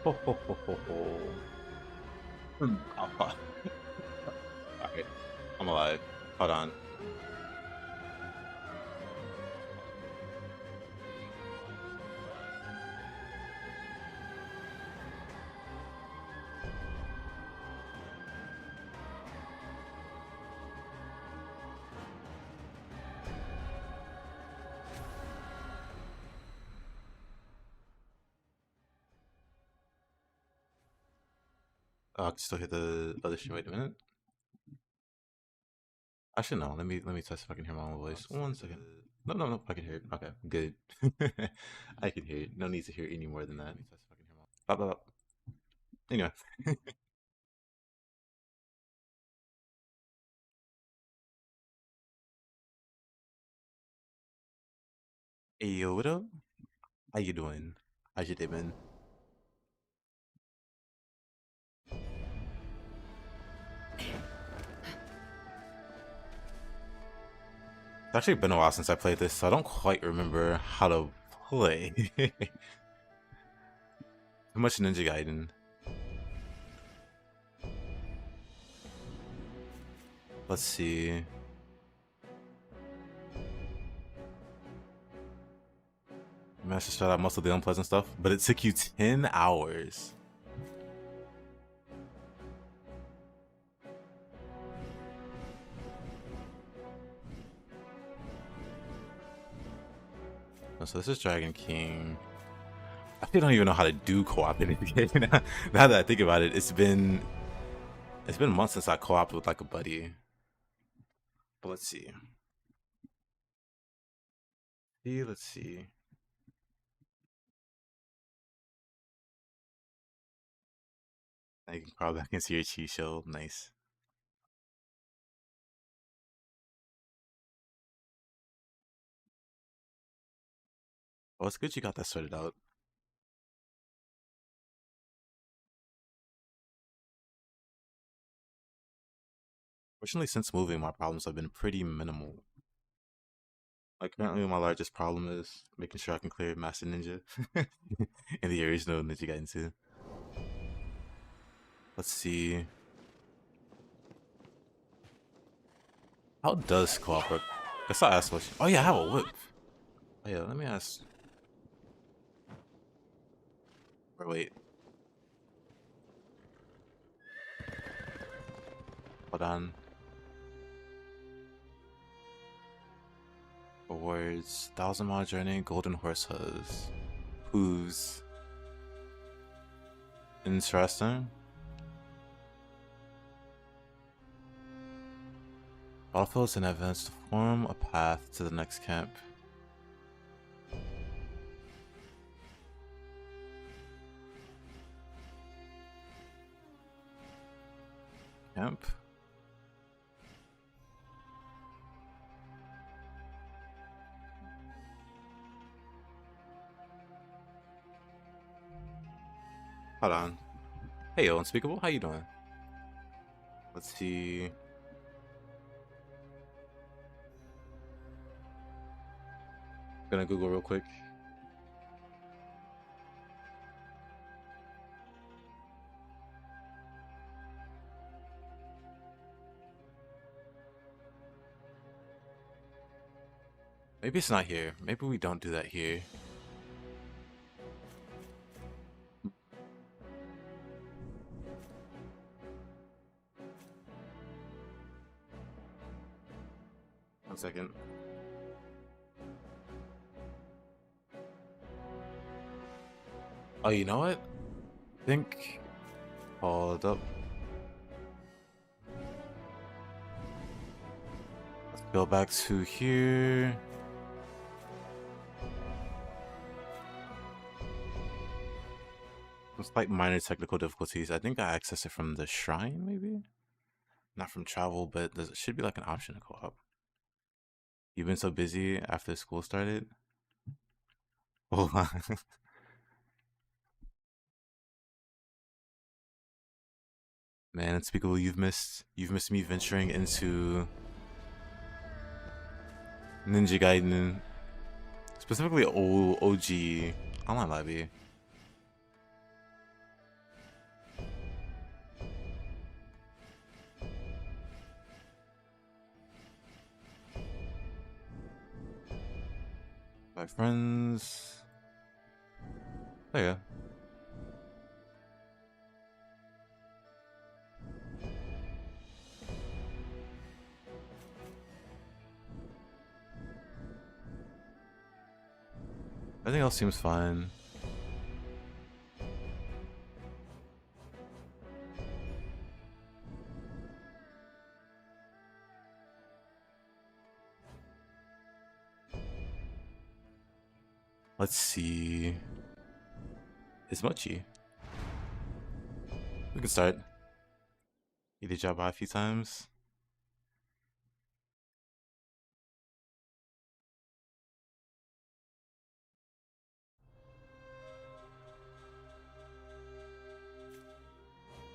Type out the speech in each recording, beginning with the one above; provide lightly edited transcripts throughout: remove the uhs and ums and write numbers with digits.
Ho, ho, ho, ho, ho. Alright, I'm alive. Hold on. I can still hear the other shit. Wait a minute. Actually, no. Let me test if I can hear my own voice. 1 second. No, no, no. I can hear it. Okay, good. I can hear it. No need to hear any more than that. Let me test if I can hear my. Bop, bop, bop. Anyway. Hey, yo, what up? How you doing? How's your day been? It's actually been a while since I played this, so I don't quite remember how to play. Too much Ninja Gaiden. Let's see. I managed to shut out most of the unpleasant stuff, but it took you 10 hours. So this is Dragon King. I still don't even know how to do co-op in this game. Now that I think about it, it's been months since I co-opted with like a buddy. But let's see. Let's see. Now you can crawl back and see your cheese show. Nice. Oh, it's good you got that sorted out. Fortunately, since moving, my problems have been pretty minimal. Like currently, my largest problem is making sure I can clear Master Ninja in the original Ninja Gaiden 2. Let's see. How does co-op work? Guess I'll ask question. Oh yeah, I have a whip. Oh yeah, let me ask. Wait. Hold on. Awards. 1,000-mile journey, golden horse hooves. Interesting. Battlefields and events to form a path to the next camp. Camp? Hold on. Hey, yo, Unspeakable, how you doing? Let's see. Gonna Google real quick. Maybe it's not here. Maybe we don't do that here. One second. Oh, you know what? I think. Hold up. Let's go back to here. Slight minor technical difficulties. I think I accessed it from the shrine, maybe? Not from travel, but there should be like an option to co-op. You've been so busy after school started? Hold on. Man, unspeakable, you've missed me venturing into Ninja Gaiden, specifically OG online lobby. My friends. There you go. Everything else seems fine. Let's see. It's Mochi. We can start. You did job by a few times.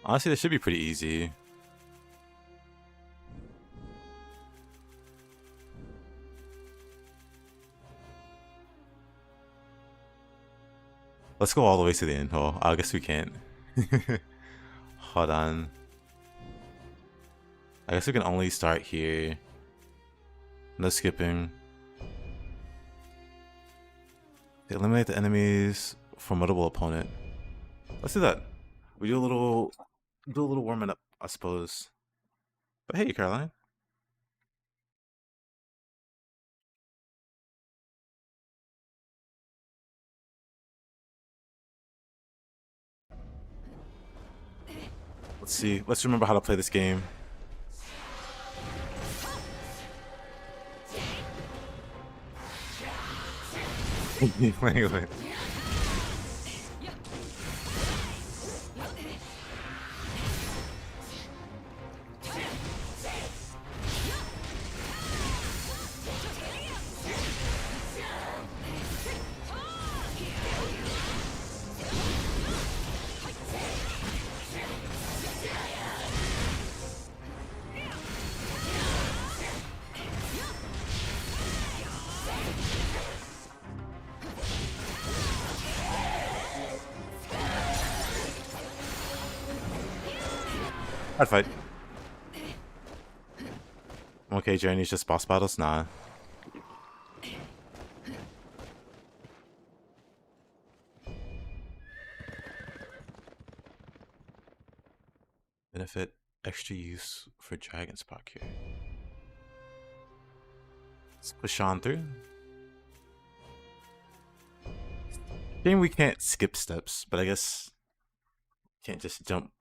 Honestly, this should be pretty easy. Let's go all the way to the end. Oh, I guess we can't. Hold on. I guess we can only start here. No skipping. Eliminate the enemy's formidable opponent. Let's do that. We do a little warming up, I suppose. But hey, Caroline. Let's see. Let's remember how to play this game. Wait. I'd fight. Okay, Journey's just boss battles? Nah. Benefit extra use for dragon spot here. Let's push on through. Game we can't skip steps, but I guess can't just jump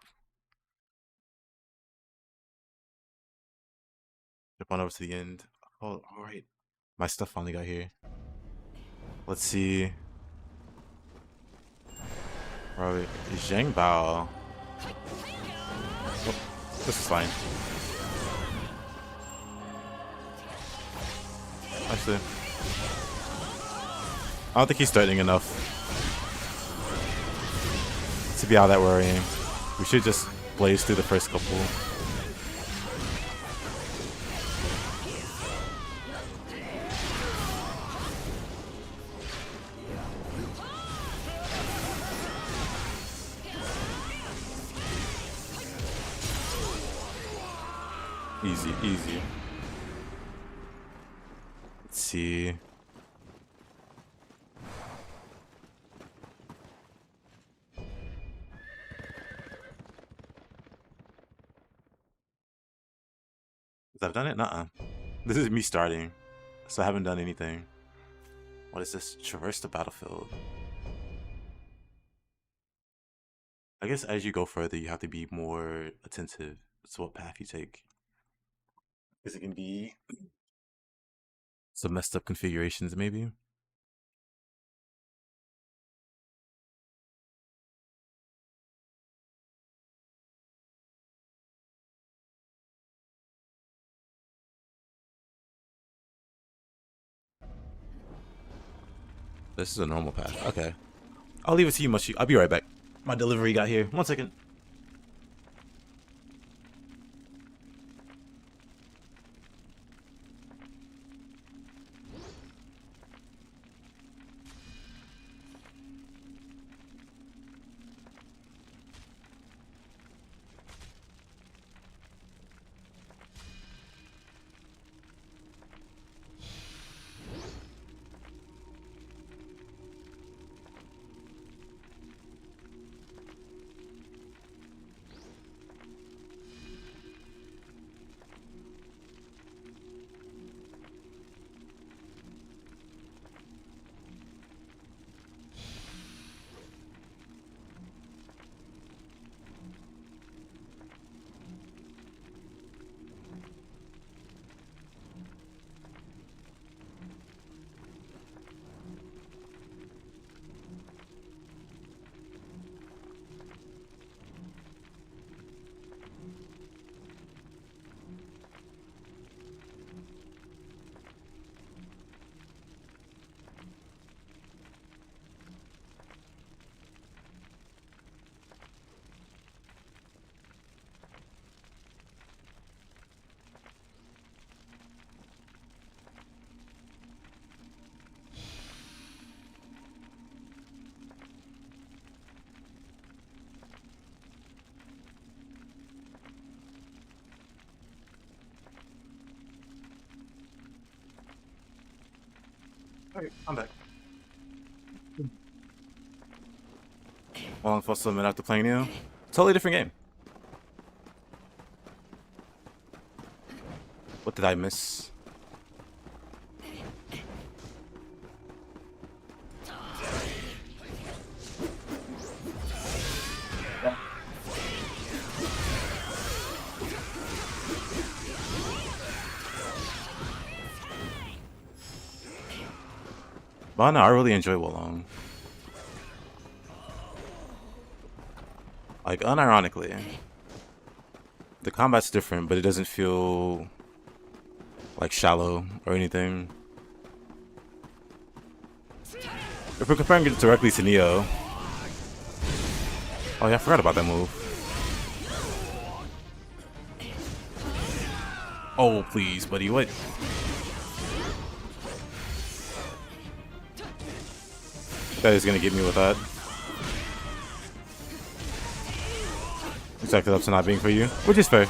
on over to the end. Oh, alright. My stuff finally got here. Let's see. Right, Zhang Bao. Oh, this is fine. Actually, I don't think he's threatening enough to be all that worrying. We should just blaze through the first couple. Easy. Let's see. I've done it? Nuh-uh. This is me starting, so I haven't done anything. What is this? Traverse the battlefield. I guess as you go further, you have to be more attentive to what path you take. Because it can be some messed up configurations, maybe. This is a normal path. Okay. I'll leave it to you, Mushy. I'll be right back. My delivery got here. 1 second. Alright, I'm back. Long fuss a minute after playing you. Totally different game. What did I miss? But no, I really enjoy Wolong. Like, unironically, the combat's different, but it doesn't feel like shallow or anything. If we're comparing it directly to Neo, oh yeah, I forgot about that move. Oh please, buddy, what? That is gonna get me with that. Exactly up to not being for you, which is fair.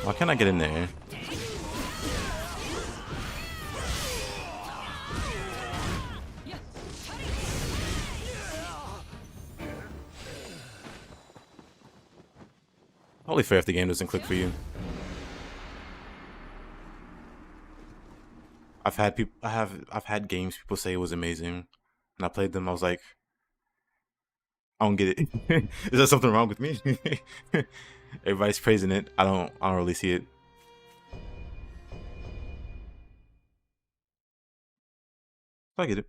Why can't I get in there? Probably fair if the game doesn't click for you. I've had games people say it was amazing, and I played them. I was like, I don't get it. Is there something wrong with me? Everybody's praising it. I don't really see it. I get it.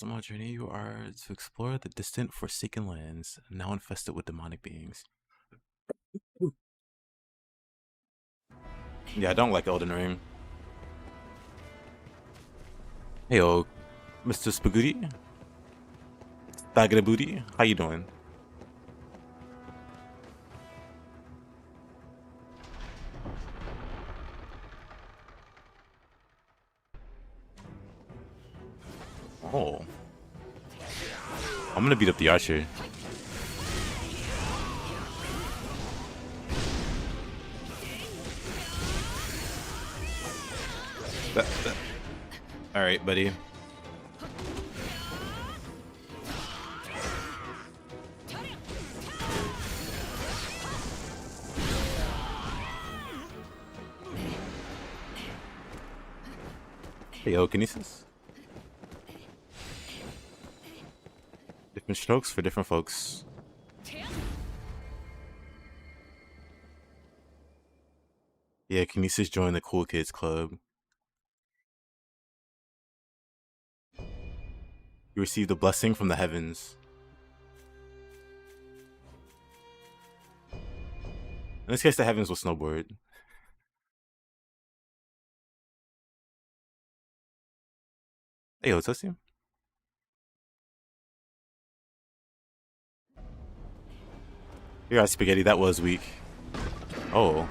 On my journey, you are to explore the distant, forsaken lands, now infested with demonic beings. Yeah, I don't like Elden Ring. Heyo, Mr. Spaghetti. Spaghetti Booty, how you doing? Oh. I'm gonna beat up the archer. Alright, buddy. Hey, yo, kinesis. Different strokes for different folks. Yeah, kinesis joined the cool kids club. You received a blessing from the heavens. In this case, the heavens will snowboard. Hey, yo, Toasty. You got spaghetti, that was weak. Oh.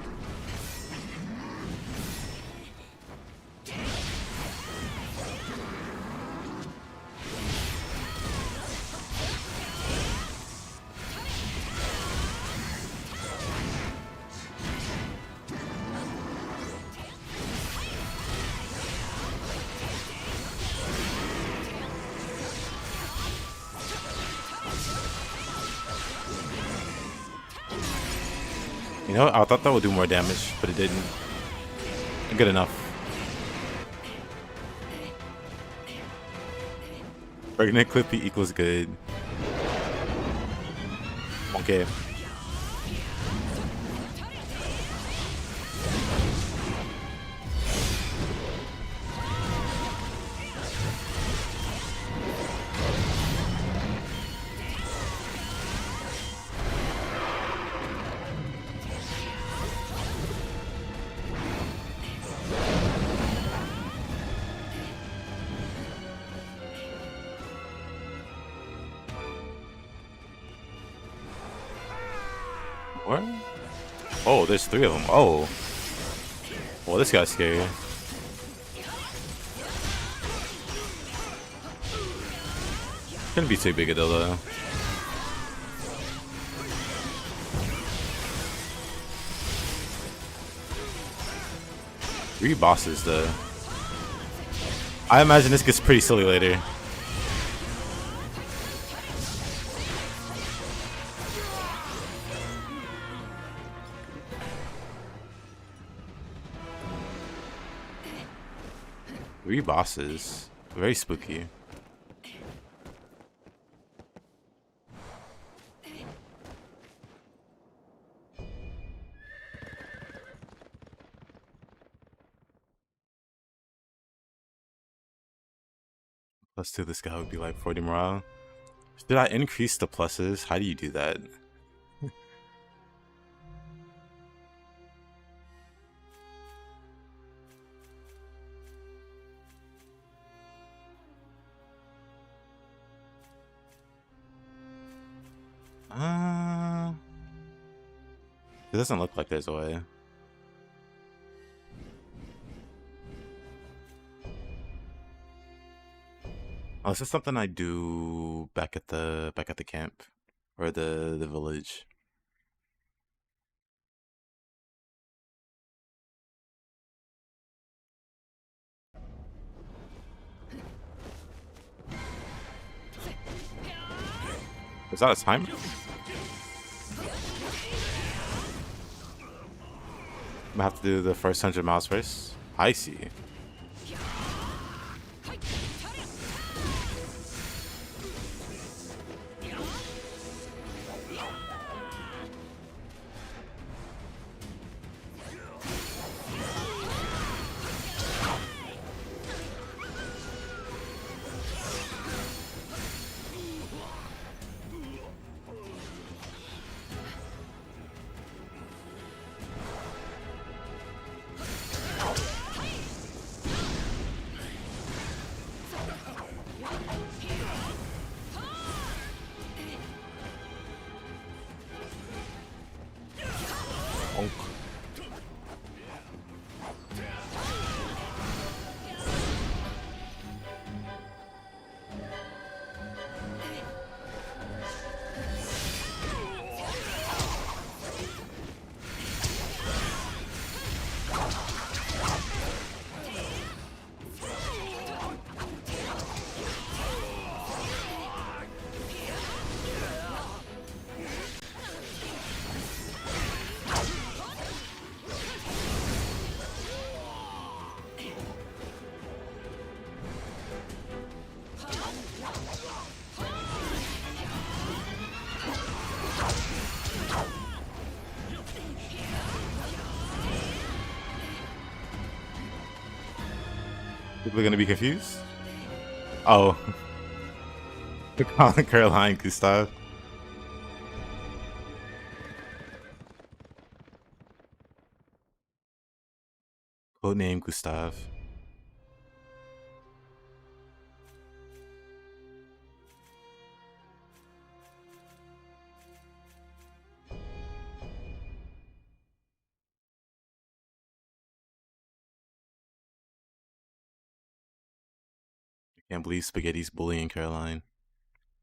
You know, I thought that would do more damage, but it didn't. Good enough. Pregnant Clippy equals good. Okay. What? Oh, there's 3 of them. Oh. Well, this guy's scary. Shouldn't be too big a deal though. 3 bosses though. I imagine this gets pretty silly later. Three bosses. Very spooky. +2, this guy would be like 40 morale. Did I increase the pluses? How do you do that? It doesn't look like there's a way. Oh, is this something I do back at the camp or the village? Is that a timer? I'm gonna have to do the first 100 miles first. I see. People are gonna be confused? Oh. They're calling Caroline Gustav. Codename Gustav. Can't believe Spaghetti's bullying Caroline.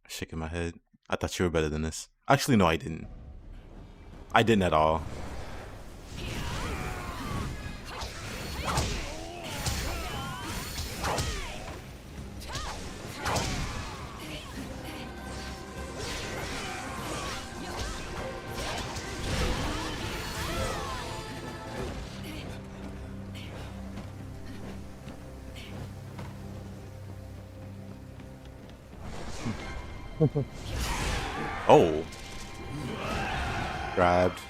I'm shaking my head. I thought you were better than this. Actually, no, I didn't. I didn't at all. Oh. Grabbed.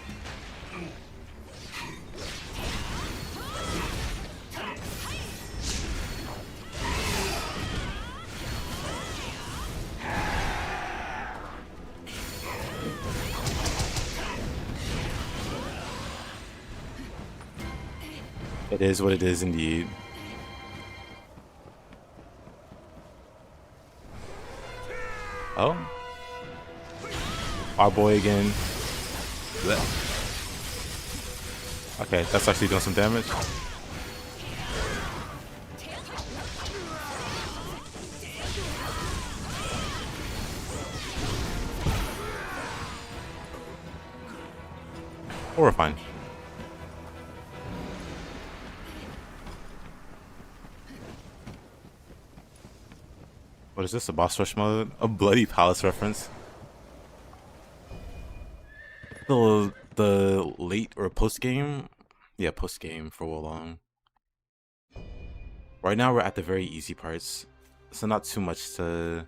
It is what it is indeed. Oh. Our boy again. Blech. Okay, that's actually doing some damage. Or we're fine. What is this? A boss rush mode? A bloody palace reference? The late or post game? Yeah, post game for Wolong. Right now we're at the very easy parts, so not too much to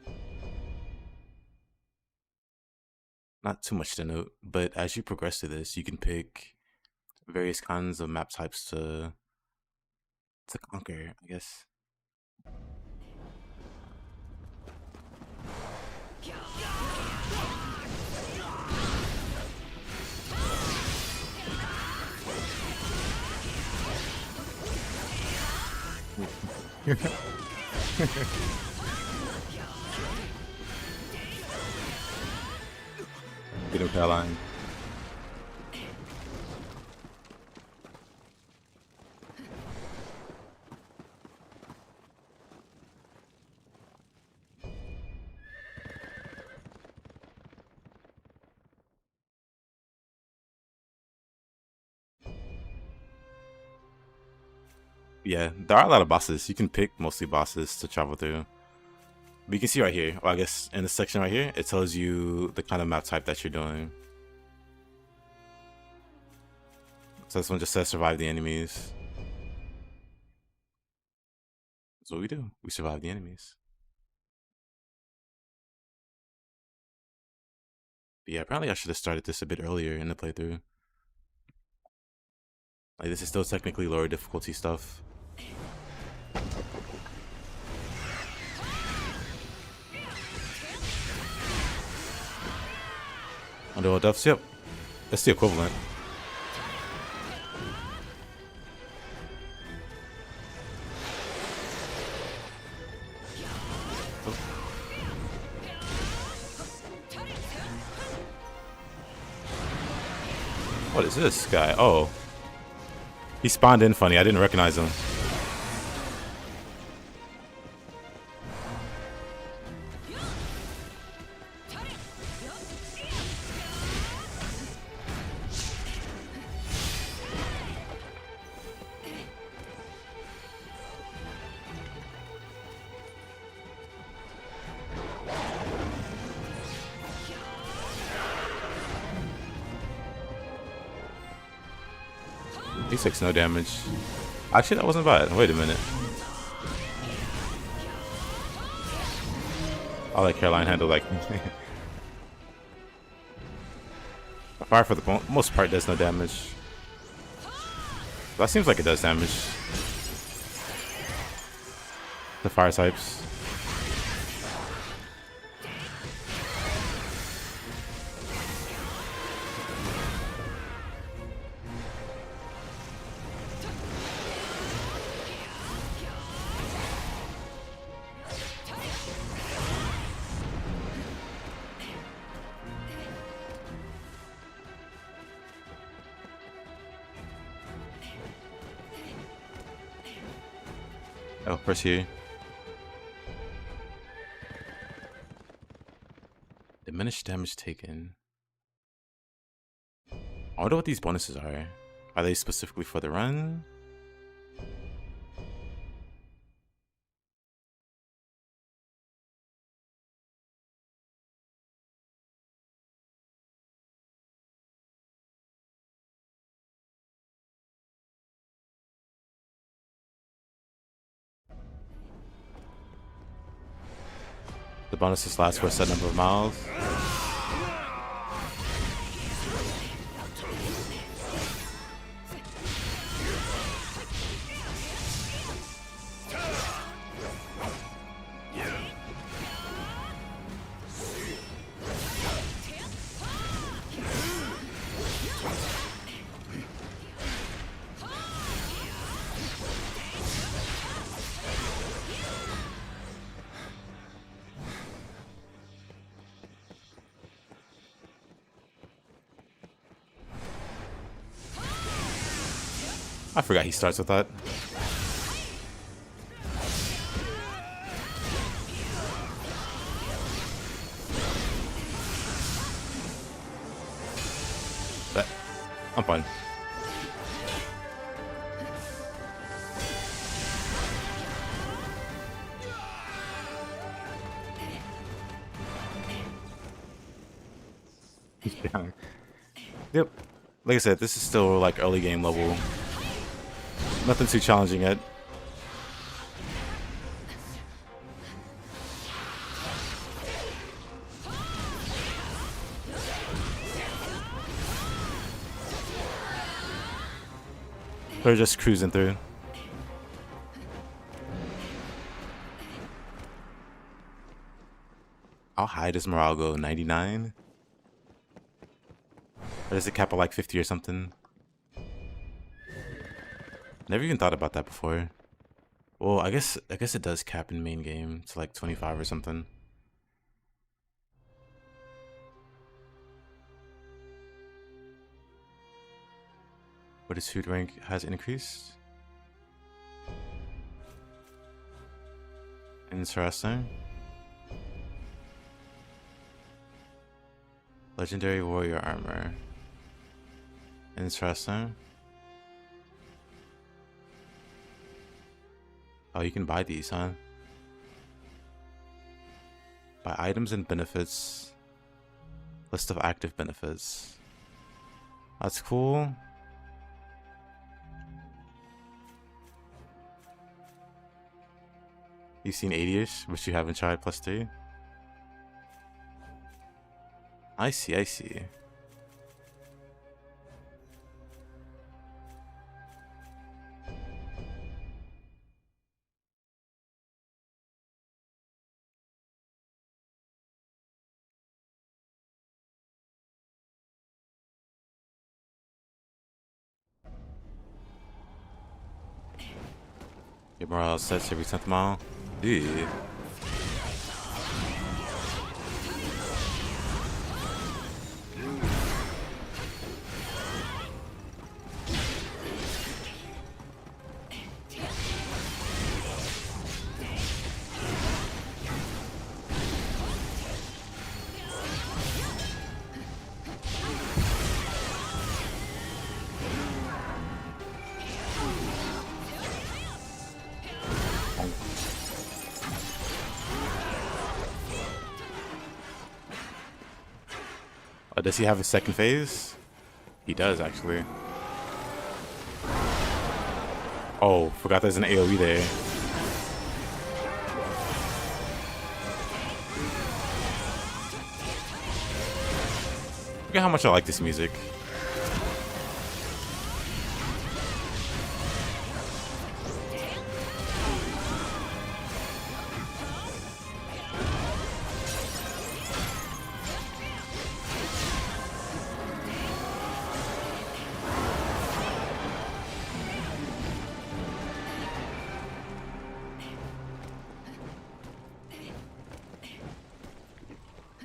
note. But as you progress through this, you can pick various kinds of map types to conquer, I guess. Get him, Caroline. Yeah, there are a lot of bosses. You can pick mostly bosses to travel through. But you can see right here, or I guess in this section right here, it tells you the kind of map type that you're doing. So this one just says survive the enemies. That's what we do. We survive the enemies. But yeah, apparently I should have started this a bit earlier in the playthrough. Like, this is still technically lower difficulty stuff. Underworld Depths, yep. That's the equivalent. Oh. What is this guy? Oh. He spawned in funny. I didn't recognize him. He takes no damage. Actually, that wasn't bad. Wait a minute. I'll let Caroline handle like fire for the most part does no damage. That seems like it does damage. The fire types. Oh, press here. Diminished damage taken. I wonder what these bonuses are. Are they specifically for the run? The bonuses last for a set number of miles. I forgot he starts with that. I'm jump on. Yep. Like I said, this is still like early game level. Nothing too challenging yet. They're just cruising through. How high does morale go? 99? Or does it cap at like 50 or something? Never even thought about that before. Well, I guess it does cap in main game to like 25 or something. But his food rank has increased. Interesting. Legendary warrior armor. Interesting. Oh, you can buy these, huh? Buy items and benefits. List of active benefits. That's cool. You've seen 80-ish, but you haven't tried +3? I see, I see. Your morale sets every 10th mile. Ew. Does he have a second phase? He does, actually. Oh, forgot there's an AoE there. Look at how much I like this music.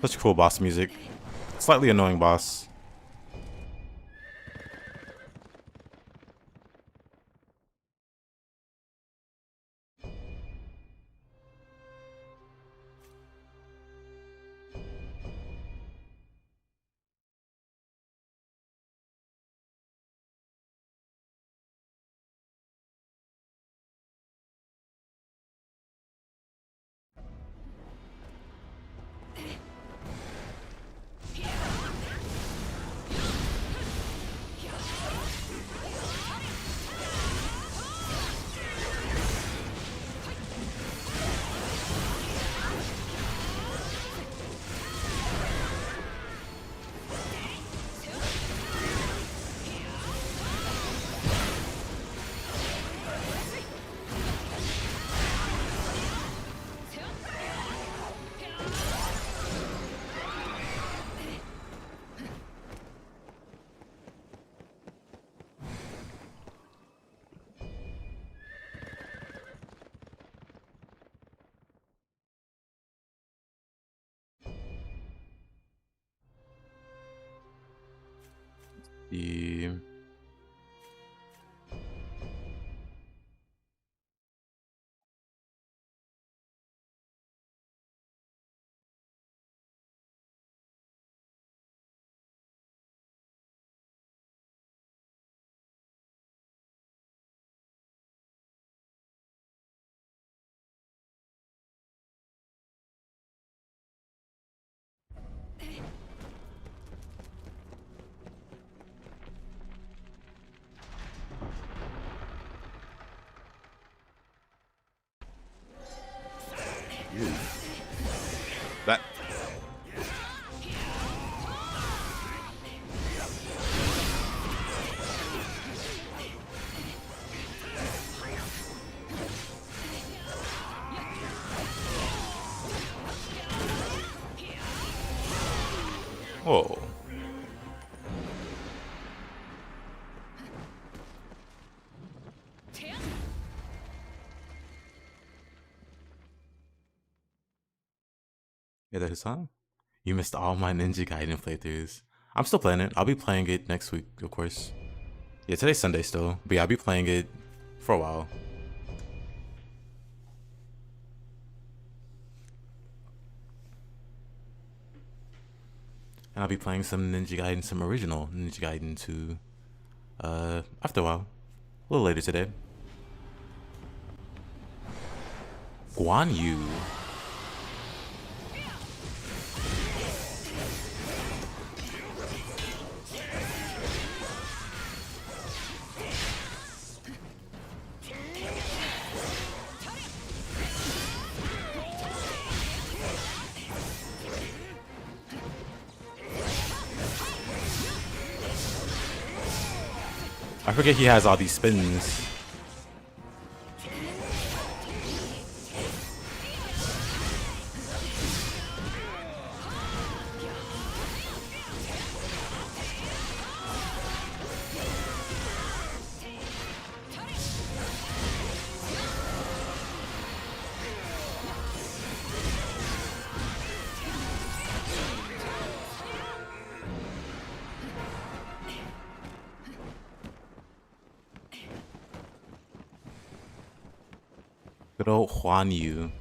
Such cool boss music. Slightly annoying boss. The That. Whoa. Yeah, that is on. You missed all my Ninja Gaiden playthroughs. I'm still playing it. I'll be playing it next week, of course. Yeah, today's Sunday still, but yeah, I'll be playing it for a while. And I'll be playing some Ninja Gaiden, some original Ninja Gaiden 2, after a while. A little later today. Guan Yu. I forget he has all these spins. Good old Huan Yu.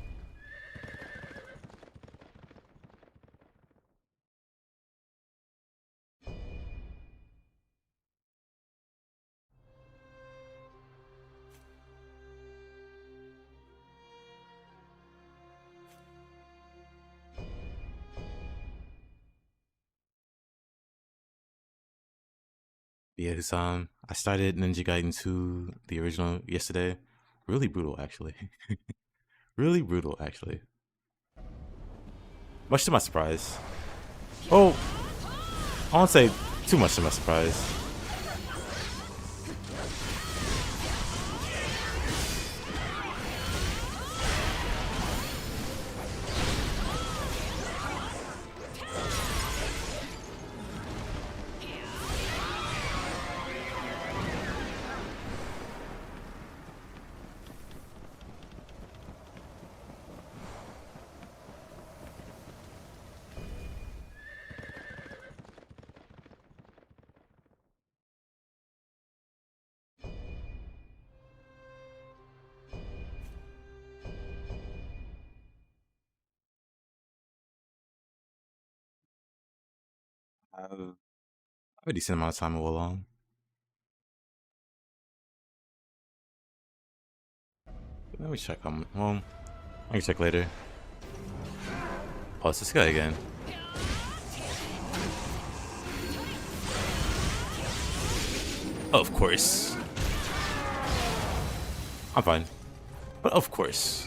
Yeah, I started Ninja Gaiden 2, the original, yesterday. Really brutal, actually. Really brutal, actually. Much to my surprise. Oh, I won't say too much to my surprise. I have a decent amount of time to roll on. Let me check on. Well, I can check later. Oh, it's this guy again. Of course. I'm fine. But of course.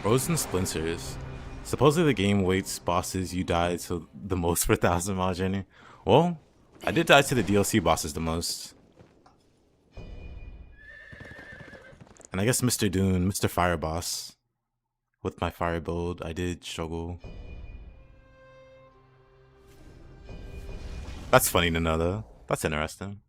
Frozen Splinters. Supposedly the game waits bosses you die to the most for 1,000-mile journey. Well, I did die to the DLC bosses the most. And I guess Mr. Dune, Mr. Fire Boss. With my fire build, I did struggle. That's funny to know though. That's interesting.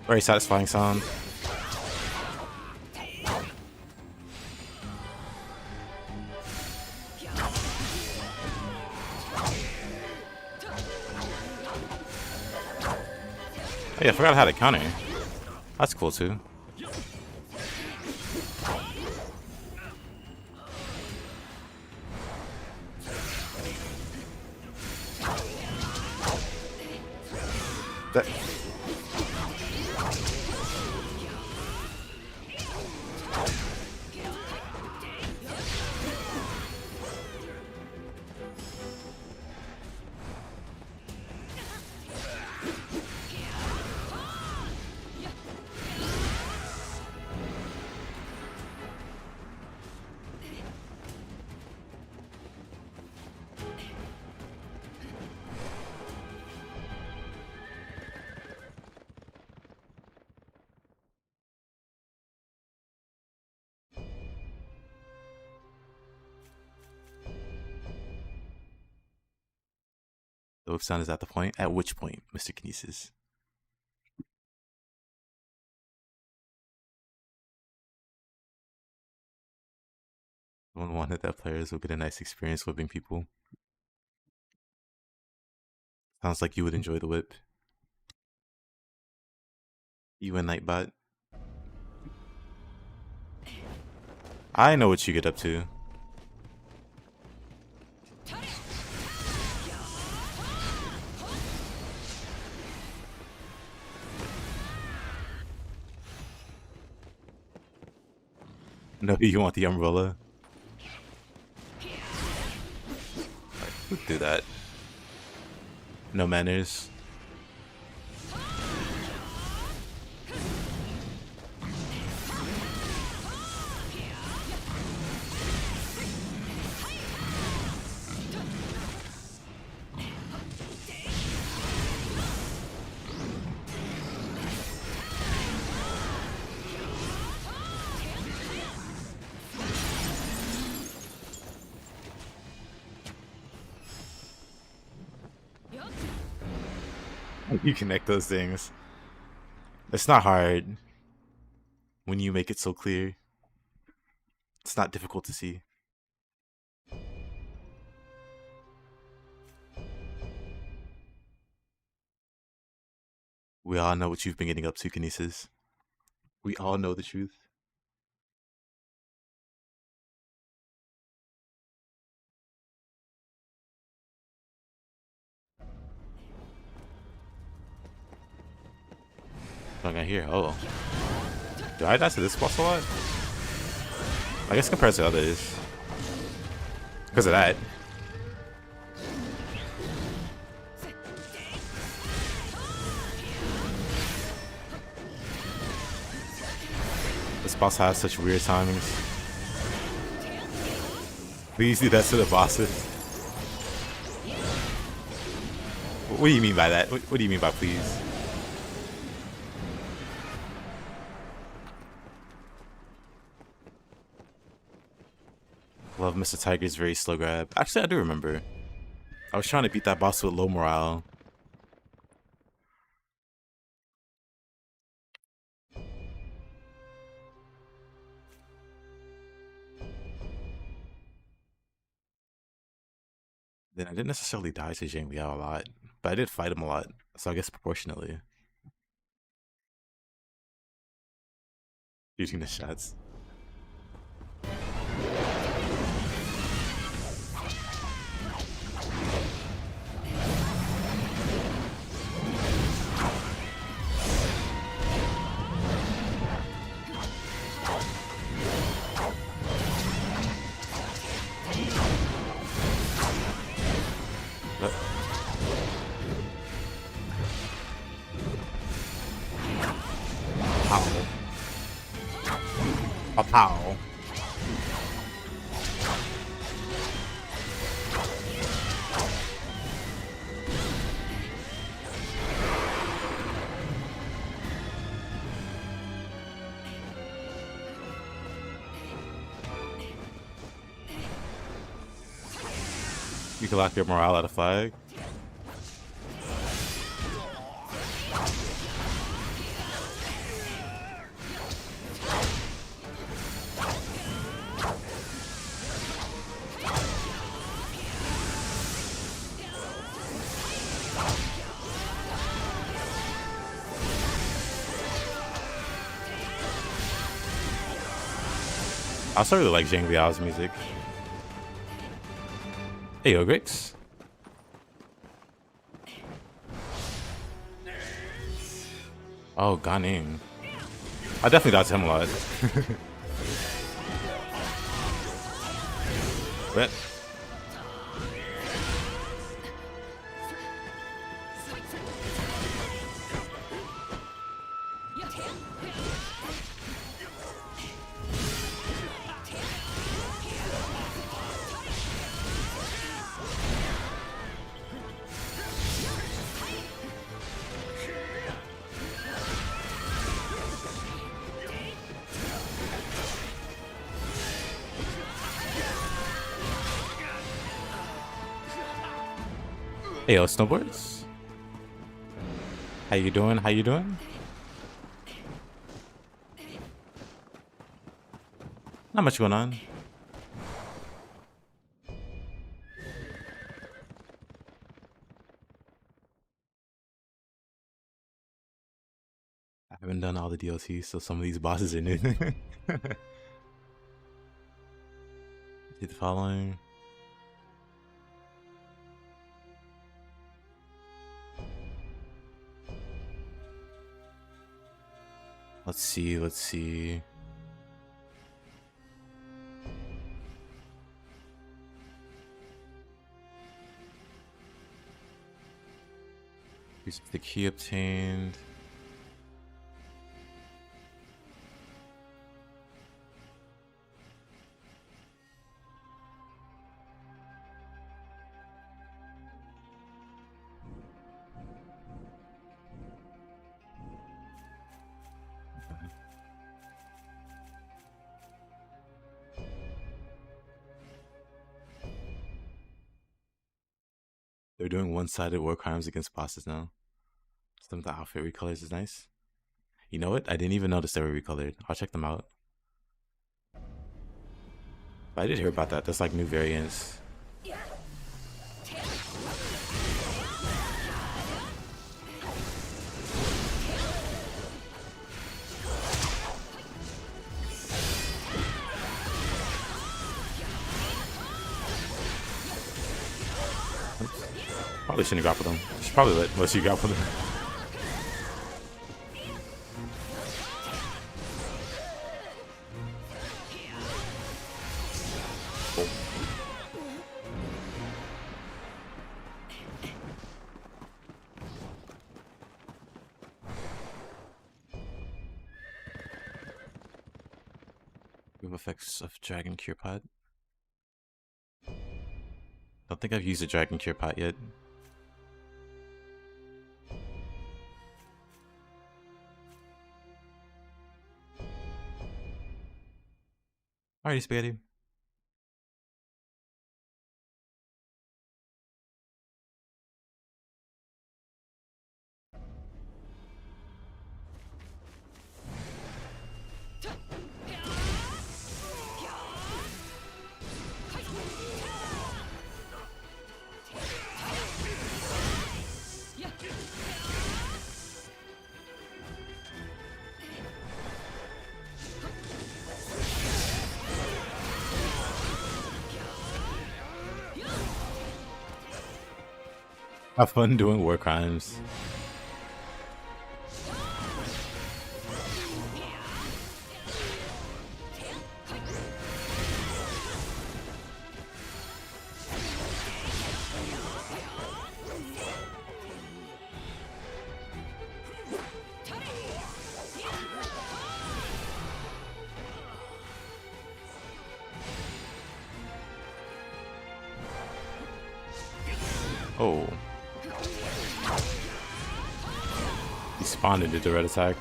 Very satisfying sound. Oh yeah, I forgot how to counter. That's cool too. That the whip sound is at the point. At which point, Mr. Kinesis? Someone wanted that players will get a nice experience whipping people. Sounds like you would enjoy the whip. You and Nightbot. I know what you get up to. No, you want the umbrella? Who'd do that? No manners. You connect those things. It's not hard when you make it so clear. It's not difficult to see. We all know what you've been getting up to, Kinesis. We all know the truth. What I hear? Oh. Do I die to this boss a lot? I guess compared to others. Because of that. This boss has such weird timings. Please do that to the bosses. What do you mean by that? What do you mean by please? Love Mr. Tiger's very slow grab. Actually, I do remember. I was trying to beat that boss with low morale. Then I didn't necessarily die to Zhang Liao a lot, but I did fight him a lot, so I guess proportionately. Using the shots. Pow. You can lock your morale at a flag. I also really like Zhang Liao's music. Hey, yo, Grix. Oh, Ganing. I definitely dodged him a lot. But hey, yo, snowboards. How you doing? How you doing? Not much going on. I haven't done all the DLCs, so some of these bosses are new. Do the following. Let's see, let's see. Use the key obtained. They're doing one-sided war crimes against bosses now. Some of the outfit recolors is nice. You know what? I didn't even notice they were recolored. I'll check them out. But I did hear about that. That's like new variants. Probably shouldn't have grappled him. Should probably let you grapple him. Cool. Move effects of Dragon Cure Pot. Don't think I've used a Dragon Cure Pot yet. Alrighty, Spaghetti. Have fun doing war crimes. Oh. He spawned into the red attack.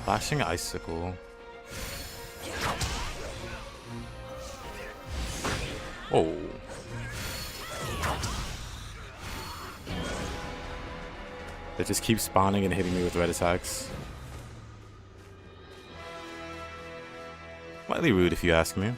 Flashing icicle. Oh. that just keep spawning and hitting me with red attacks. Slightly rude if you ask me.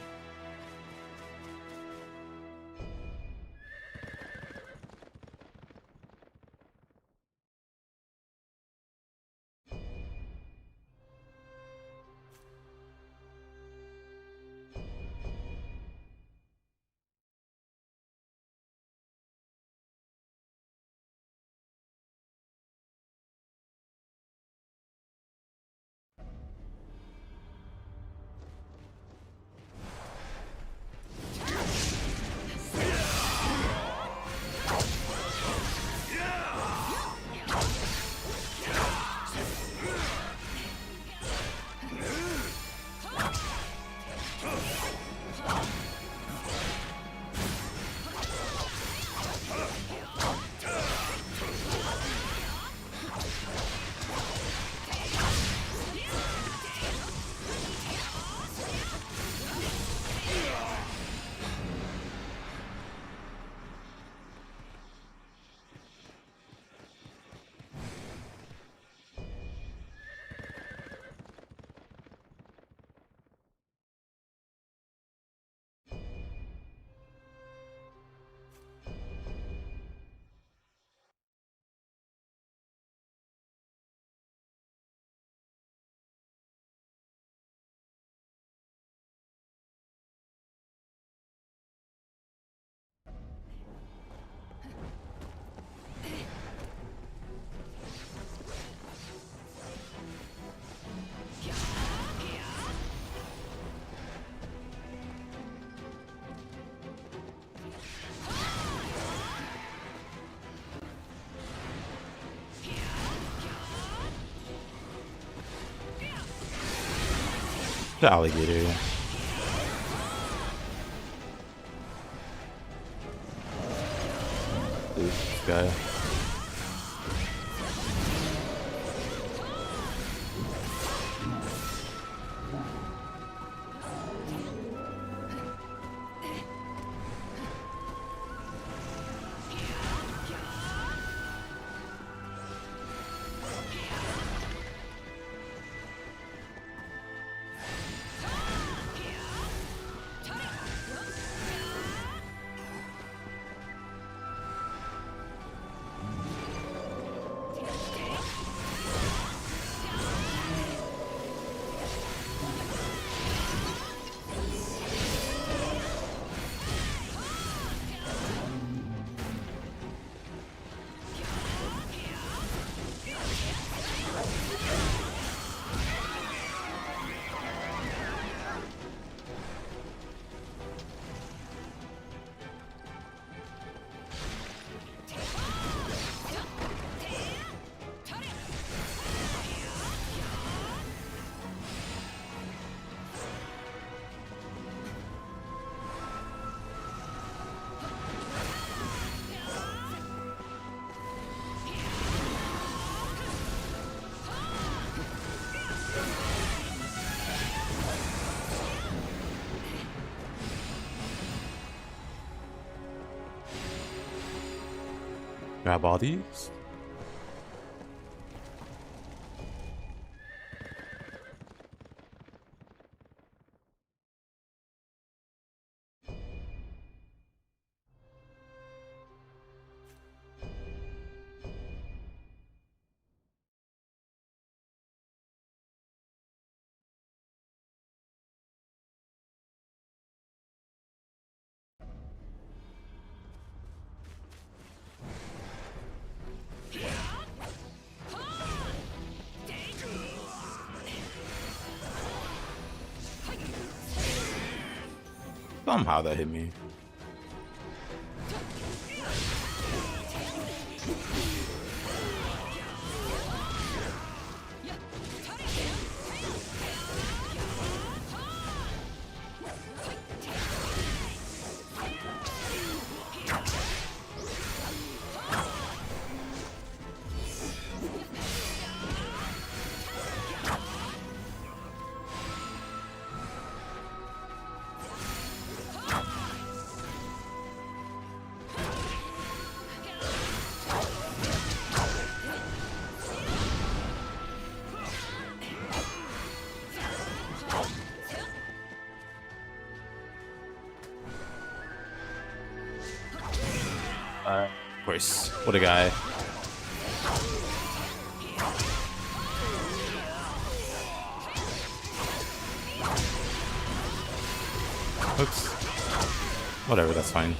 The alligator. This guy. Grab all these. Somehow that hit me. Of course. What a guy. Oops. Whatever, that's fine.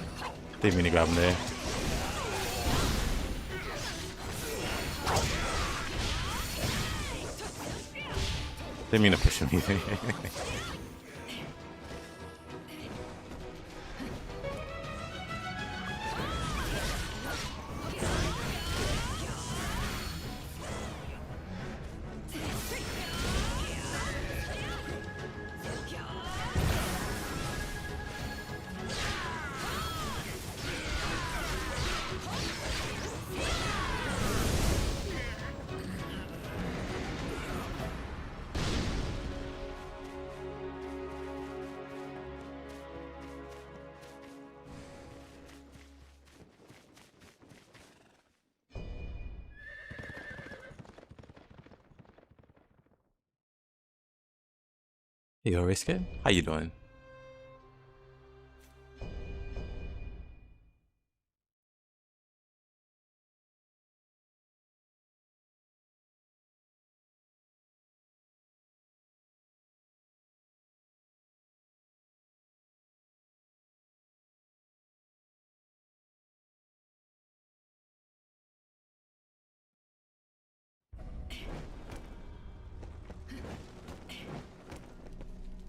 Didn't mean to grab him there. Didn't mean to push him either. Yo, Race Kid, how you doing?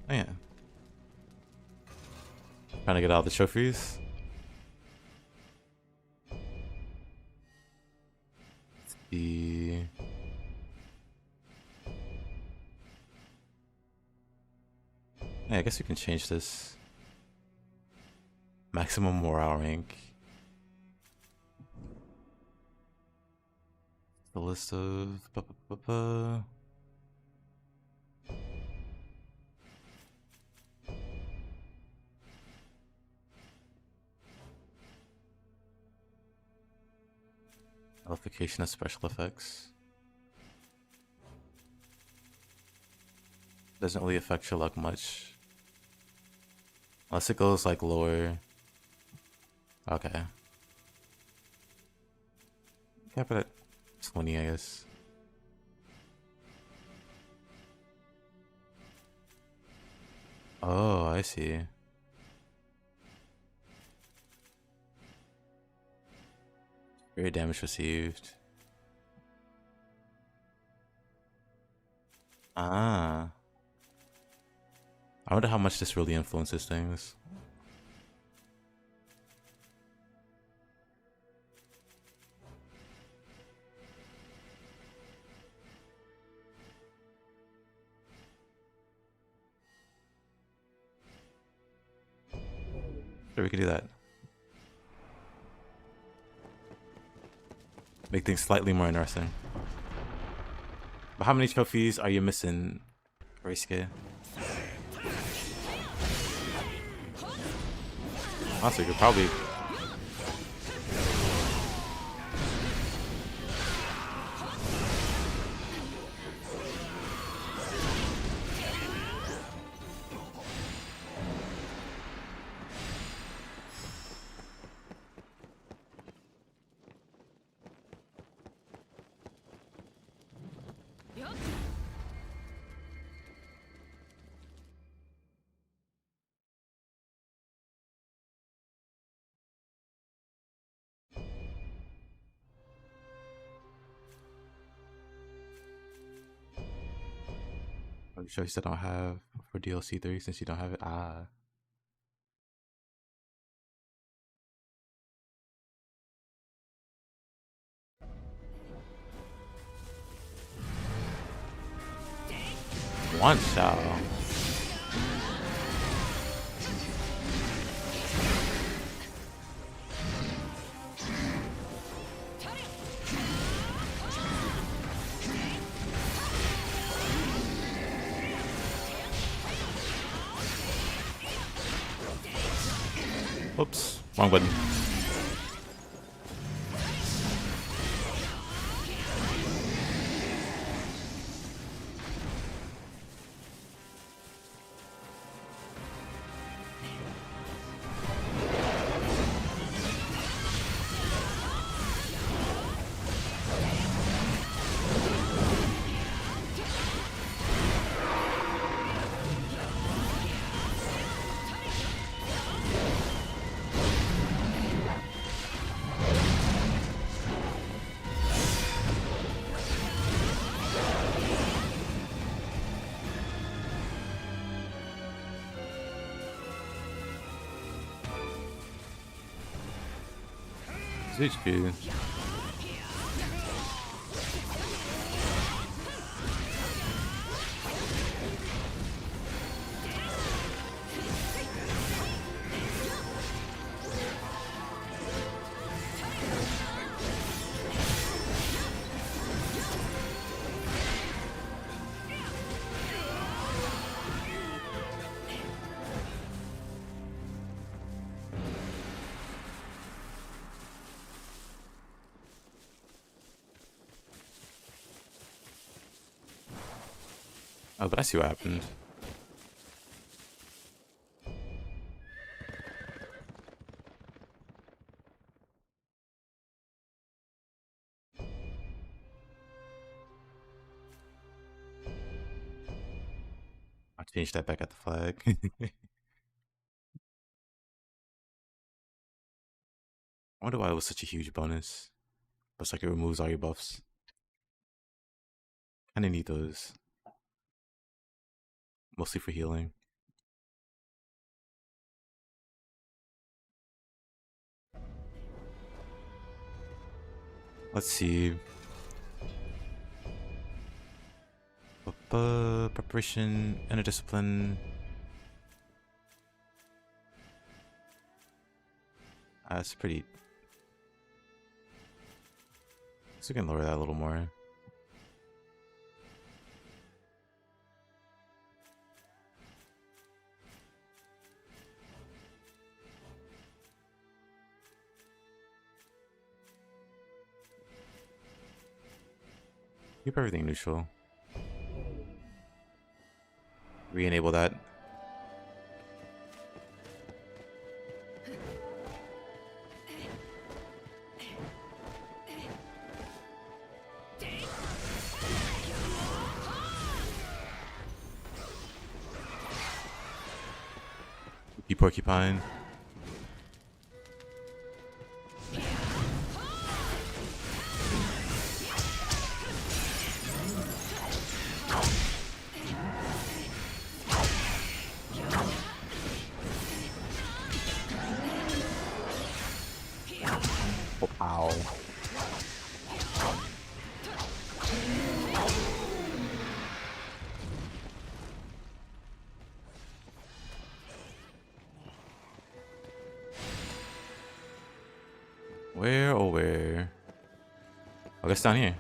Oh, yeah. Trying to get all the trophies. The yeah, I guess we can change this. Maximum morale rank. The list of nullification of special effects. Doesn't really affect your luck much. Unless it goes like lower. Okay. Cap it at 20, I guess. Oh, I see. Very damage received. Ah. I wonder how much this really influences things. Sure, we could do that. Make things slightly more interesting. But how many trophies are you missing, Reisuke? Honestly, you could probably... Choice I don't have for DLC 3 since you don't have it. Ah. One shot. Oops, wrong button. HP. Oh, but I see what happened. I'll change that back at the flag. I wonder why it was such a huge bonus. But it's like it removes all your buffs. Kinda need those. Mostly for healing. Let's see. Preparation, inner discipline. That's pretty. So we can lower that a little more. Keep everything neutral. Re-enable that. Keep porcupine. Oh, ow. Where, oh where? I guess down here.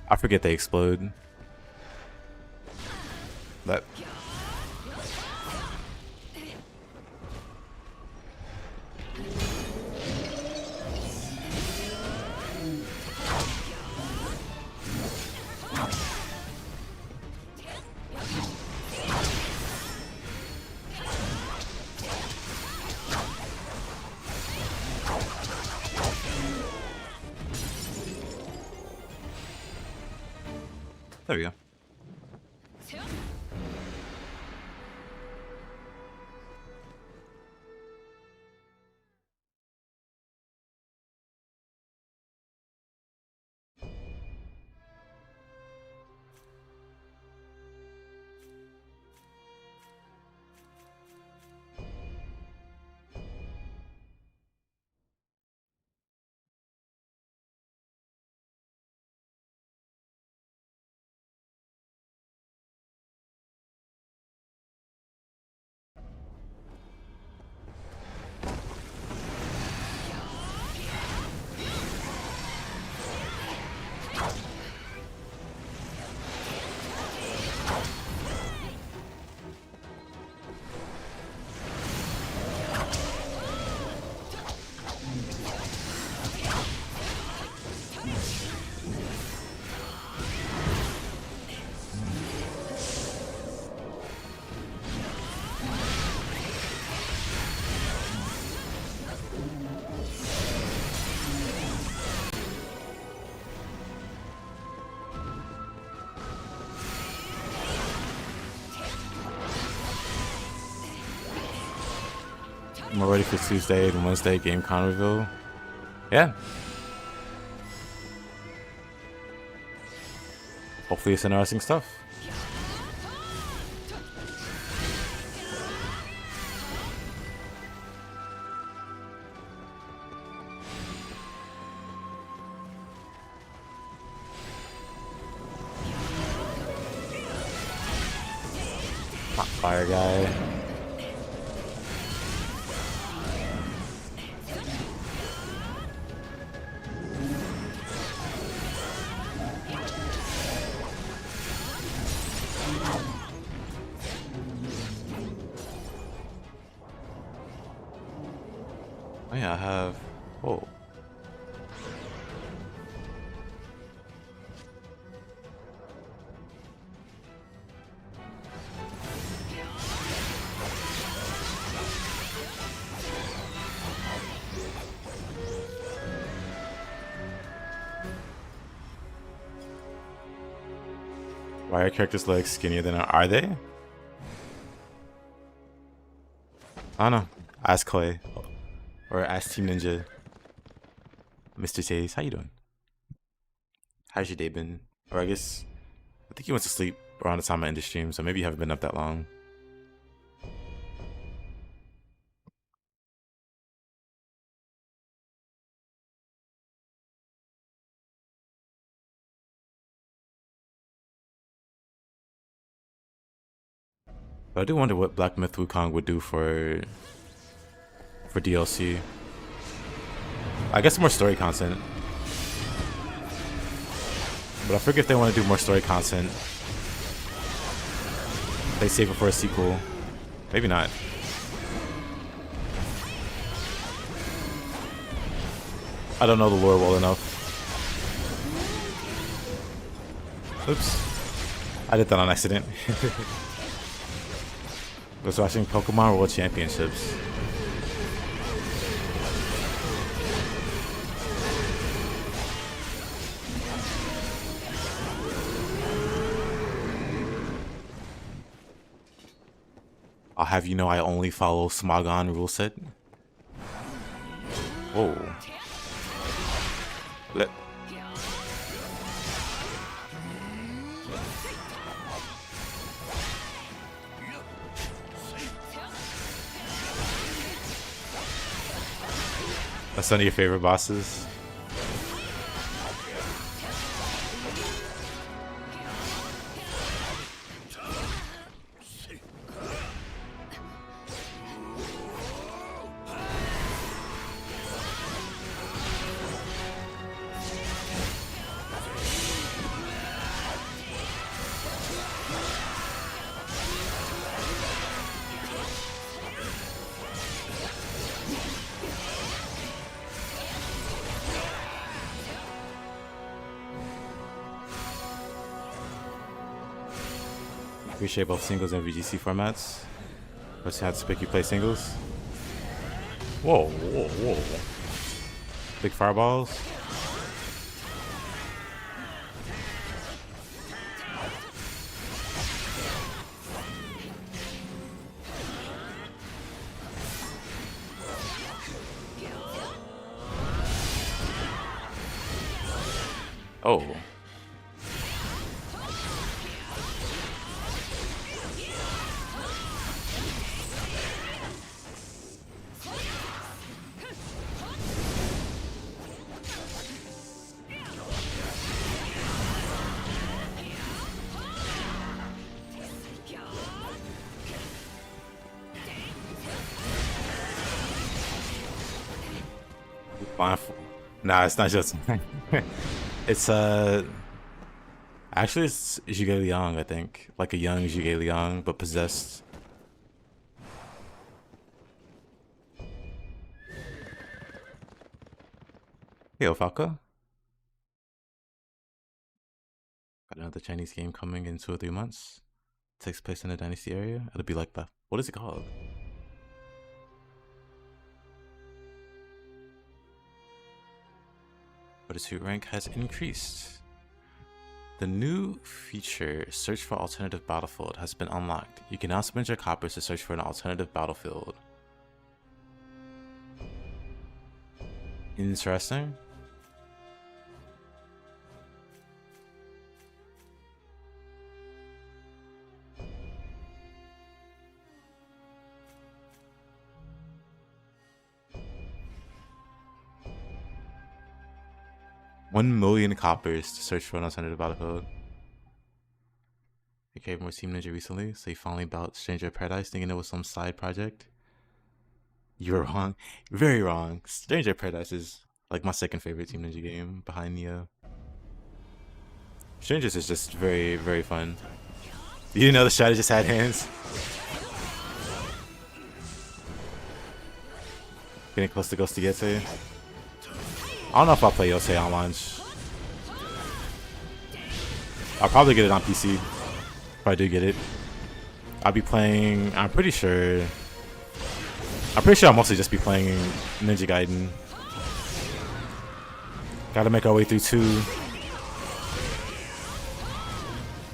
I forget they explode. That. There we go. I'm ready for Tuesday and Wednesday game con reveal. Yeah. Hopefully it's interesting stuff. Hot fire guy. Oh yeah, I have. Oh. Why are characters' legs skinnier than are they? I don't know. Ask Clay. Or ask Team Ninja. Mr. Taze, how you doing? How's your day been? Or I guess, I think you went to sleep around the time I ended stream, so maybe you haven't been up that long. But I do wonder what Black Myth Wukong would do for DLC. I guess more story content. But I forget if they want to do more story content. They save it for a sequel. Maybe not. I don't know the lore well enough. Oops. I did that on accident. I was watching Pokemon World Championships. I'll have you know I only follow Smogon rule set. Whoa. That's one of your favorite bosses. Appreciate both singles and VGC formats. But you have to pick you play singles. Whoa, whoa, whoa. Big fireballs. Oh. Nah, it's not just. It's actually it's Zhuge Liang, I think, like a young Zhuge Liang, but possessed. Hey, Falco. Got another Chinese game coming in 2 or 3 months. Takes place in the Dynasty area. It'll be like the what is it called? Pursuit rank has increased. The new feature, Search for Alternative Battlefield, has been unlocked. You can now spend your coppers to search for an alternative battlefield. Interesting. $1,000,000 coppers to search for an alternative battlefield. I gave more Team Ninja recently, so you finally bought Stranger of Paradise thinking it was some side project. You were wrong. Very wrong. Stranger of Paradise is like my second favorite Team Ninja game behind Neo. Strangers is just very, very fun. You didn't know the strategist had hands? Getting close to Ghost to get to. I don't know if I'll play Yosei on launch. I'll probably get it on PC. If I do get it. I'll be playing, I'm pretty sure I'll mostly just be playing Ninja Gaiden. Gotta make our way through 2.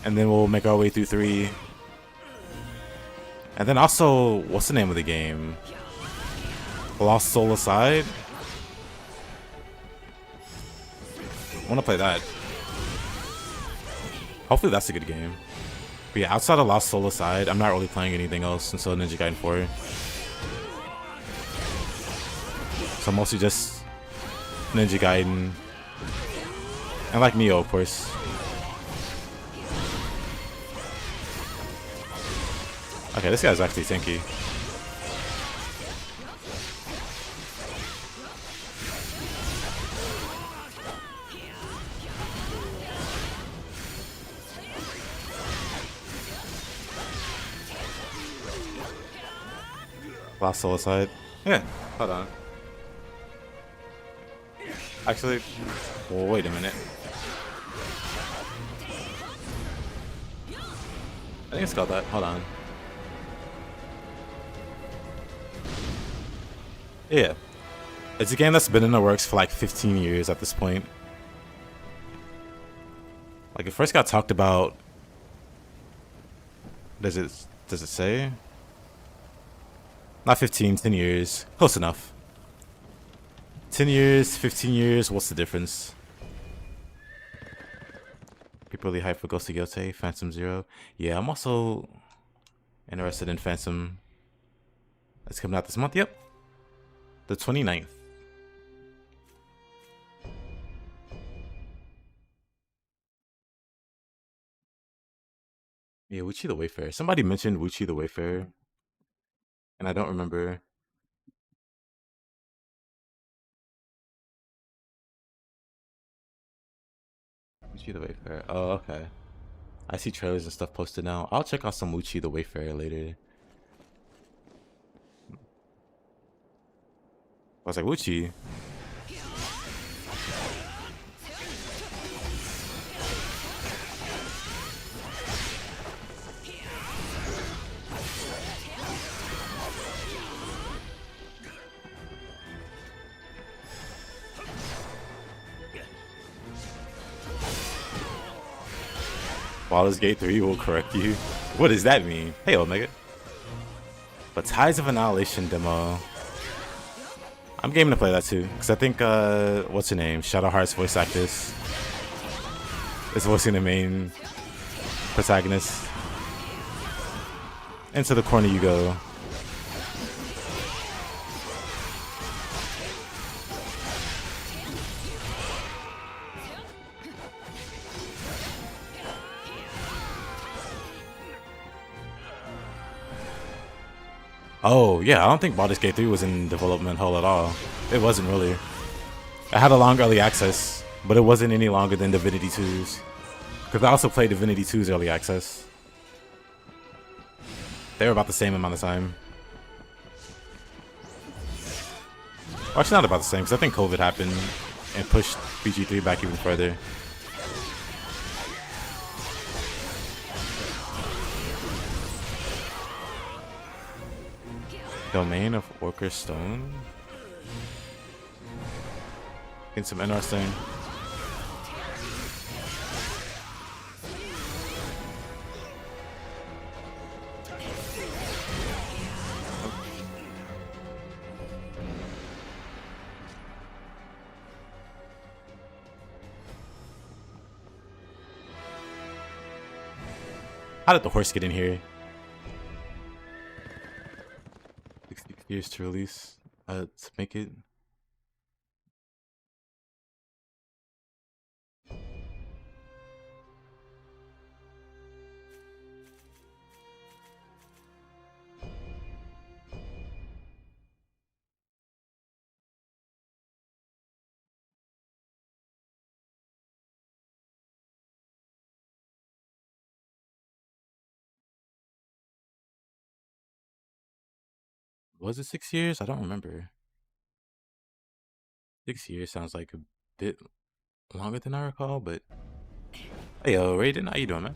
And then we'll make our way through 3. And then also, what's the name of the game? Lost Soul Aside? I wanna play that. Hopefully that's a good game. But yeah, outside of Lost Soul Aside, I'm not really playing anything else until Ninja Gaiden 4. So mostly just Ninja Gaiden. And like Neo, of course. Okay, this guy's actually tanky. Lost Soul Aside. Yeah, hold on. Actually, well, wait a minute. I think it's got that. Hold on. Yeah. It's a game that's been in the works for like 15 years at this point. Like, it first got talked about. Does it say? Not 15, 10 years. Close enough. 10 years, 15 years, what's the difference? People really hyped for Ghost of Gyotei, Phantom Zero. Yeah, I'm also interested in Phantom. It's coming out this month, yep. The 29th. Yeah, Wuchi the Wayfarer. Somebody mentioned Wuchi the Wayfarer. And I don't remember. Wuchi the Wayfarer. Oh, okay. I see trailers and stuff posted now. I'll check out some Wuchi the Wayfarer later. I was like, Wuchi? Baldur's Gate 3 will correct you. What does that mean? Hey, Omega. But Tides of Annihilation demo. I'm gaming to play that too. Because I think, what's her name? Shadowheart's voice actress is voicing the main protagonist. Into the corner you go. Oh, yeah, I don't think Baldur's Gate 3 was in development hell at all. It wasn't really. It had a long early access, but it wasn't any longer than Divinity 2's. Because I also played Divinity 2's early access. They were about the same amount of time. Well, actually not about the same, because I think COVID happened and pushed BG3 back even further. Domain of Orca Stone. Getting some interesting. How did the horse get in here? 60 years to release. To make it. Was it 6 years? I don't remember. 6 years sounds like a bit longer than I recall, but hey, yo, Raiden, how you doing, man?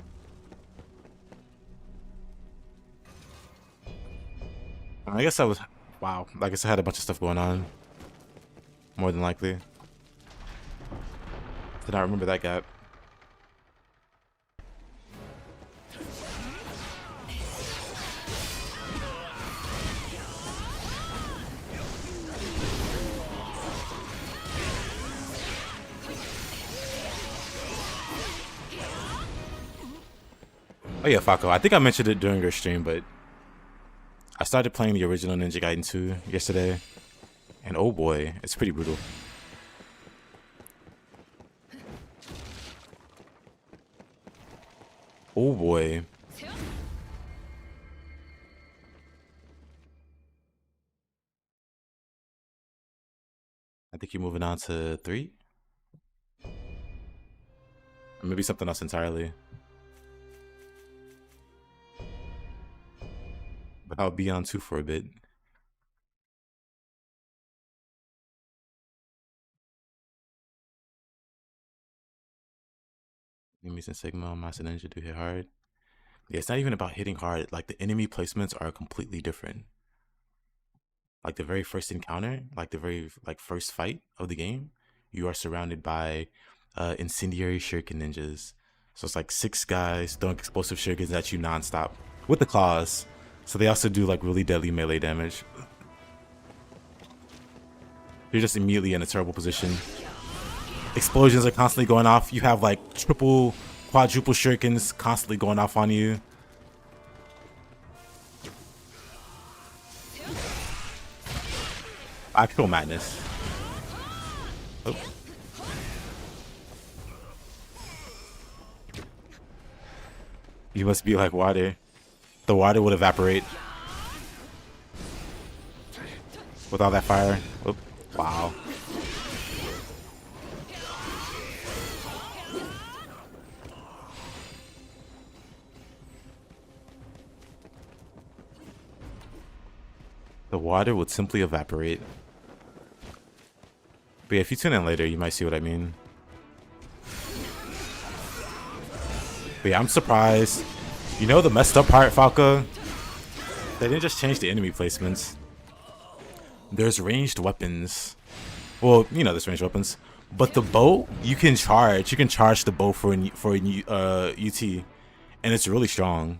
I guess I was, wow, I guess I had a bunch of stuff going on, more than likely. Did not remember that gap. Oh yeah, Fako, I think I mentioned it during your stream, but I started playing the original Ninja Gaiden 2 yesterday, and oh boy, it's pretty brutal. Oh boy. I think you're moving on to 3? Or maybe something else entirely. But I'll be on 2 for a bit. Enemies in Sigma, Master Ninja do hit hard. Yeah, it's not even about hitting hard. Like, the enemy placements are completely different. Like, the very first encounter, like the very first fight of the game, you are surrounded by incendiary shuriken ninjas. So it's like 6 guys throwing explosive shurikens at you nonstop with the claws. So they also do like really deadly melee damage. You're just immediately in a terrible position. Explosions are constantly going off. You have like triple, quadruple shurikens constantly going off on you. Actual madness. Oh. You must be like water. The water would evaporate with all that fire. Oh, wow. The water would simply evaporate. But yeah, if you tune in later, you might see what I mean. But yeah, I'm surprised. You know the messed up part, Falco? They didn't just change the enemy placements. There's ranged weapons. Well, you know there's ranged weapons. But the bow, you can charge. You can charge the bow for a UT. And it's really strong.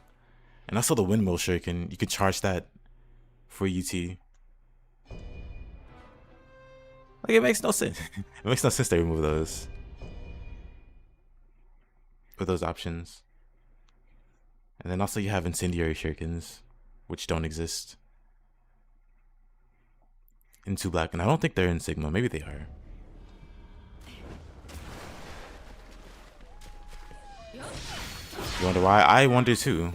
And also the windmill shuriken. You can charge that for UT. Like, it makes no sense. It makes no sense they remove those. With those options. And then also you have incendiary shurikens, which don't exist in 2 Black. And I don't think they're in Sigma. Maybe they are. You wonder why? I wonder too.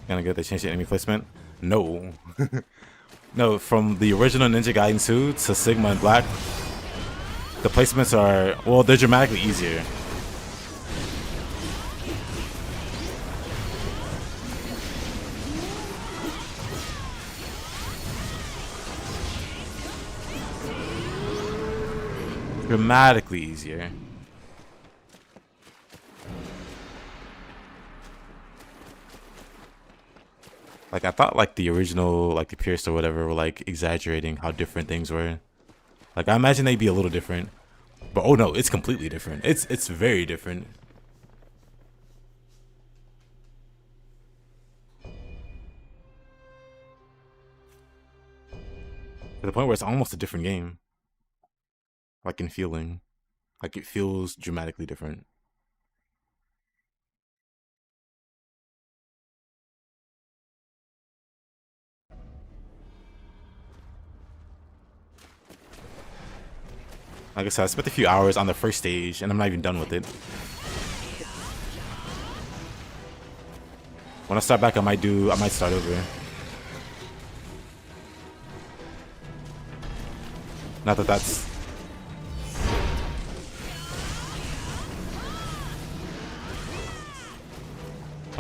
Gonna get they changed the enemy placement? No. No, from the original Ninja Gaiden 2 to Sigma and Black, the placements are, well, they're dramatically easier. Dramatically easier. Like, I thought, like, the original, like, the purists or whatever were, like, exaggerating how different things were. Like, I imagine they'd be a little different. But, oh, no, it's completely different. It's very different. To the point where it's almost a different game. Like in feeling. Like it feels dramatically different. Like I said, I spent a few hours on the first stage and I'm not even done with it. When I start back, I might start over. Not that that's...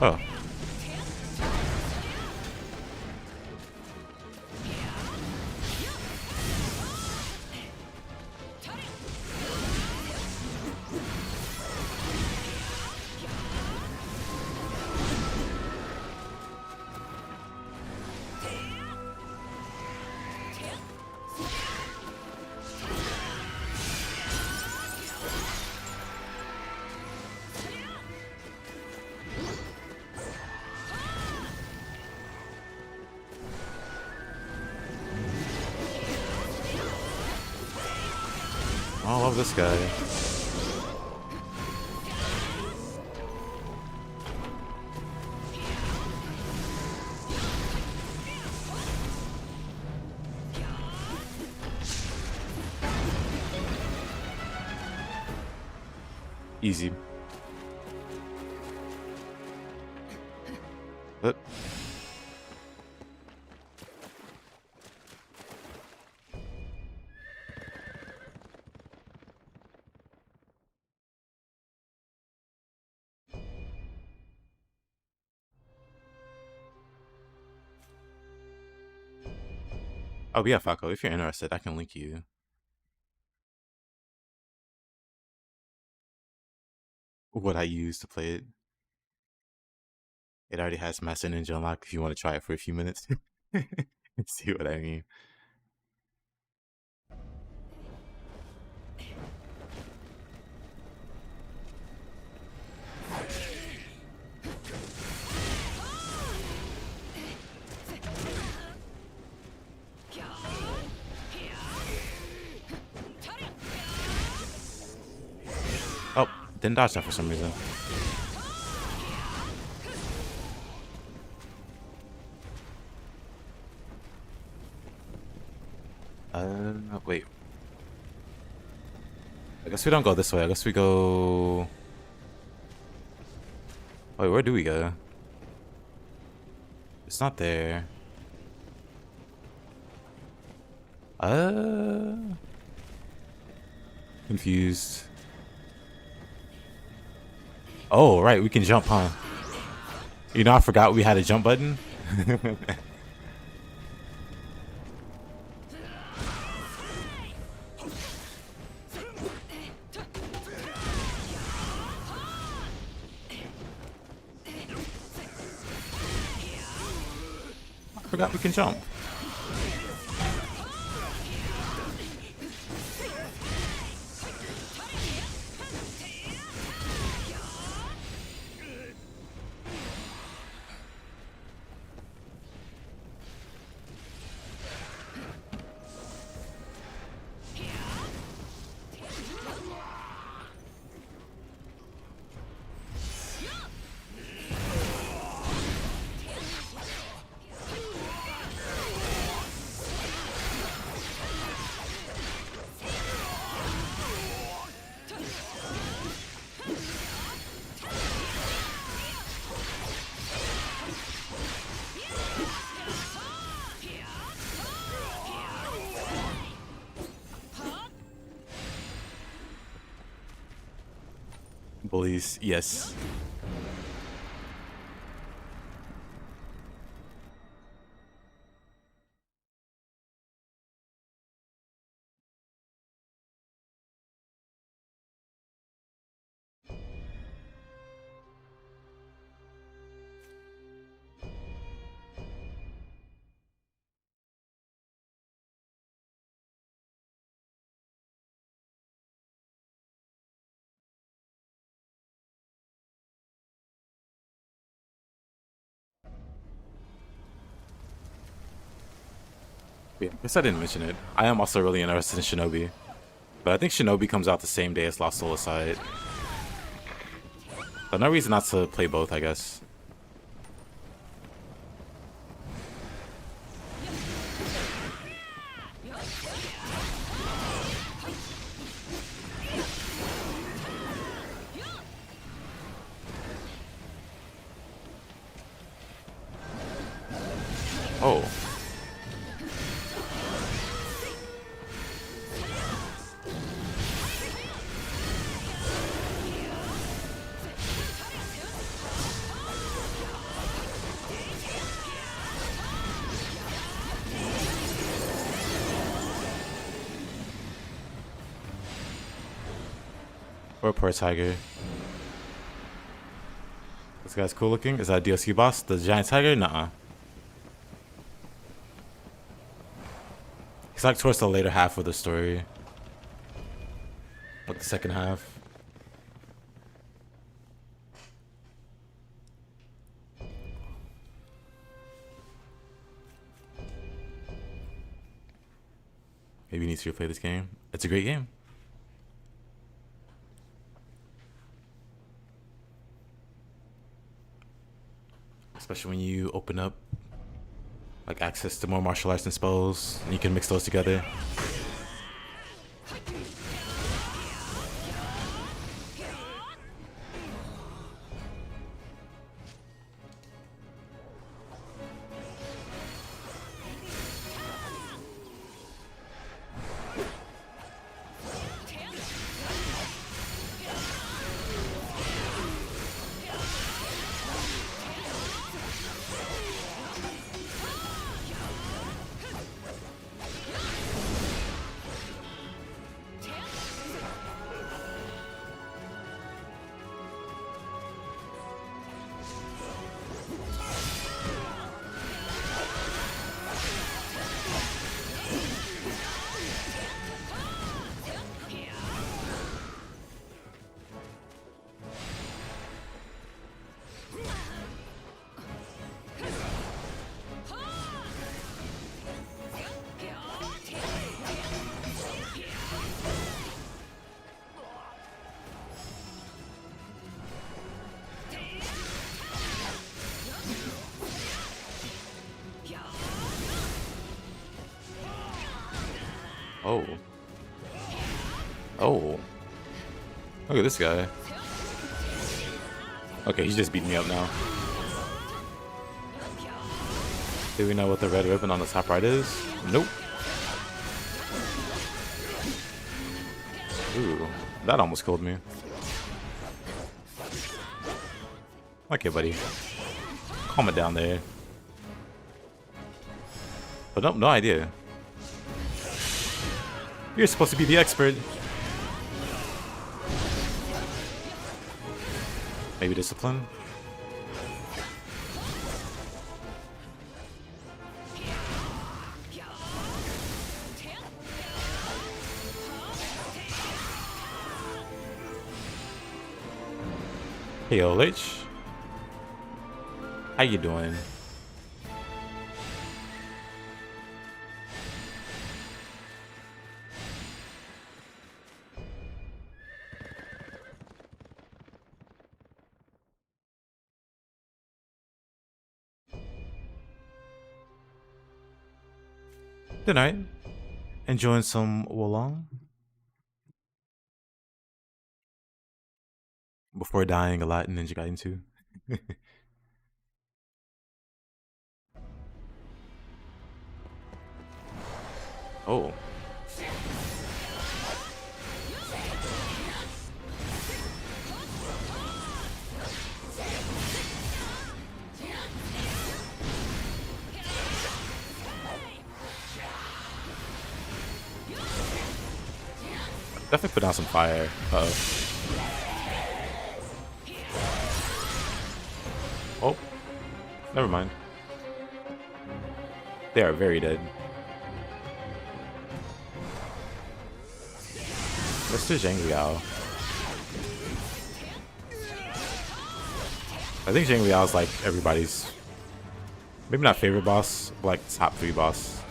Oh. I love this guy. Easy. But oh yeah, Falco, if you're interested, I can link you. What I use to play it. It already has Master Ninja unlocked if you want to try it for a few minutes. See what I mean. Oh, didn't dodge that for some reason. Wait. I guess we don't go this way. I guess we go... Wait, where do we go? It's not there. Confused. Oh, right, we can jump, huh? You know, I forgot we had a jump button. I forgot we can jump. Bullies, yes. Yeah, I guess I didn't mention it. I am also really interested in Shinobi. But I think Shinobi comes out the same day as Lost Soul Aside. So no reason not to play both, I guess. Oh. Poor tiger. This guy's cool looking. Is that a DLC boss? The giant tiger? Nuh-uh. He's like towards the later half of the story. Like the second half. Maybe you need to replay this game. It's a great game. Especially when you open up like access to more martial arts and spells, and you can mix those together. Oh. Oh. Look at this guy. Okay, he's just beating me up now. Do we know what the red ribbon on the top right is? Nope. Ooh, that almost killed me. Okay, buddy. Calm it down there. But nope, no idea. You're supposed to be the expert. Maybe discipline? Hey, OLH. How you doing? Good night. Enjoying some Wolong before dying a lot in Ninja Gaiden 2. Oh. Definitely put down some fire. Uh-oh. Oh. Never mind. They are very dead. Mr. Zhang Liao. I think Zhang Liao is like everybody's, maybe not favorite boss, but like top 3 boss.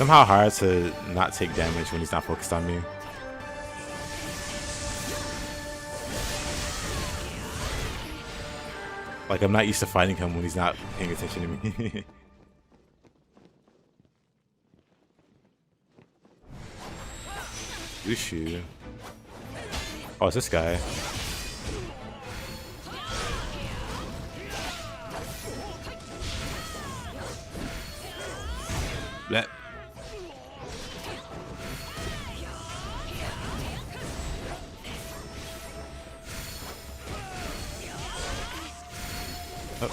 Somehow hard to not take damage when he's not focused on me. Like, I'm not used to fighting him when he's not paying attention to me. Ushu. Oh, it's this guy. Blech. Oh.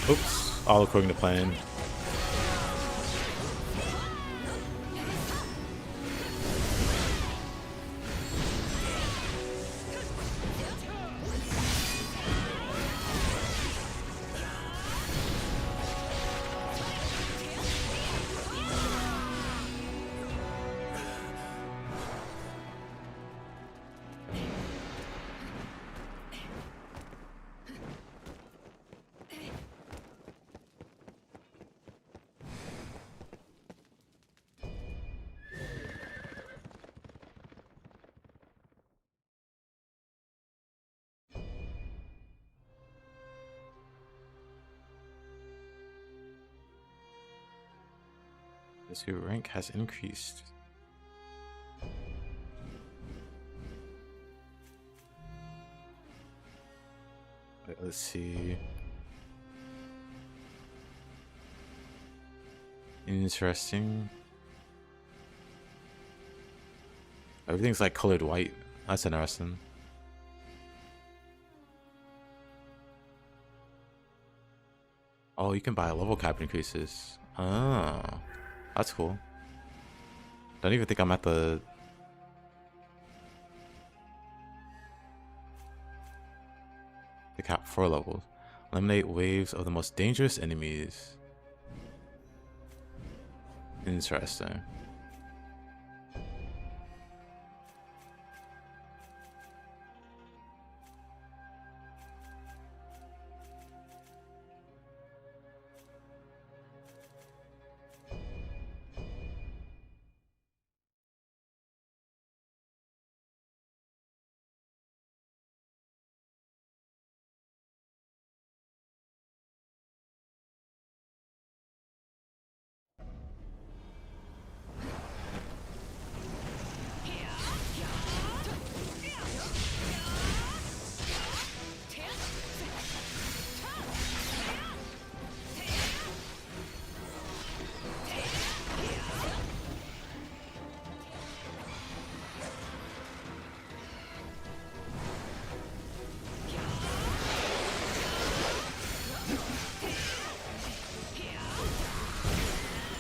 Oops, all according to plan. Your rank has increased. Wait, let's see. Interesting. Everything's like colored white. That's interesting. Oh, you can buy level cap increases. Oh. That's cool. Don't even think I'm at the cap 4 levels. Eliminate waves of the most dangerous enemies. Interesting.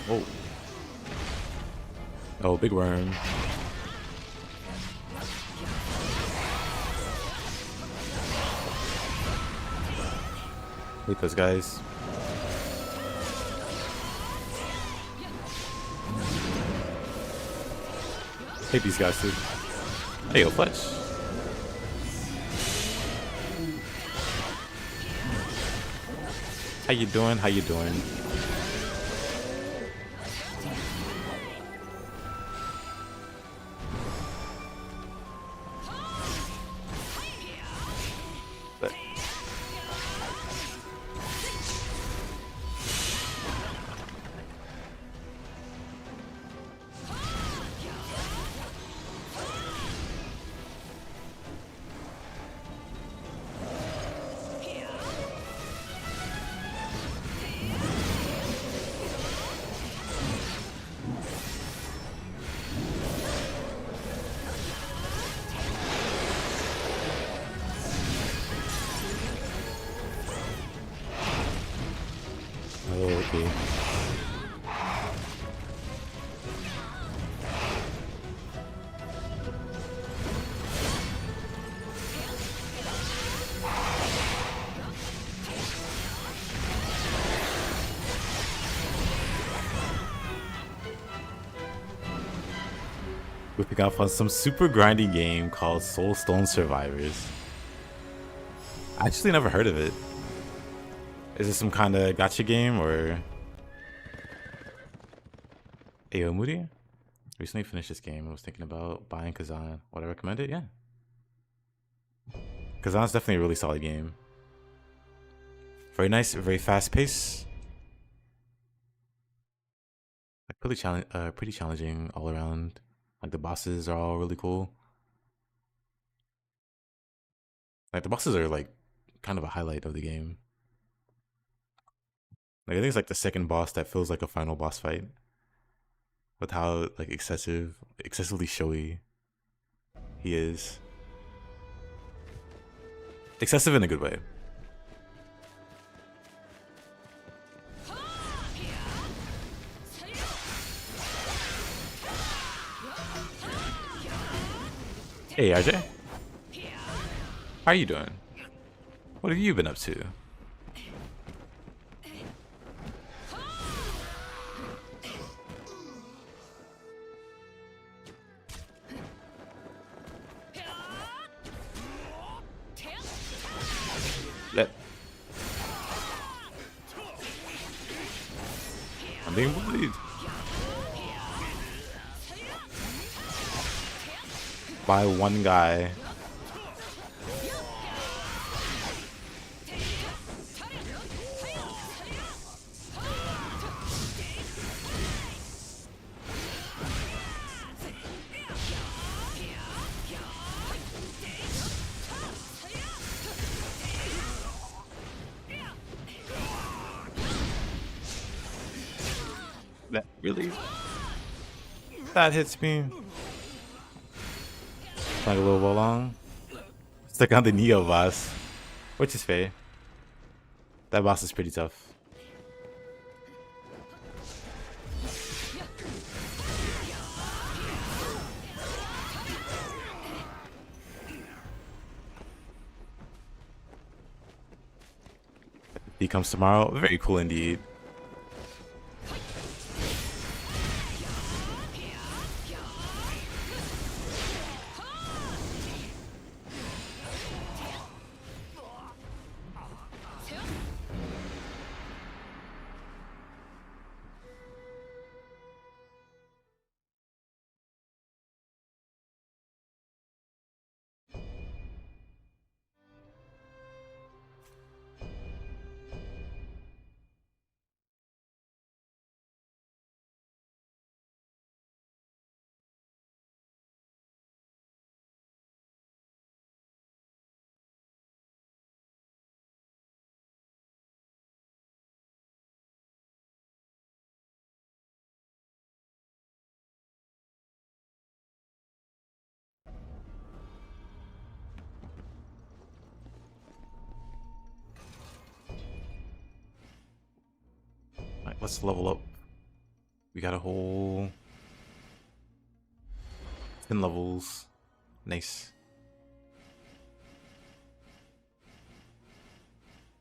Oh. Oh, big worm. Hate those guys. Hate these guys too. Hey, yo, flesh. How you doing? How you doing? Okay. Whipping off on some super grindy game called Soulstorne Survivors. I actually never heard of it. Is it some kind of gacha game or? Ayo Moody? Recently finished this game. I was thinking about buying Kazan. Would I recommend it? Yeah. Kazan's definitely a really solid game. Very nice, very fast paced. Like pretty challenging all around. Like the bosses are all really cool. Like the bosses are like kind of a highlight of the game. Like I think it's like the second boss that feels like a final boss fight. With how like excessively showy he is. Excessive in a good way. Hey RJ, how are you doing? What have you been up to? I'm being bullied by one guy. That really? That hits me. Like a little bit long. Stuck on the Neo boss, which is fair. That boss is pretty tough. He comes tomorrow. Very cool indeed. Alright, let's level up. We got a whole 10 levels. Nice.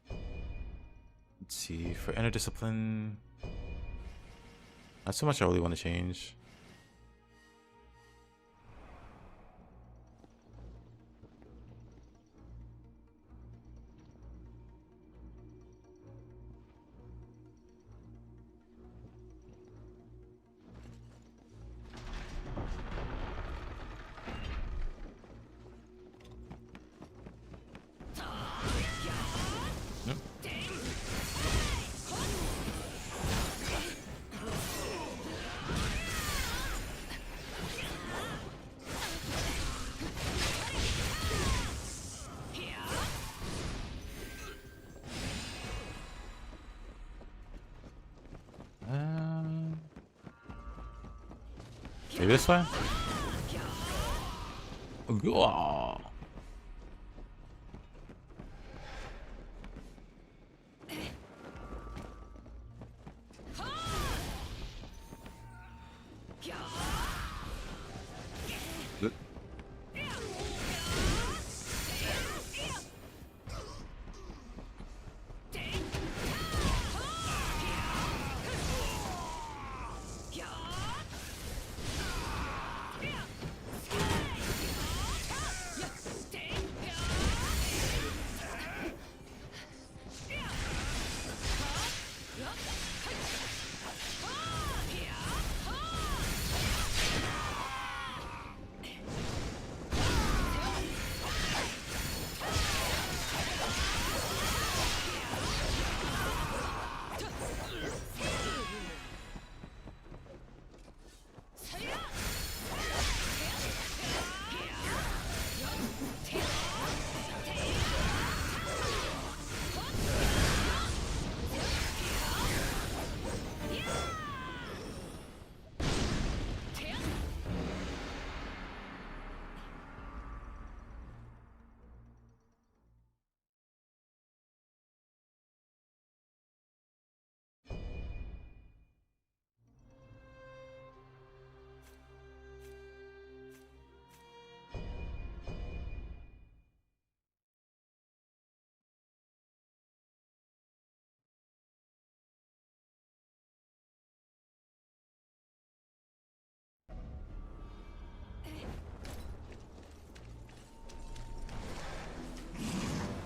Let's see, for inner discipline, not so much I really want to change. Maybe this way? Oh.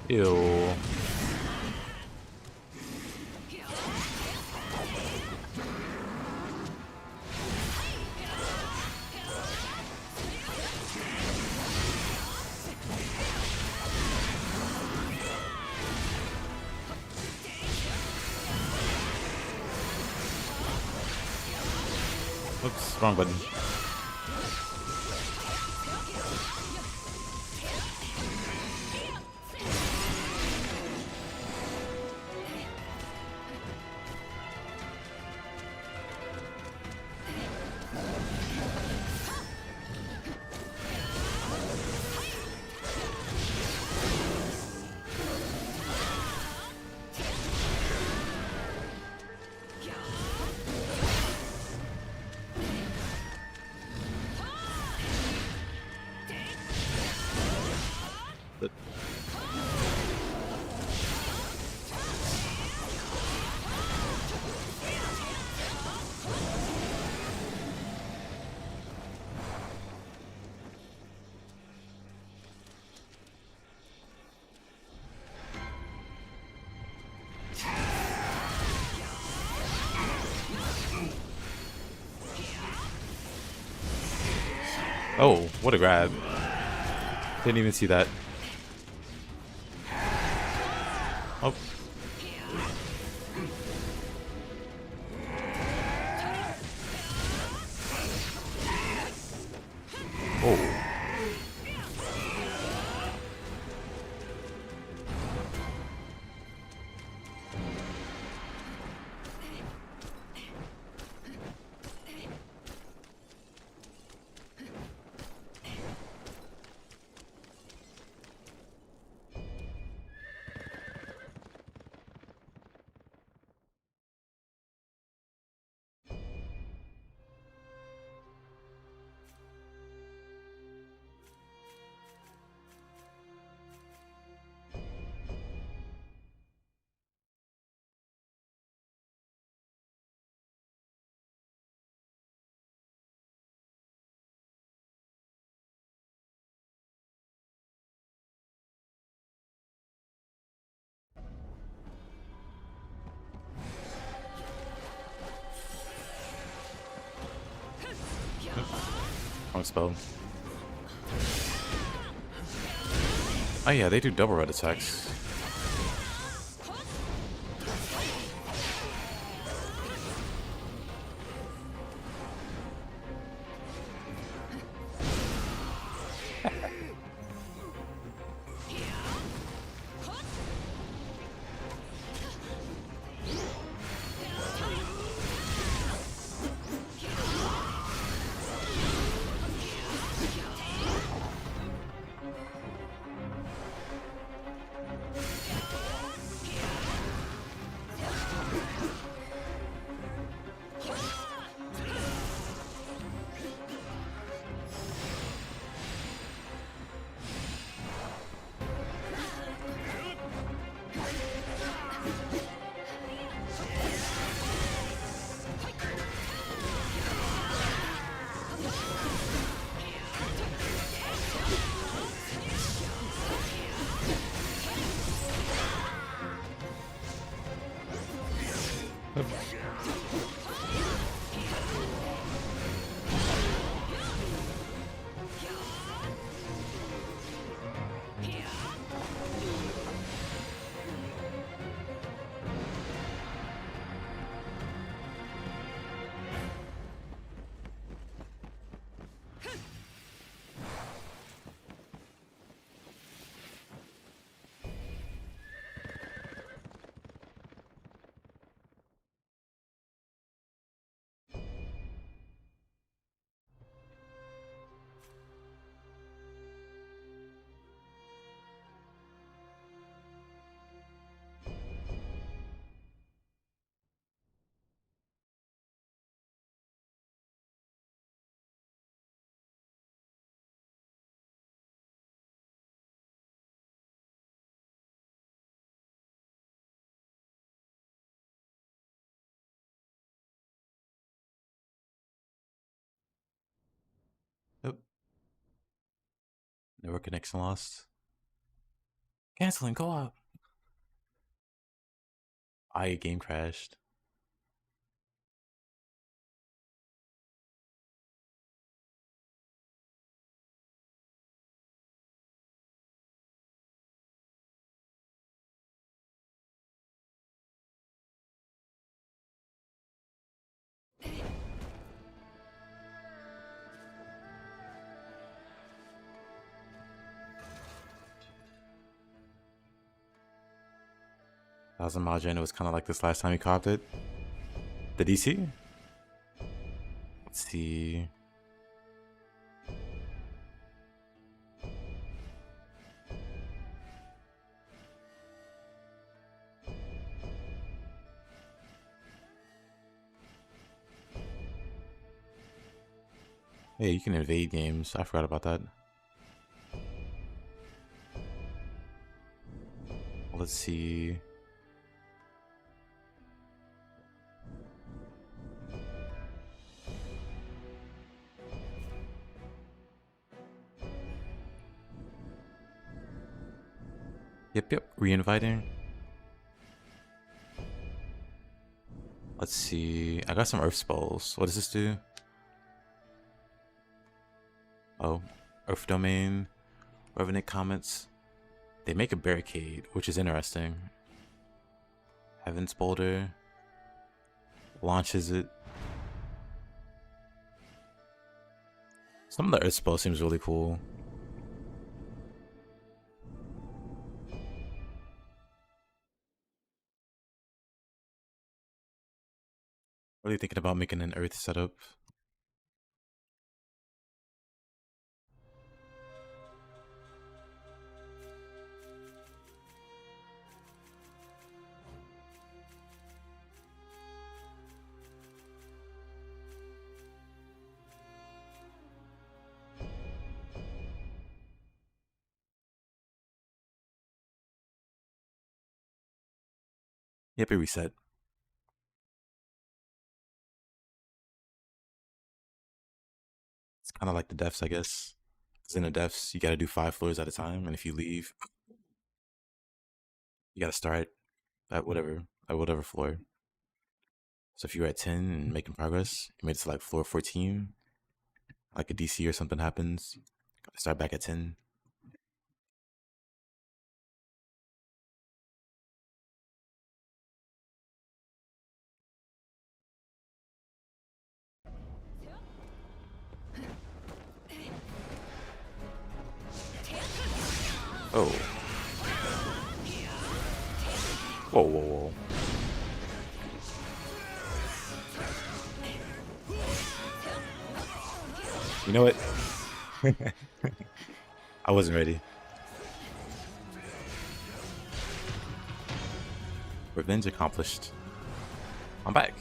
Ew. Oops, wrong button. Oh, what a grab. Didn't even see that. Oh. Oh. Wrong spell. Oh yeah, they do double red attacks. Network connection lost. Canceling co-op. Game crashed. Thousand Majin, it was kind of like this last time he copped it. The DC? Let's see. Hey, you can invade games. I forgot about that. Let's see. Yep, re-inviting. Let's see. I got some earth spells. What does this do? Oh, earth domain. Revenant comments. They make a barricade, which is interesting. Heaven's boulder. Launches it. Some of the earth spells seems really cool. Really thinking about making an earth setup. Yep, it reset. It's kind of like the defs, I guess. Because in the defs, you got to do 5 floors at a time, and if you leave, you got to start at whatever floor. So if you were at 10 and making progress, you made it to like floor 14, like a DC or something happens, gotta start back at 10. Oh. Whoa. You know what? I wasn't ready. Revenge accomplished. I'm back.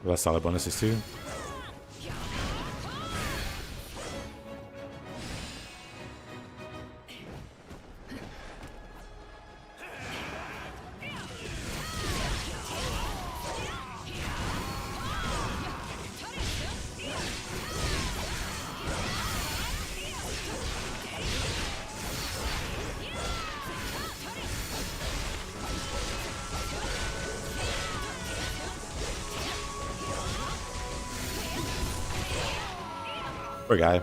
We got solid bonuses too. Poor guy.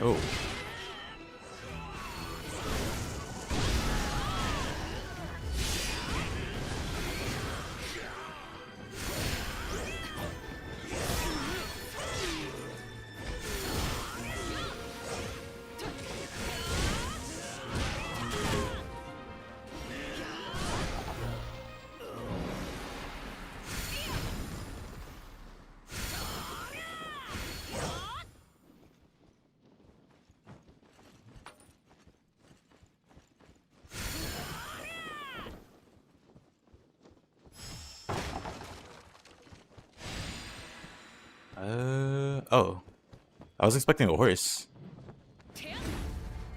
Oh. Oh. I was expecting a horse.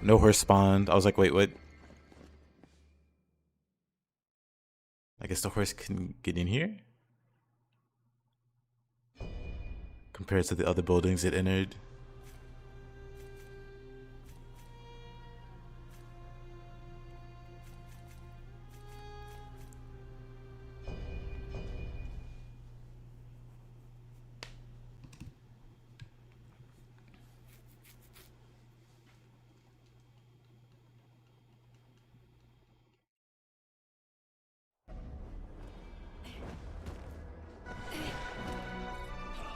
No horse spawned. I was like, wait, what? I guess the horse can get in here? Compared to the other buildings it entered.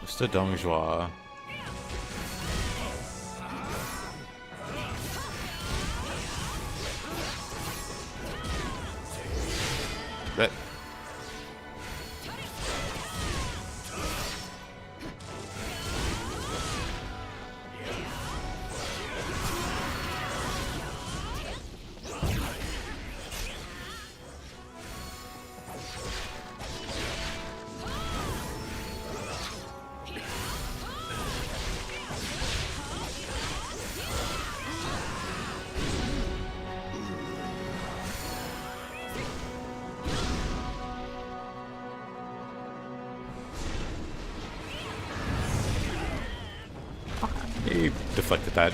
Mr. Dongjua. That. He deflected that.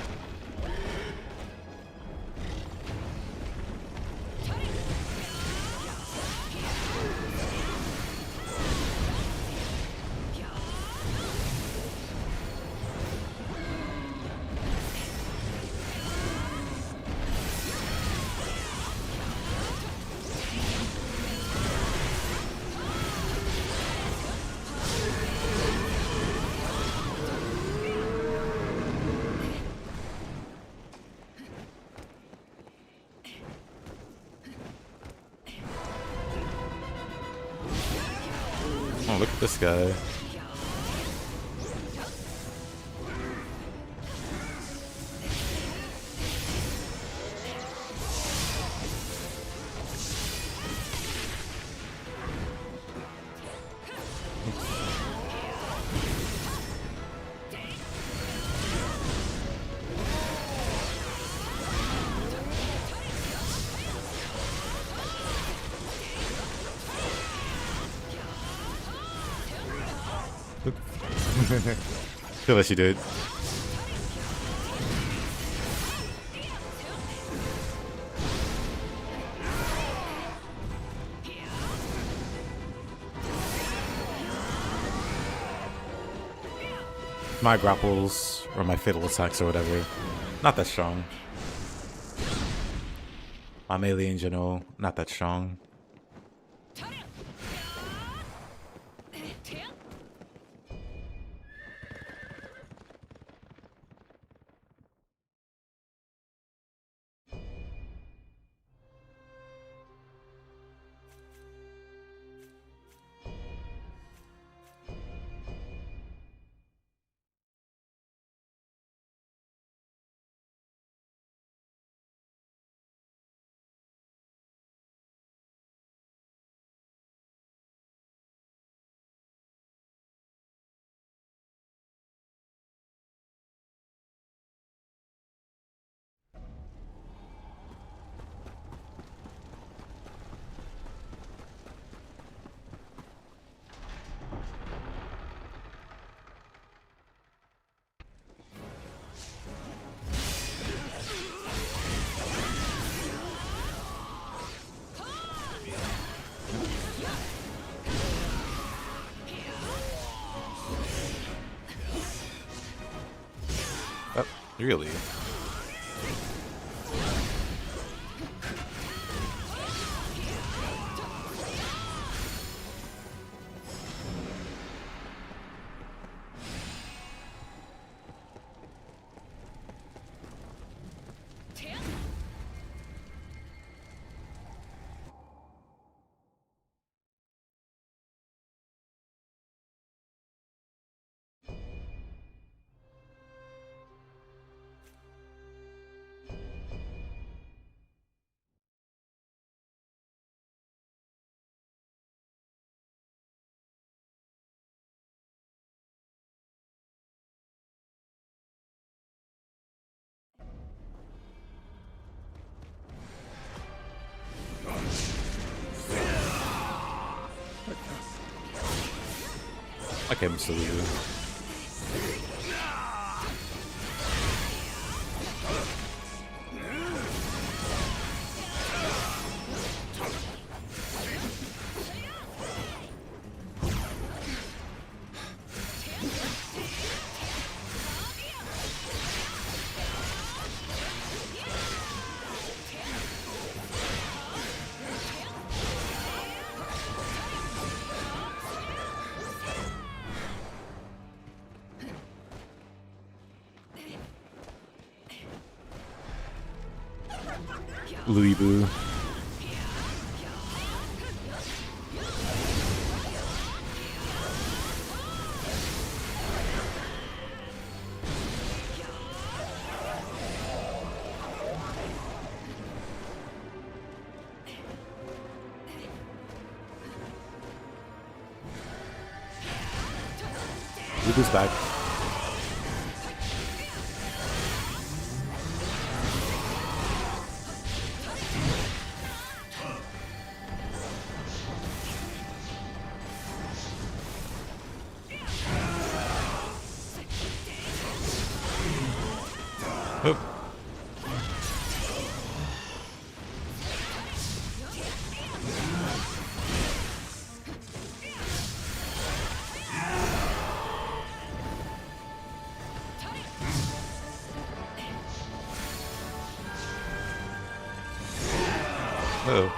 Oh, look at this guy. Feel like she did. My grapples or my fatal attacks or whatever, not that strong. My melee in general, not that strong. Really? Okay, Mr. Lulu. Louis Boo. Lubu's back. Oop. Oh.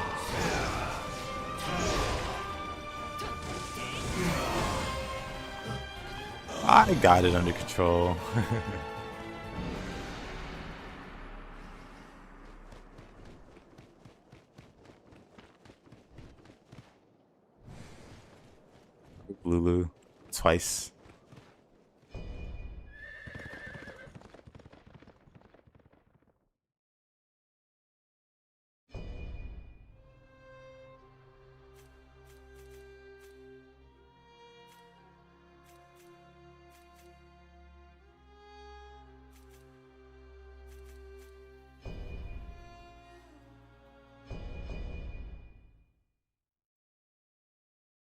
I got it under control. Lulu twice.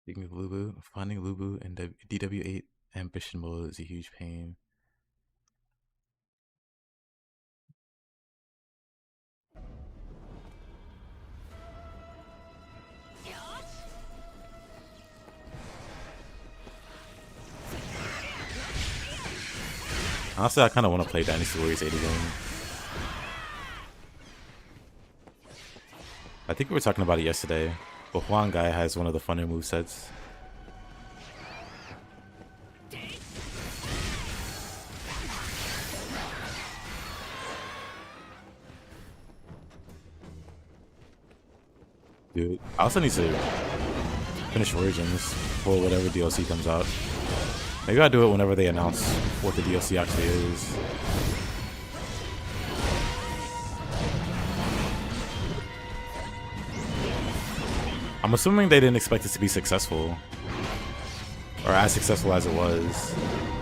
Speaking of Lubu, finding Lubu in DW8 ambition mode is a huge pain. Honestly, I kind of want to play Dynasty Warriors 8 again. I think we were talking about it yesterday, but Huang Guy has one of the funner movesets. Dude, I also need to finish Origins for whatever DLC comes out. Maybe I'll do it whenever they announce what the DLC actually is. I'm assuming they didn't expect it to be successful. Or as successful as it was.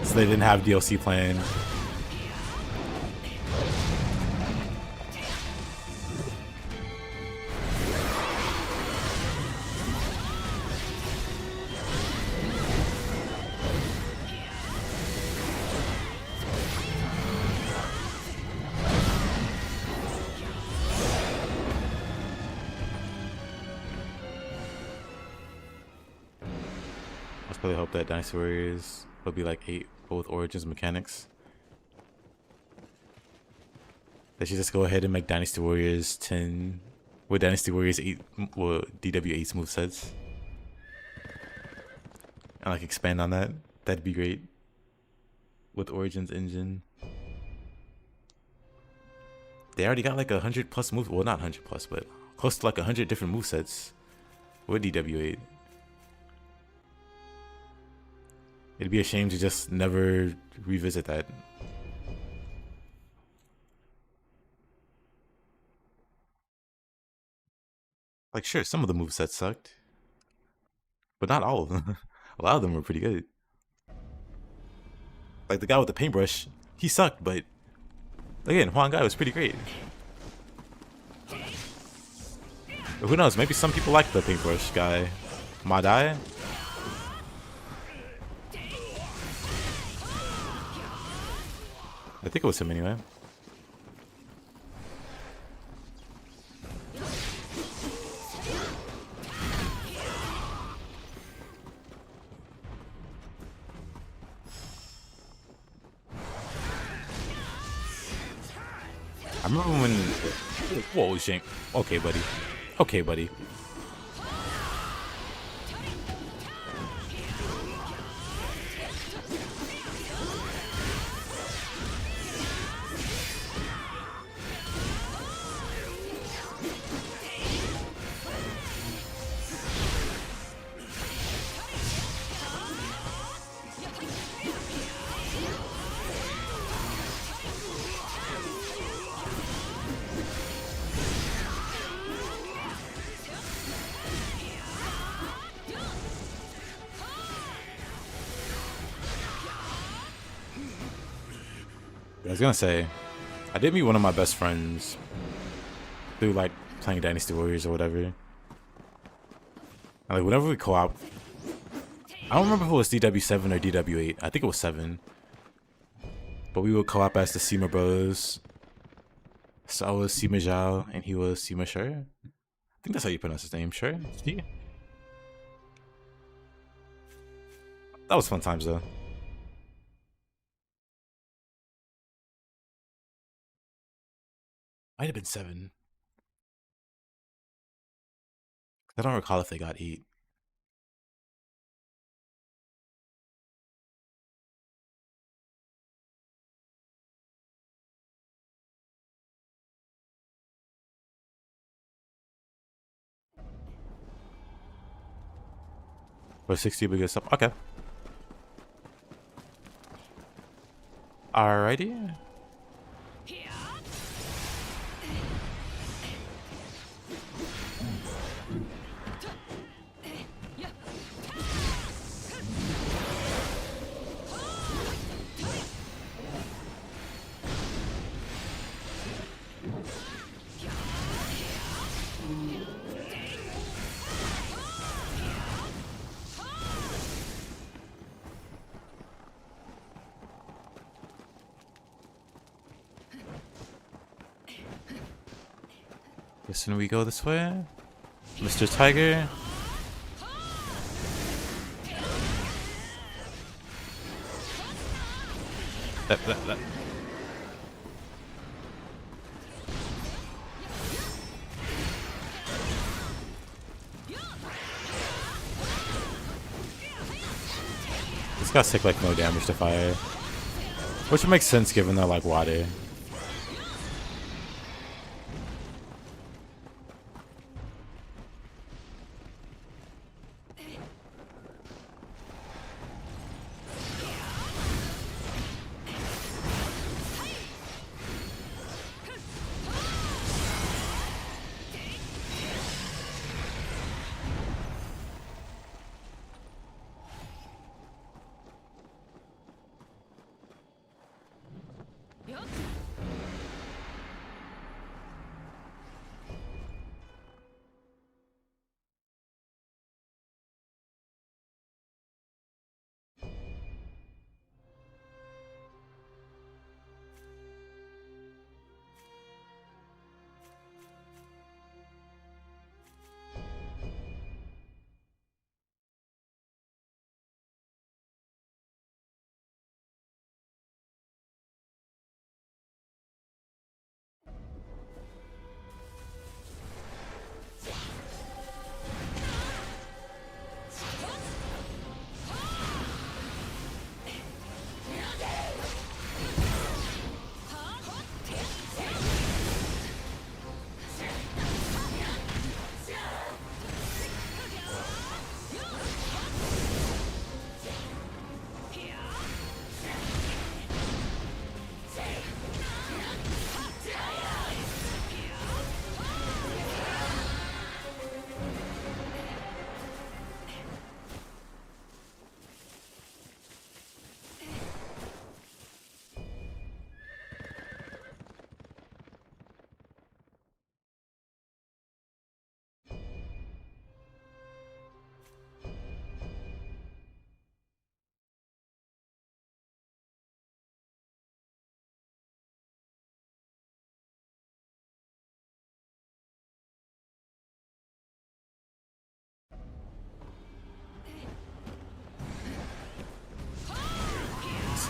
So they didn't have DLC planned. Really hope that Dynasty Warriors will be like 8 both Origins mechanics. They should just go ahead and make Dynasty Warriors 10 with Dynasty Warriors 8, well, DW8's movesets. And like expand on that. That'd be great. With Origins Engine. They already got like 100 plus moves. Well, not 100 plus, but close to like 100 different movesets with DW8. It'd be a shame to just never revisit that. Like, sure, some of the movesets sucked, but not all of them. A lot of them were pretty good. Like the guy with the paintbrush, he sucked, but again, Huang Gai was pretty great. But who knows? Maybe some people like the paintbrush guy. Madai? I think it was him anyway. I remember when... Whoa, Shank. Okay, buddy. Okay, buddy. I was gonna say, I did meet one of my best friends through like playing Dynasty Warriors or whatever. And like whenever we co-op, I don't remember if it was DW7 or DW8. I think it was 7. But we would co-op as the Sima brothers. So I was Sima Zhao and he was Sima Sher. I think that's how you pronounce his name, Sher. Yeah. That was fun times though. Might have been 7. I don't recall if they got 8. Or 60 biggest up. Okay. Alrighty. Guessing we go this way, Mr. Tiger. That. This guys take like no damage to fire, which makes sense given they're like water.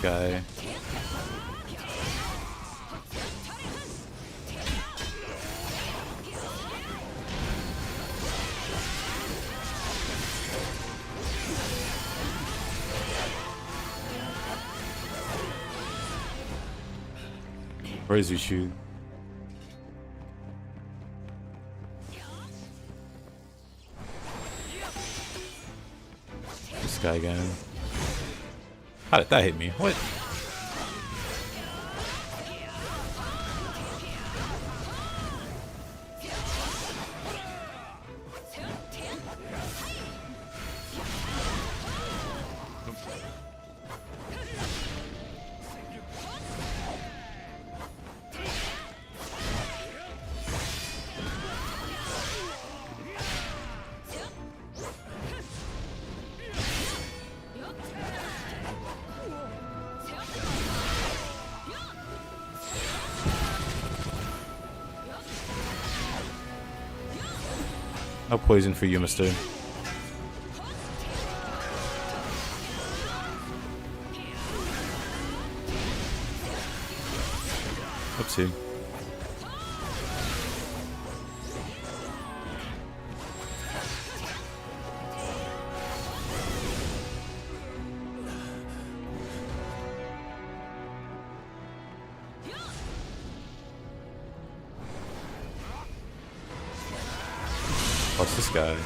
guy. Where is Ushu? This guy again. How did that hit me? What? No poison for you, mister. Oopsie. What's this guy?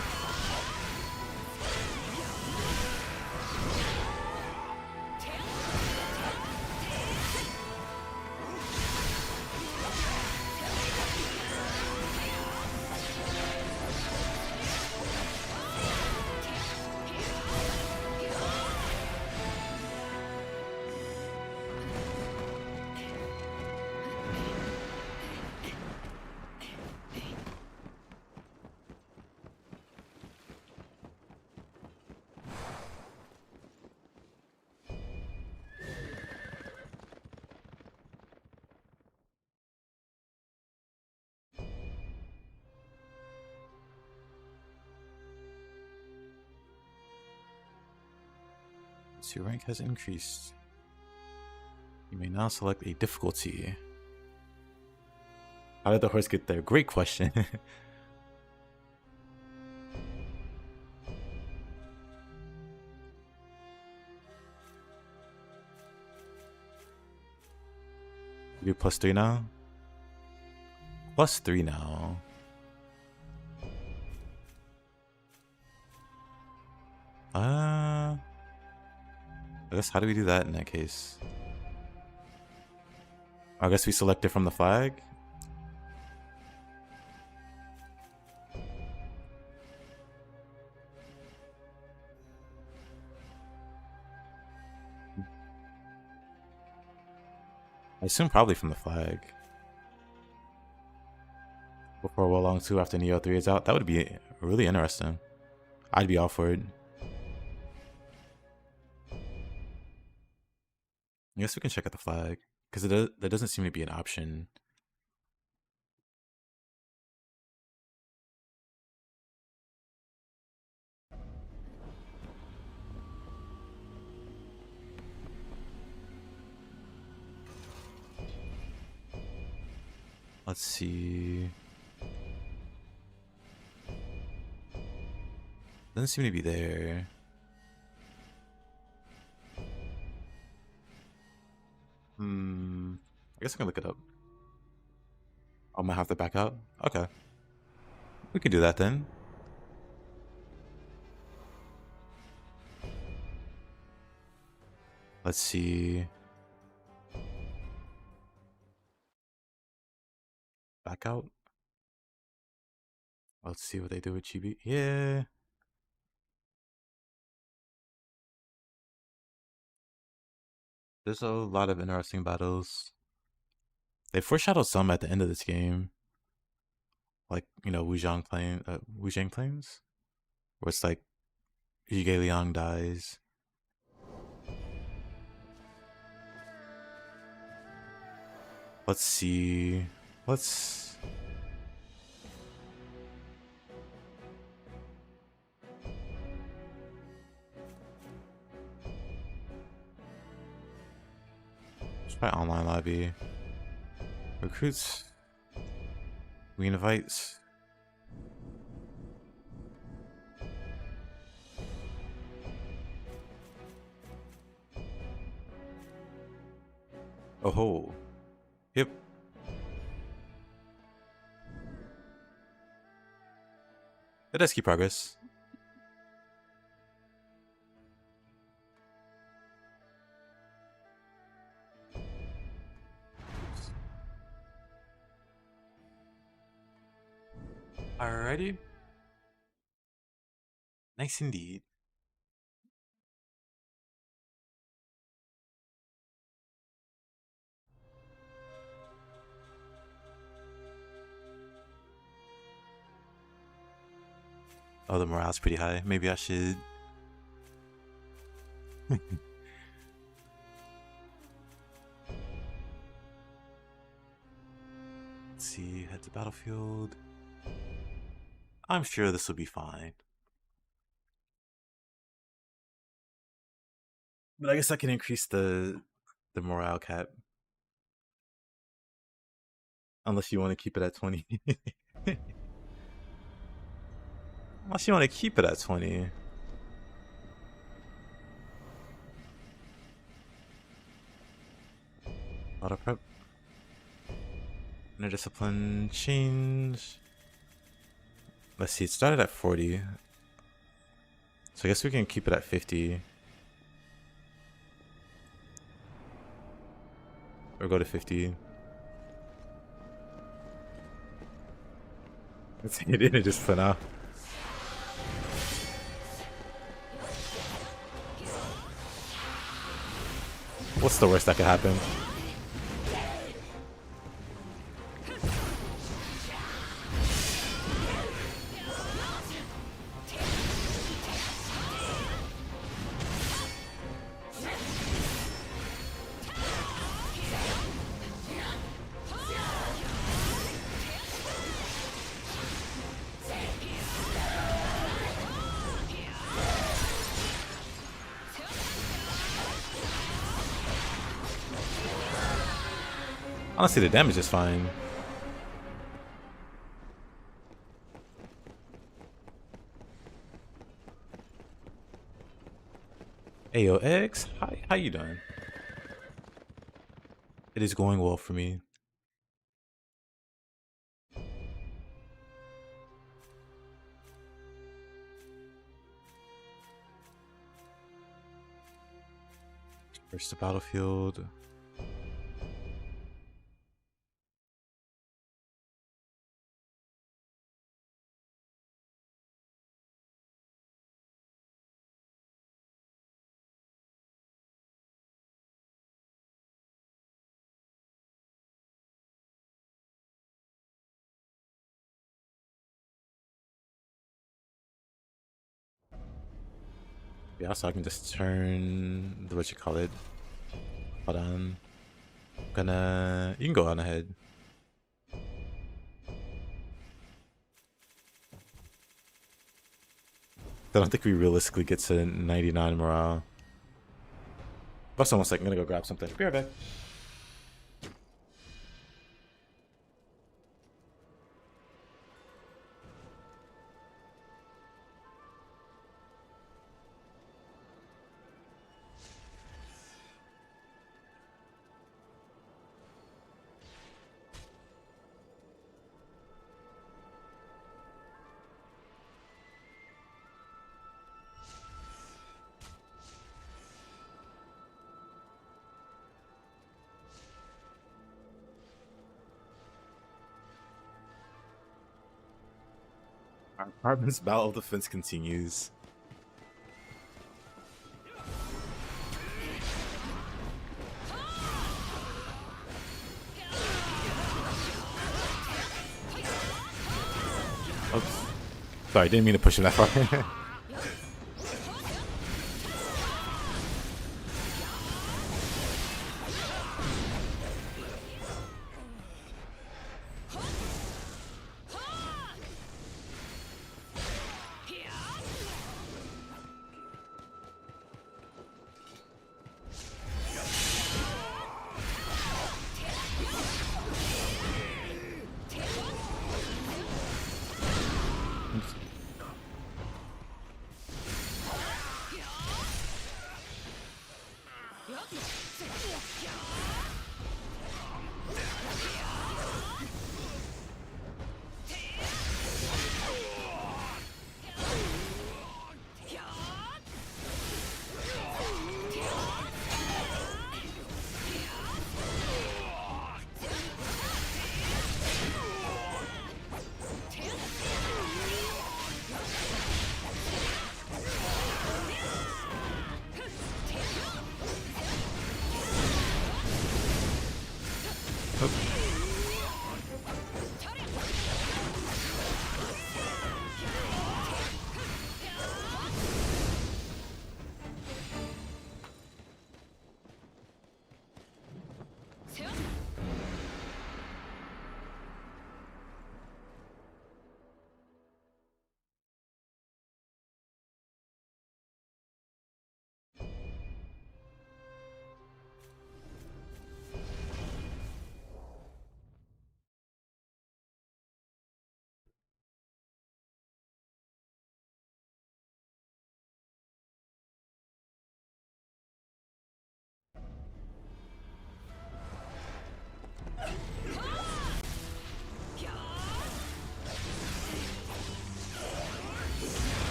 Your rank has increased. You may now select a difficulty. How did the horse get there? Great question. You do +3 now? +3 now. I guess how do we do that in that case? I guess we select it from the flag. I assume probably from the flag. Before Wolong 2 after Neo 3 is out. That would be really interesting. I'd be all for it. I guess we can check out the flag. Because there doesn't seem to be an option. Let's see. Doesn't seem to be there. I guess I can look it up. I'm gonna have to back out. Okay. We can do that then. Let's see. Back out. Let's see what they do with Chibi. Yeah. There's a lot of interesting battles. They foreshadowed some at the end of this game. Like, you know, Wuzhang Plains? Where it's like Zhuge Liang dies. Let's see. Let's... Try online lobby. Recruits. We invite. Oh ho. Yep. It does keep progress. Alrighty. Nice indeed. Oh, the morale's pretty high. Maybe I should... Let's see, head to battlefield. I'm sure this will be fine. But I guess I can increase the morale cap. Unless you want to keep it at 20. Unless you want to keep it at 20. Auto prep. Inner discipline change. Let's see, it started at 40. So I guess we can keep it at 50. Or go to 50. Let's hit it just for now. What's the worst that could happen? Honestly, the damage is fine. Ayo X, hi, how you doing? It is going well for me. First the battlefield. Yeah, so I can just turn the what you call it. Hold on. You can go on ahead. I don't think we realistically get to 99 morale. That's almost like I'm gonna go grab something. Be right back. Carbon's battle defense continues. Oops. Sorry, didn't mean to push him that far. Oop.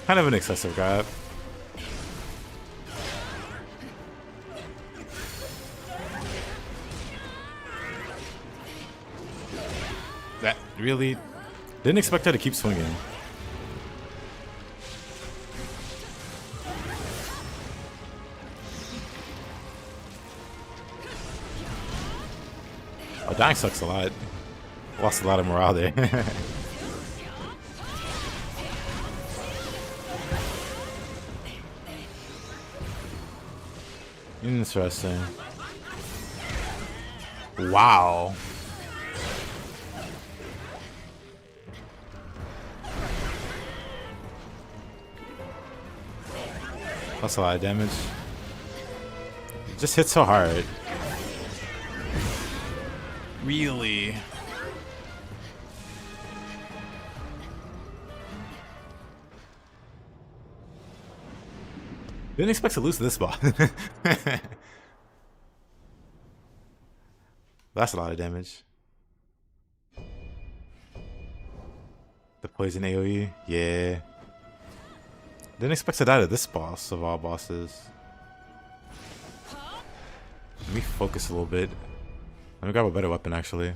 Kind of an excessive grab. That really didn't expect her to keep swinging. Oh, dying sucks a lot. Lost a lot of morale there. Interesting. Wow. That's a lot of damage. It just hits so hard. Really? Didn't expect to lose this ball. That's a lot of damage. The poison AoE, yeah. Didn't expect to die to this boss of all bosses. Let me focus a little bit. Let me grab a better weapon actually.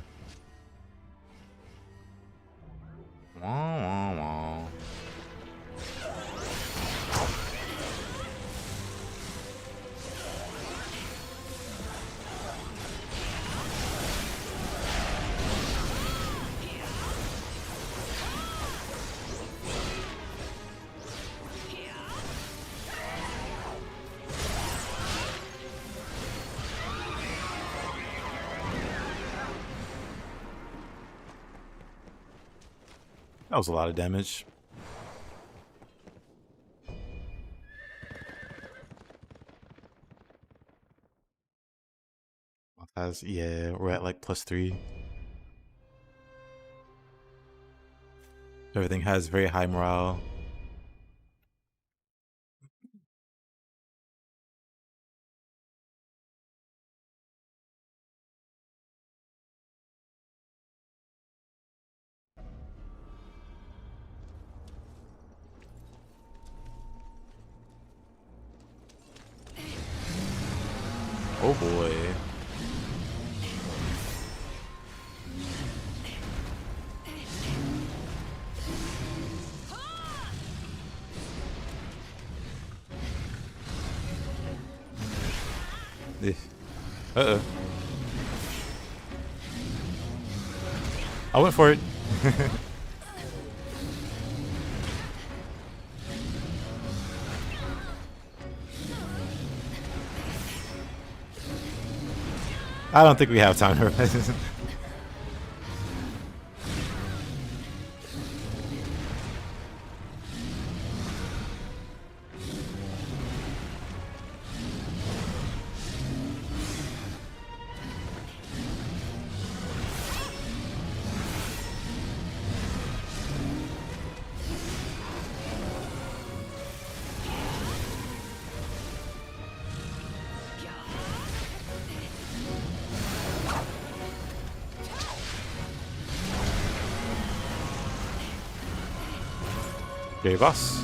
Wah, wah, wah. That was a lot of damage. Yeah, we're at like +3. Everything has very high morale. Oh boy. Uh-oh. I went for it. I don't think we have time to rest. Gave us.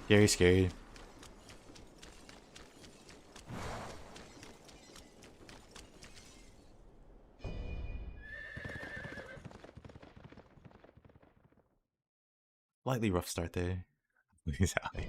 Scary, scary. Lightly rough start there. He's out.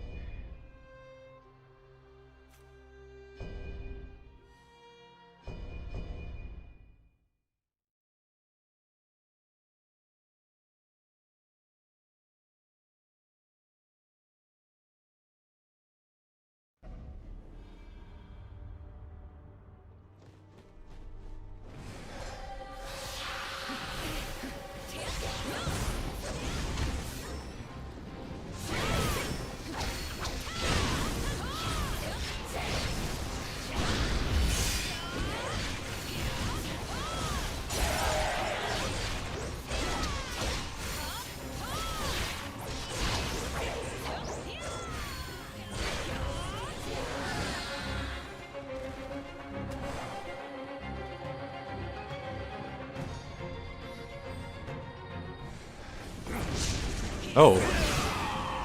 Oh.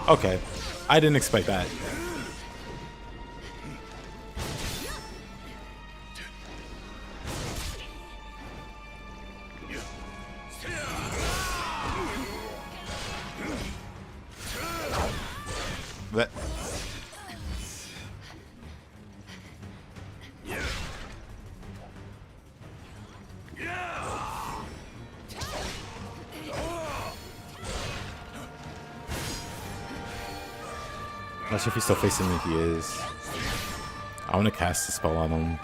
Okay. I didn't expect that. That. Not sure if he's still facing me. He is. I want to cast a spell on him.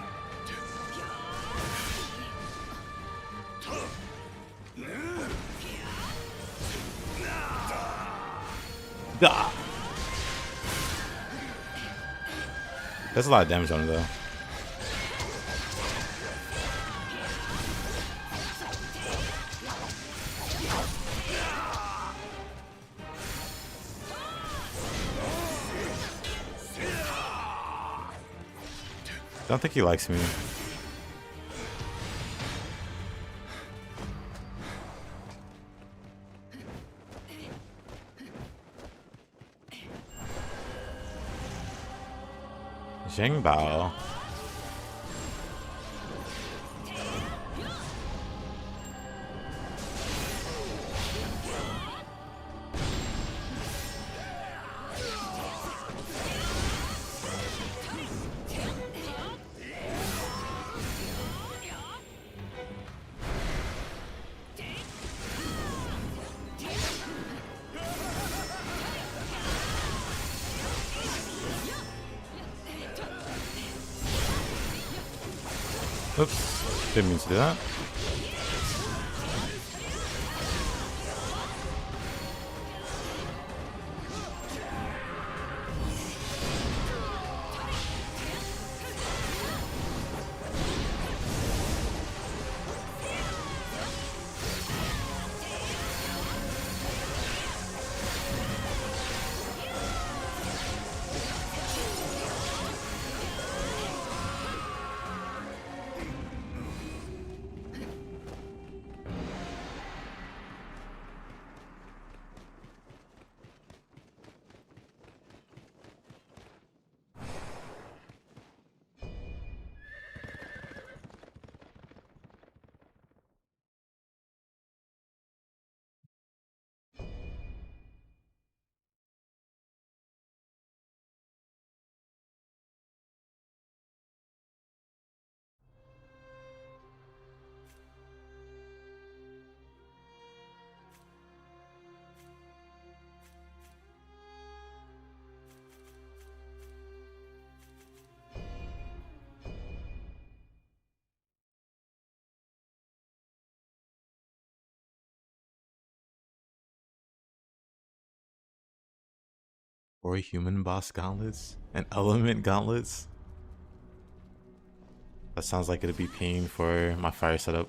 Gah! That's a lot of damage on him, though. Don't think he likes me. Zhengbao. Oops, didn't mean to do that. Or human boss gauntlets and element gauntlets. That sounds like it'd be pain for my fire setup.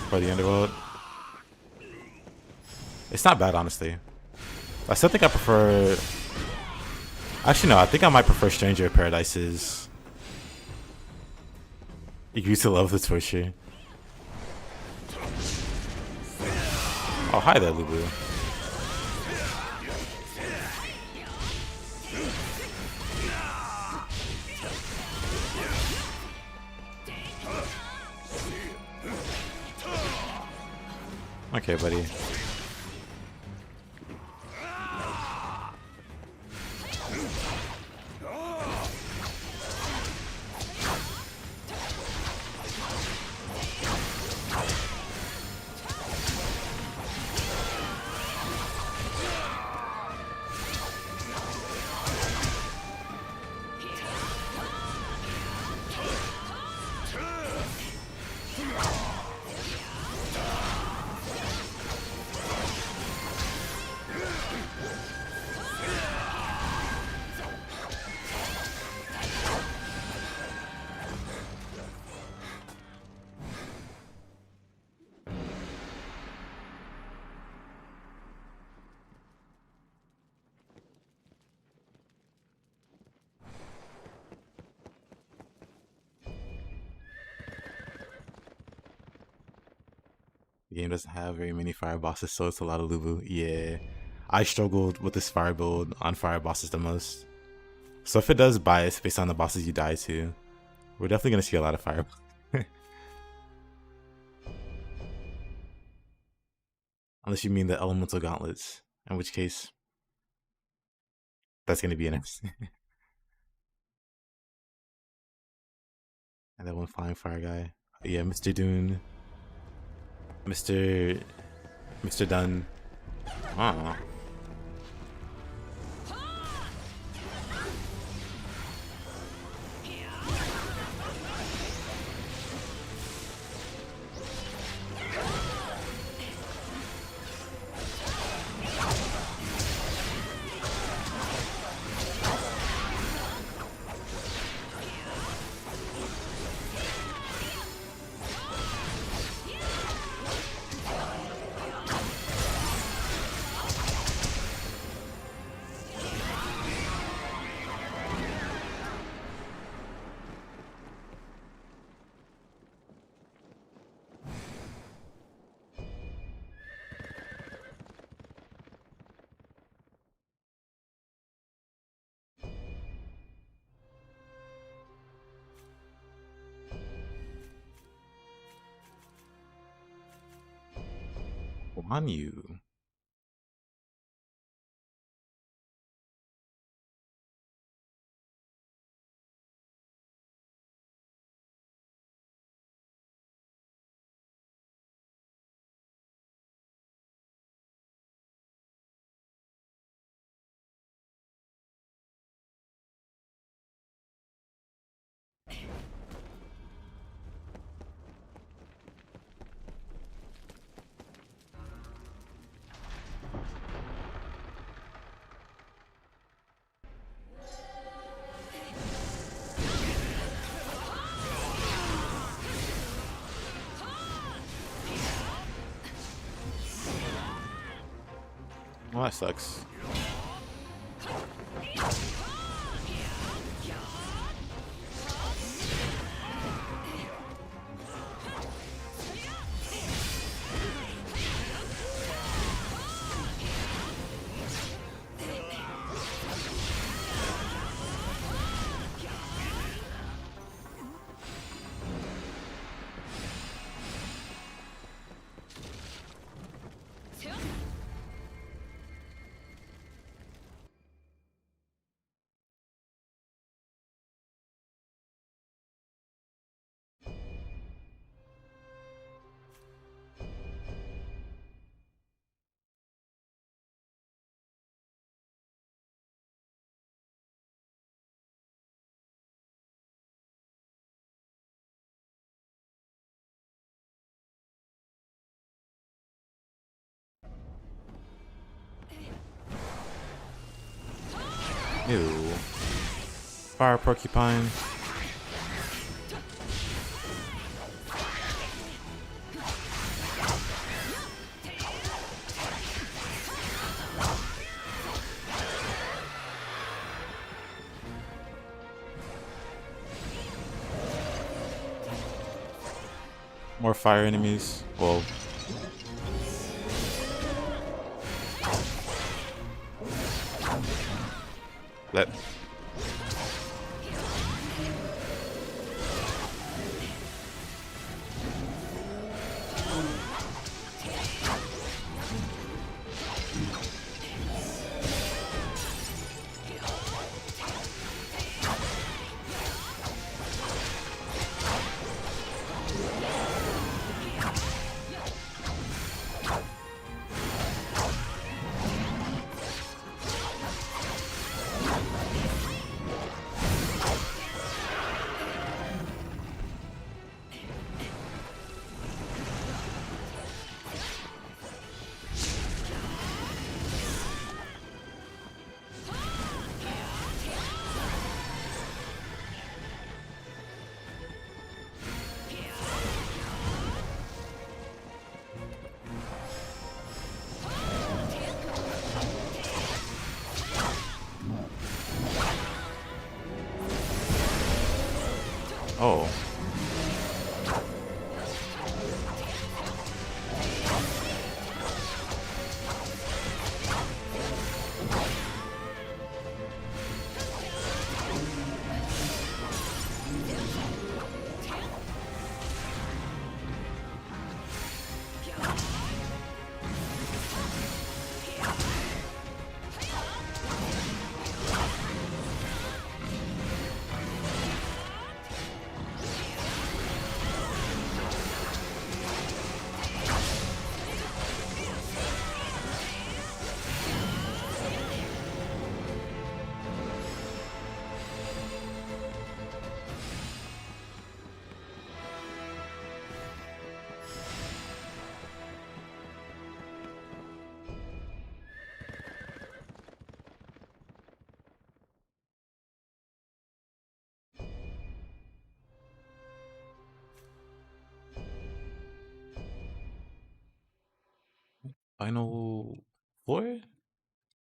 For the underworld. It's not bad, honestly. I still think I prefer Actually, no. I think I might prefer Stranger of Paradises. You used to love the torture. Oh, hi there, Lubu. Okay, buddy. The game doesn't have very many fire bosses, so it's a lot of Lubu. Yeah. I struggled with this fire build on fire bosses the most. So if it does bias based on the bosses you die to, we're definitely going to see a lot of fire. Unless you mean the elemental gauntlets, in which case that's going to be an X. And that one flying fire guy. Yeah, Mr. Dune. Mr. Dunn. Oh. On you. Well, that sucks. Ew. Fire porcupine. More fire enemies. Well, let. Oh. Final floor?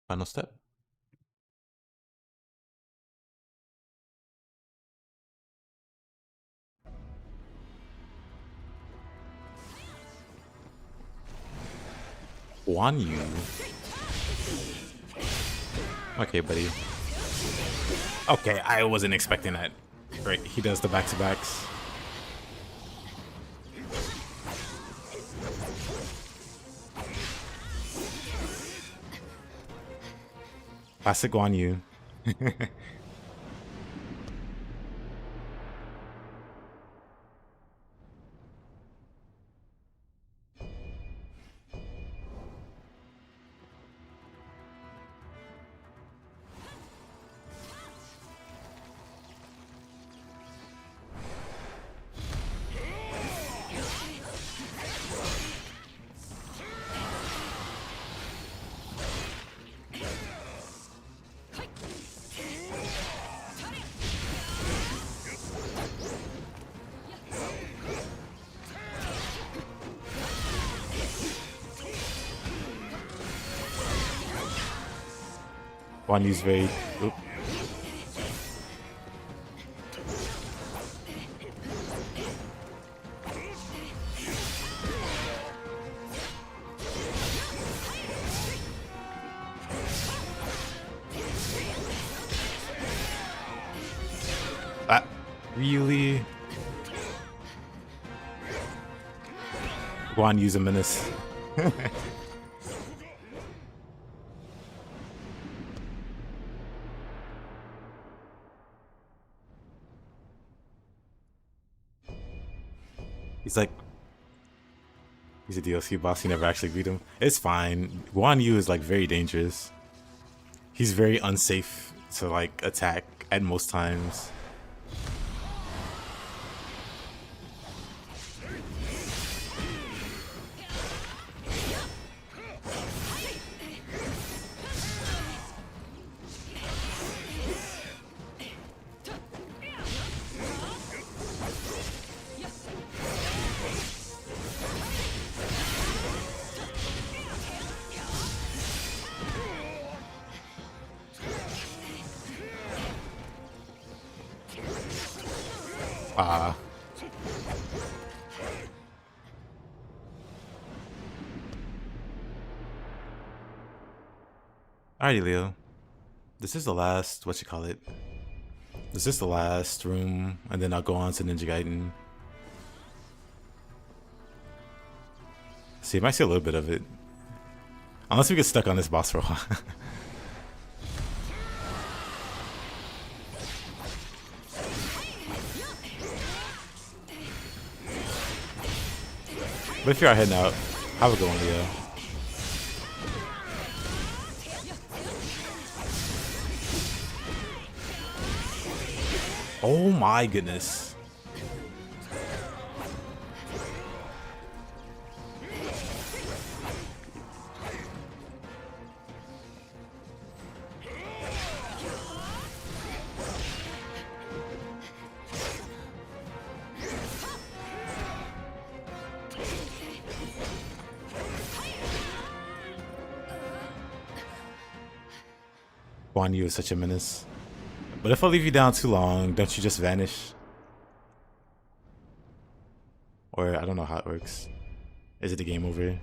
Final step? Guan Yu. Okay, buddy. Okay, I wasn't expecting that. Right, he does the back-to-backs. Classic Guan Yu. Guan Yu's very... Oop. Really? Guan Yu's a menace. He's like, he's a DLC boss. You never actually beat him. It's fine. Guan Yu is like very dangerous. He's very unsafe to like attack at most times. Alrighty, Leo. This is the last, what you call it? This is the last room, and then I'll go on to Ninja Gaiden. See, you might see a little bit of it. Unless we get stuck on this boss for a while. But if you are heading out, have a good one, Leo. Oh my goodness. Guan Yu is such a menace. But if I leave you down too long, don't you just vanish? Or I don't know how it works. Is it the game over?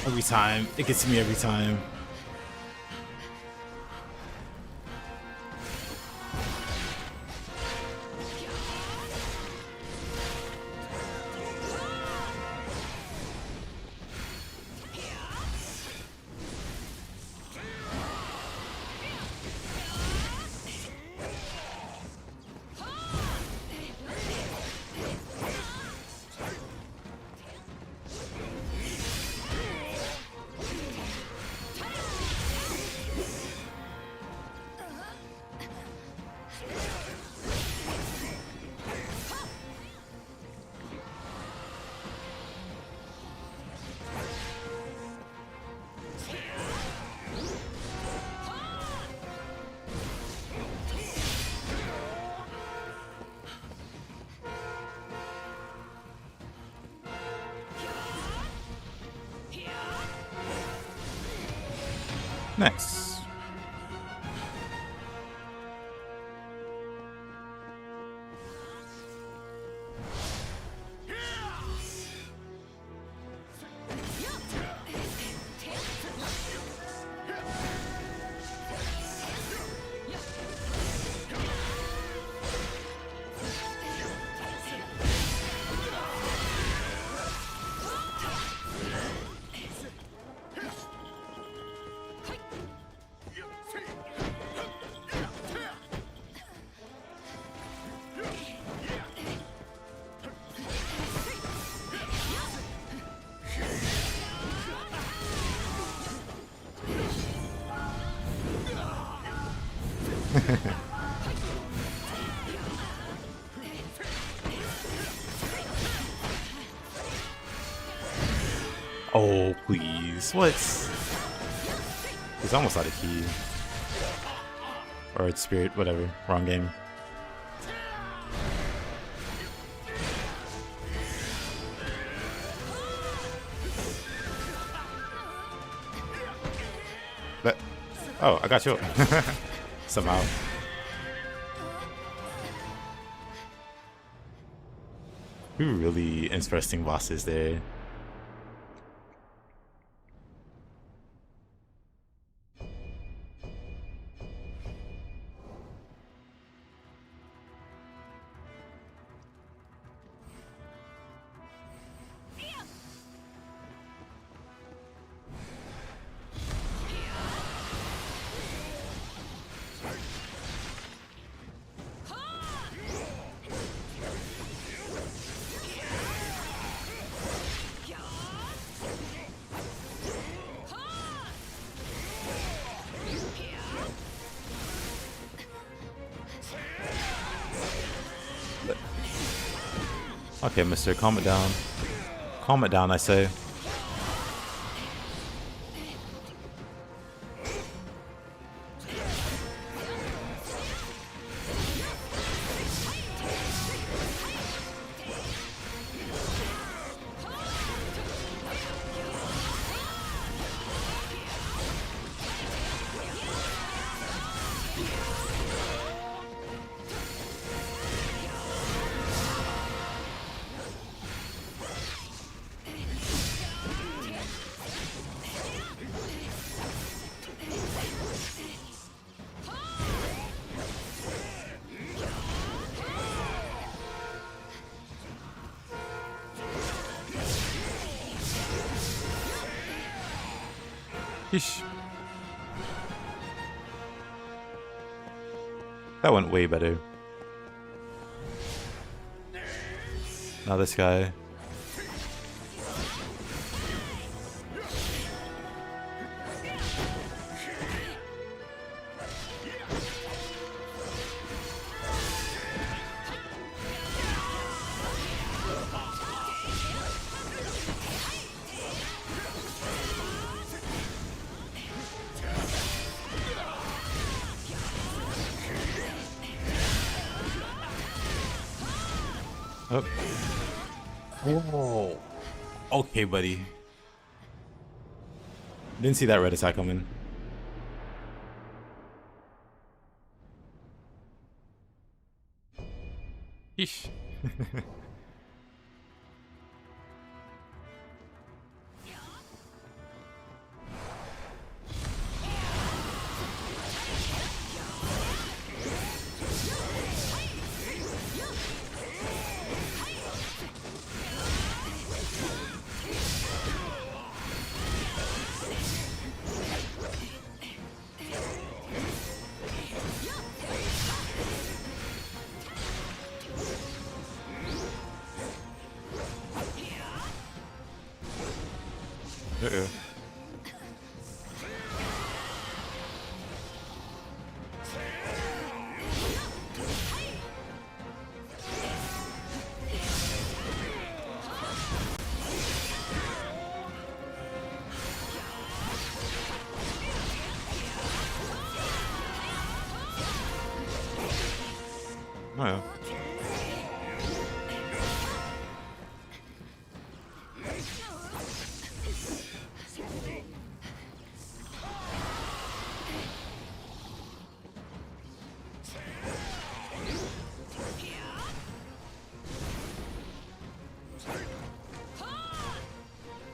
Every time. It gets to me every time. Nice. Oh, please. What? He's almost out of key. Or it's spirit, whatever. Wrong game. But, oh, I got you. Somehow. Two really interesting bosses there. Okay, mister, calm it down. Calm it down, I say. Yeesh. That went way better. Now this guy. Oh. Whoa. Okay, buddy. Didn't see that red attack coming. Yeesh. Uh-oh. Oh yeah.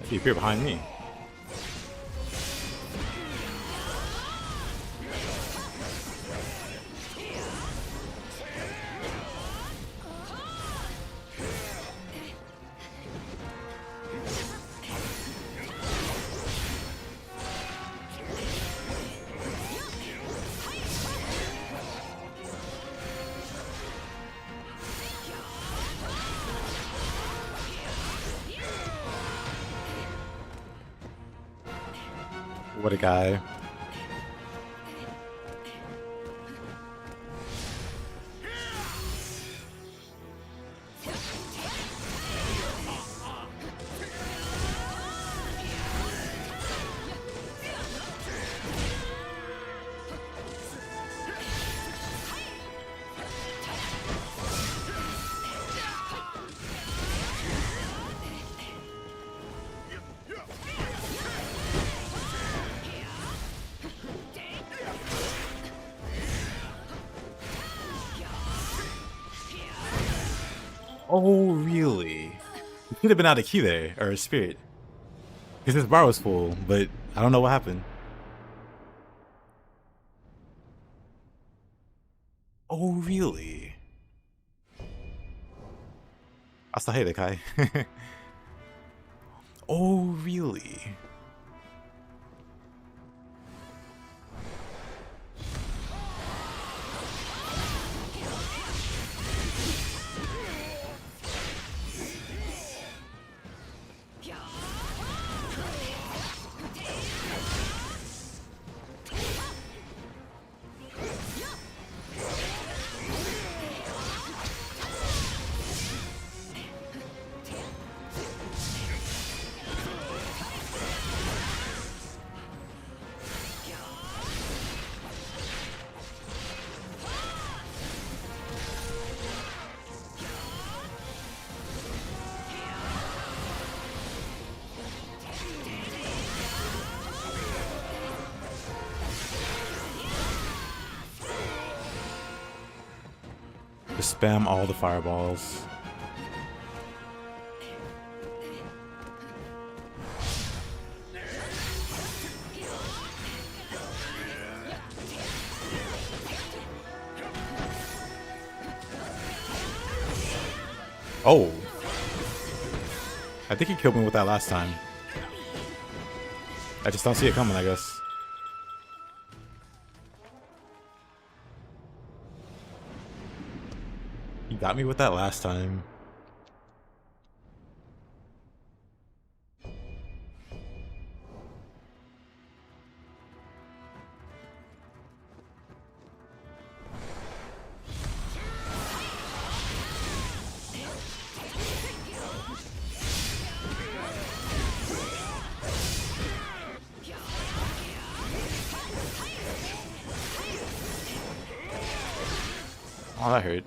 He appeared behind me. What a guy. Oh, really? You could have been out of key there, or a spirit. Because his bar was full, but I don't know what happened. Oh, really? I still hate that guy. Oh, really? Just spam all the fireballs. Oh! I think he killed me with that last time. I just don't see it coming, I guess. He got me with that last time. Oh, that hurt.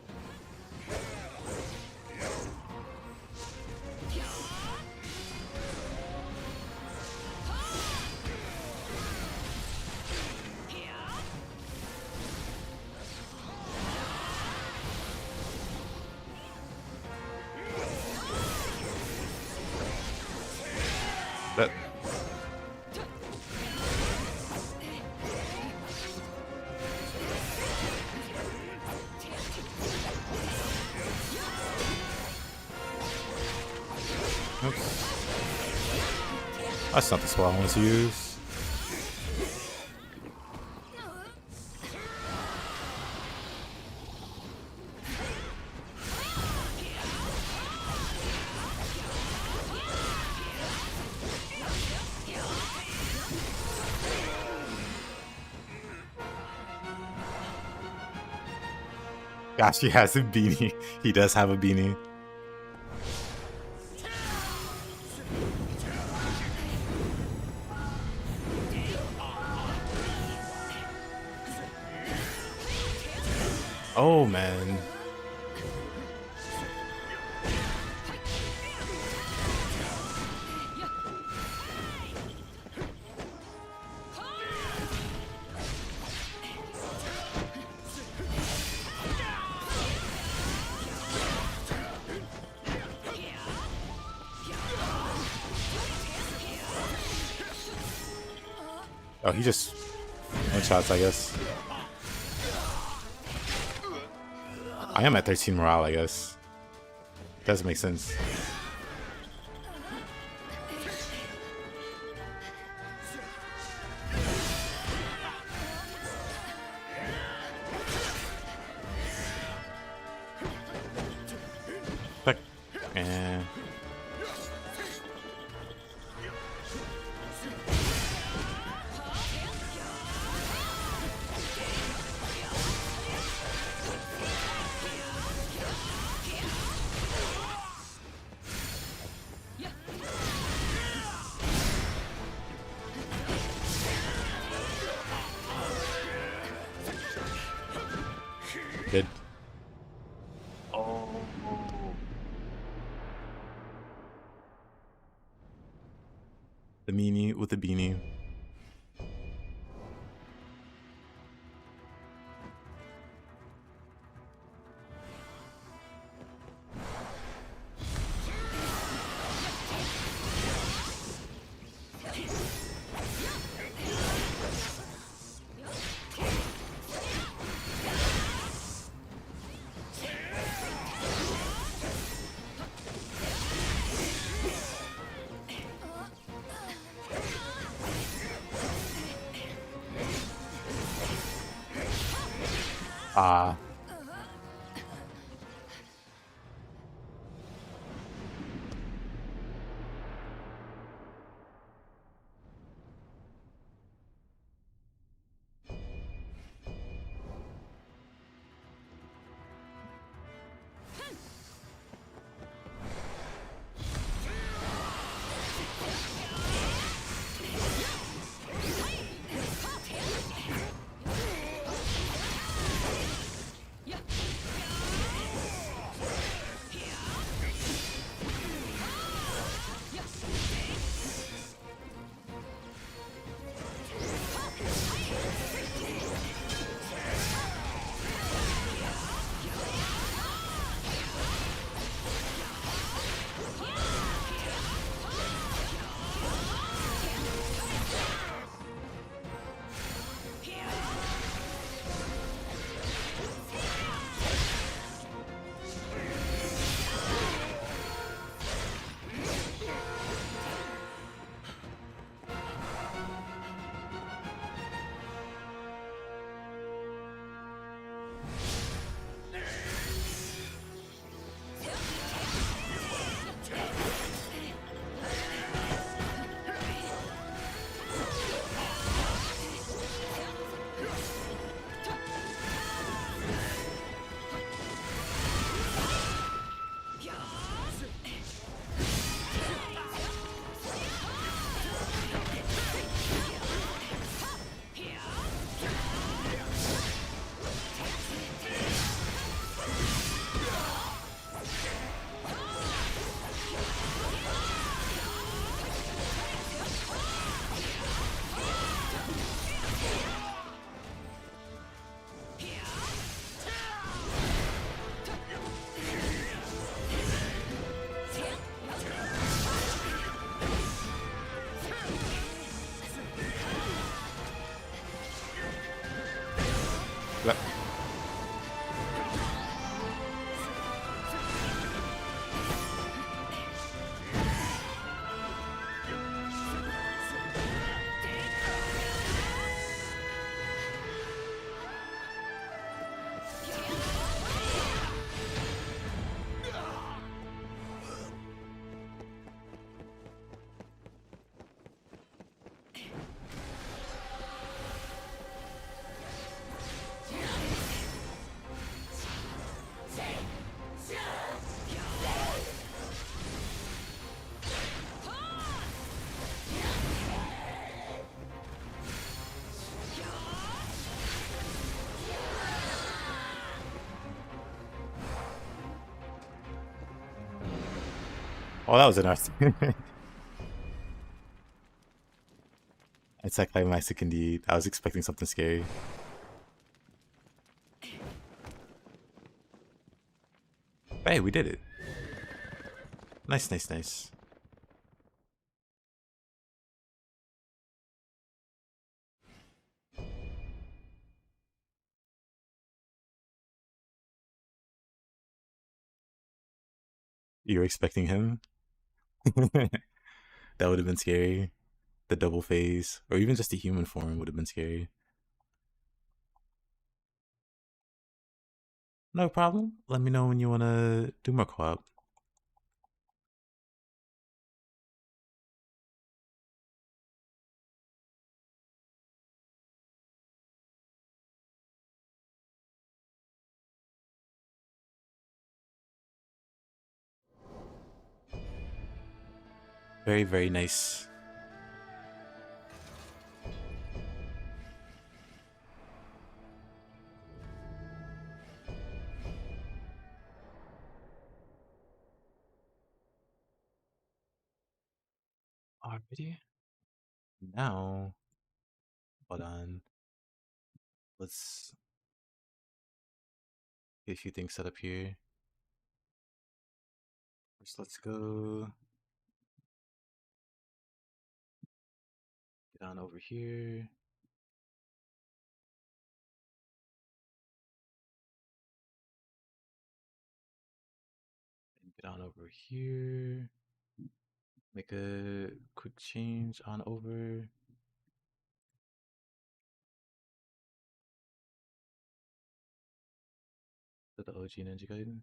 That. Oops. That's not the spell I want to use. Gosh, he has a beanie. He does have a beanie. Oh, man. Oh, he just one-shots, I guess. I am at 13 morale, I guess. Doesn't make sense. Back. And... Good. Oh. The meanie with the beanie. Ah. Yep. Oh, that was enough. It's like climactic indeed. I was expecting something scary. Hey, we did it. Nice, nice, nice. You were expecting him? That would have been scary. The double phase, or even just the human form would have been scary. No problem. Let me know when you want to do more co-op. Very, very nice. Already? Now, hold on. Let's get a few things set up here. First, let's go get on over here. And get on over here. Make a quick change on over. To the OG Ninja Gaiden.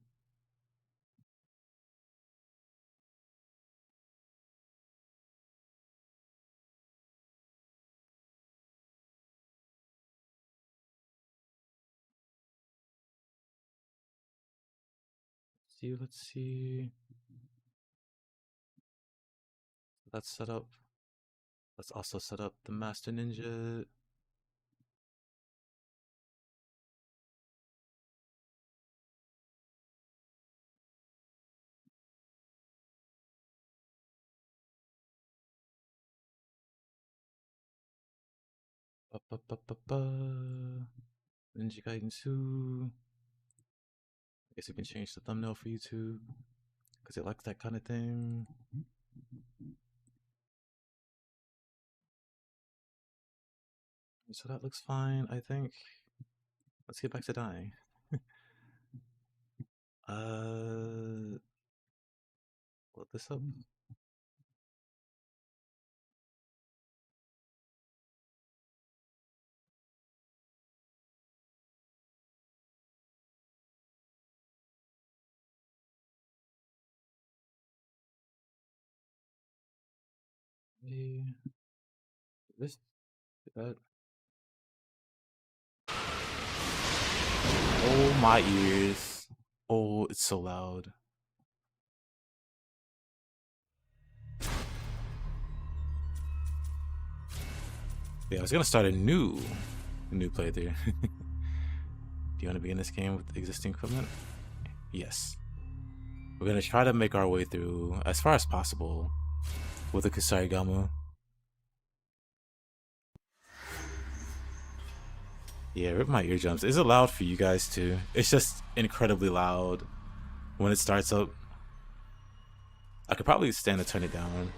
Let's see. That's set up. Let's also set up the Master Ninja. Ninja Gaiden 2. I guess we can change the thumbnail for YouTube because it likes that kind of thing. So that looks fine, I think. Let's get back to dying. Load this up. Hey, this, that. Oh my ears. Oh, it's so loud. Yeah, I was gonna start a new playthrough. Do you want to begin this game with existing equipment? Yes. We're gonna try to make our way through as far as possible with a Kusarigama. Yeah, rip my eardrums. Is it loud for you guys too? It's just incredibly loud when it starts up. I could probably stand to turn it down.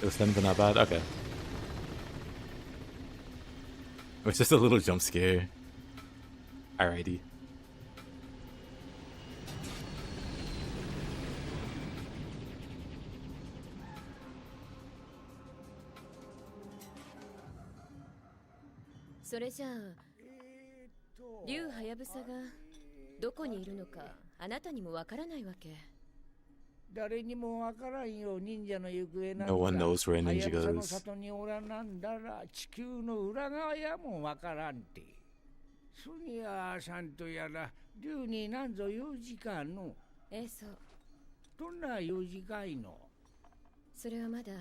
It was thin but not bad? Okay. It was just a little jump scare. Alrighty. So れじゃあ、竜はやぶさがどこにいるのかあなたにもわからないわけ。誰にもわからんよ忍者の行方なんだ。 No one knows where a は ninja やぶさの goes. 里におらなんだら地球の裏側やもわからんて。ソニアさんとやら竜になんぞ用事かの。ええ、そう。どんな用事かいの。それはまだ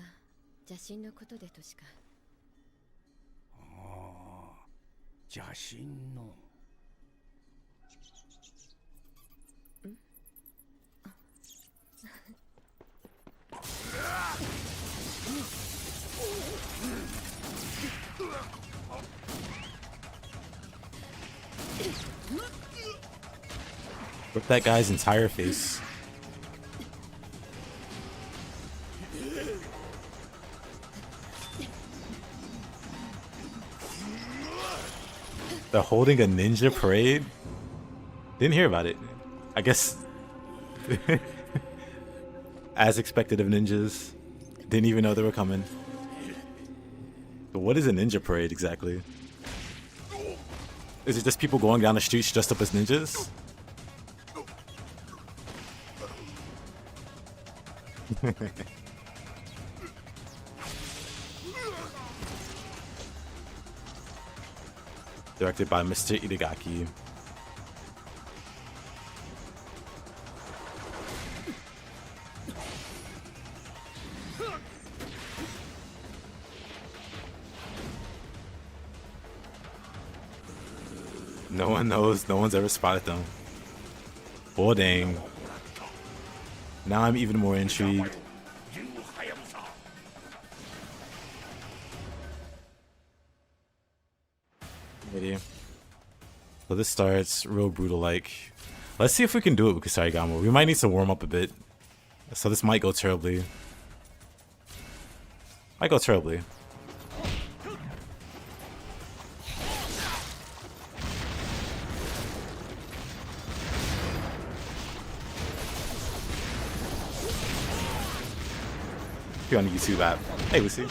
邪神のことでとしか。ああ、邪神の。Rip that guy's entire face. They're holding a ninja parade? Didn't hear about it. I guess as expected of ninjas. Didn't even know they were coming. But what is a ninja parade exactly? Is it just people going down the streets dressed up as ninjas? Directed by Mr. Itagaki. No one knows, no one's ever spotted them. Oh dang. Now I'm even more intrigued. Ready. So this starts real brutal like. Let's see if we can do it with Kusarigama. We might need to warm up a bit. So this might go terribly. Might go terribly. You on the YouTube app. Hey, Lucy.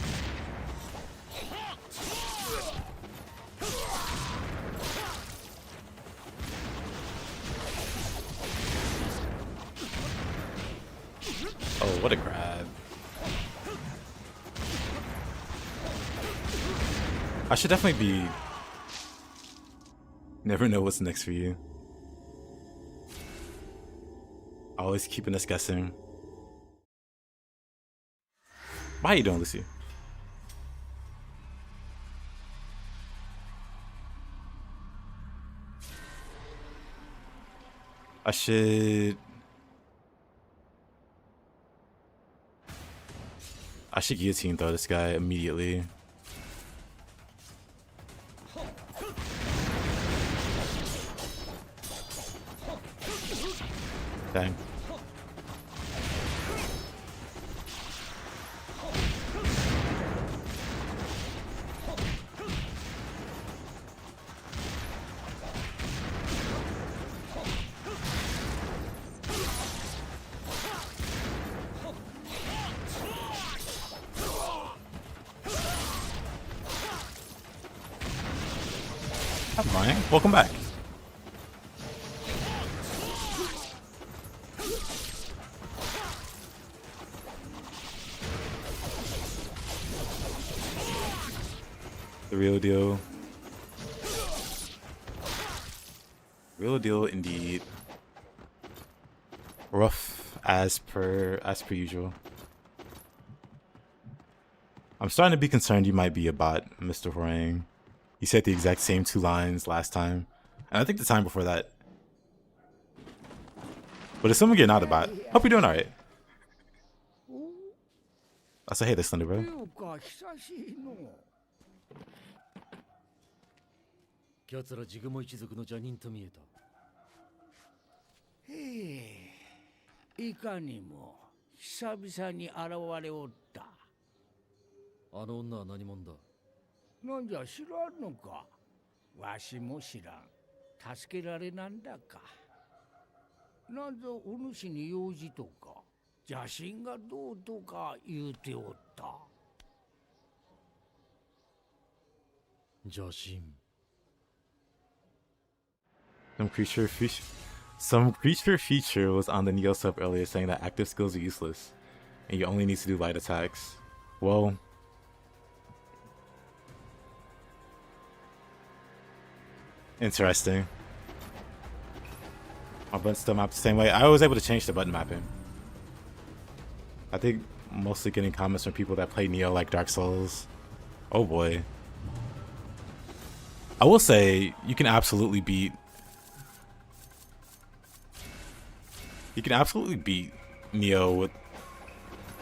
Oh, what a grab. I should definitely be... Never know what's next for you. Always keeping us guessing. How you doing, Lucy? I should guillotine throw this guy immediately. Dang. Hi, welcome back. The real deal. Real deal indeed. Rough as per usual. I'm starting to be concerned you might be a bot, Mr. Horang. You said the exact same 2 lines last time. And I think the time before that. But assuming you're not a bot, hope you're doing alright. I say, hey, this Thunder, bro. 奴らジグモ一族の邪人と見えた。いかにも久々に現れおった。あの女は何者だ。なんじゃ知らんのか。わしも知らん。助けられなんだか。なんぞお主に用事とか邪神がどうとか言うておった。邪神。Some creature feature was on the Neo sub earlier saying that active skills are useless and you only need to do light attacks. Well, interesting. My button still mapped the same way. I was able to change the button mapping. I think mostly getting comments from people that play Neo like Dark Souls. Oh boy. I will say you can absolutely beat Neo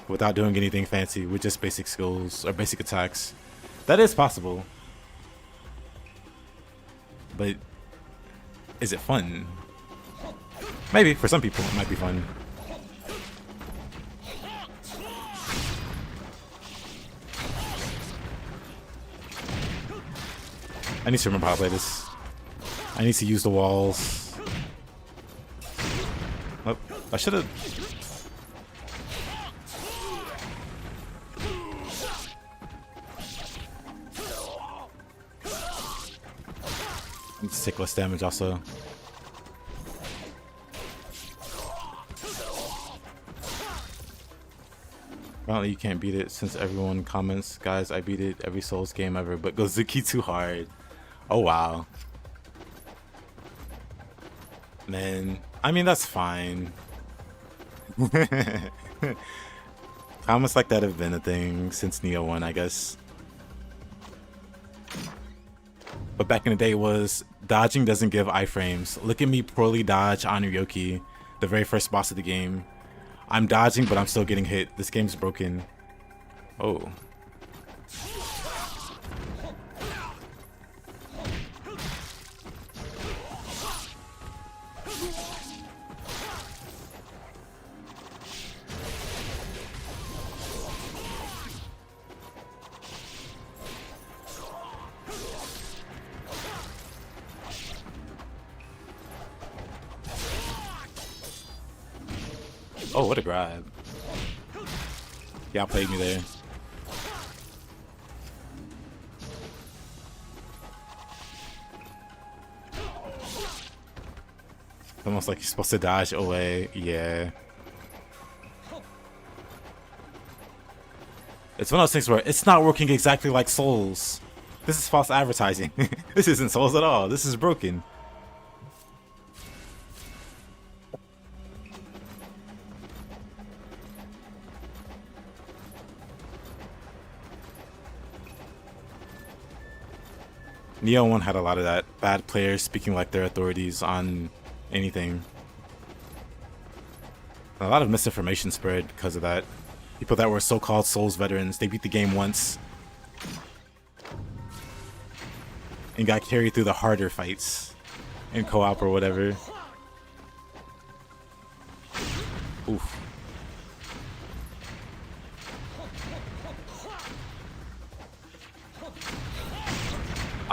without doing anything fancy, with just basic skills or basic attacks. That is possible. But is it fun? Maybe for some people it might be fun. I need to remember how to play this. I need to use the walls. Oh, I should have. Need to take less damage also. Apparently you can't beat it since everyone comments, guys, I beat it every Souls game ever, but Gozuki too hard. Oh wow. Man, I mean that's fine. Comments like that have been a thing since Neo 1, I guess. But back in the day was dodging doesn't give iframes. Look at me poorly dodge on Ryoki, the very first boss of the game. I'm dodging, but I'm still getting hit. This game's broken. Oh. Oh, what a grab. Y'all played me there. Almost like you're supposed to dodge away. Yeah. It's one of those things where it's not working exactly like Souls. This is false advertising. This isn't Souls at all. This is broken. Neo 1 had a lot of that. Bad players speaking like they're authorities on anything. A lot of misinformation spread because of that. People that were so-called Souls veterans, they beat the game once and got carried through the harder fights in co-op or whatever. Oof.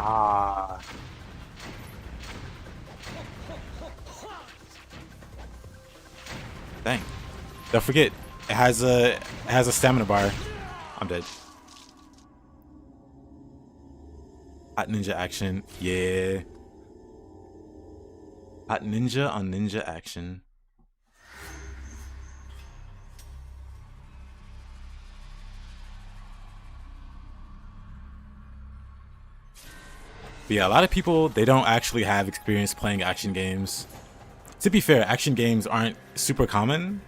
Ah. Dang. Don't forget, it has a stamina bar. I'm dead. Hot ninja action. Yeah. Hot ninja on ninja action. But yeah, a lot of people, they don't actually have experience playing action games. To be fair, action games aren't super common.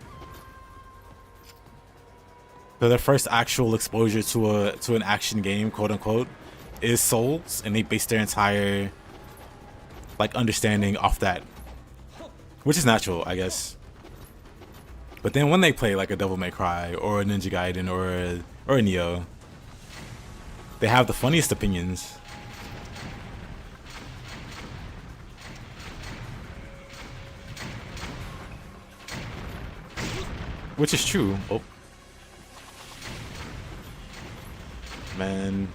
So their first actual exposure to an action game, quote unquote, is Souls, and they base their entire like understanding off that. Which is natural, I guess. But then when they play like a Devil May Cry or a Ninja Gaiden or a Neo, they have the funniest opinions. Which is true. Oh. Man.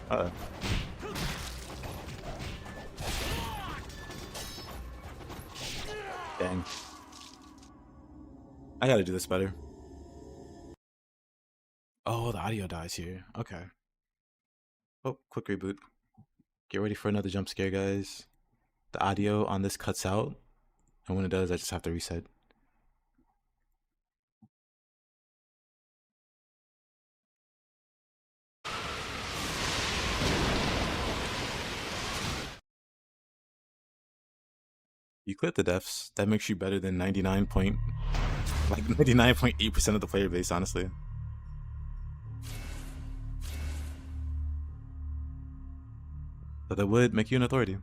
Uh-oh. Dang. I gotta do this better. Oh, the audio dies here. Okay. Oh, quick reboot. Get ready for another jump scare, guys. The audio on this cuts out, and when it does, I just have to reset. You clip the deaths, that makes you better than 99.8% of the player base, honestly. But that would make you an authority.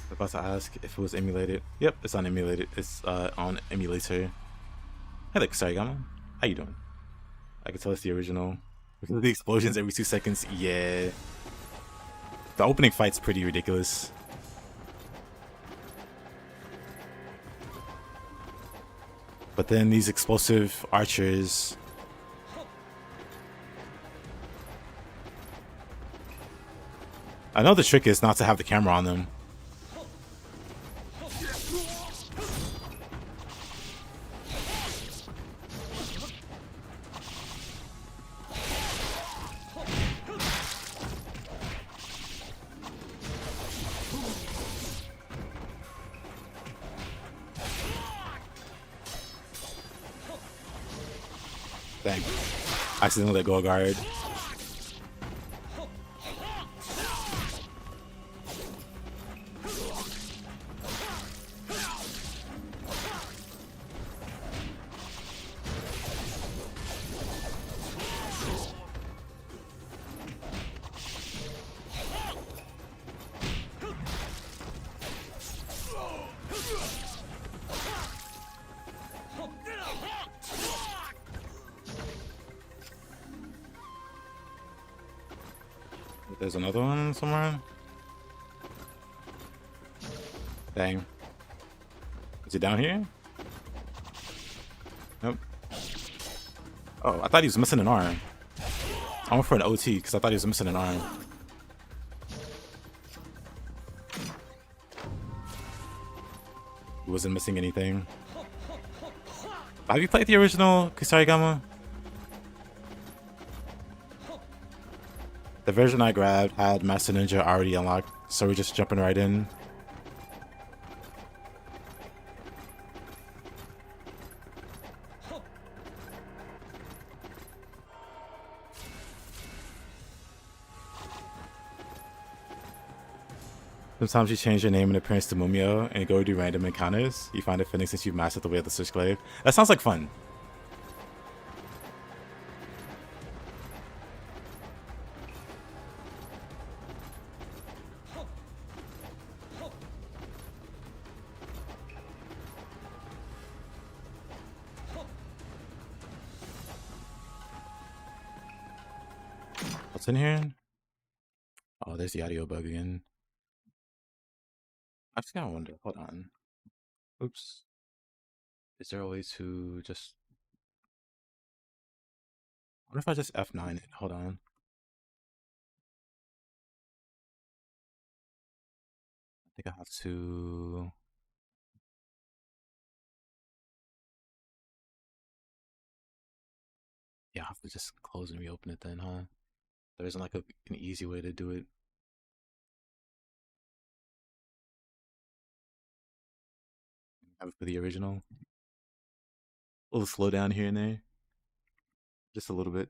I was about to ask if it was emulated. Yep, it's on emulated. It's on emulator. Hey, like Kusarigama, how you doing? I can tell it's the original. Because of the explosions every 2 seconds. Yeah. The opening fight's pretty ridiculous. But then these explosive archers. I know the trick is not to have the camera on them. Dang. Accidentally let go of guard. There's another one somewhere. Dang. Is it down here? Nope. Oh, I thought he was missing an arm. I went for an OT because I thought he was missing an arm. He wasn't missing anything. Have you played the original Kusarigama? The version I grabbed had Master Ninja already unlocked, so we're just jumping right in. Sometimes you change your name and appearance to Mumio and go do random encounters. You find it fitting since you've mastered the way of the Switchblade. That sounds like fun. What's in here? Oh, there's the audio bug again. I just gotta wonder. Hold on. Oops. Is there a way to just... What if I just F9 it? Hold on. I think I have to... Yeah, I have to just close and reopen it then, huh? There isn't like an easy way to do it. Have it for the original. A little slow down here and there. Just a little bit.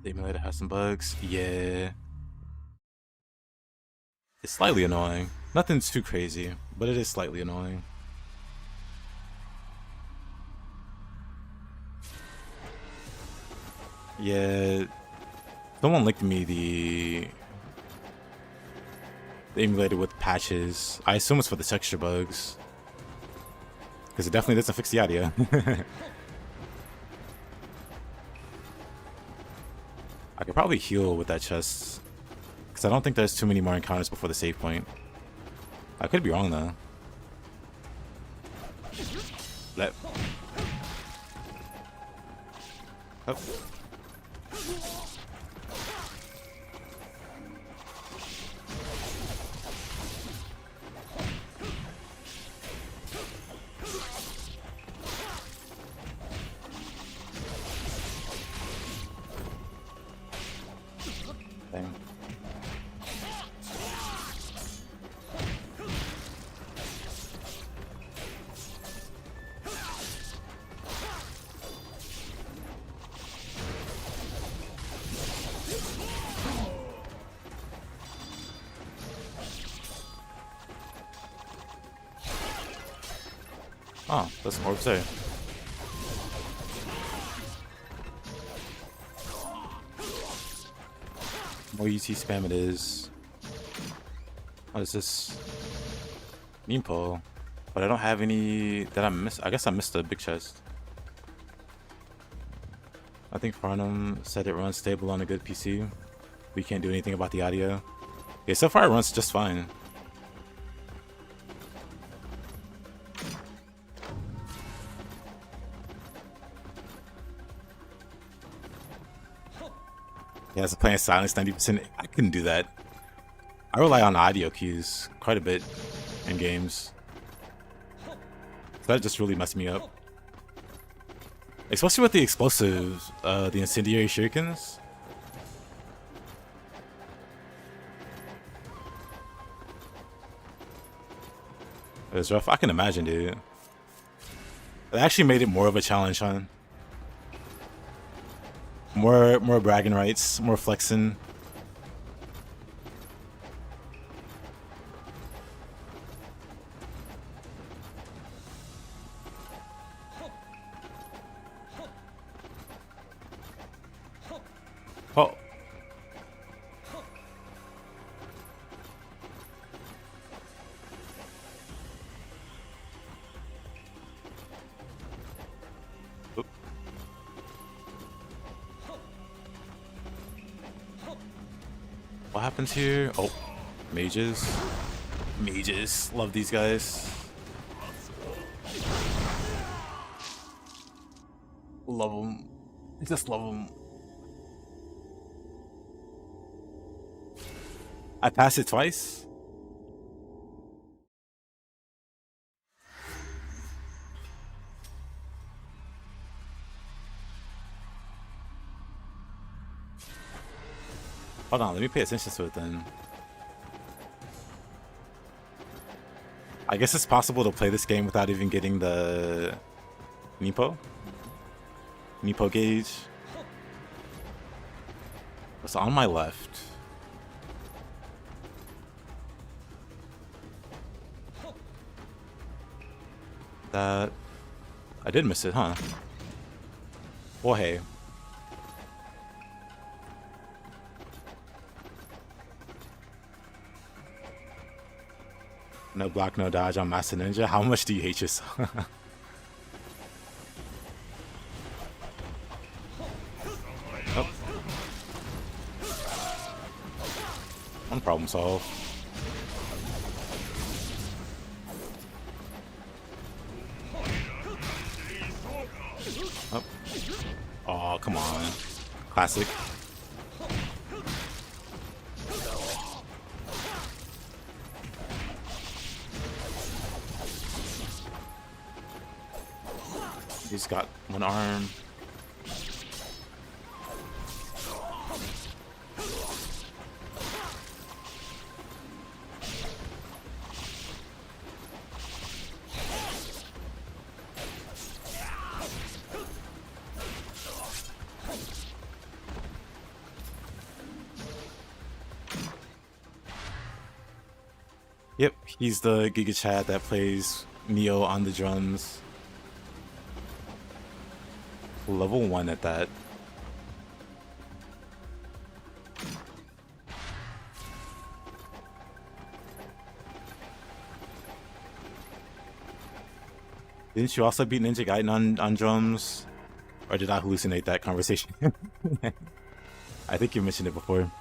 The emulator has some bugs. Yeah. It's slightly annoying. Nothing's too crazy, but it is slightly annoying. Yeah. Someone linked me the emulator with patches. I assume it's for the texture bugs, because it definitely doesn't fix the audio. I could probably heal with that chest, because I don't think there's too many more encounters before the save point. I could be wrong though. Let. Oh. Dang. Oh, that's some orbs there. More UT spam it is. What is this? Meme pole. But I don't have any that I missed. I guess I missed the big chest. I think Farnham said it runs stable on a good PC. We can't do anything about the audio. Yeah, so far it runs just fine. Yeah, it's playing silence 90%. I couldn't do that. I rely on audio cues quite a bit in games. So that just really messed me up. Especially with the explosives, the incendiary shurikens. It was rough. I can imagine, dude. It actually made it more of a challenge, huh? More bragging rights, more flexing. Oh. Oop. What happens here? Oh, mages. Mages. Love these guys. Love them. Just love them. I passed it twice. Hold on, let me pay attention to it then. I guess it's possible to play this game without even getting the Nepo gauge. It's on my left. That I did miss it, huh? Well, hey. No block, no dodge on Master Ninja. How much do you hate yourself? Oh. One problem solved. Oh. Oh, come on. Classic. He's got one arm. Yep, he's the Giga Chad that plays Neo on the drums. Level 1 at that. Didn't you also beat Ninja Gaiden on drums? Or did I hallucinate that conversation? I think you mentioned it before.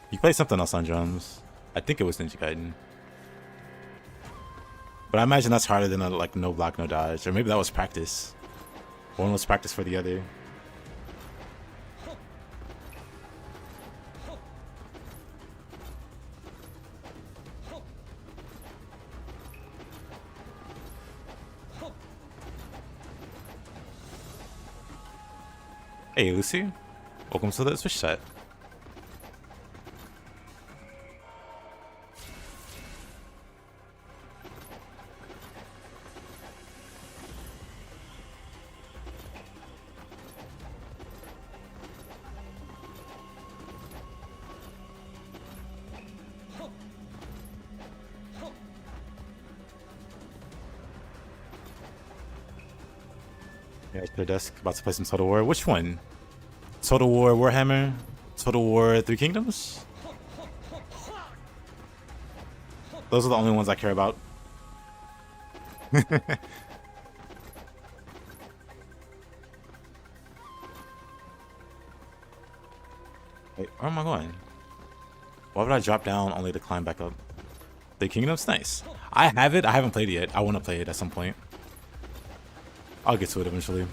You played something else on drums. I think it was Ninja Gaiden. But I imagine that's harder than a, like no block, no dodge. Or maybe that was practice. One was practice for the other. Hey Lucy, welcome to the Switch chat. Yeah, to the desk, about to play some Total War. Which one? Total War Warhammer? Total War Three Kingdoms? Those are the only ones I care about. Wait, where am I going? Why would I drop down only to climb back up? The Kingdoms? Nice. I have it. I haven't played it yet. I want to play it at some point. I'll get to it eventually.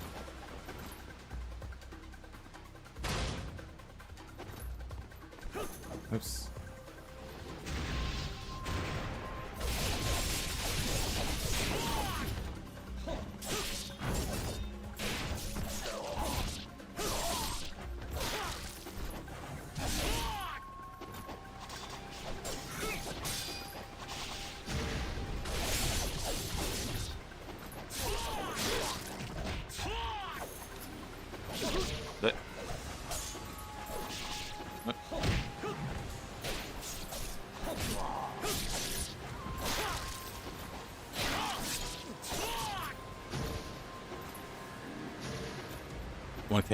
Oops.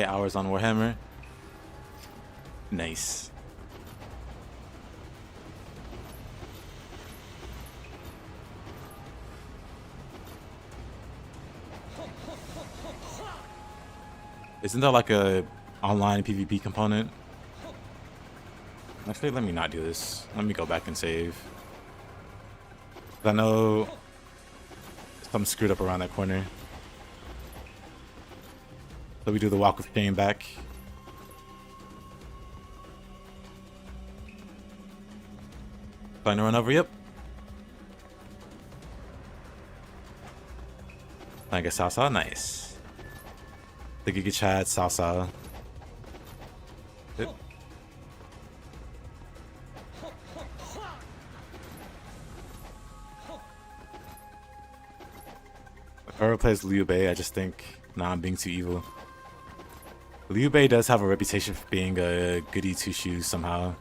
Hours on Warhammer. Nice. Isn't there like a online PvP component? Actually, let me not do this. Let me go back and save. I know something screwed up around that corner. So we do the walk of shame back. Trying to run over, yep. I guess salsa, nice. The Giga Chad salsa. Yep. Whoever plays Liu Bei, I just think, nah, I'm being too evil. Liu Bei does have a reputation for being a goody two shoes somehow.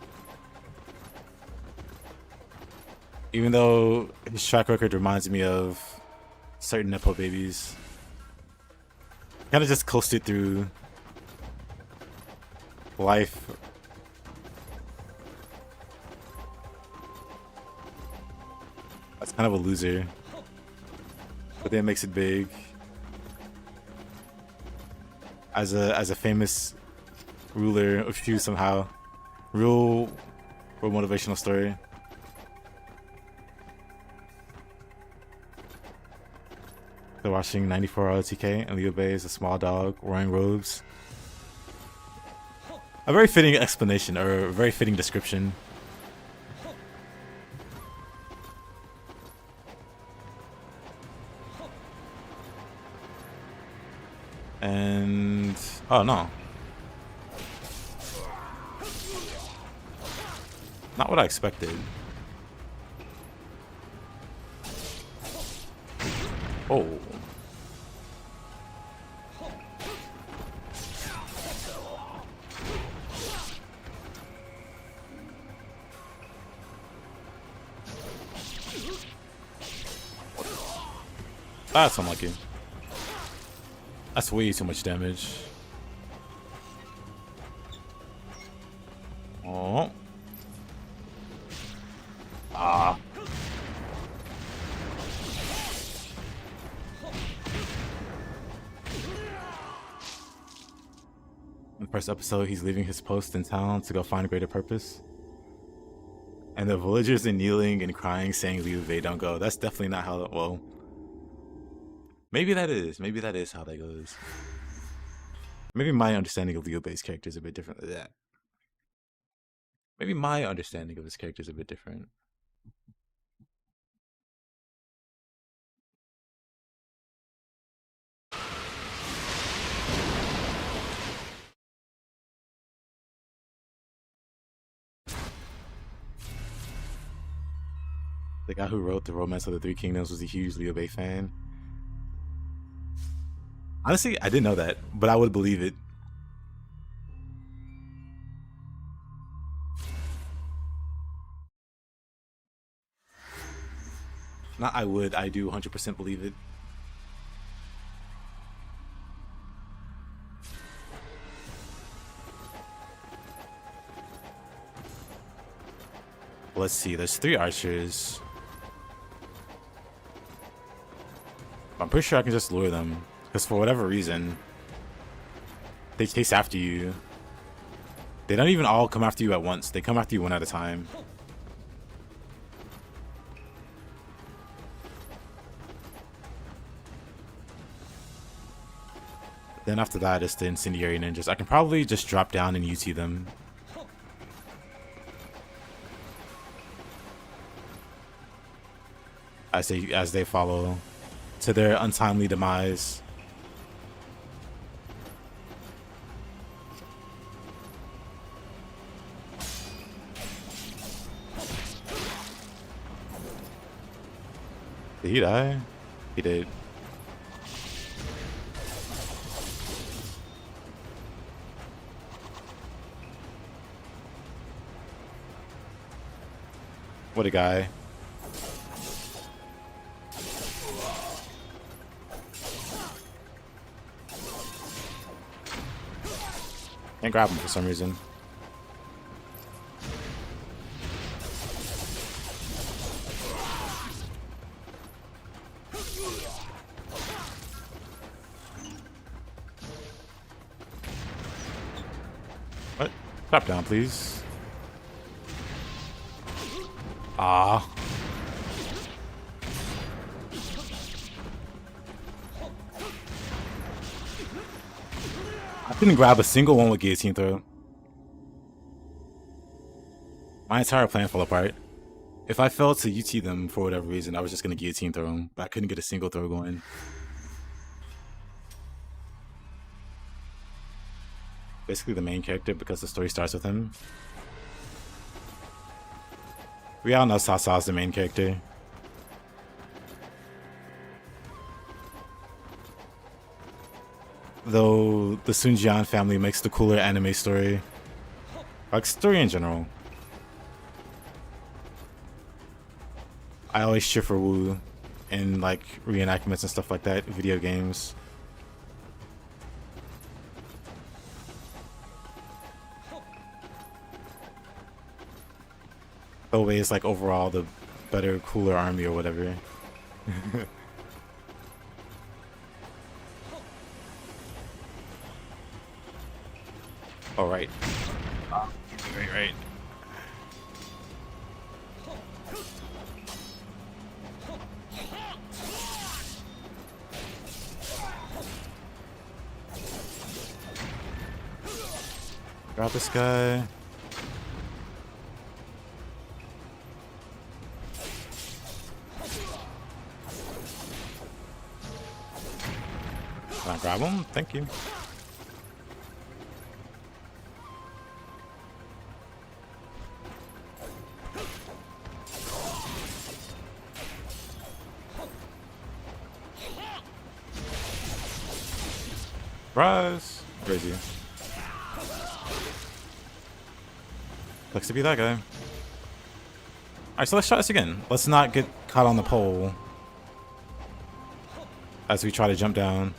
Even though his track record reminds me of certain Nepo babies. Kind of just coasted through life. That's kind of a loser. But then makes it big. As a famous ruler of shoes somehow. Real motivational story. They're watching 94 TK and Liu Bei is a small dog wearing robes. A very fitting explanation, or a very fitting description. And oh no, not what I expected. Oh, that's unlucky. That's way too much damage. Oh. Ah. In the first episode, he's leaving his post in town to go find a greater purpose. And the villagers are kneeling and crying, saying, "Leave, they don't go." That's definitely not how, well, maybe that is. Maybe that is how that goes. Maybe my understanding of Liu-Bei's character is a bit different than that. Maybe my understanding of his character is a bit different. The guy who wrote The Romance of the Three Kingdoms was a huge Liu-Bei fan. Honestly, I didn't know that, but I would believe it. Not I would, I do 100% believe it. Let's see, there's 3 archers. I'm pretty sure I can just lure them, because for whatever reason, they chase after you. They don't even all come after you at once. They come after you one at a time. Then after that, it's the incendiary ninjas. I can probably just drop down and UT them. As they follow to their untimely demise. Did he die? He did. What a guy. Can't grab him for some reason. What? Drop down, please. Ah. I couldn't grab a single one with guillotine throw. My entire plan fell apart. If I failed to UT them for whatever reason, I was just gonna guillotine throw them, but I couldn't get a single throw going. Basically the main character because the story starts with him. We all know Sasa's the main character. Though the Sunjian family makes the cooler anime story. Like, story in general. I always cheer for Wu in, like, reenactments and stuff like that, video games. Obei is, like, overall the better, cooler army or whatever. Oh, right. Right. Grab this guy. Can I grab him? Thank you. Surprise! Where is he? Looks to be that guy. Alright, so let's try this again. Let's not get caught on the pole as we try to jump down.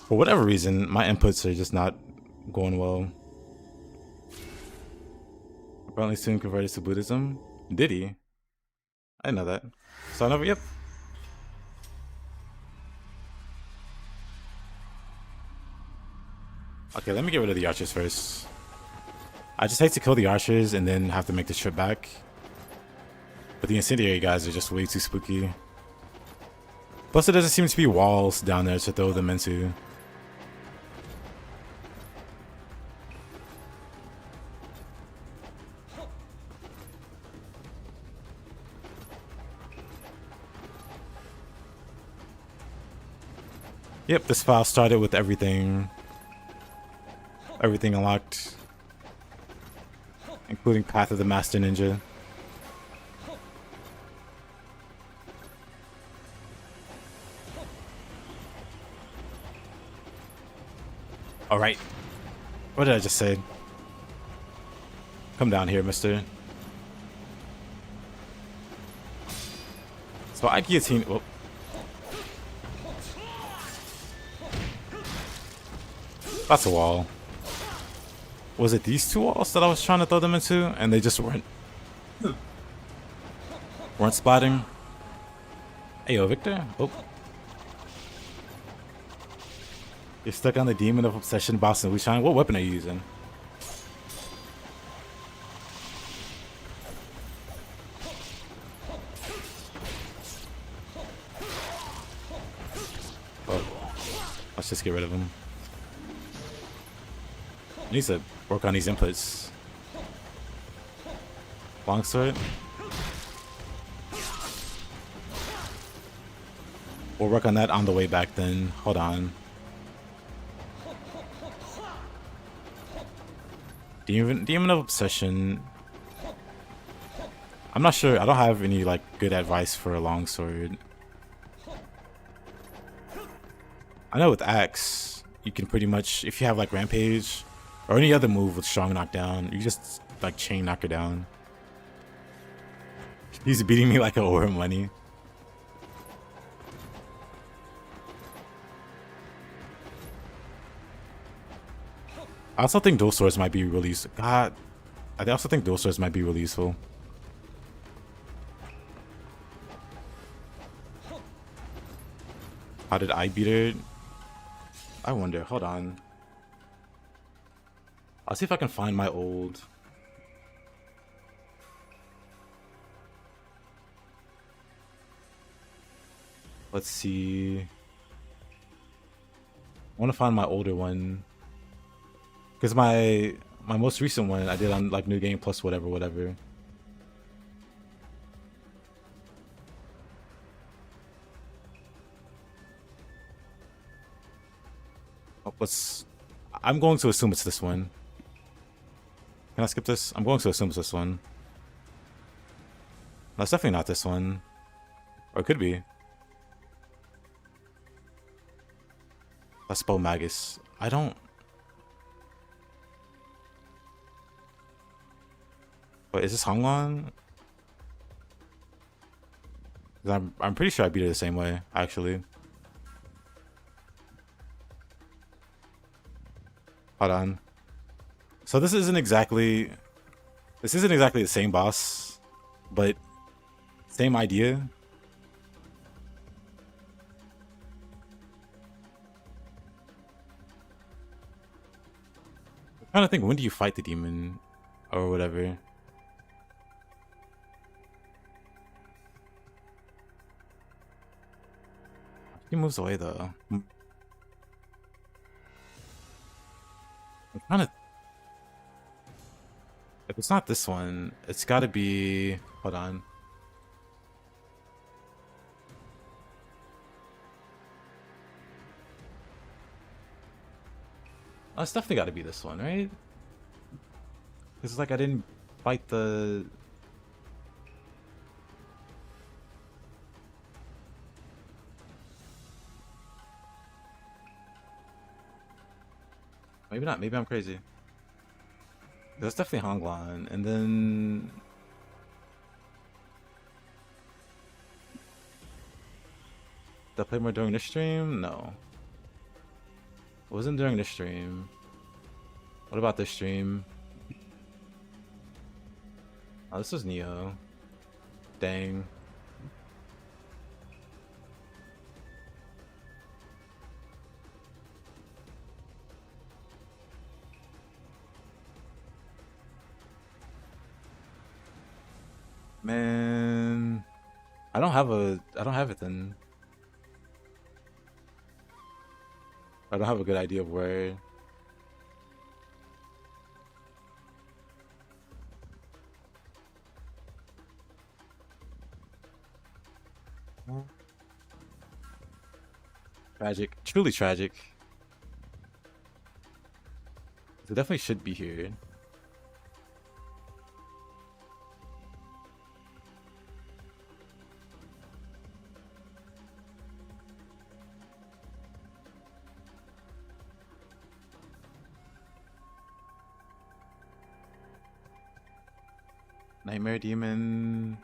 For whatever reason, my inputs are just not going well. Apparently soon converted to Buddhism. Did he? I didn't know that. So I never, yep. Okay, let me get rid of the archers first. I just hate to kill the archers and then have to make the trip back. But the incendiary guys are just way too spooky. Plus there doesn't seem to be walls down there to throw them into. Yep, this file started with everything unlocked, including Path of the Master Ninja. All right, what did I just say? Come down here, mister. So I guillotine. Whoop. That's a wall. Was it these two walls that I was trying to throw them into and they just weren't spotting? Hey yo, Victor. Oh. You're stuck on the Demon of Obsession boss in Wushang. What weapon are you using? Oh. Let's just get rid of him. Needs to work on these inputs. Longsword. We'll work on that on the way back then. Hold on. Demon of Obsession. I'm not sure. I don't have any like good advice for a longsword. I know with axe, you can pretty much, if you have like Rampage or any other move with strong knockdown, you just like chain knock her down. He's beating me like a ore money. I also think dual swords might be really useful. God, I also think dual swords might be really useful. How did I beat her? I wonder. Hold on. I'll see if I can find my old. Let's see. I want to find my older one. Because my most recent one I did on like New Game Plus whatever. Oh, I'm going to assume it's this one. Can I skip this? I'm going to assume it's this one. No, it's definitely not this one. Or it could be. That's Bo Magus. I don't... Wait, is this Hongwan? I'm pretty sure I beat it the same way, actually. Hold on. So this isn't exactly the same boss, but same idea. I'm trying to think, when do you fight the demon or whatever? He moves away though. I'm trying to... If it's not this one, it's gotta be... Hold on. Oh, it's definitely gotta be this one, right? It's like I didn't fight the... Maybe not. Maybe I'm crazy. That's definitely Honglan. And then... Did I play more during this stream? No. It wasn't during the stream. What about this stream? Oh, this was Neo. Dang. Man, I don't have it then. I don't have a good idea of where. Tragic, truly tragic. It definitely should be here. Nightmare Demon.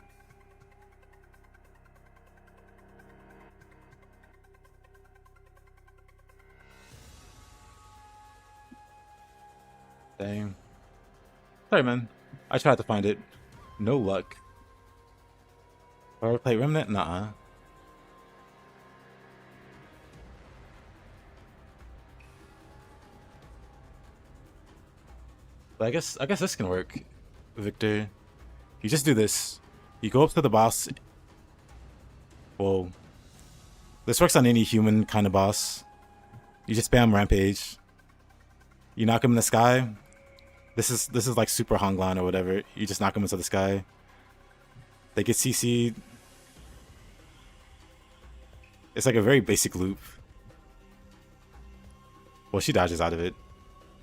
Dang. Sorry, man. I tried to find it. No luck. Or play Remnant? Nuh-uh. But I guess this can work, Victor. You just do this. You go up to the boss. Well, this works on any human kind of boss. You just spam Rampage. You knock him in the sky. This is like Super Honglan or whatever. You just knock him into the sky. They get CC'd. It's like a very basic loop. Well, she dodges out of it.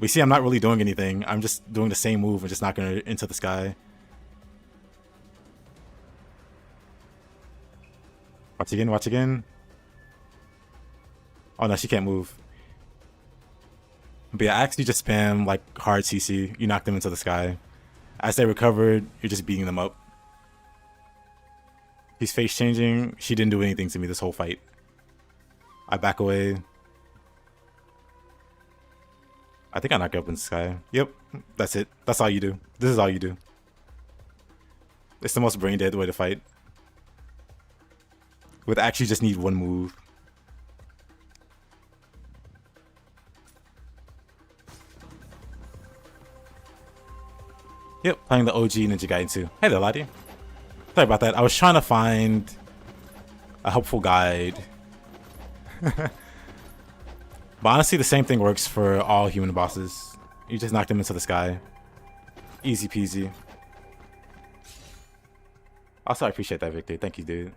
We see I'm not really doing anything. I'm just doing the same move and just knocking her into the sky. Watch again, watch again. Oh no, she can't move. But yeah, actually just spam like hard CC. You knock them into the sky. As they recovered, you're just beating them up. He's face changing. She didn't do anything to me this whole fight. I back away. I think I knock her up in the sky. Yep, that's it. That's all you do. This is all you do. It's the most brain dead way to fight. Would actually just need one move. Yep, playing the OG Ninja Gaiden 2. Hey there, laddie. Sorry about that. I was trying to find a helpful guide. But honestly, the same thing works for all human bosses. You just knock them into the sky. Easy peasy. Also, I appreciate that, Victor. Thank you, dude.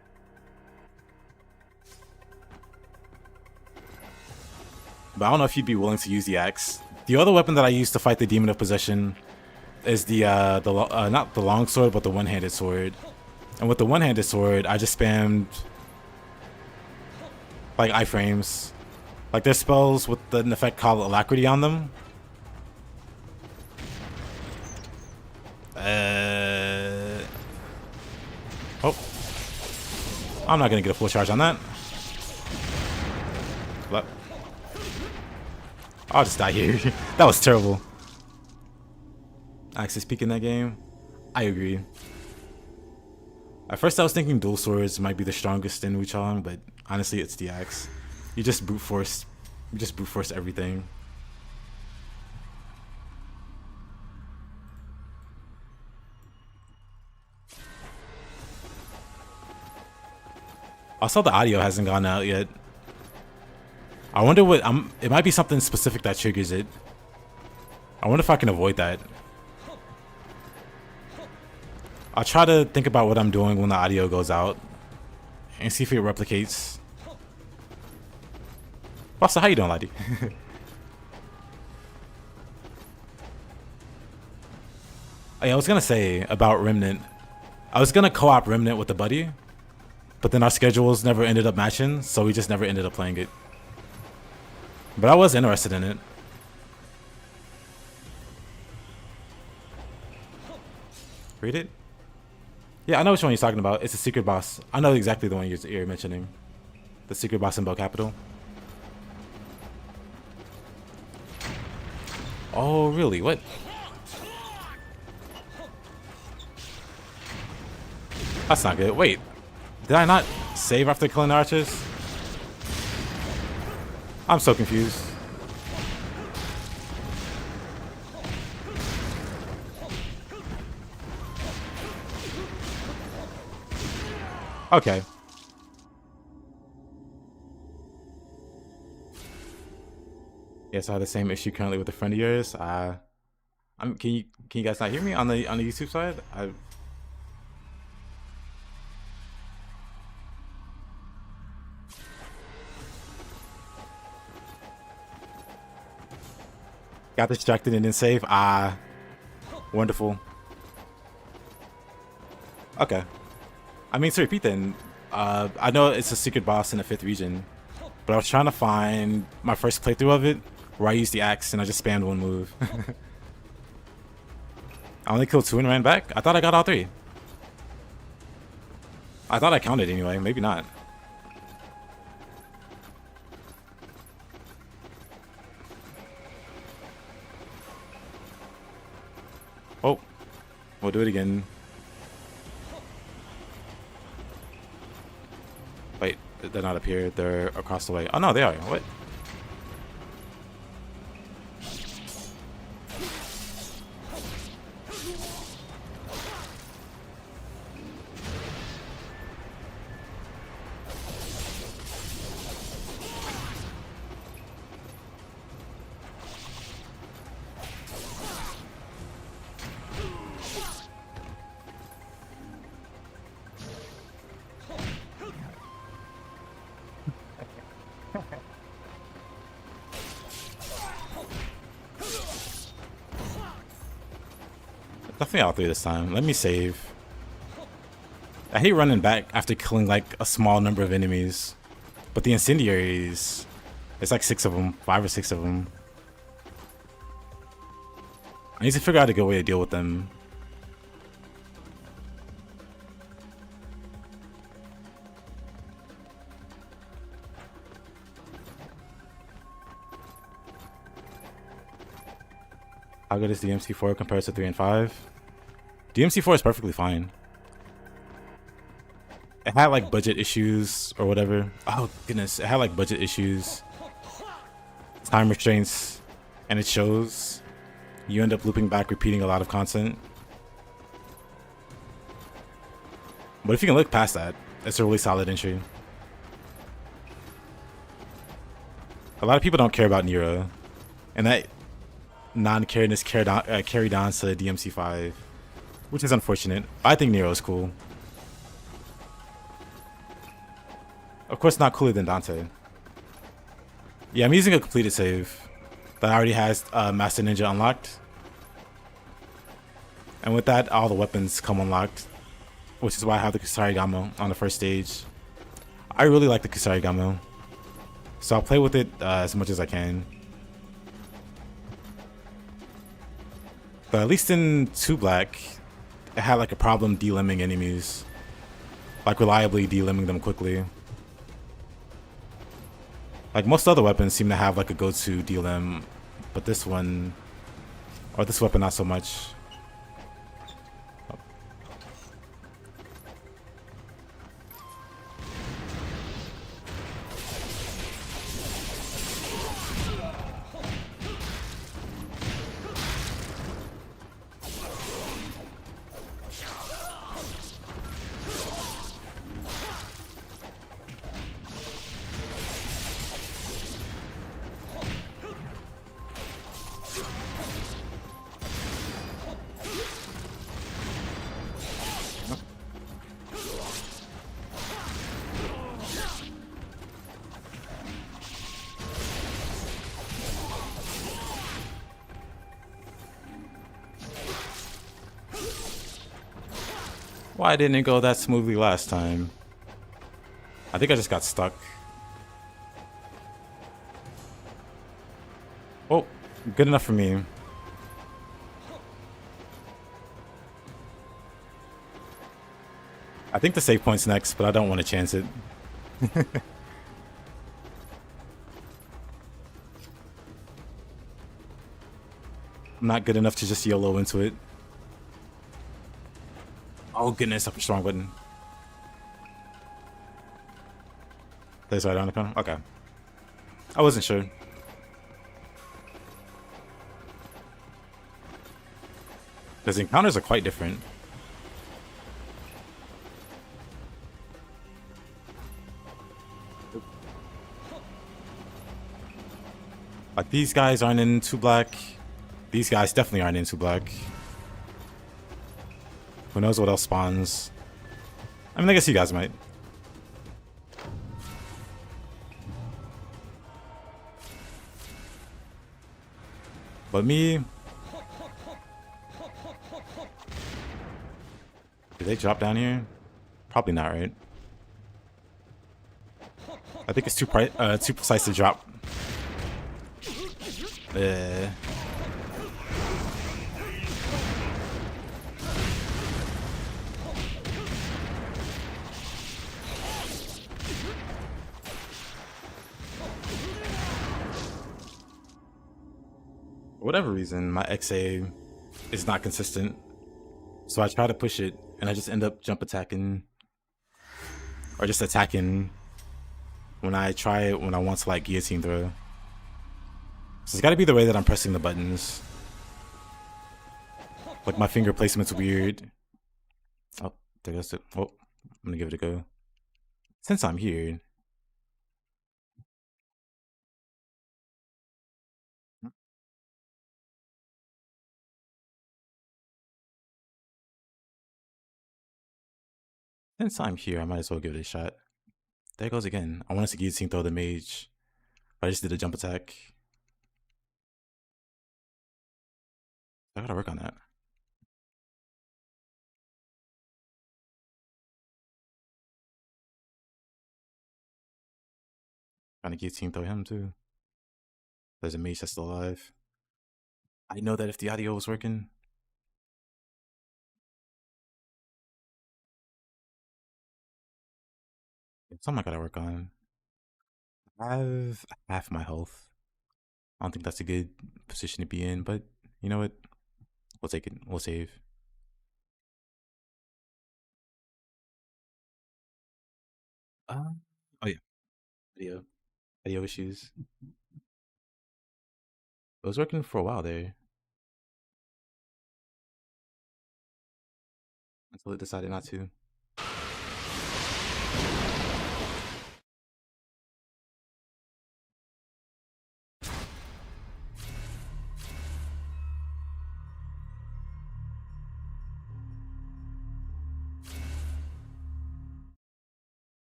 But I don't know if you'd be willing to use the axe. The other weapon that I use to fight the Demon of Possession is the not the long sword, but the one-handed sword. And with the one-handed sword, I just spammed like iframes. Like there's spells with an effect called Alacrity on them. Oh, I'm not gonna get a full charge on that. But I'll just die here. That was terrible. Axis peak in that game. I agree. At first I was thinking dual swords might be the strongest in Wuchang, but honestly it's the axe. You just brute force everything. Also, the audio hasn't gone out yet. I wonder what it might be something specific that triggers it. I wonder if I can avoid that. I'll try to think about what I'm doing when the audio goes out and see if it replicates. Buster, how you doing, laddie? I was gonna say about Remnant. I was gonna co-op Remnant with the buddy, but then our schedules never ended up matching, so we just never ended up playing it. But I was interested in it. Read it? Yeah, I know which one you're talking about. It's a secret boss. I know exactly the one you're mentioning. The secret boss in Bell Capital. Oh, really? What? That's not good. Wait, did I not save after killing the archers? I'm so confused. Okay. Yes, I have the same issue currently with a friend of yours. Can you guys not hear me on the YouTube side? Got distracted and didn't save. Wonderful. Okay. I mean, to repeat then, I know it's a secret boss in the 5th region, but I was trying to find my first playthrough of it where I used the axe and I just spammed one move. I only killed 2 and ran back? I thought I got all 3. I thought I counted anyway, maybe not. Oh, we'll do it again. Wait, they're not up here, they're across the way. Oh no, they are. What? Definitely all 3 this time. Let me save. I hate running back after killing like a small number of enemies. But the incendiaries, it's like 6 of them, 5 or 6 of them. I need to figure out a good way to deal with them. How good is DMC4 compared to 3 and 5? DMC4 is perfectly fine. It had like budget issues or whatever. Oh goodness, it had like budget issues, time restraints, and it shows. You end up looping back, repeating a lot of content. But if you can look past that, it's a really solid entry. A lot of people don't care about Nero, and that non-careness carried on to DMC5, which is unfortunate. I think Nero is cool. Of course, not cooler than Dante. Yeah, I'm using a completed save that already has Master Ninja unlocked. And with that, all the weapons come unlocked, which is why I have the Kusarigama on the first stage. I really like the Kusarigama, so I'll play with it as much as I can. But at least in 2 Black, it had like a problem delimbing enemies. Like reliably delimbing them quickly. Like most other weapons seem to have like a go-to delim, but this one, or this weapon not so much. Why didn't it go that smoothly last time? I think I just got stuck. Oh, good enough for me. I think the save point's next, but I don't want to chance it. I'm not good enough to just YOLO into it. Oh goodness, I pushed the wrong button. That's right on the corner? Okay. I wasn't sure. Because the encounters are quite different. Like, these guys aren't in 2 black. These guys definitely aren't in 2 black. Who knows what else spawns? I mean, I guess you guys might. But me... Did they drop down here? Probably not, right? I think it's too precise to drop. For whatever reason, my XA is not consistent. So I try to push it, and I just end up jump attacking. Or just attacking when I try it when I want to, like, guillotine throw. So it's gotta be the way that I'm pressing the buttons. Like, my finger placement's weird. Oh, there goes it. Oh, I'm gonna give it a go. Since I'm here. Since I'm here, I might as well give it a shot. There it goes again. I wanted to guillotine throw the mage, but I just did a jump attack. I gotta work on that. Trying to guillotine throw him too. There's a mage that's still alive. I know that if the audio was working. It's something I gotta work on. I have half my health. I don't think that's a good position to be in, but you know what? We'll take it. We'll save. Oh yeah, video issues. It was working for a while there until it decided not to.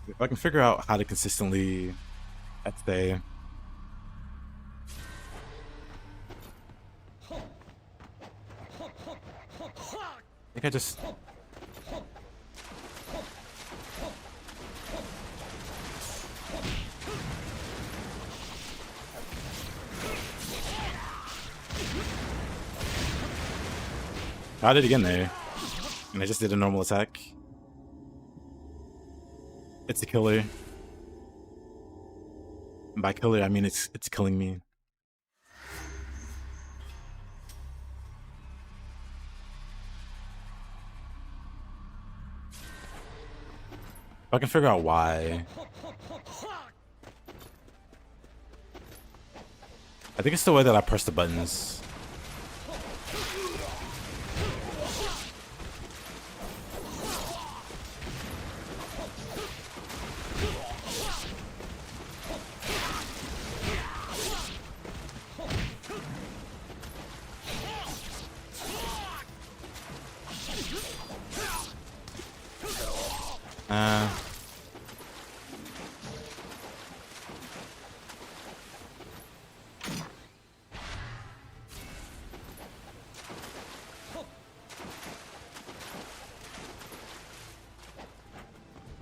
If I can figure out how to consistently stay. I think I just... I did it again there. And I just did a normal attack. It's a killer. And by killer, I mean it's killing me. If I can figure out why. I think it's the way that I press the buttons.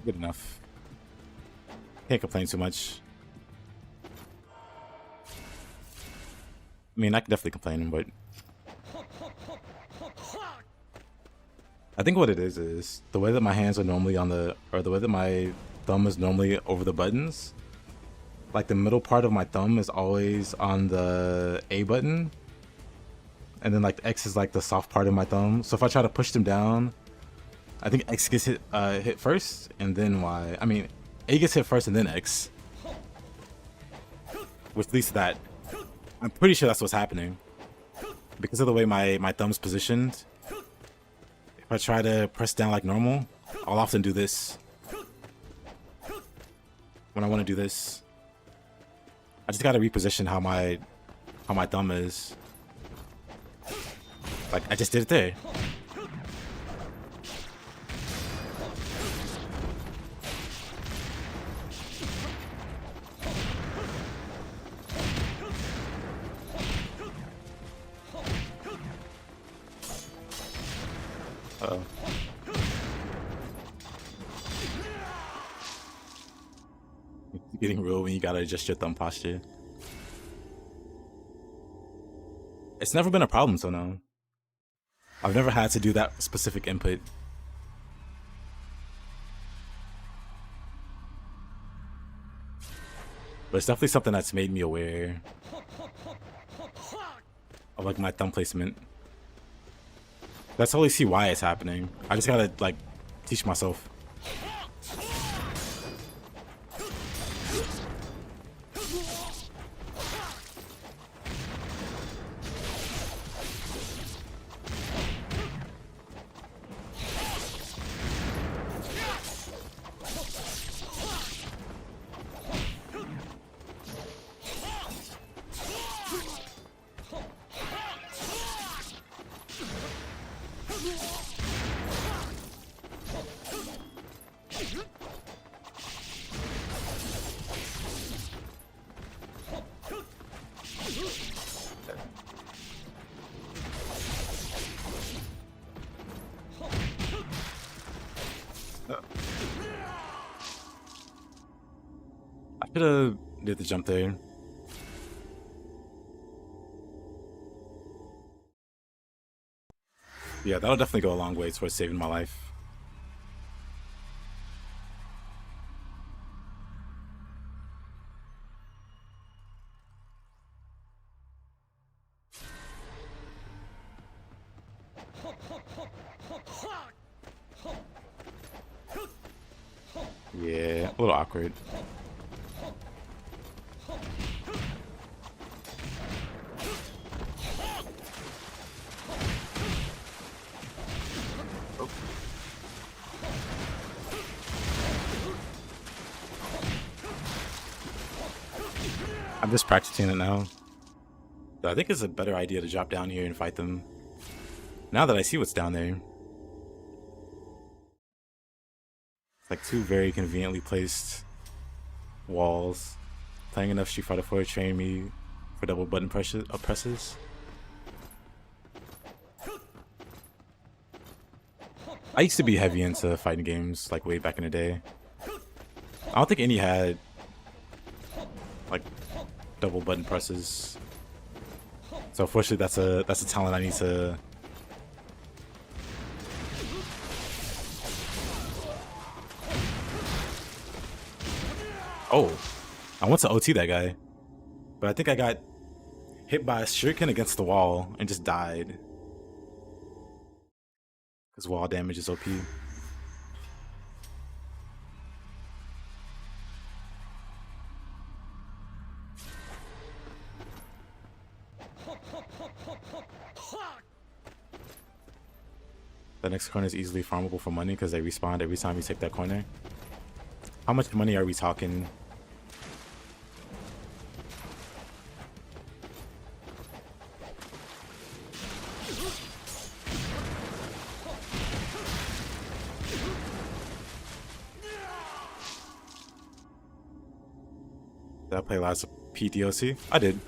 Good enough. Can't complain too much. I mean, I can definitely complain, but I think what it is the way that my hands are normally on the, or the way that my thumb is normally over the buttons, like the middle part of my thumb is always on the A button, and then like the X is like the soft part of my thumb. So if I try to push them down, I think X gets hit first, and then Y. I mean, A gets hit first and then X, which leads to that. I'm pretty sure that's what's happening because of the way my thumb's positioned. If I try to press down like normal, I'll often do this. When I want to do this, I just gotta reposition how my thumb is. Like I just did it there. Uh-oh. It's getting real when you gotta adjust your thumb posture. It's never been a problem till now. I've never had to do that specific input. But it's definitely something that's made me aware of like my thumb placement. That's totally see why it's happening. I just gotta like teach myself. I should have did the jump there. Yeah, that'll definitely go a long way towards saving my life. Yeah, a little awkward. I'm just practicing it now. I think it's a better idea to drop down here and fight them. Now that I see what's down there. It's like two very conveniently placed walls. Playing enough Street Fighter 4 trained me for double button presses. I used to be heavy into fighting games like way back in the day. I don't think any had like double button presses. So unfortunately that's a talent I need to Oh, I want to OT that guy. But I think I got hit by a shuriken against the wall and just died. Because wall damage is OP. The next corner is easily farmable for money because they respawn every time you take that corner. How much money are we talking? Did I play last PDOC? I did.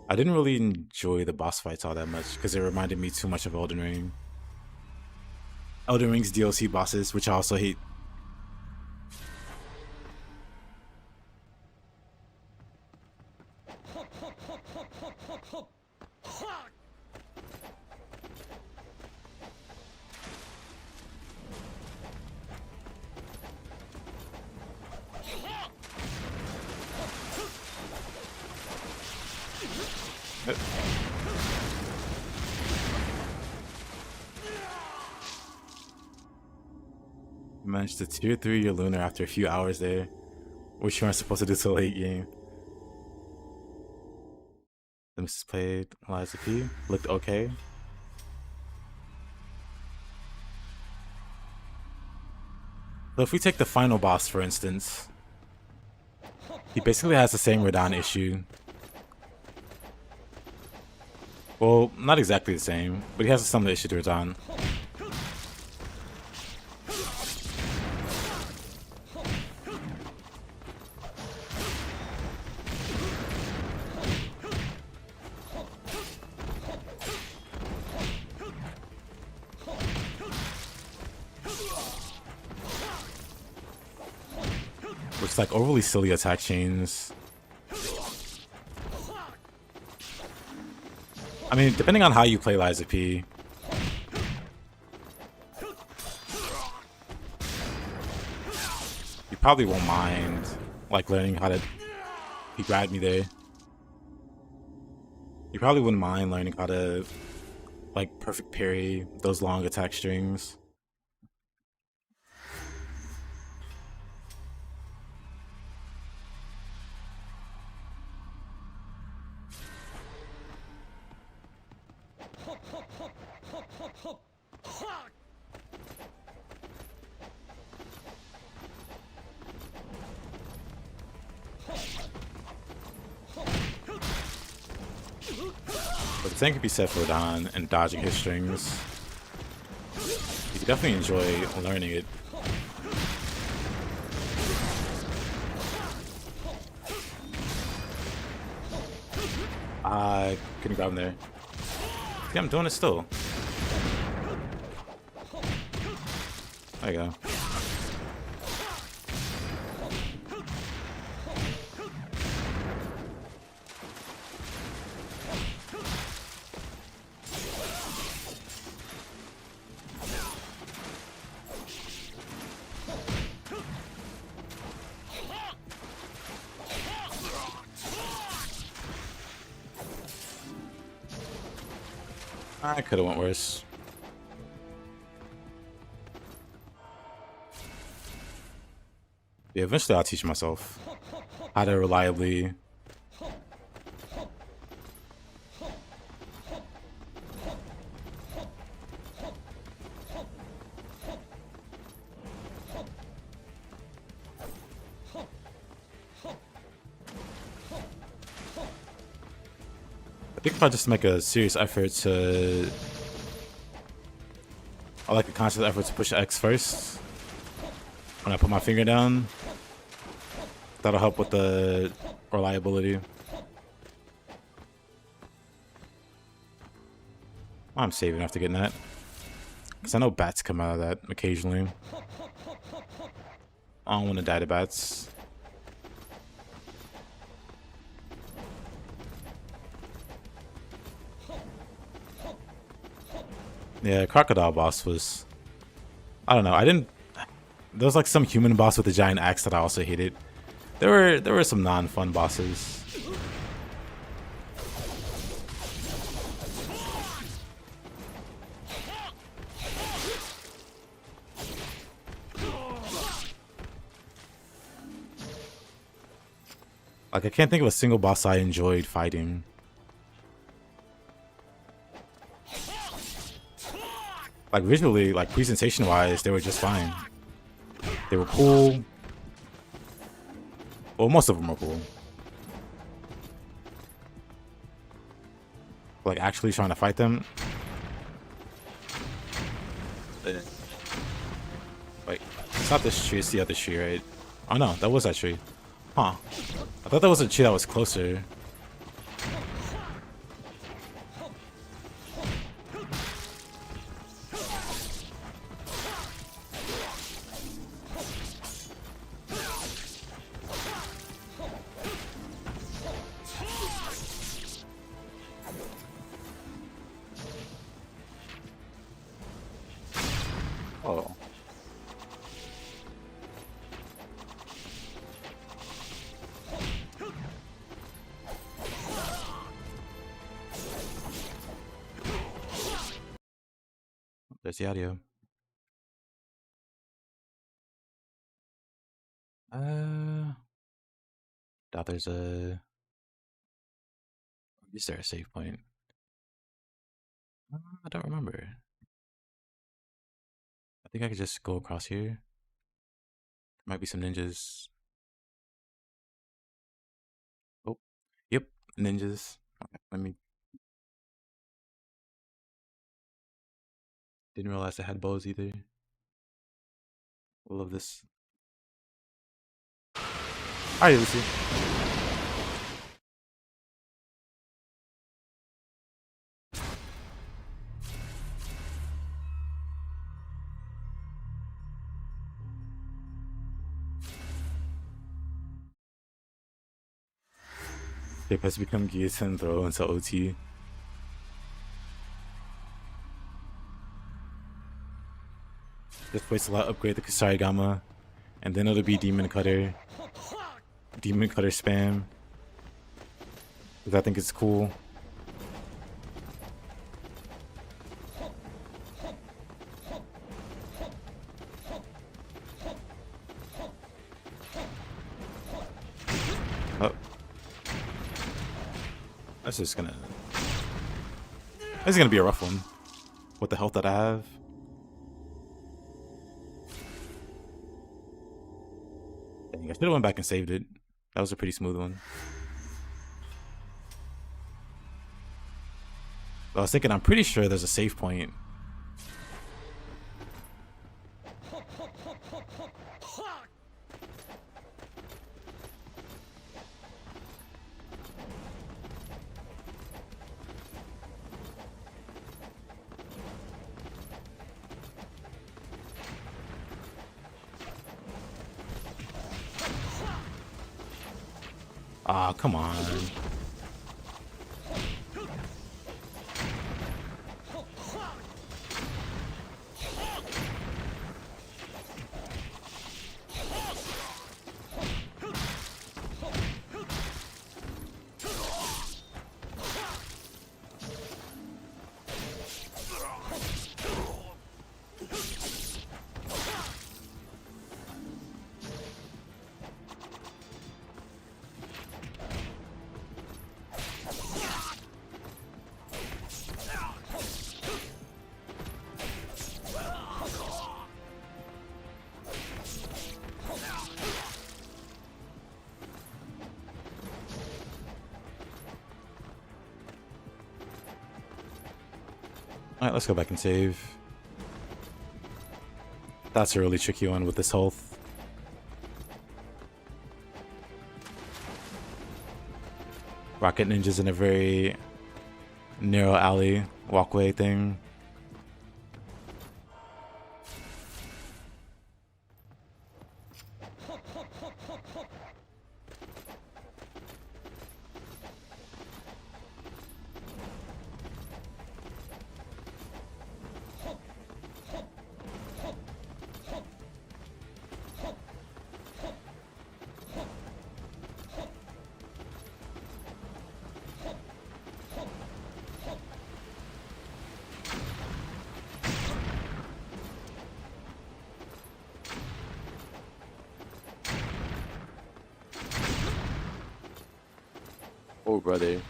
I didn't really enjoy the boss fights all that much because it reminded me too much of Elden Ring. Elden Ring's DLC bosses, which I also hate. Managed to tier 3 your lunar after a few hours there, which you aren't supposed to do till late game. The missus played Eliza P. Looked okay. So if we take the final boss, for instance, he basically has the same Radon issue. Well, not exactly the same, but he has a similar issue to Radon. Which, like, overly silly attack chains. I mean, depending on how you play Liza P, you probably won't mind, like, learning how to... He grabbed me there. You probably wouldn't mind learning how to, like, perfect parry those long attack strings. But the same could be said for Radon and dodging his strings. You could definitely enjoy learning it. I couldn't grab him there. Yeah, I'm doing it still. There you go. I could have went worse. Yeah, eventually I'll teach myself how to reliably I think if I just make a serious effort to... I like a conscious effort to push X first. When I put my finger down, that'll help with the reliability. I'm saving after getting that. Because I know bats come out of that occasionally. I don't want to die to bats. Yeah, crocodile boss was... I don't know, I didn't... There was like some human boss with a giant axe that I also hated. There were some non-fun bosses. Like, I can't think of a single boss I enjoyed fighting. Like, visually, like, presentation-wise, they were just fine. They were cool. Well, most of them were cool. Like, actually trying to fight them. Wait, it's not this tree, it's the other tree, right? Oh no, that was that tree. Huh. I thought that was a tree that was closer. Oh. There's the audio. Doubt there's a. Is there a save point? I don't remember. I think I could just go across here. Might be some ninjas. Oh, yep, ninjas. Okay, let me. Didn't realize I had bows either. Love this. Alright, Lucy. Tape has become Gieson throw into OT. Just waits a lot, upgrade the Kusarigama, and then it'll be Demon Cutter. Demon Cutter spam. Because I think it's cool. Oh. That's just gonna... This is gonna be a rough one. With the health that I have. Dang, I should have went back and saved it. That was a pretty smooth one. I was thinking, I'm pretty sure there's a save point. Ah, come on. Alright, let's go back and save. That's a really tricky one with this health. Rocket Ninja's in a very narrow alley walkway thing. Oh, brother.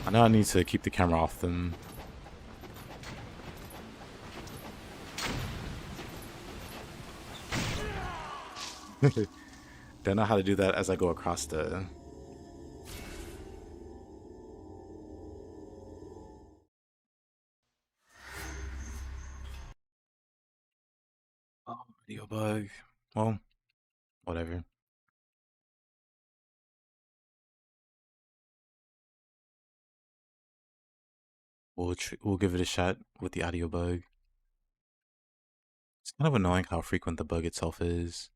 I know I need to keep the camera off them. Don't know how to do that as I go across the... Oh, video bug. Well, whatever. We'll give it a shot with the audio bug. It's kind of annoying how frequent the bug itself is.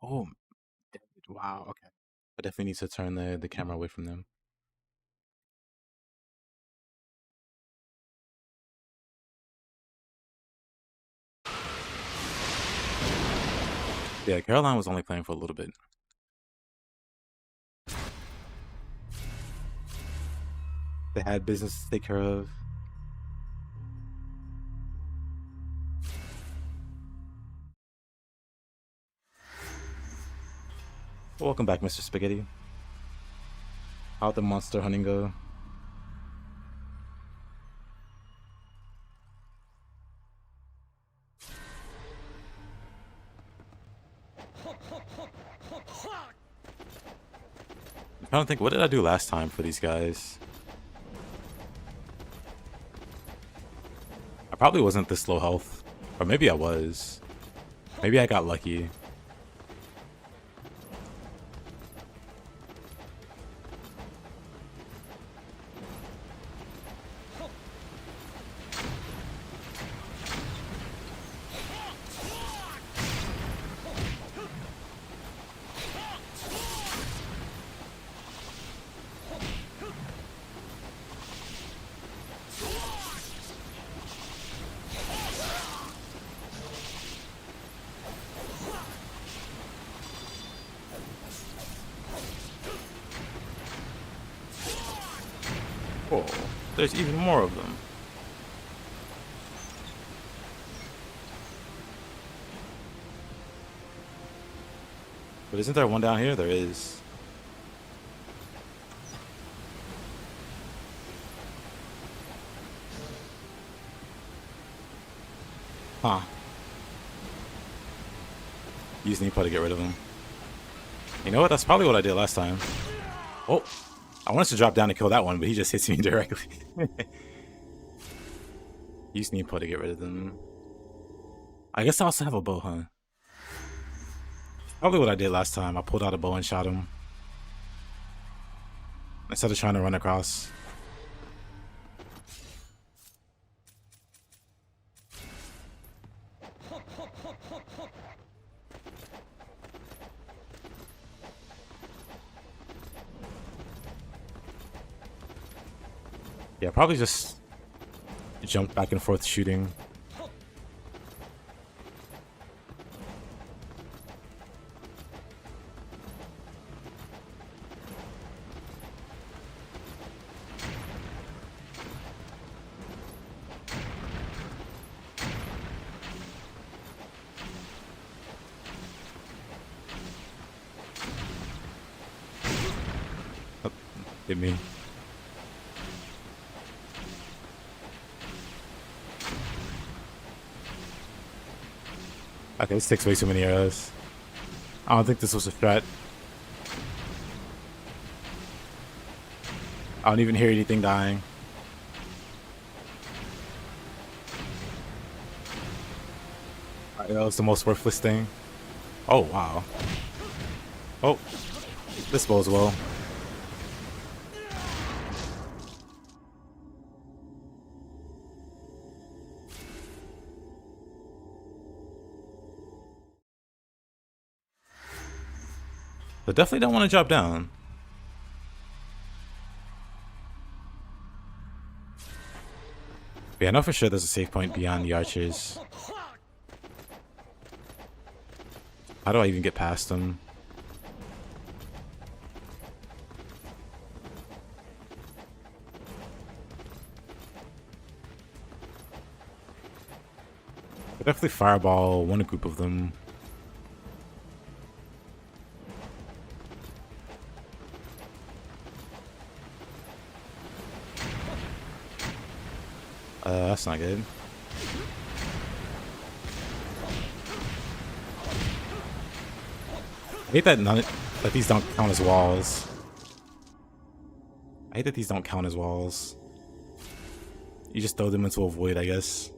Oh, wow, okay. I definitely need to turn the camera away from them. Yeah, Caroline was only playing for a little bit. They had business to take care of. Welcome back, Mr. Spaghetti. How'd the monster hunting go? I'm trying to think, what did I do last time for these guys? I probably wasn't this low health. Or maybe I was. Maybe I got lucky. Oh, there's even more of them. But isn't there one down here? There is. Huh. Use Nipa to get rid of him. You know what? That's probably what I did last time. Oh, I wanted to drop down to kill that one, but he just hits me directly. Use Nipa to get rid of them. I guess I also have a bow, huh? Probably what I did last time. I pulled out a bow and shot him. Instead of trying to run across. Yeah, probably just jump back and forth shooting. Oh, hit me. Okay, this takes way too many arrows. I don't think this was a threat. I don't even hear anything dying. Alright, that was the most worthless thing. Oh, wow. Oh, this bows well. But definitely don't want to drop down. But yeah, I know for sure there's a safe point beyond the archers. How do I even get past them? I definitely fireball one group of them. That's not good. I hate that these don't count as walls. I hate that these don't count as walls. You just throw them into a void, I guess.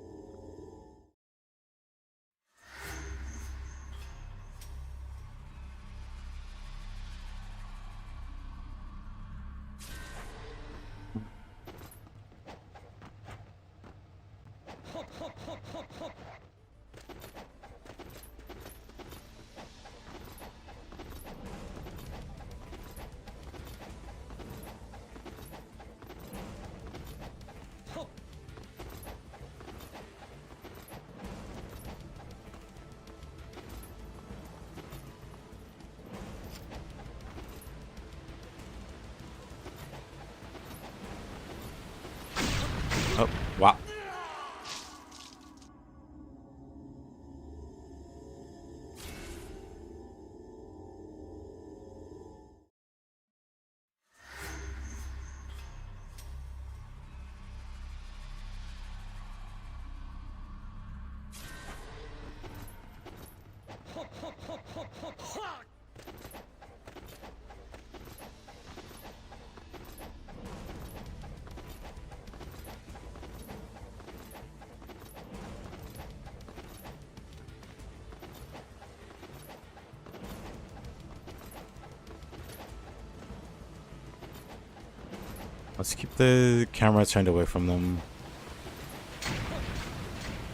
Let's keep the camera turned away from them.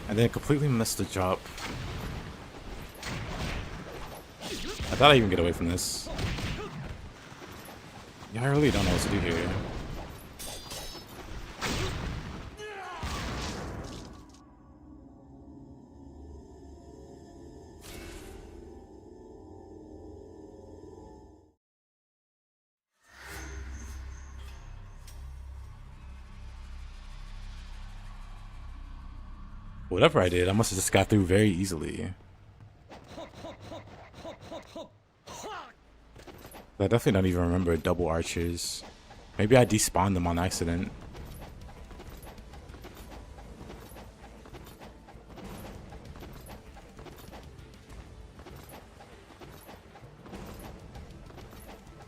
And then completely missed the drop. I thought I'd even get away from this. Yeah, I really don't know what to do here. Whatever I did, I must have just got through very easily. I definitely don't even remember double archers. Maybe I despawned them on accident.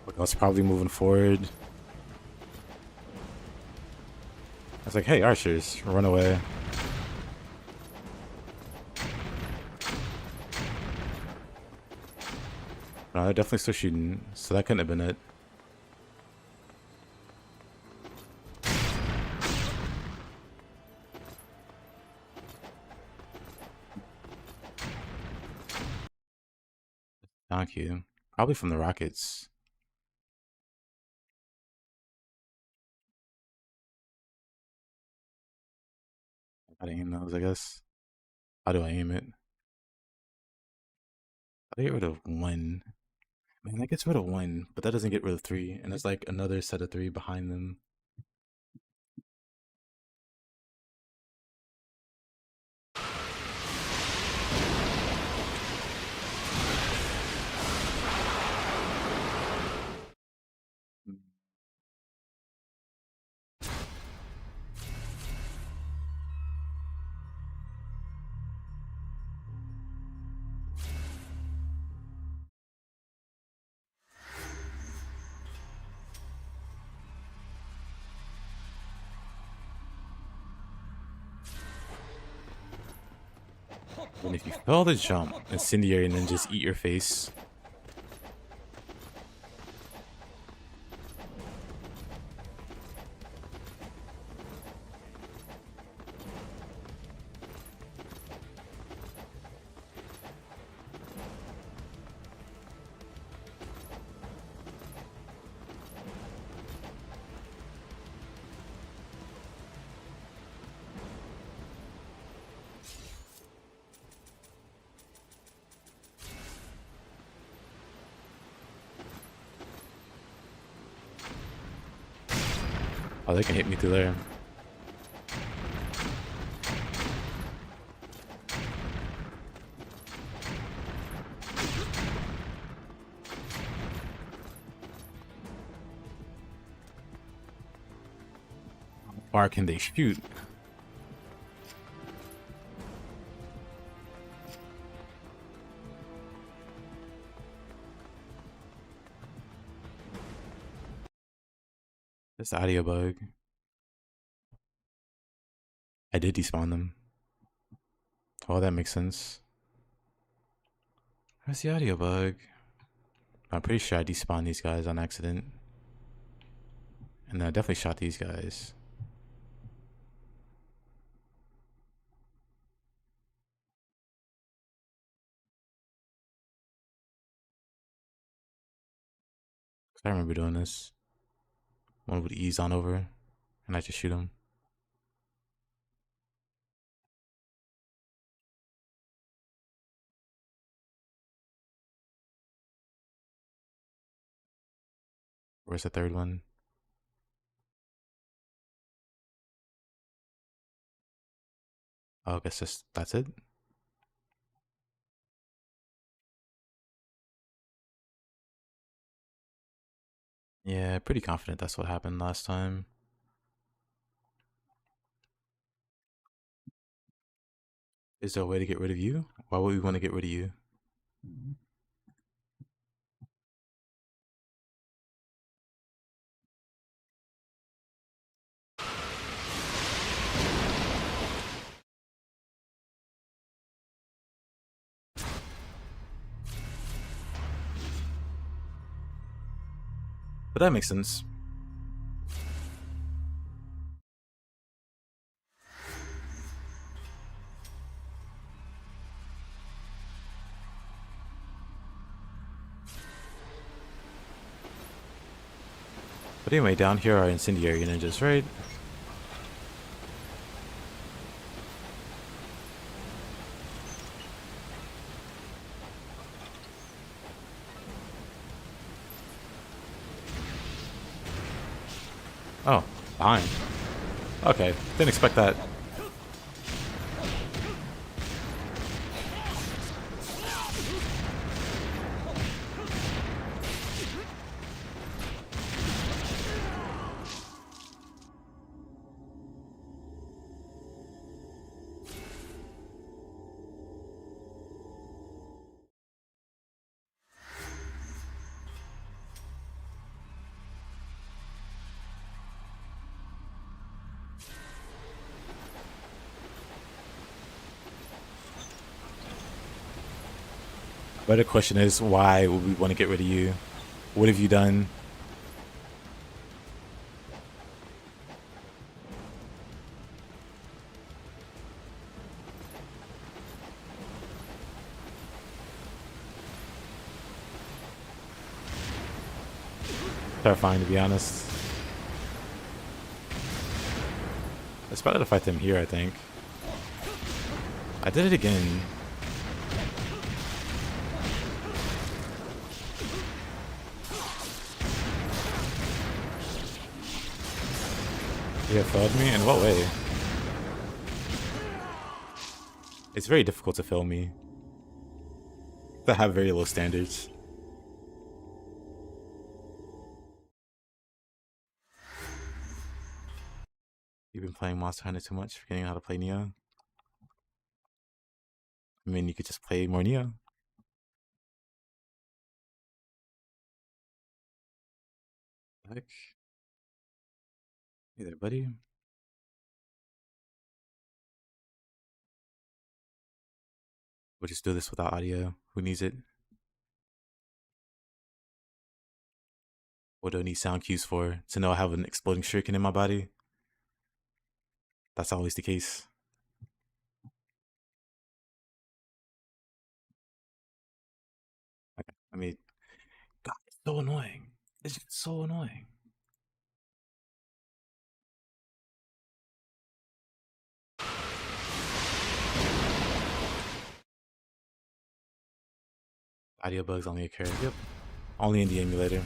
Look, I was probably moving forward. I was like, hey, archers, run away. No, they're definitely still shooting, so that couldn't have been it. Thank you. Probably from the rockets. How to aim those, I guess. How do I aim it? I get rid of one. Man, that gets rid of one, but that doesn't get rid of three. And there's like another set of three behind them. And if you fail to jump, incendiary ninjas eat your face. Oh, they can hit me through there. How far can they shoot? This audio bug. I did despawn them. Oh, that makes sense. Where's the audio bug? I'm pretty sure I despawned these guys on accident. And I definitely shot these guys. I remember doing this. One would ease on over, and I just shoot him. Where's the third one? Oh, I guess that's it. Yeah, pretty confident that's what happened last time. Is there a way to get rid of you? Why would we want to get rid of you? But that makes sense. But anyway, down here are incendiary ninjas, right? Oh, behind. Okay, didn't expect that. But the question is, why would we want to get rid of you? What have you done? Terrifying, to be honest. It's better to fight them here, I think. I did it again. You have failed me? In what way? It's very difficult to fail me. I have very low standards. You've been playing Monster Hunter too much, forgetting how to play Neo? I mean, you could just play more Neo. Heck. Hey there, buddy. We'll just do this without audio. Who needs it? What do I need sound cues for? To know I have an exploding shuriken in my body? That's always the case. Okay, I mean, God, it's so annoying. It's just so annoying. Audio bugs only occur. Yep. Only in the emulator.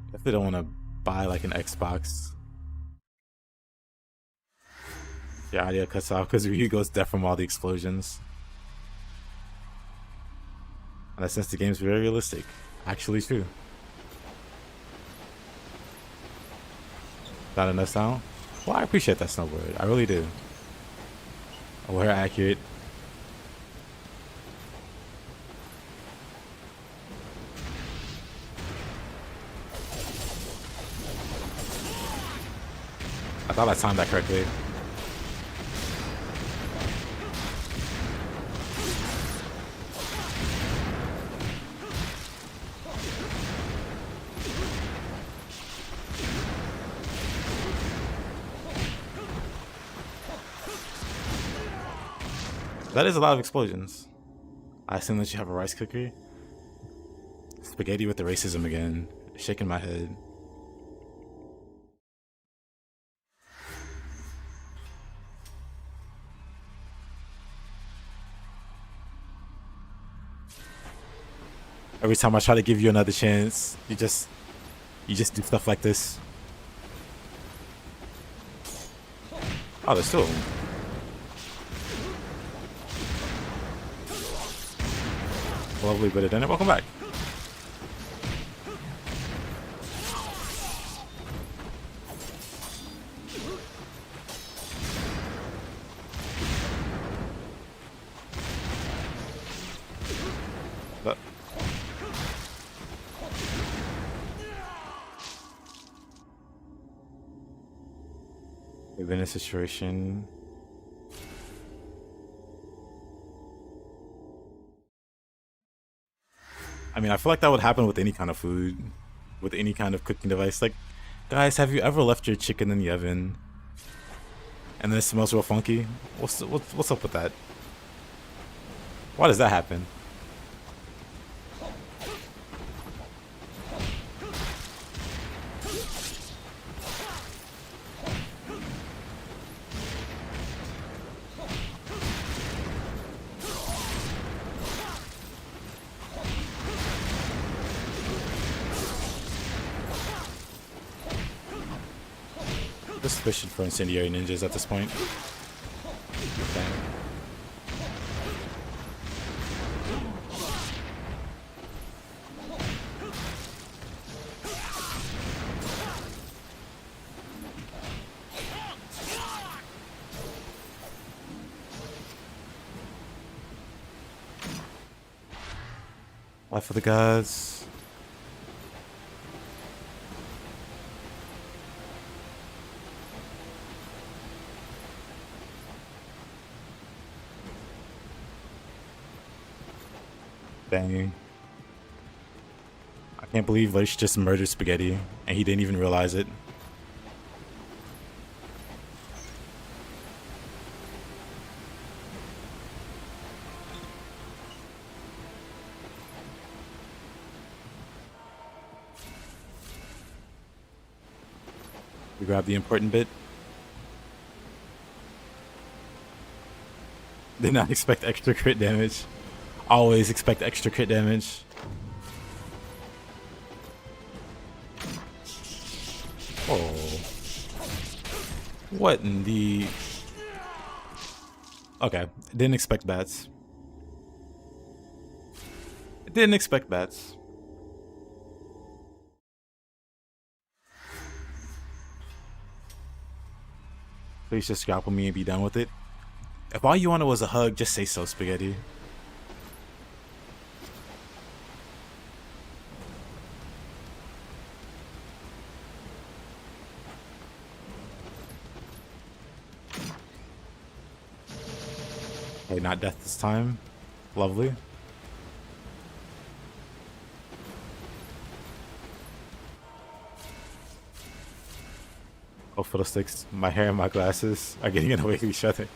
Definitely don't want to buy like an Xbox. Your audio cuts off because Ryu goes deaf from all the explosions. And that sense the game's very realistic. Actually true. Not enough sound? Well, I appreciate that snowboard. I really do. Aware accurate. I thought I timed that correctly. That is a lot of explosions. I assume that you have a rice cooker. Spaghetti with the racism again. Shaking my head. Every time I try to give you another chance, you just do stuff like this. Oh, there's two of them. Lovely bit of dinner. Welcome back. We've been in a situation. I mean, I feel like that would happen with any kind of food, with any kind of cooking device. Like, guys, have you ever left your chicken in the oven and then it smells real funky? What's up with that? Why does that happen? suspicion for incendiary ninjas at this point. Okay. Life of the gods. Dang. I can't believe Lish just murdered Spaghetti and he didn't even realize it. We grab the important bit. Did not expect extra crit damage. Always expect extra crit damage. Oh. What in the... Okay, didn't expect bats. Didn't expect bats. Please just grapple me and be done with it. If all you wanted was a hug, just say so, Spaghetti. Okay, not death this time. Lovely. Oh, fiddlesticks. My hair and my glasses are getting in the way of each other.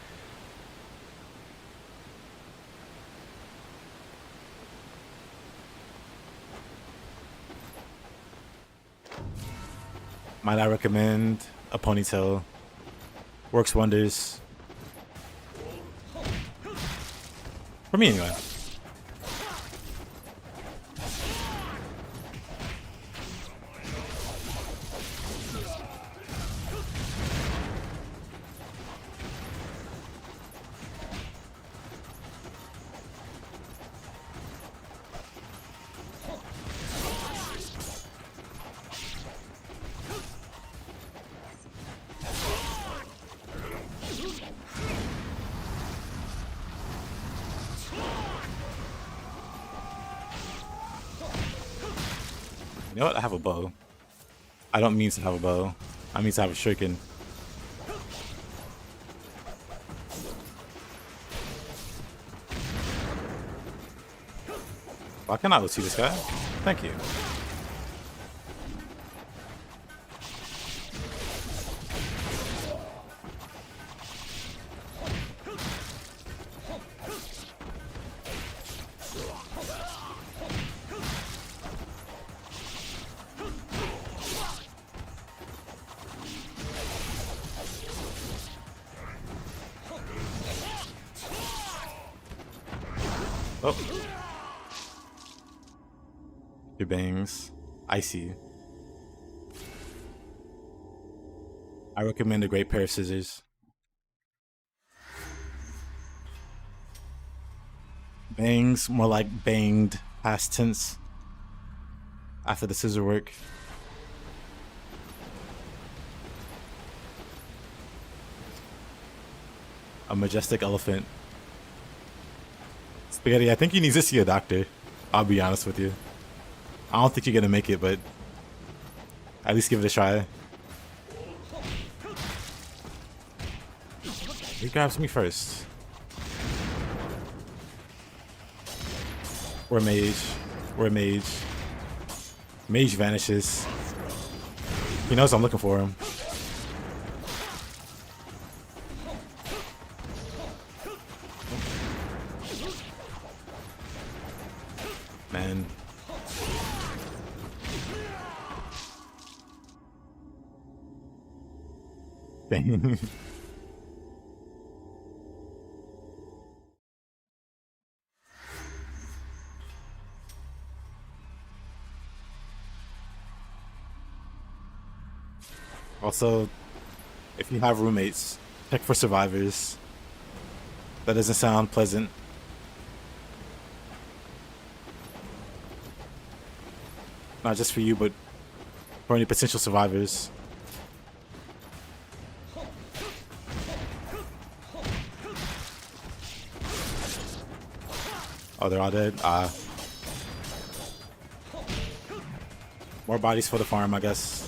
Might I recommend a ponytail? Works wonders. For me, anyway. You know what? I have a bow. I don't mean to have a bow. I mean to have a shuriken. Why can't I see this guy? Thank you. Oh. Your bangs. Icy. I recommend a great pair of scissors. Bangs, more like banged, past tense. After the scissor work. A majestic elephant. Spaghetti, I think you need to see a doctor. I'll be honest with you. I don't think you're gonna make it, but at least give it a try. He grabs me first. We're mage. We're mage. Mage vanishes. He knows I'm looking for him. Man. Dang. Also, If you have roommates, check for survivors. That doesn't sound pleasant. Not just for you, but for any potential survivors. Oh, they're all dead? More bodies for the farm, I guess.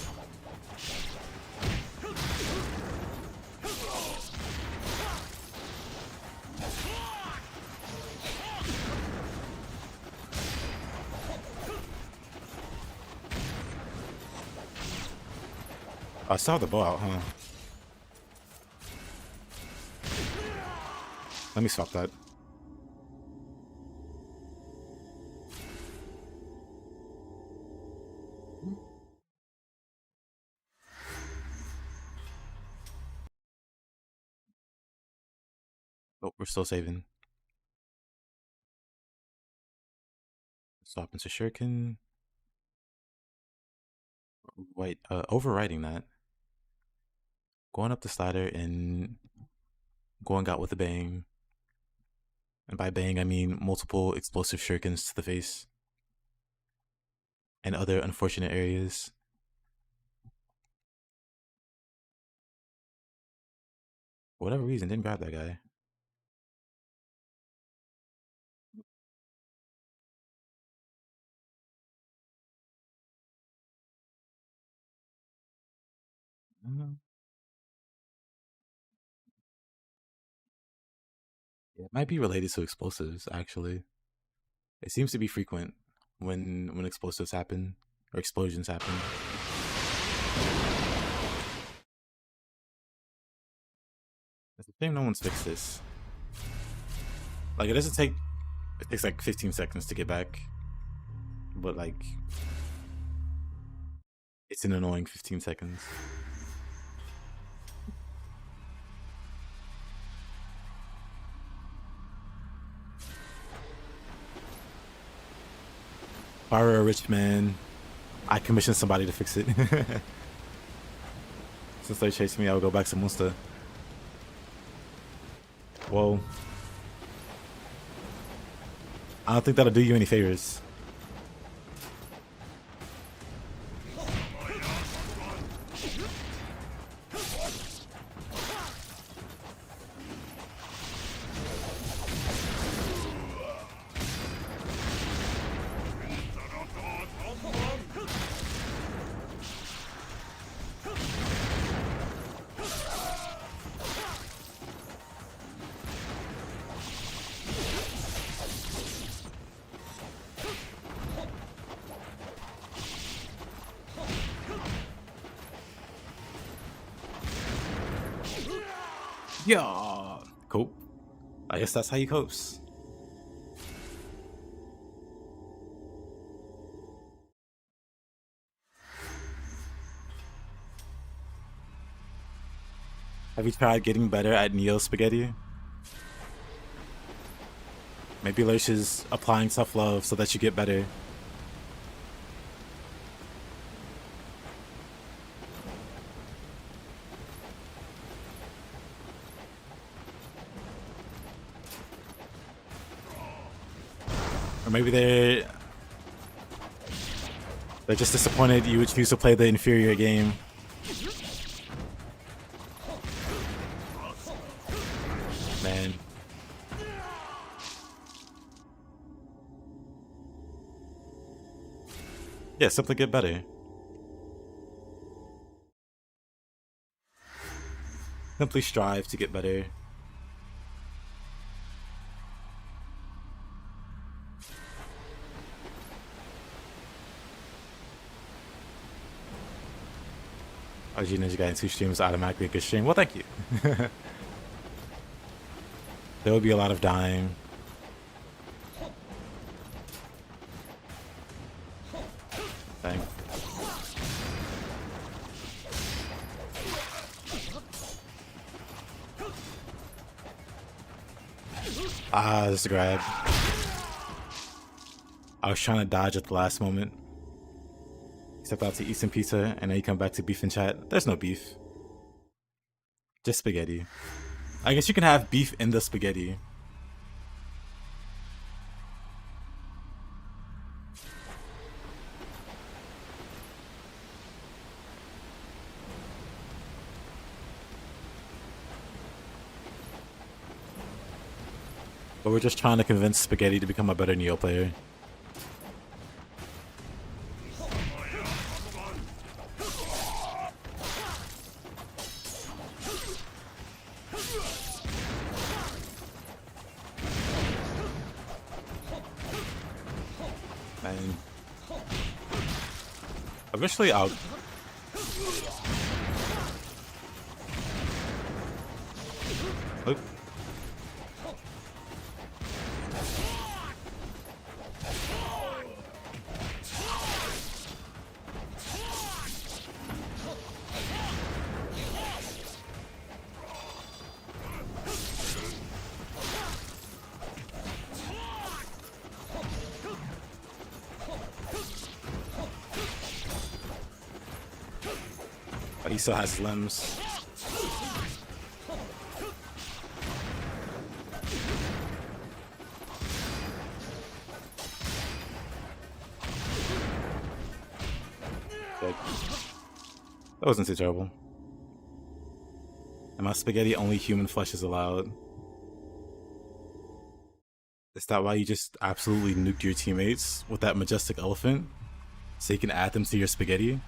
I saw the bow out, huh? Let me swap that. Oh, we're still saving. Swap into shuriken. Wait, overriding that. Going up the slider and going out with a bang. And by bang, I mean multiple explosive shurikens to the face. And other unfortunate areas. For whatever reason, didn't grab that guy. Yeah, it might be related to explosives, actually. It seems to be frequent when explosives happen or explosions happen. It's a shame no one's fixed this. Like, it doesn't take... It takes like 15 seconds to get back. But like... It's an annoying 15 seconds. If I were a rich man, I'd commission somebody to fix it. Since they chased me, I would go back to Munster. Whoa. I don't think that'll do you any favors. Yeah, cool. I guess that's how you coast. Have you tried getting better at Neo Spaghetti? Maybe Lurch is applying self-love so that you get better. Or maybe they're just disappointed you would choose to play the inferior game. Man. Yeah, simply get better. Simply strive to get better. OG Ninja Gaiden 2 streams automatically a good stream. Well, thank you. There will be a lot of dying. Dang. Ah, this is a grab. I was trying to dodge at the last moment. Step out to eat some pizza, and then you come back to beef and chat. There's no beef. Just spaghetti. I guess you can have beef in the spaghetti. But we're just trying to convince spaghetti to become a better Neo player. And eventually I'll... Oop. But he still has limbs. Good. That wasn't too terrible. And my spaghetti, only human flesh is allowed. Is that why you just absolutely nuked your teammates with that majestic elephant? So you can add them to your spaghetti?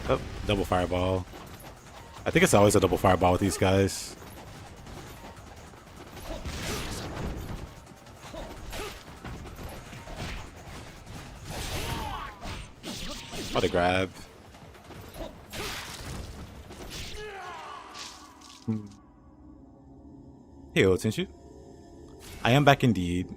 Oh, double fireball. I think it's always a double fireball with these guys. What a grab. Hey, Otenshi. I am back indeed.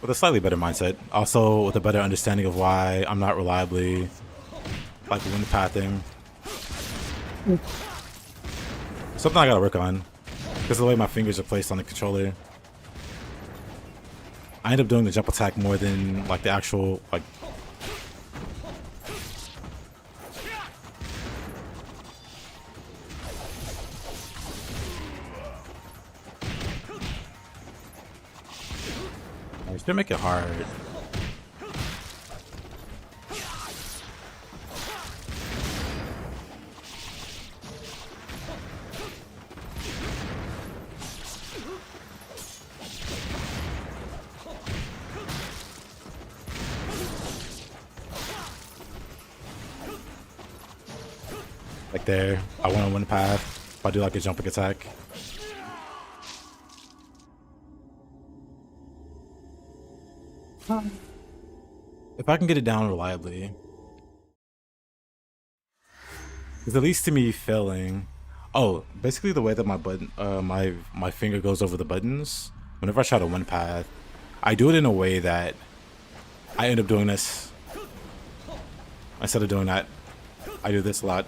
With a slightly better mindset. Also with a better understanding of why I'm not reliably like wind pathing. Something I gotta work on. Because of the way my fingers are placed on the controller. I end up doing the jump attack more than like the actual like to make it hard. Like there, I want to win path. If I do like a jumping attack. If I can get it down reliably. Because at least to me failing. Oh, basically the way that my button my finger goes over the buttons, whenever I try to one path, I do it in a way that I end up doing this. Instead of doing that, I do this a lot.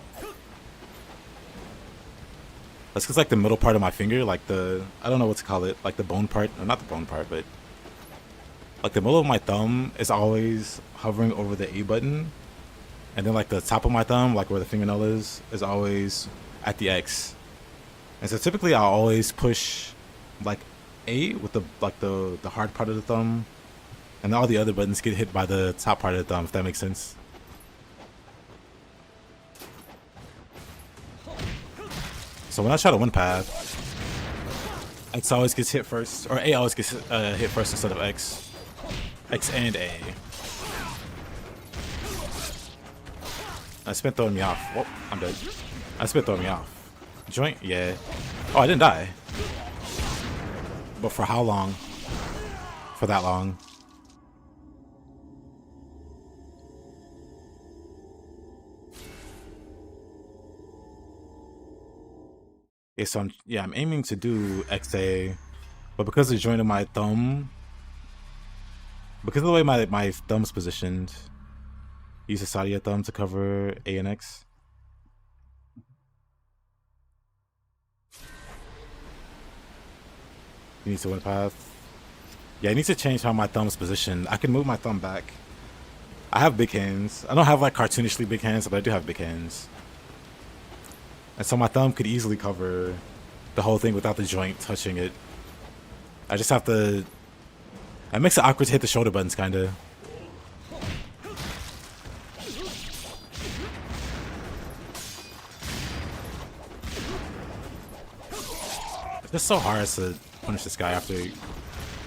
That's because like the middle part of my finger, like the, I don't know what to call it, like the bone part, or not the bone part, but like the middle of my thumb is always hovering over the A button. And then like the top of my thumb, like where the fingernail is always at the X. And so typically I'll always push like A with the like the hard part of the thumb. And all the other buttons get hit by the top part of the thumb, if that makes sense. So when I try to one path, X always gets hit first, or A always gets hit first instead of X. X and A. That's been throwing me off. Whoa, I'm dead. That's been throwing me off. Joint? Yeah. Oh, I didn't die. But for how long? For that long. Okay, so I'm aiming to do XA, but because of the joint of my thumb, because of the way my thumb's positioned, use the side of your thumb to cover A and X. You need to win path. Yeah, I need to change how my thumb's positioned. I can move my thumb back. I have big hands. I don't have like cartoonishly big hands, but I do have big hands. And so my thumb could easily cover the whole thing without the joint touching it. I just have to... It makes it awkward to hit the shoulder buttons, kinda. It's just so hard to punish this guy after...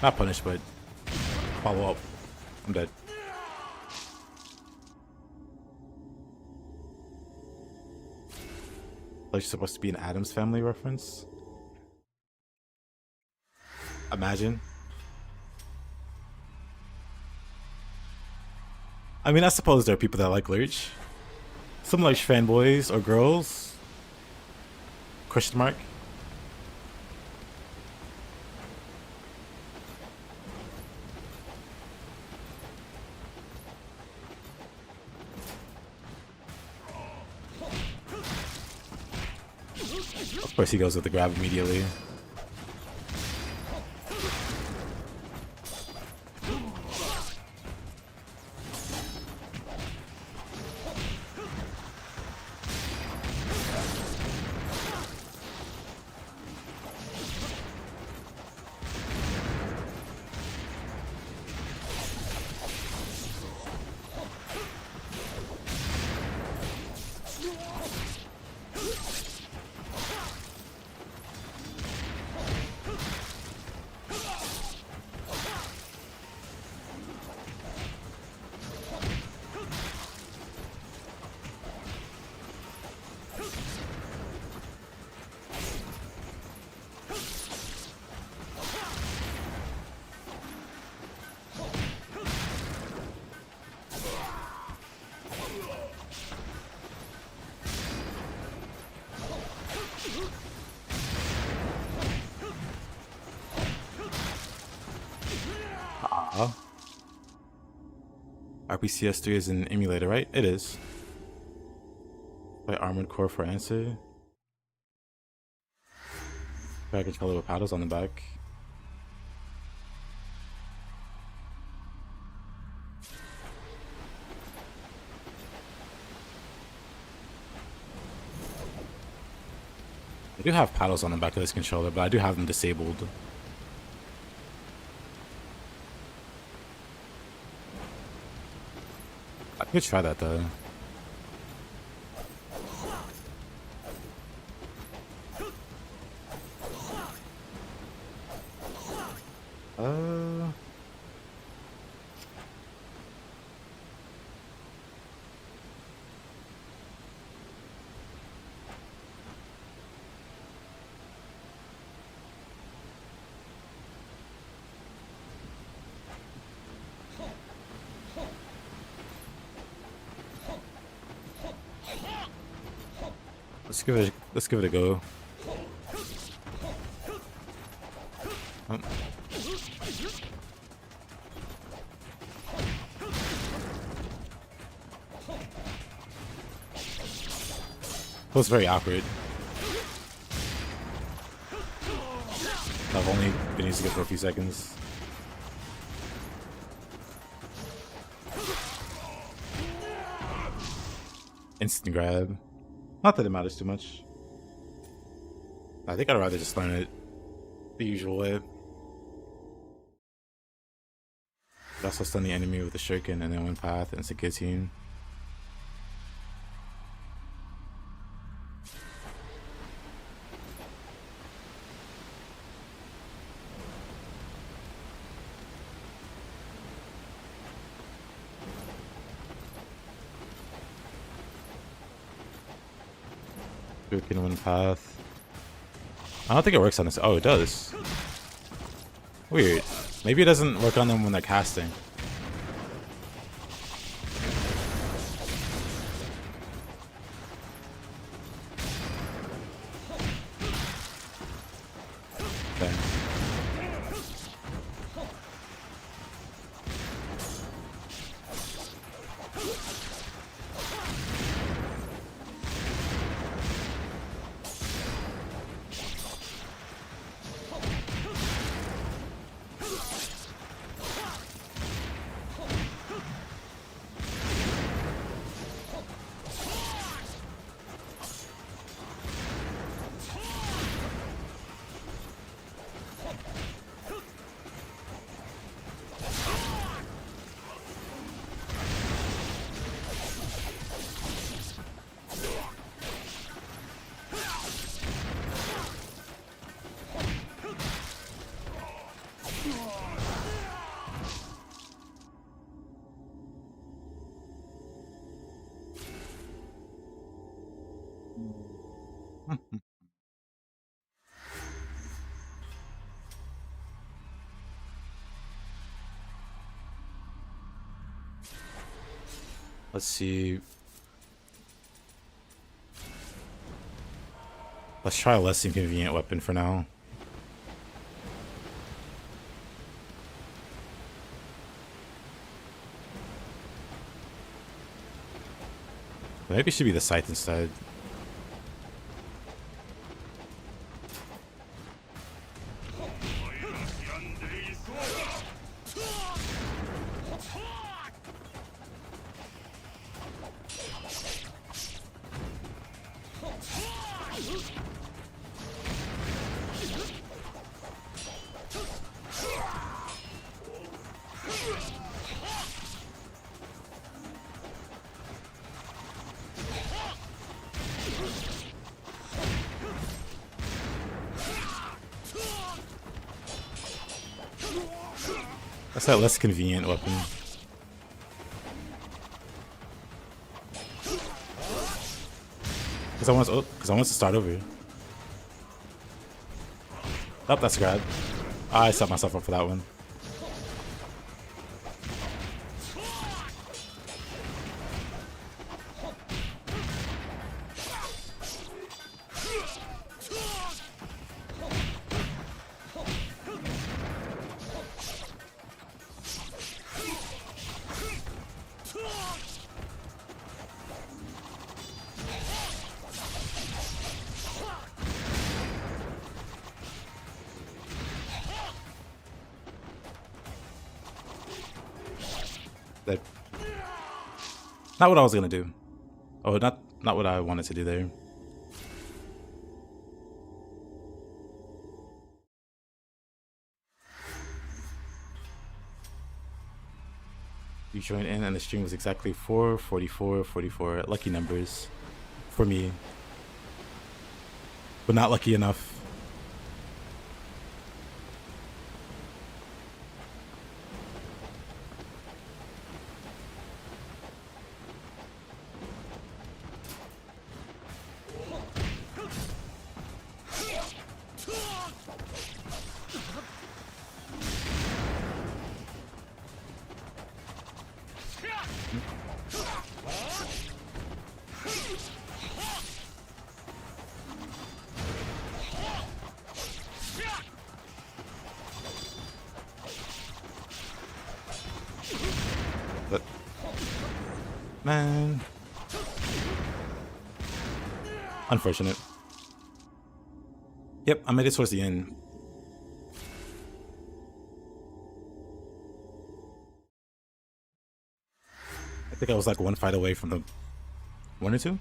Not punish, but follow up. I'm dead. Like you're supposed to be an Addams Family reference? Imagine. I mean, I suppose there are people that like Lurch. Some Lurch fanboys or girls. Question mark. Of course he goes with the grab immediately. RPCS3 is an emulator, right? It is. By Armored Core for answer. Package color with paddles on the back. I do have paddles on the back of this controller, but I do have them disabled. I could try that though. Let's give it a go. Oh. That was very awkward. I've only been using it for a few seconds. Instant grab. Not that it matters too much. I think I'd rather just learn it the usual way. Also stun the enemy with a shuriken and then one path and it's a guillotine. can win path. I don't think it works on this. Oh, it does. Weird. Maybe it doesn't work on them when they're casting. Okay. Let's see. Let's try a less inconvenient weapon for now. Maybe it should be the scythe instead. That's that less convenient weapon. Because I want to start over. Oh, that's a grab. I set myself up for that one. That, not what I was gonna do. Oh, not what I wanted to do there. You joined in and the stream was exactly 4:44, 44. Lucky numbers for me, but not lucky enough. But man, unfortunate. Yep, I made it towards the end. I think I was like one fight away from the one or two.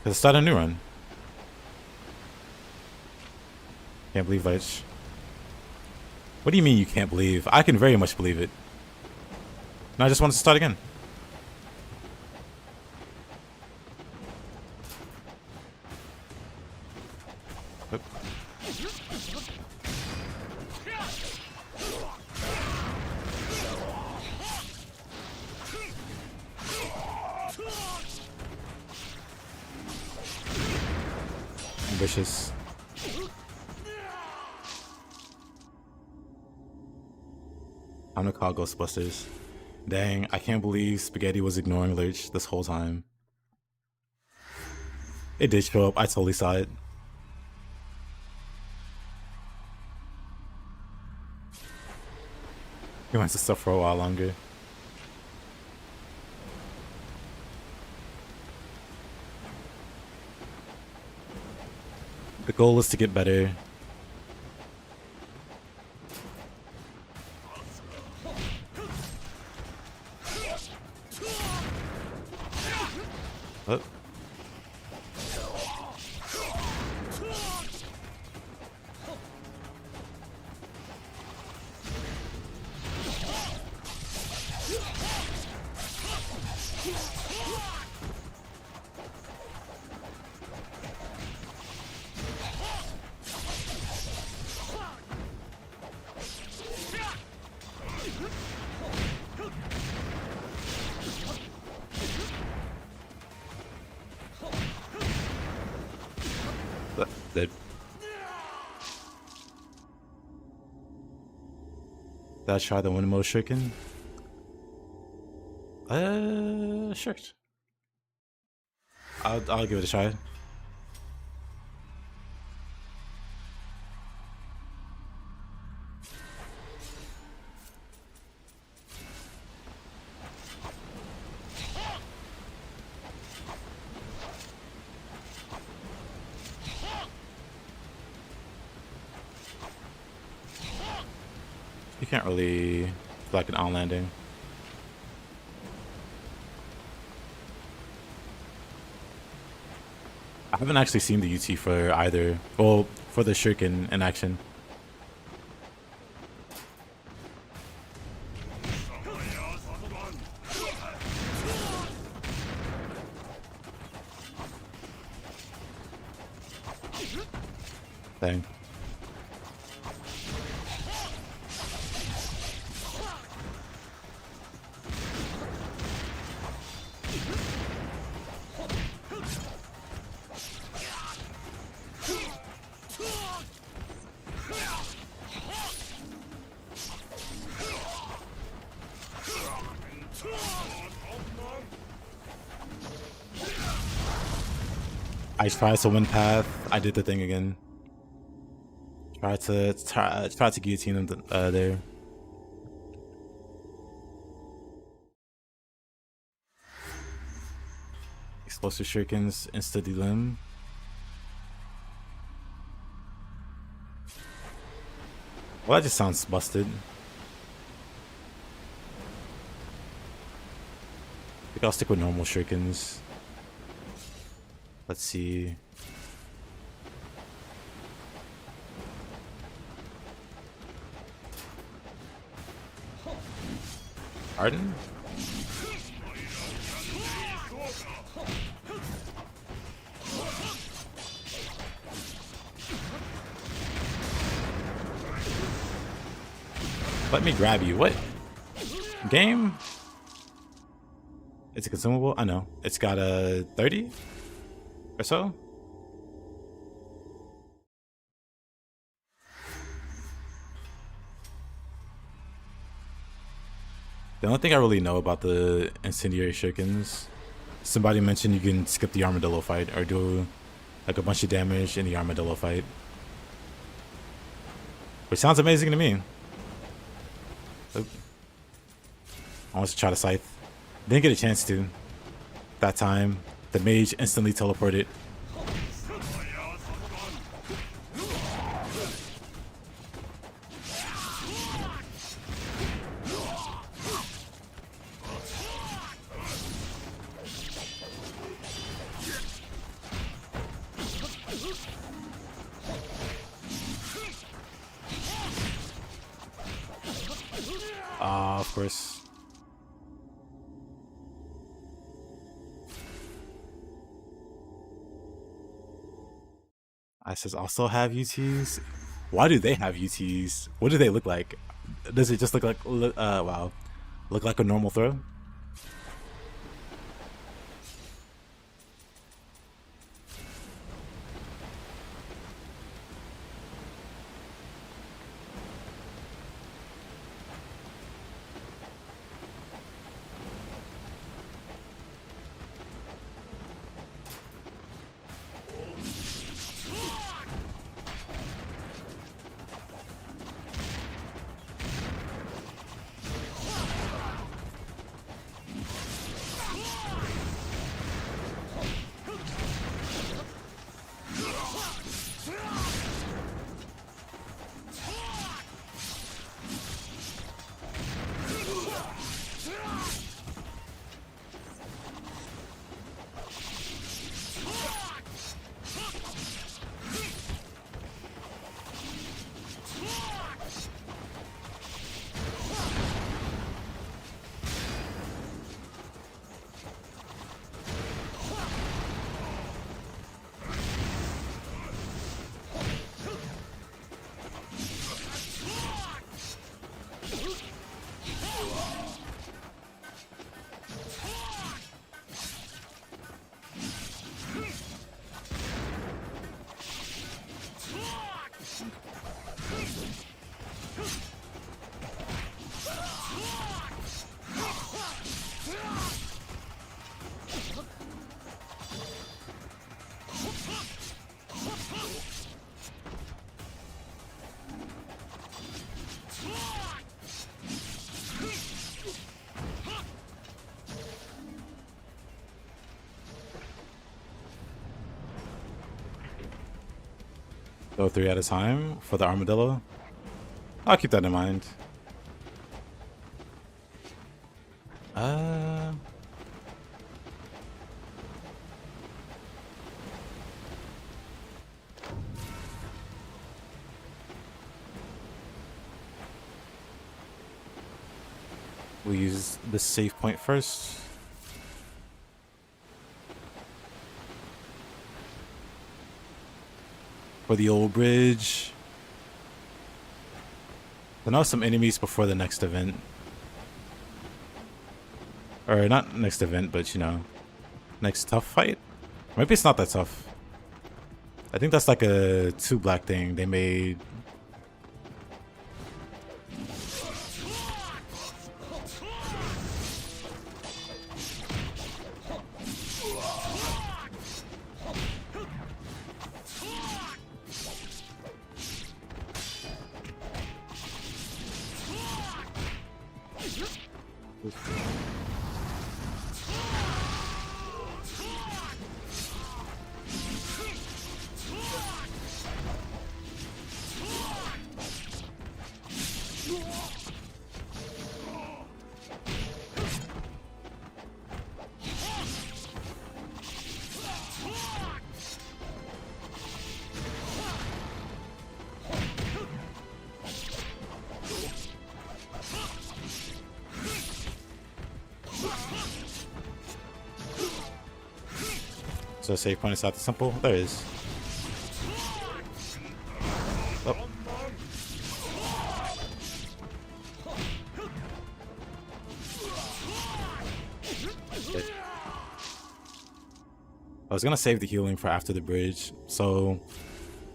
Let's start a new run. Can't believe Lich. What do you mean you can't believe? I can very much believe it. And I just want to start again. Oop. Vicious. I'm gonna call Ghostbusters. Dang, I can't believe Spaghetti was ignoring Lurch this whole time. It did show up, I totally saw it. He wants to stuff for a while longer. The goal is to get better. Oh. Did I try the windmill shuriken? Sure. I'll give it a try. You can't really do like an on landing. I haven't actually seen the UT for either. Well, for the shuriken in action. Dang. I tried to win path. I did the thing again. Try to guillotine him there. Explosive shurikens, insta delim. Well, that just sounds busted. I think I'll stick with normal shurikens. Let's see. Arden? Let me grab you. What? Game? It's a consumable? I know. It's got a 30 or so. The only thing I really know about the incendiary shurikens, somebody mentioned you can skip the armadillo fight or do like a bunch of damage in the armadillo fight, which sounds amazing to me. Oop. I want to try to scythe. Didn't get a chance to. That time, the mage instantly teleported. Of course. I says also have UTs. Why do they have UTs? What do they look like? Does it just look like wow, look like a normal throw? Go 3 at a time for the armadillo. I'll keep that in mind. We'll use the save point first. For the old bridge. There are some enemies before the next event. Or not next event, but you know, next tough fight. Maybe it's not that tough. I think that's like a 2 black thing they made. So save point is not that simple? There is. Oh. Okay. I was gonna save the healing for after the bridge, so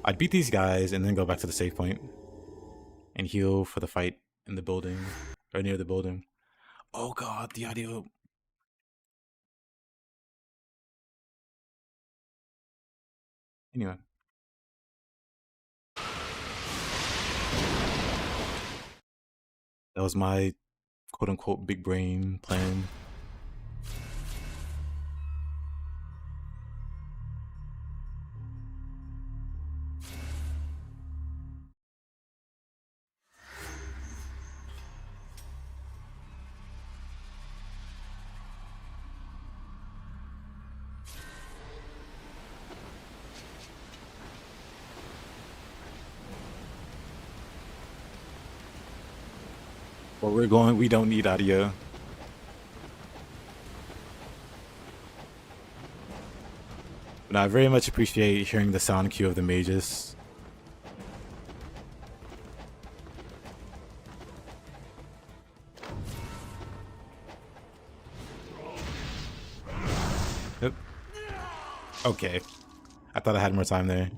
I'd beat these guys and then go back to the save point and heal for the fight in the building or near the building. Oh god, the audio. Anyway. That was my quote-unquote big brain plan. Where we're going, we don't need audio. But I very much appreciate hearing the sound cue of the mages. Yep. Okay. I thought I had more time there.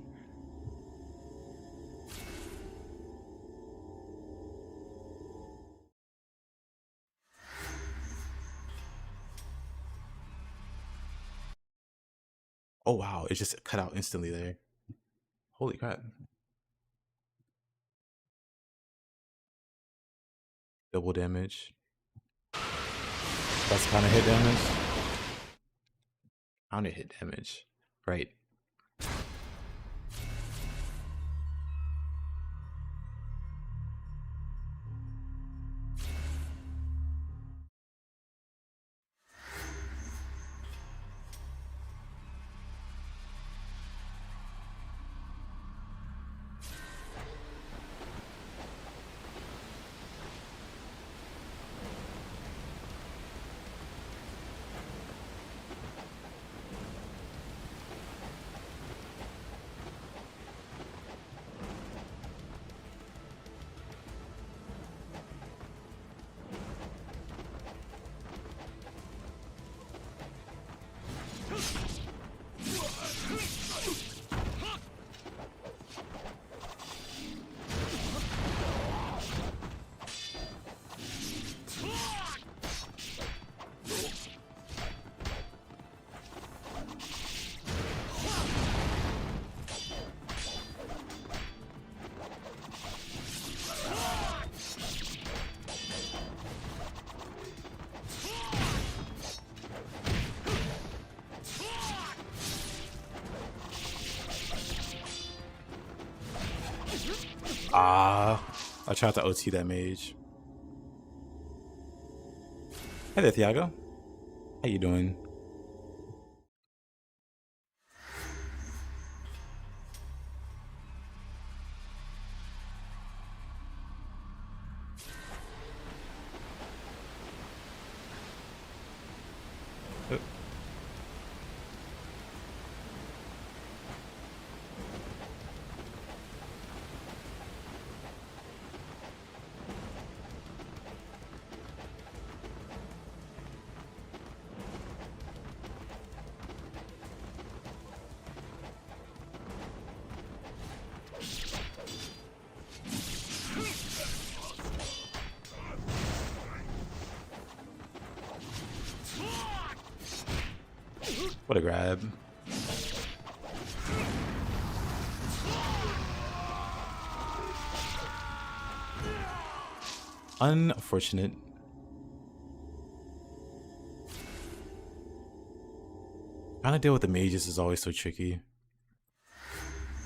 Oh wow, it just cut out instantly there. Holy crap. Double damage. That's kind of hit damage. I don't hit damage. Right. Ah, I tried to OT that mage. Hey there, Thiago. How you doing? What a grab. Unfortunate. Trying to deal with the mages is always so tricky.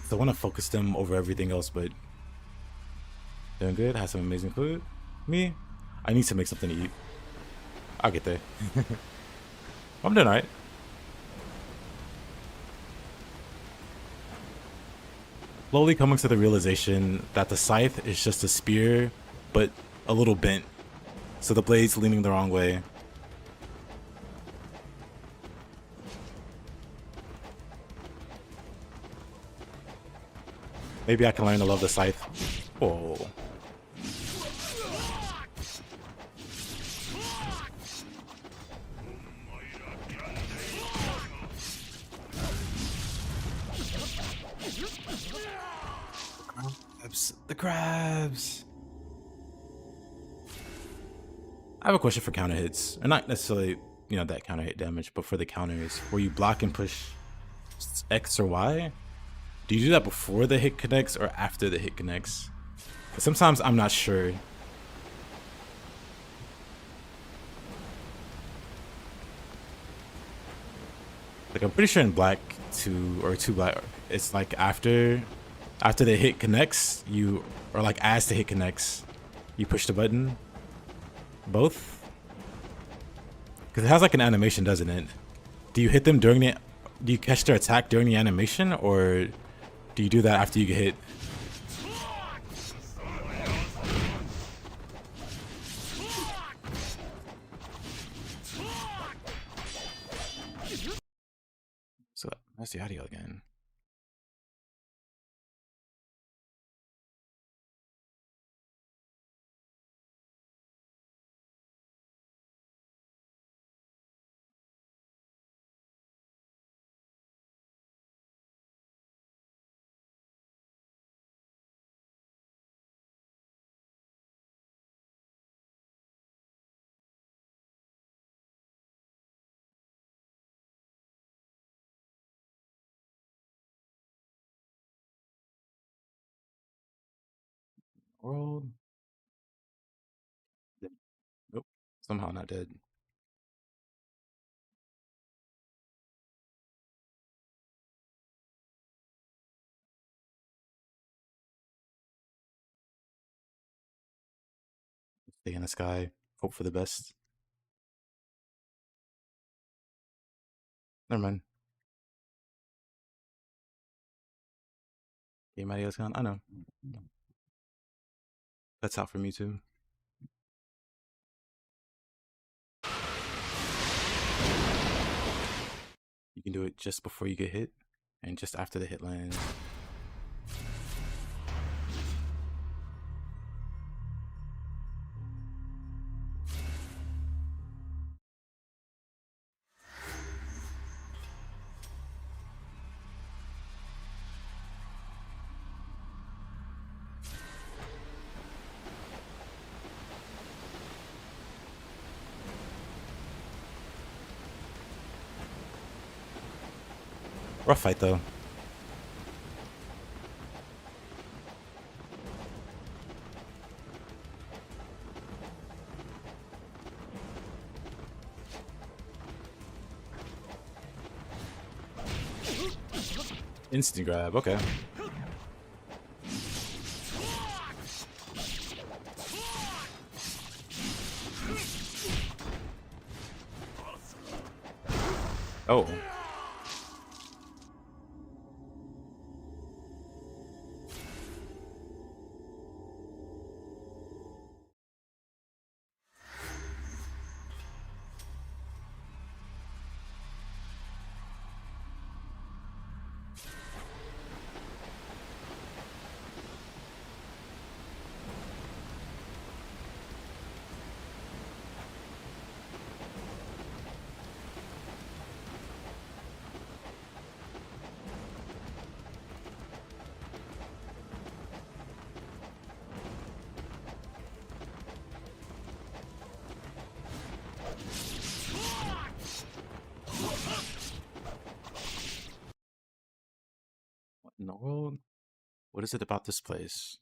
So I want to focus them over everything else, but doing good. Has some amazing food. Me, I need to make something to eat. I'll get there. I'm doing alright. Slowly coming to the realization that the scythe is just a spear, but a little bent. So the blade's leaning the wrong way. Maybe I can learn to love the scythe. Whoa. The crabs. I have a question for counter hits, or not necessarily, you know, that counter hit damage, but for the counters, where you block and push X or Y. Do you do that before the hit connects or after the hit connects? Sometimes I'm not sure. Like I'm pretty sure in black 2 or 2 black, it's like after the hit connects, you, or like as the hit connects, you push the button. Both? Because it has like an animation, doesn't it? Do you hit them during the, do you catch their attack during the animation, or do you do that after you get hit? So that's the audio again. World. Nope. Somehow not dead. Stay in the sky. Hope for the best. Never mind. Game audio's gone. I know. That's out for me too. You can do it just before you get hit and just after the hit lands. Rough fight though. Instant grab, okay. Oh. What in the world? What is it about this place?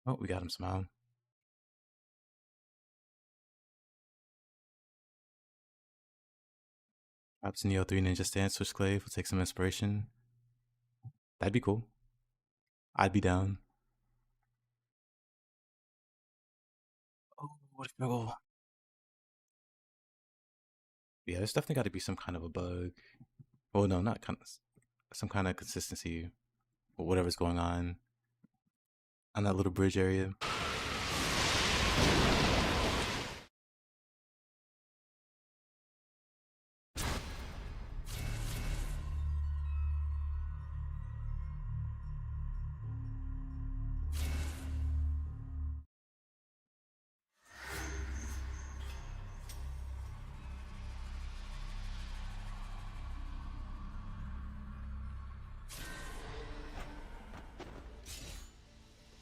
Oh, we got him somehow. Perhaps Neo 3 Ninja Stance Switch Clave will take some inspiration. That'd be cool. I'd be down. Oh, what a struggle. Yeah, there's definitely got to be some kind of a bug. Oh no, not kind of, some kind of consistency or whatever's going on that little bridge area.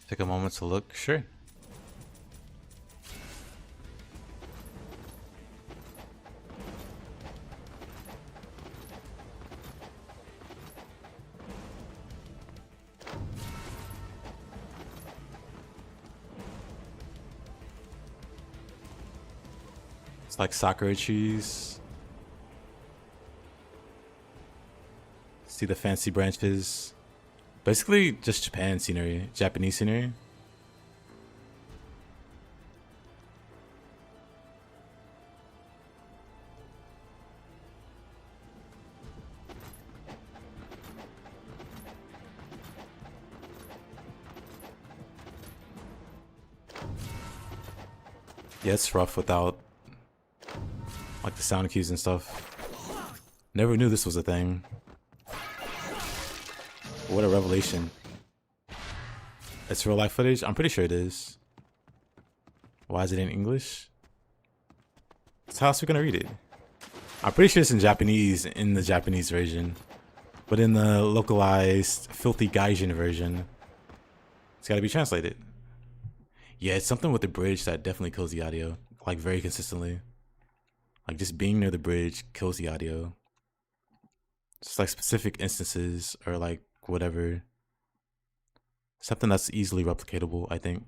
Take a moment to look. Sure. It's like sakura trees. See the fancy branches. Basically, just Japan scenery, Japanese scenery. Yeah, it's rough without like the sound cues and stuff. Never knew this was a thing. What a revelation. It's real life footage? I'm pretty sure it is. Why is it in English? So how else are we gonna read it? I'm pretty sure it's in Japanese in the Japanese version. But in the localized filthy Gaijin version, it's gotta be translated. Yeah, it's something with the bridge that definitely kills the audio. Like very consistently. Like just being near the bridge kills the audio. Just like specific instances or like whatever. Something that's easily replicatable, I think.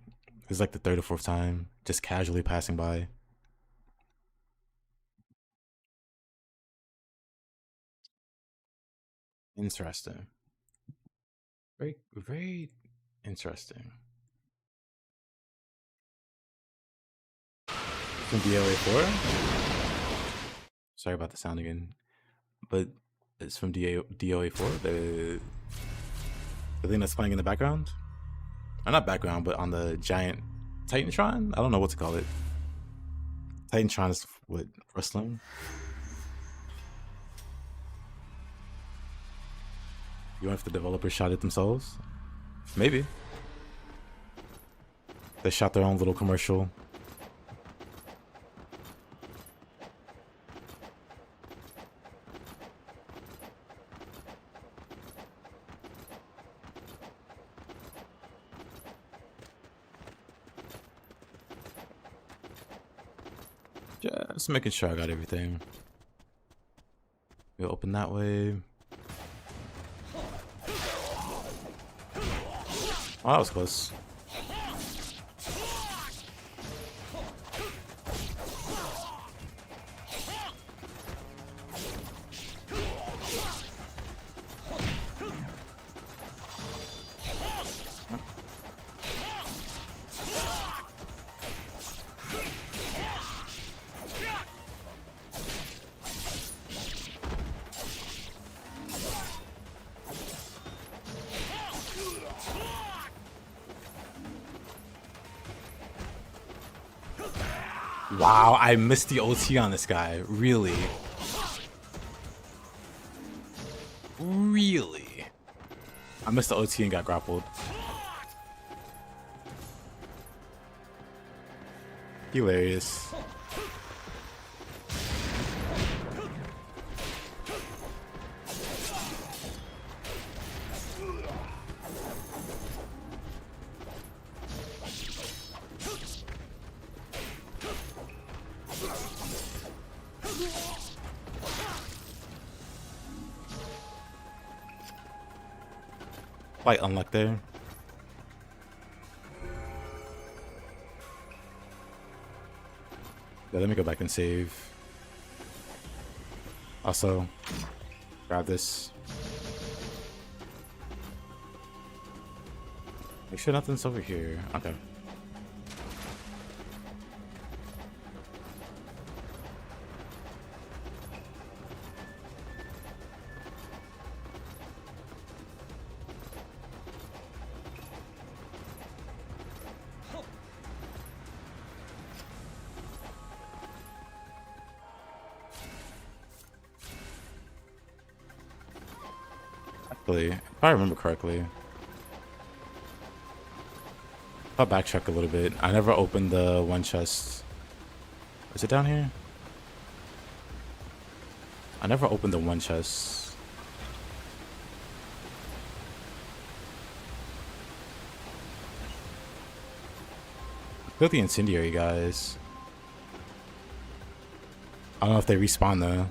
It's like the third or fourth time, just casually passing by. Interesting. Very, very interesting. From DOA 4? Sorry about the sound again. But it's from DOA 4, the thing that's playing in the background? Or not background, but on the giant Titantron? I don't know what to call it. Titantron is what, wrestling? You wonder if the developers shot it themselves? Maybe. They shot their own little commercial. Just making sure I got everything. We'll open that way. Oh, that was close. Wow, I missed the OT on this guy. Really? Really? I missed the OT and got grappled. Hilarious. Quite unluck there. Yeah, let me go back and save. Also, grab this. Make sure nothing's over here. Okay. If I remember correctly, I'll backtrack a little bit. I never opened the one chest. Is it down here? I never opened the one chest. Kill the incendiary guys. I don't know if they respawn though.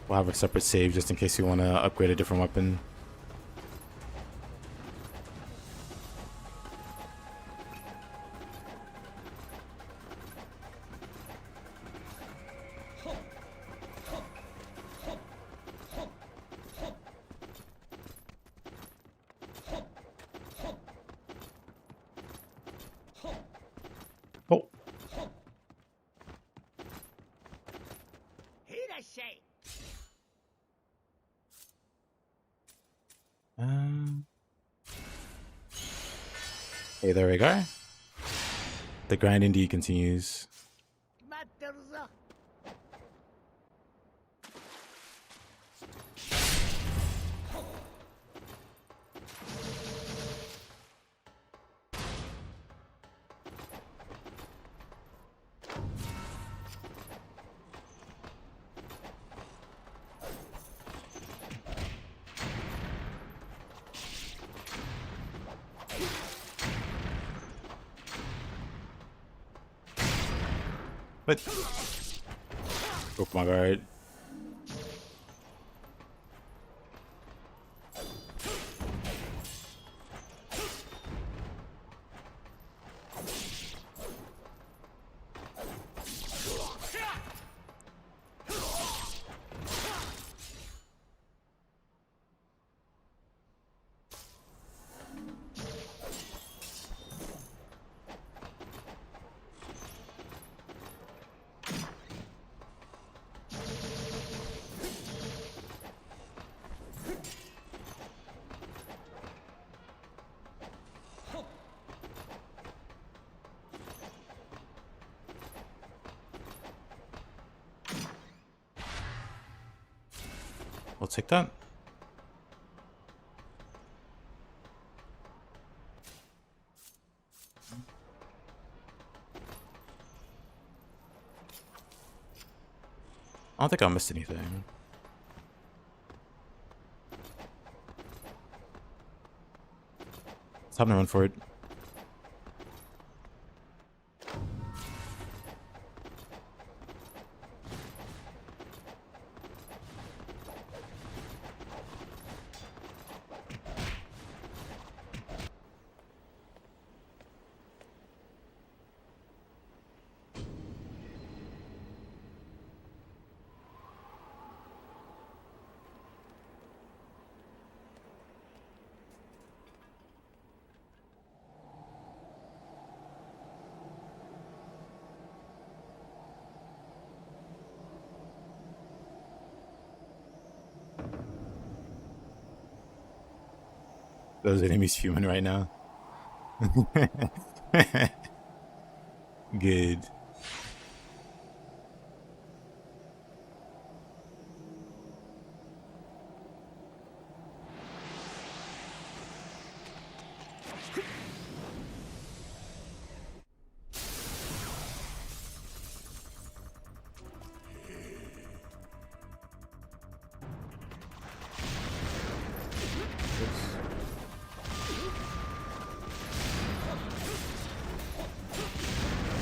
We'll have a separate save just in case you want to upgrade a different weapon. Oh. Okay, there we go. The grind indeed continues. But broke my guard. We'll take that. I don't think I missed anything. It's time to run for it. Those enemies fuming right now. Good.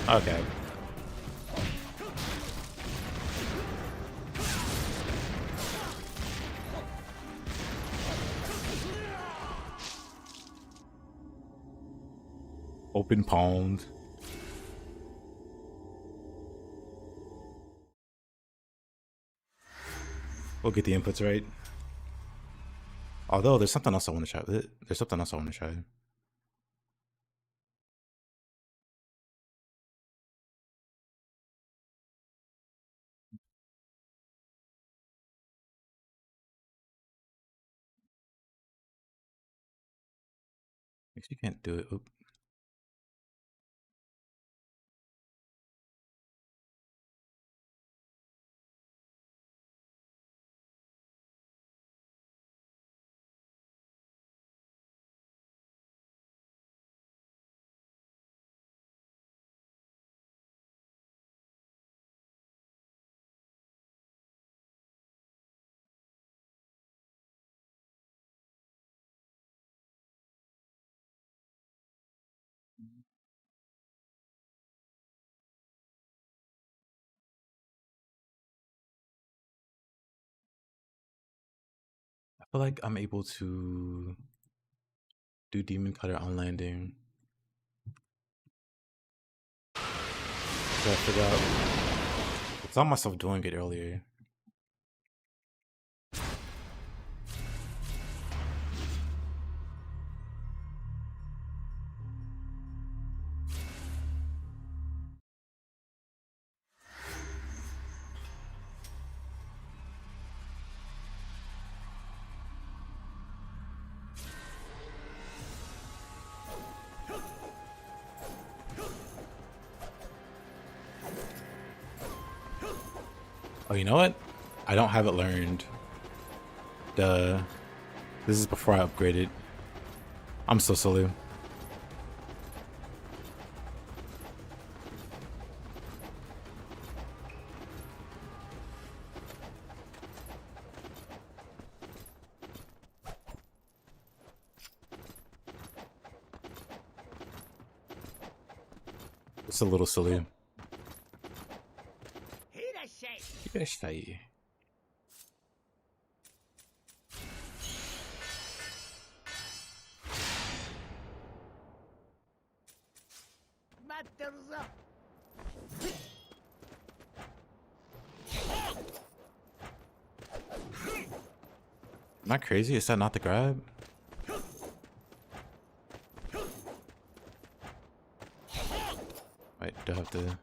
Okay. Open palmed. We'll get the inputs right. Although there's something else I want to try. There's something else I want to try. Guess you can't do it. Oop. I feel like I'm able to do Demon Cutter on landing. So I forgot. I saw myself doing it earlier. Oh, you know what? I don't have it learned. Duh. This is before I upgraded. I'm so silly. It's a little silly. Am I crazy? Is that not the grab? Wait, do I have to...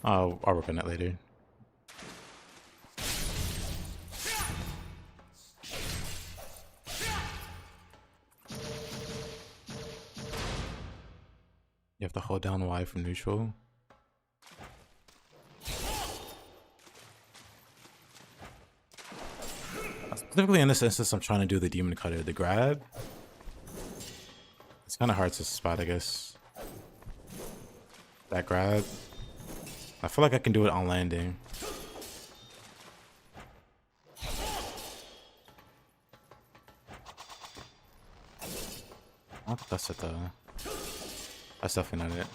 I'll work on that later. You have to hold down Y from neutral. Specifically in this instance, I'm trying to do the demon cutter, the grab. It's kind of hard to spot, I guess. That grab. I feel like I can do it on landing. I don't think that's it though. That's definitely not it.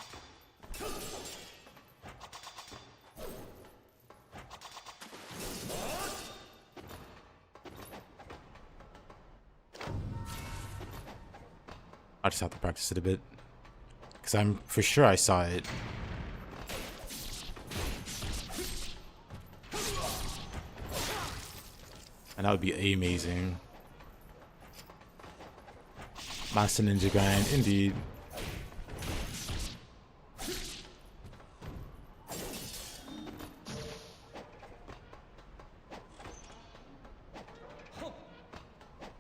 I just have to practice it a bit. Because I'm for sure I saw it. And that would be amazing. Master Ninja Gaiden, indeed.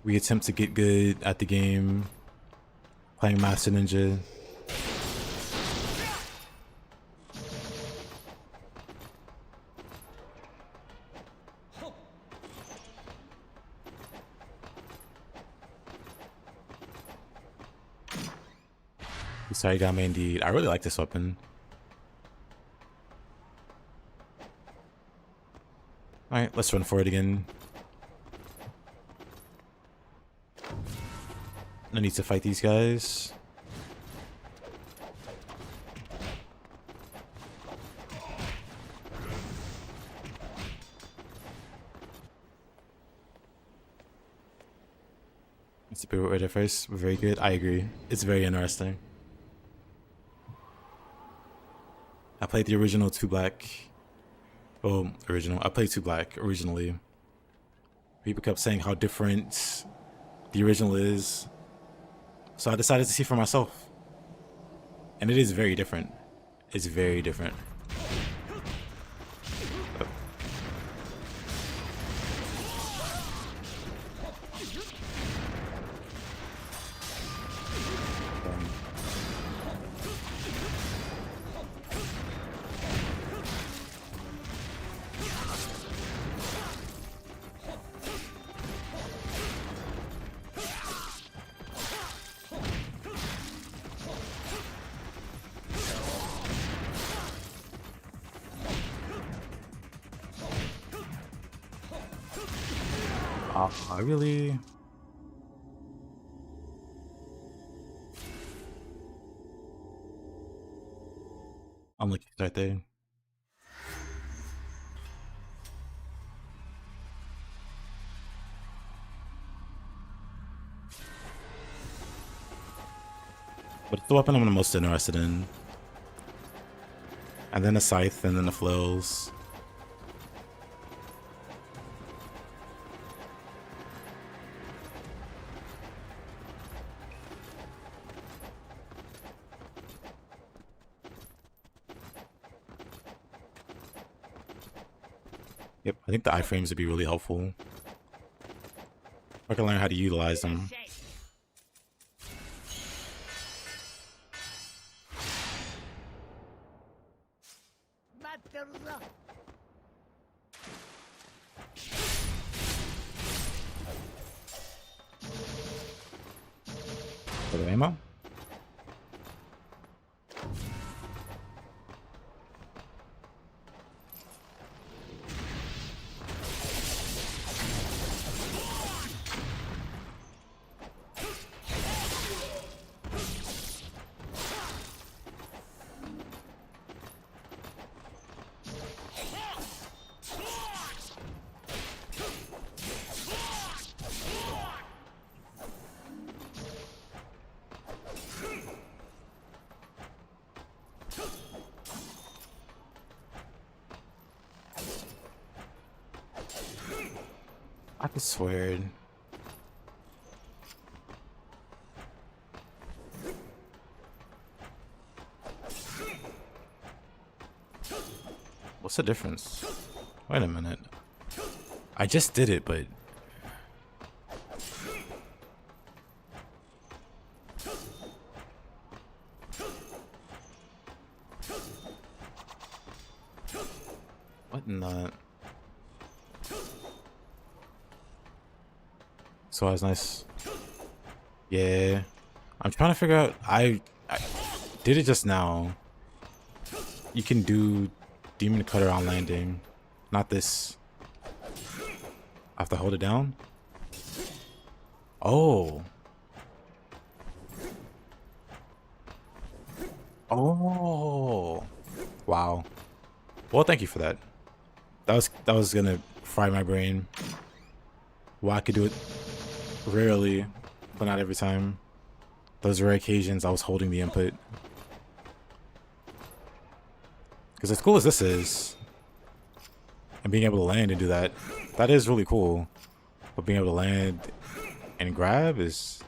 We attempt to get good at the game. Playing Master Ninja. Kusarigama indeed. I really like this weapon. Alright, let's run for it again. I need to fight these guys. It's a bit order first. Very good. I agree. It's very interesting. I played the original 2 Black. Oh, original. I played 2 Black originally. People kept saying how different the original is. So I decided to see for myself. And it is very different. It's very different. I really... I'm looking right there. But it's the weapon I'm the most interested in. And then the scythe, and then the flails. Yep, I think the iframes would be really helpful. I can learn how to utilize them. For the ammo? I could swear. What's the difference? Wait a minute. I just did it, but... What in the... So that's nice. Yeah. I'm trying to figure out... I did it just now. You can do Demon Cutter on landing. Not this. I have to hold it down? Oh. Oh. Wow. Well, thank you for that. That was gonna fry my brain. Well, I could do it rarely, but not every time. Those rare occasions I was holding the input. Because as cool as this is, and being able to land and do that, that is really cool. But being able to land and grab is...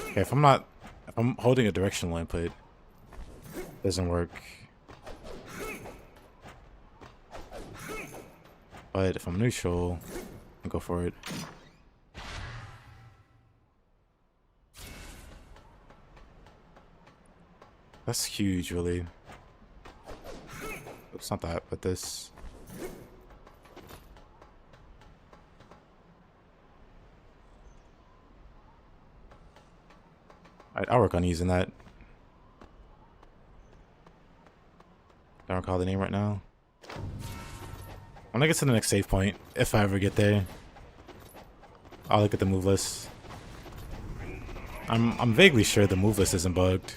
Okay, if I'm holding a directional input, it doesn't work. But if I'm neutral, I'll go for it. That's huge, really. It's not that, but this. Alright, I'll work on using that. Don't recall the name right now. When I get to the next save point, if I ever get there, I'll look at the move list. I'm vaguely sure the move list isn't bugged.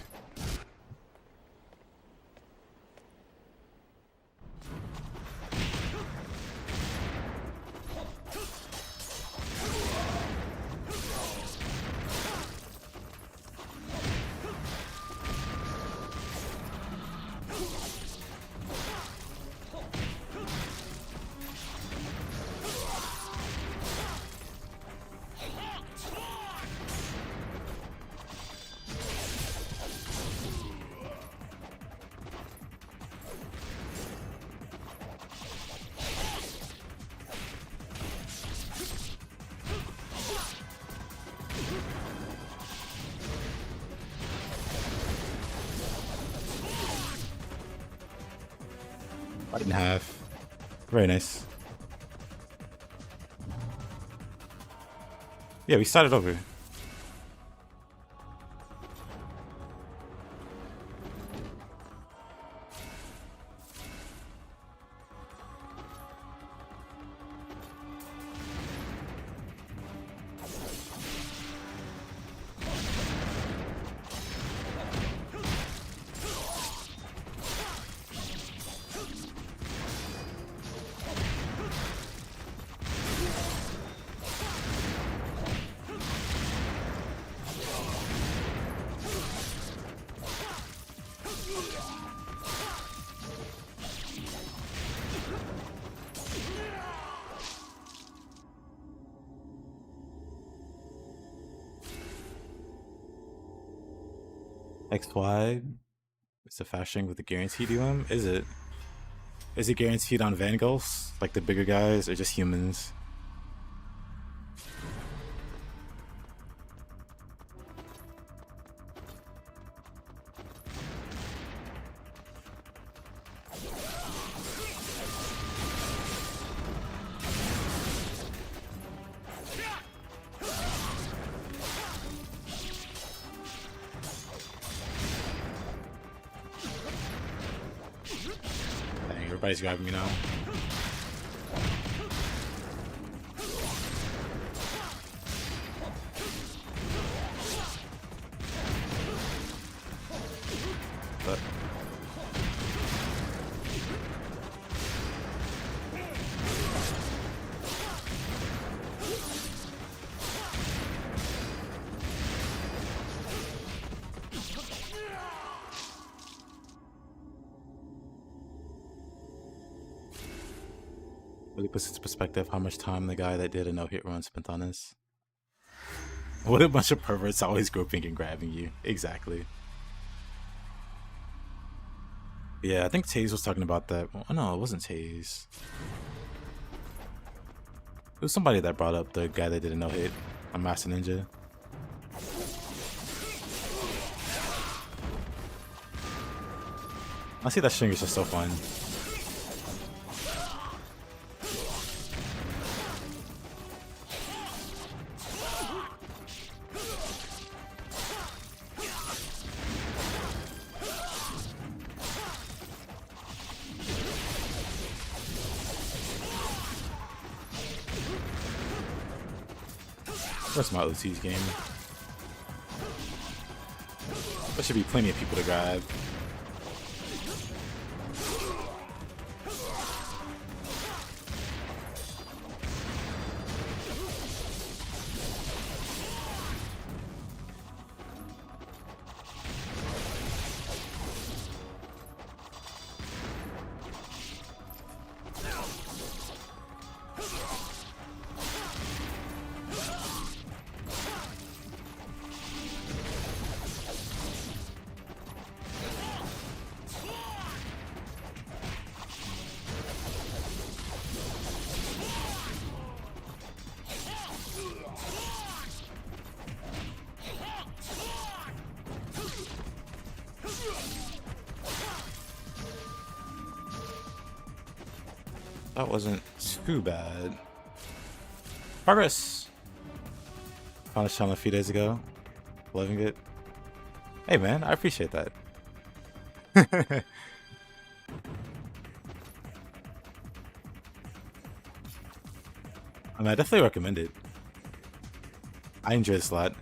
Cut in half. Very nice. Yeah, we started over. XY is a fashioning with a guaranteed UM? Is it? Is it guaranteed on Vangels, like the bigger guys, or just humans? Everybody's grabbing me now. But really puts into perspective how much time the guy that did a no-hit run spent on this. What a bunch of perverts always groping and grabbing you. Exactly. Yeah, I think Taze was talking about that. Oh, no, it wasn't Taze. It was somebody that brought up the guy that did a no-hit on Master Ninja. I see that string is just so fun. Where's my OT's game? There should be plenty of people to grab. That wasn't too bad. Progress! Found this channel a few days ago. Loving it. Hey man, I appreciate that. I mean, I definitely recommend it. I enjoy this a lot.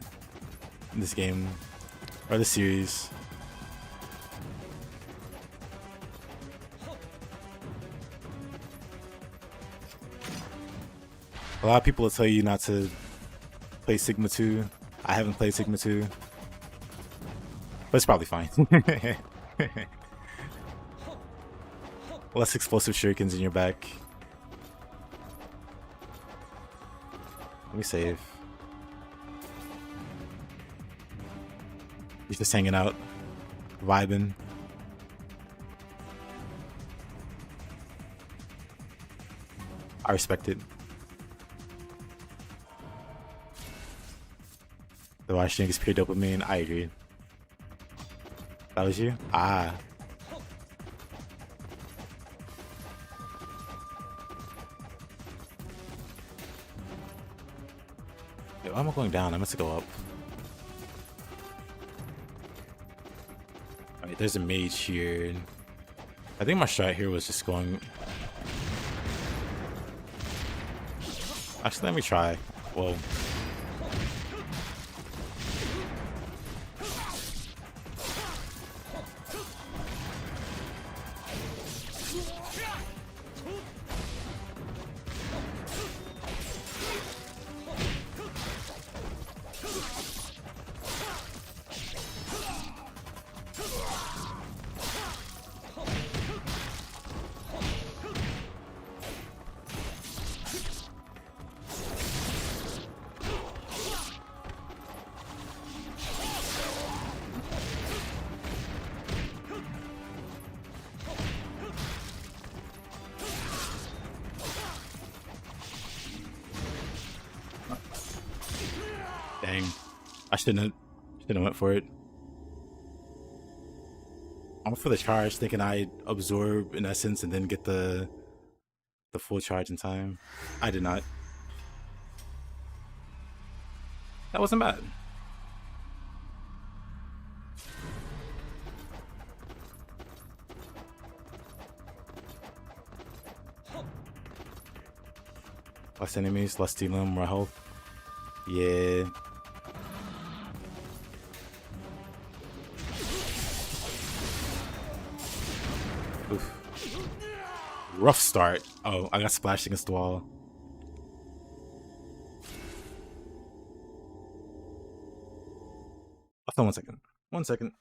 This game, or the series. A lot of people will tell you not to play Sigma 2. I haven't played Sigma 2. But it's probably fine. Less explosive shurikens in your back. Let me save. He's just hanging out, vibing. I respect it. The watching is pure dopamine. I agree. That was you? Ah. Yo, why am I going down? I must go up. Alright, there's a mage here. I think my strat here was just going... Actually, let me try. Whoa. Dang. I shouldn't have went for it. I went for the charge thinking I'd absorb in essence and then get the full charge in time. I did not. That wasn't bad. Less enemies, less stealing, more health. Yeah. Oof. Rough start. Oh, I got splashed against the wall. Hold on 1 second. 1 second.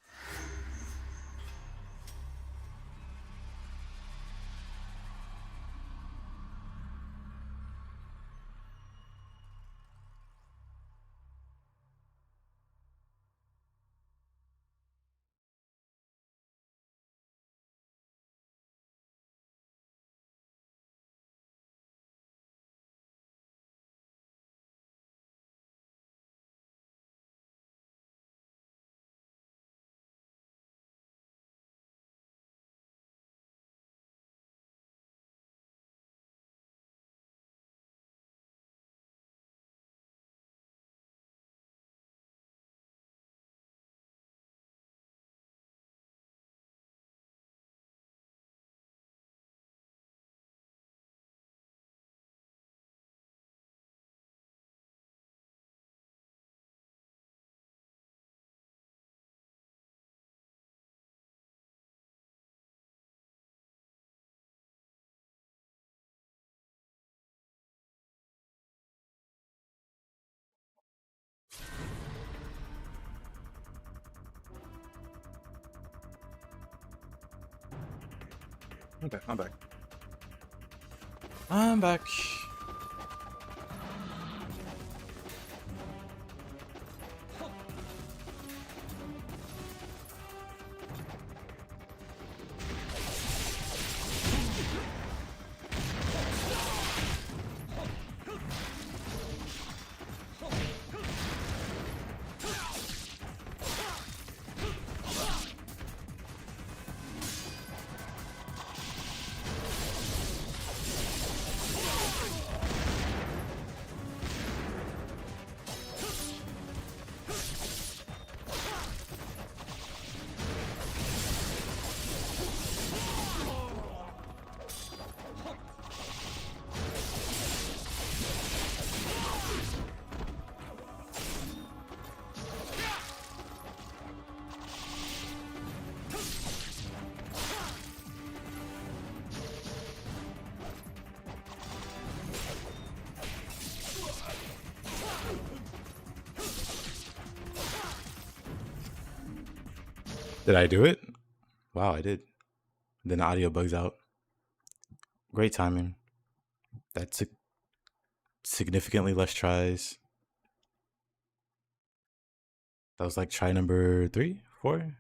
Okay, I'm back. I'm back. Did I do it? Wow, I did. Then the audio bugs out. Great timing. That's significantly less tries. That was like try number 3, 4.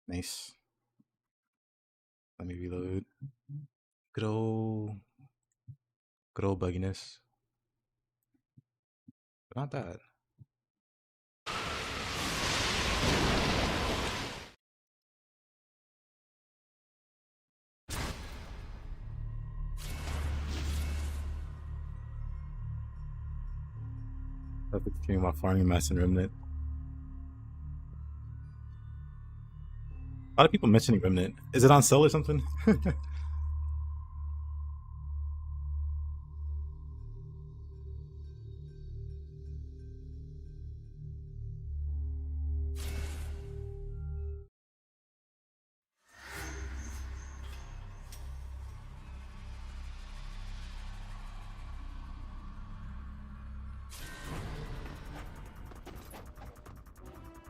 Nice. Let me reload. Good old bugginess. But not bad. Perfect stream while farming mass and remnant. A lot of people mentioning remnant. Is it on sale or something?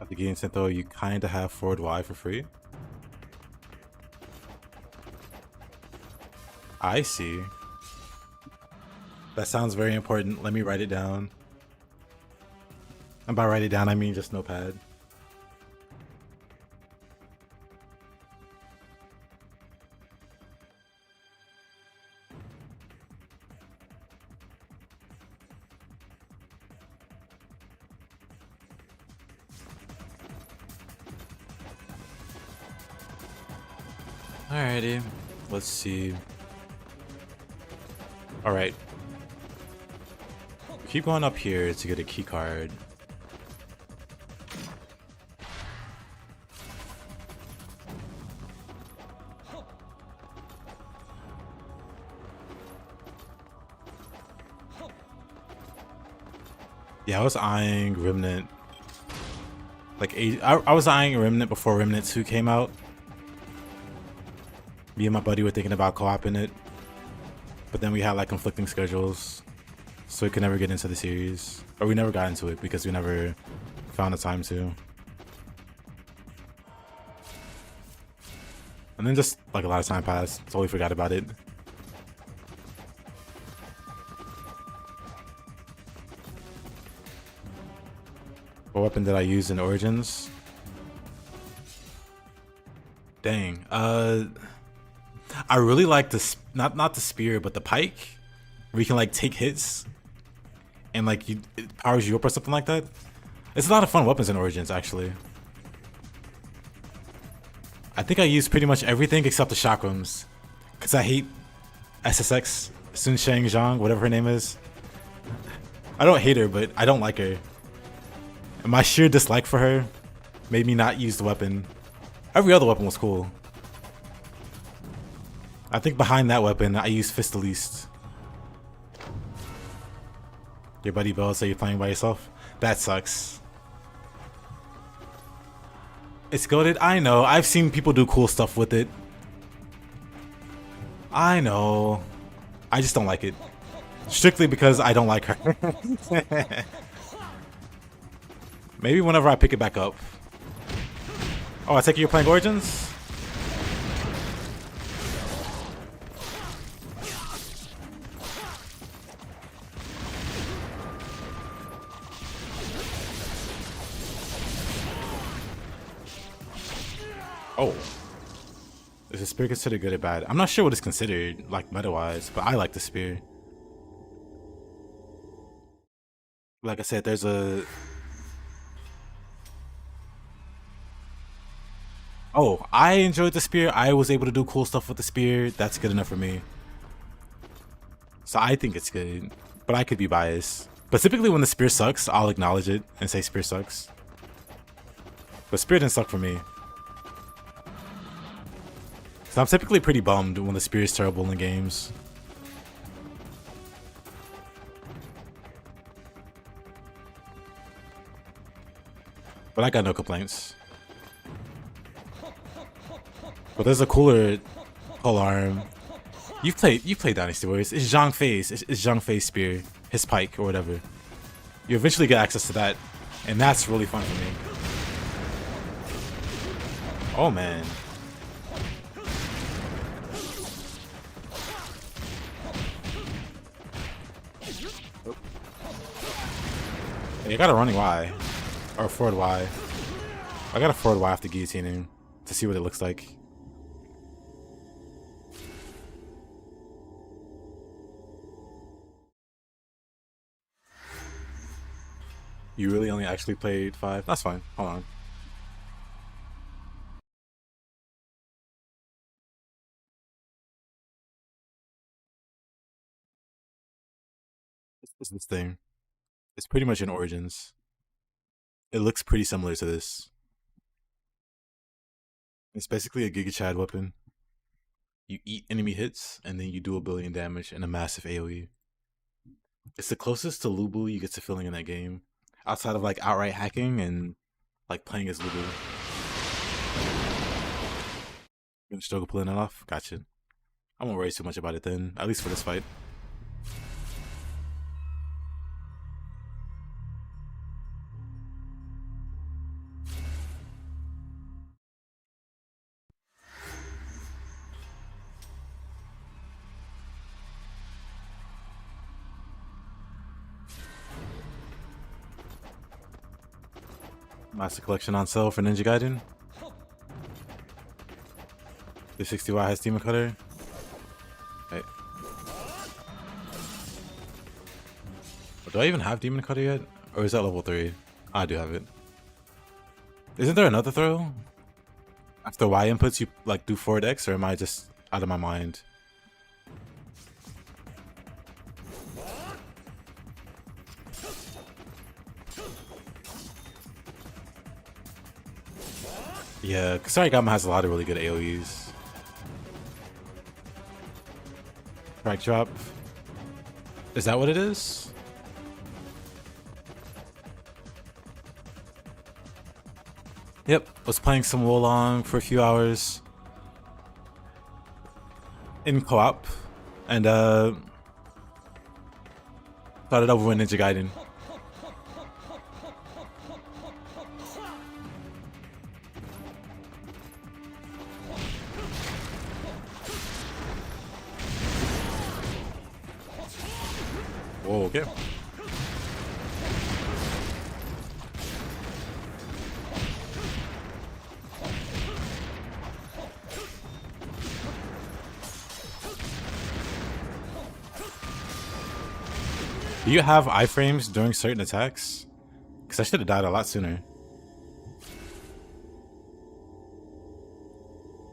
At the game center, you kind of have forward Y for free. I see. That sounds very important. Let me write it down. And by write it down, I mean just notepad. Alrighty, let's see. Alright. Keep going up here to get a key card. Yeah, I was eyeing Remnant. Like, I was eyeing Remnant before Remnant 2 came out. Me and my buddy were thinking about co-oping it. But then we had like conflicting schedules. So we could never get into the series. Or we never got into it because we never found the time to. And then just like a lot of time passed. Totally forgot about it. What weapon did I use in Origins? Dang. I really like the not the spear, but the pike, where you can like take hits, and like it powers you up or something like that. It's a lot of fun weapons in Origins, actually. I think I use pretty much everything except the chakrams, cause I hate SSX Sun Shang Zhang, whatever her name is. I don't hate her, but I don't like her. And my sheer dislike for her made me not use the weapon. Every other weapon was cool. I think behind that weapon, I use Fist the least. Your buddy Bell say you're playing by yourself? That sucks. It's goated? I know. I've seen people do cool stuff with it. I know. I just don't like it. Strictly because I don't like her. Maybe whenever I pick it back up. Oh, I take it you're playing Origins? Oh. Is the spear considered good or bad? I'm not sure what it's considered, like, meta-wise, but I like the spear. Like I said, there's a... Oh, I enjoyed the spear. I was able to do cool stuff with the spear. That's good enough for me. So I think it's good, but I could be biased. But typically when the spear sucks, I'll acknowledge it and say spear sucks. But spear didn't suck for me. So I'm typically pretty bummed when the spear is terrible in games. But I got no complaints. But there's a cooler pole arm. You've played Dynasty Warriors. It's Zhang Fei's. It's Zhang Fei's spear, his pike or whatever. You eventually get access to that, and that's really fun for me. Oh man. You got a running Y. Or a forward Y. I got a forward Y after guillotining to see what it looks like. You really only actually played 5? That's fine. Hold on. It's this thing. It's pretty much in Origins. It looks pretty similar to this. It's basically a Giga Chad weapon. You eat enemy hits, and then you do 1 billion damage and a massive AoE. It's the closest to Lubu you get to feeling in that game. Outside of like outright hacking and like playing as Lubu. You're gonna struggle pulling that off? Gotcha. I won't worry too much about it then, at least for this fight. Master Collection on sale for Ninja Gaiden. The 60Y has Demon Cutter. Wait. Do I even have Demon Cutter yet? Or is that level 3? I do have it. Isn't there another throw? After Y inputs you like do forward X, or am I just out of my mind? Yeah, Kusarigama has a lot of really good AoEs. Track drop. Is that what it is? Yep, was playing some Wolong for a few hours in co-op, and started over with Ninja Gaiden. Whoa, okay. Do you have iframes during certain attacks? Because I should have died a lot sooner.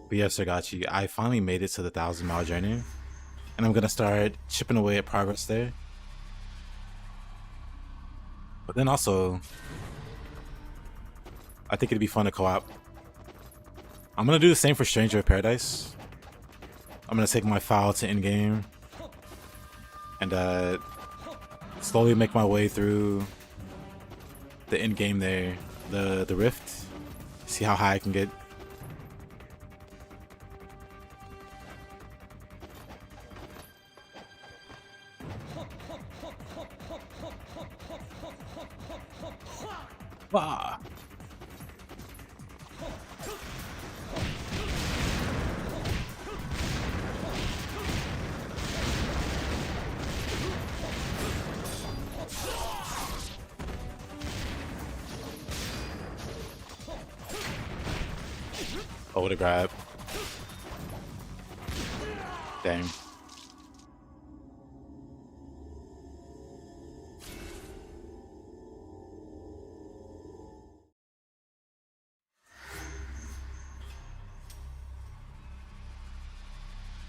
But yeah, Sergachi, I finally made it to the 1,000-mile journey. And I'm going to start chipping away at progress there. But then also, I think it'd be fun to co-op. I'm going to do the same for Stranger of Paradise. I'm going to take my file to in-game. And slowly make my way through the end game there, the rift. See how high I can get. Wah. Oh, what a grab. Dang.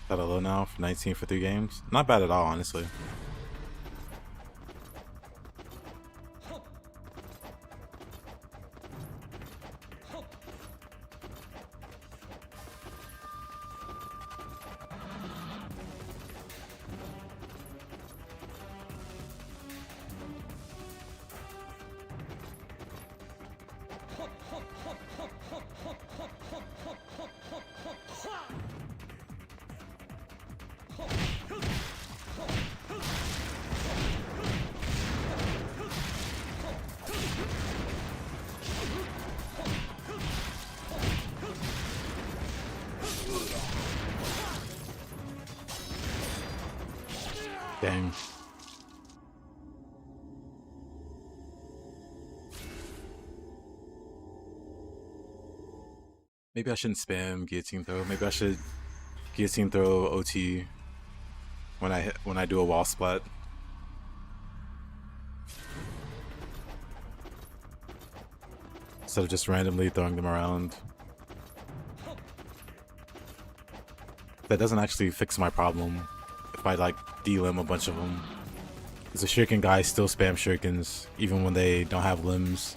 Got a low now for 19 for 3 games. Not bad at all, honestly. Dang. Maybe I shouldn't spam guillotine throw. Maybe I should guillotine throw OT when I do a wall splat. Instead of just randomly throwing them around. That doesn't actually fix my problem if I like D-limb a bunch of them. Because the shuriken guys still spam shurikens even when they don't have limbs.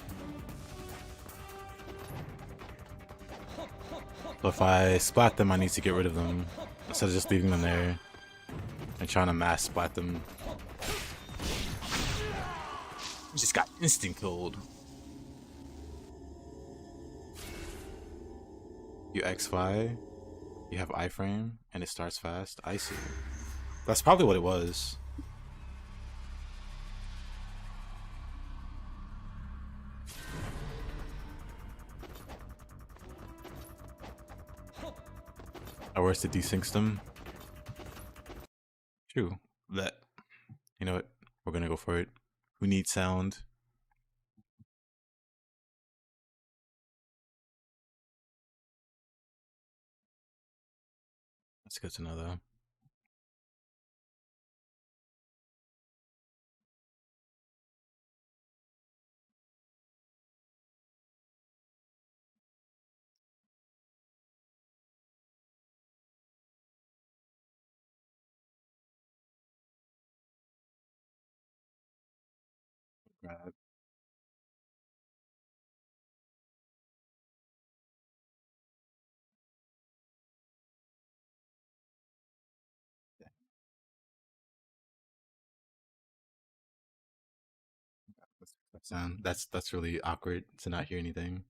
So if I splat them, I need to get rid of them instead of just leaving them there and trying to mass splat them. Just got instant killed. You X5, you have iframe, and it starts fast. I see. That's probably what it was. Or worse, to desync them. True. That. You know what? We're gonna go for it. Who needs sound? That's good to know, though. Grab. That's really awkward to not hear anything.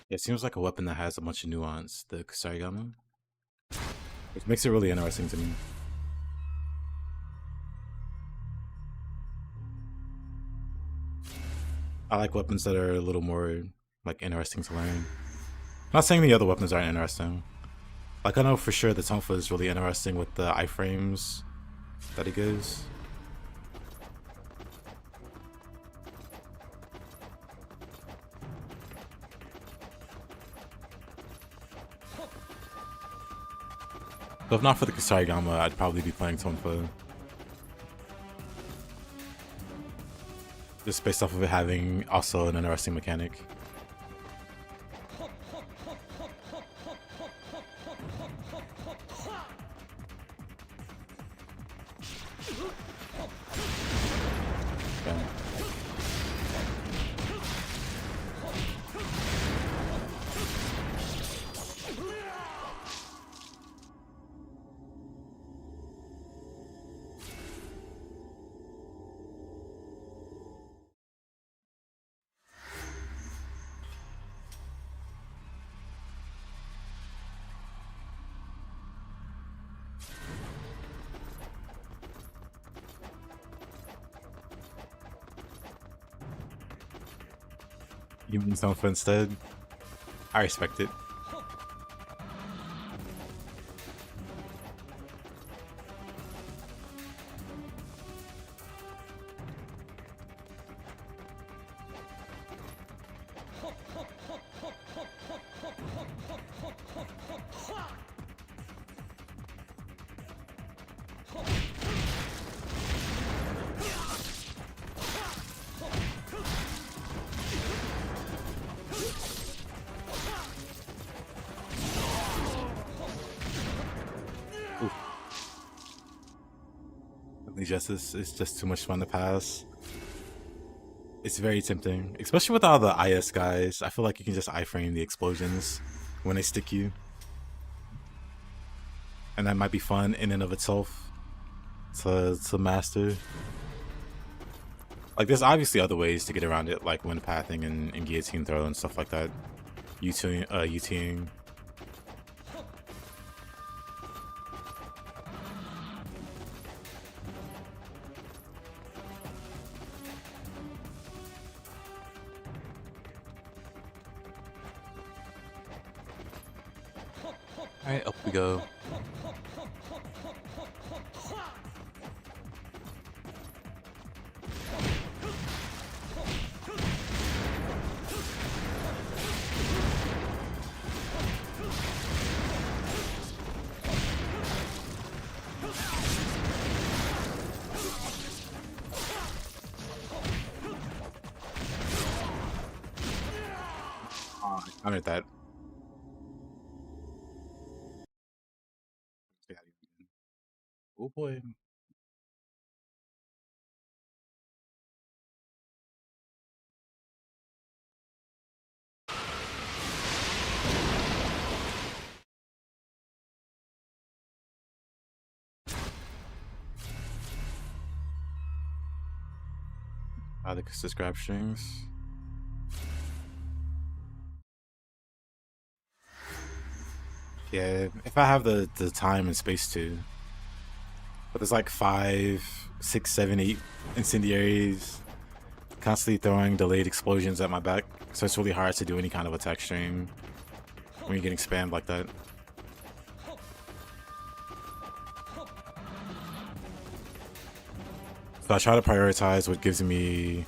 It seems like a weapon that has a bunch of nuance, the Kusarigama, which makes it really interesting to me. I like weapons that are a little more like interesting to learn. Not saying the other weapons aren't interesting. Like I know for sure the Tonfa is really interesting with the iframes that he gives. But if not for the Kusarigama, I'd probably be playing Tonfa. Just based off of it having also an interesting mechanic. Okay. Even Tonfa instead. I respect it. Justice is just too much fun to pass. It's very tempting, especially with all the IS guys. I feel like you can just iframe the explosions when they stick you. And that might be fun in and of itself to master. Like, there's obviously other ways to get around it, like wind pathing and guillotine throw and stuff like that. UTing. Alright, up we go. I countered that. Oh boy. The Kusarigama grab strings. Yeah, if I have the time and space to. But there's like 5, 6, 7, 8 incendiaries constantly throwing delayed explosions at my back. So it's really hard to do any kind of attack stream when you're getting spammed like that. So I try to prioritize what gives me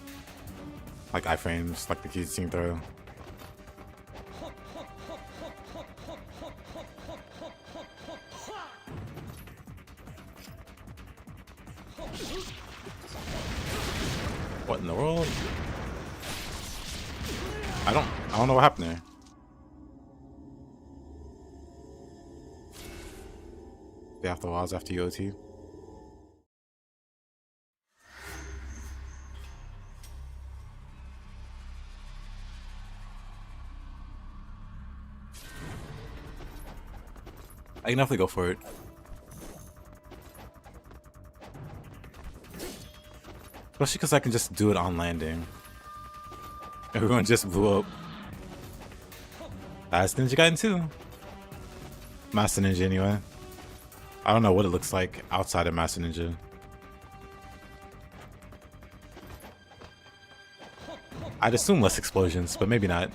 like iframes, like the guillotine throw. What in the world? I don't know what happened there. Day after walls after UOT. I can definitely go for it. Especially because I can just do it on landing. Everyone just blew up. That's Ninja Gaiden 2. Master Ninja anyway. I don't know what it looks like outside of Master Ninja. I'd assume less explosions, but maybe not.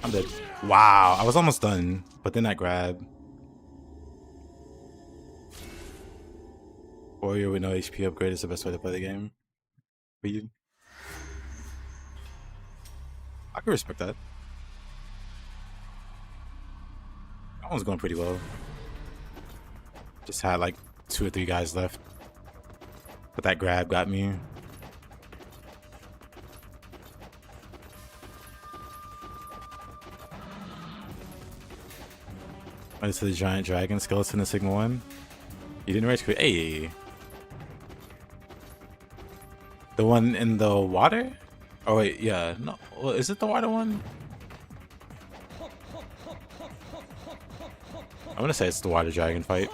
I'm dead. Wow, I was almost done, but then I grab. Warrior with no HP upgrade is the best way to play the game. For you. I can respect that. That one's going pretty well. Just had like 2 or 3 guys left. But that grab got me. Right to the giant dragon skeleton in Sigma 1. You didn't rage quit. Hey! The one in the water? Oh wait, yeah. No, well, is it the water one? I'm gonna say it's the water dragon fight.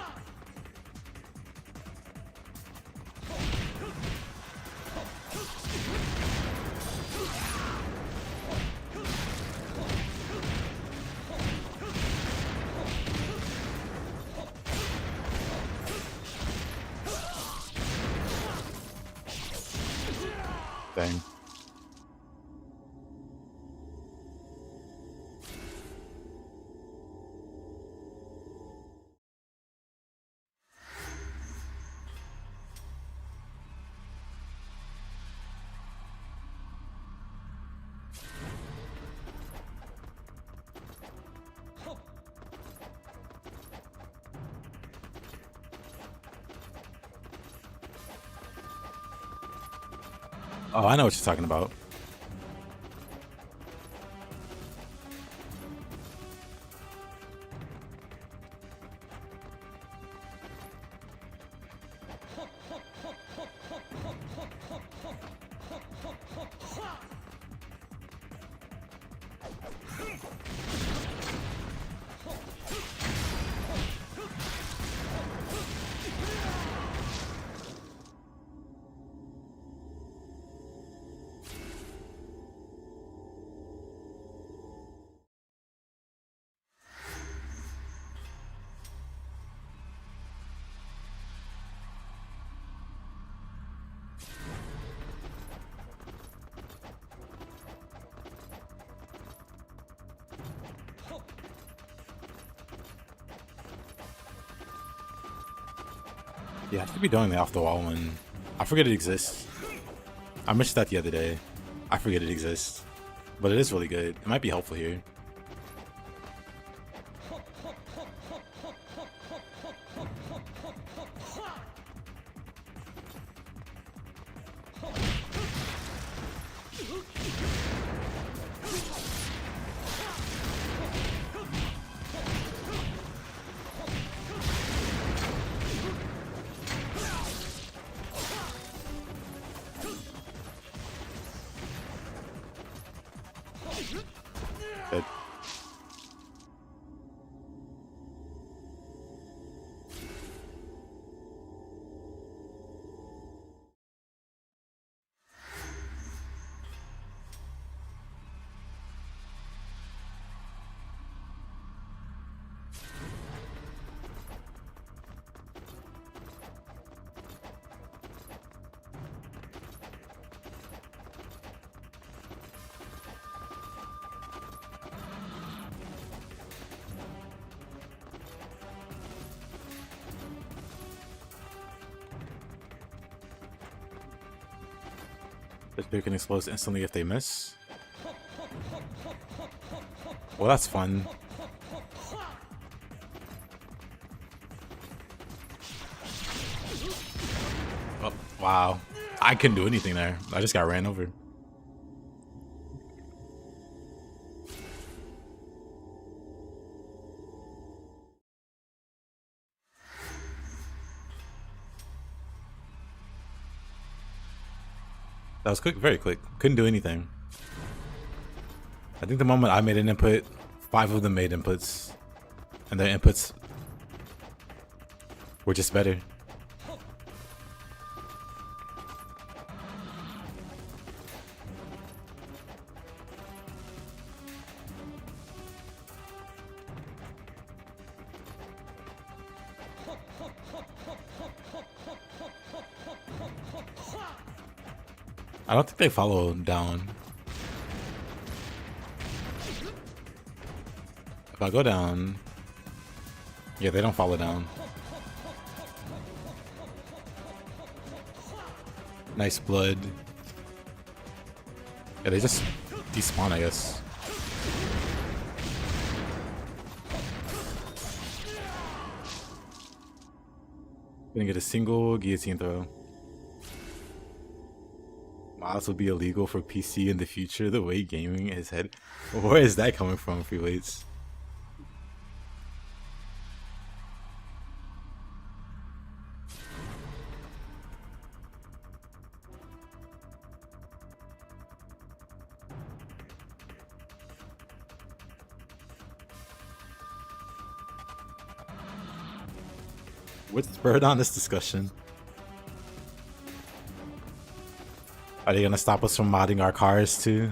Dang. Oh, I know what you're talking about. Yeah, I should be doing the off the wall one. I forget it exists. I mentioned that the other day. I forget it exists. But it is really good. It might be helpful here. Good. The spear can explode instantly if they miss. Well, that's fun. Oh, wow. I couldn't do anything there. I just got ran over. That was quick, very quick. Couldn't do anything. I think the moment I made an input, 5 of them made inputs. And their inputs were just better. I don't think they follow down. If I go down, yeah, they don't follow down. Nice blood. Yeah, they just despawn, I guess. Gonna get a single guillotine throw. Mods will be illegal for PC in the future. The way gaming is headed. Where is that coming from, free weights? What's spurred on this discussion? Are they gonna stop us from modding our cars too?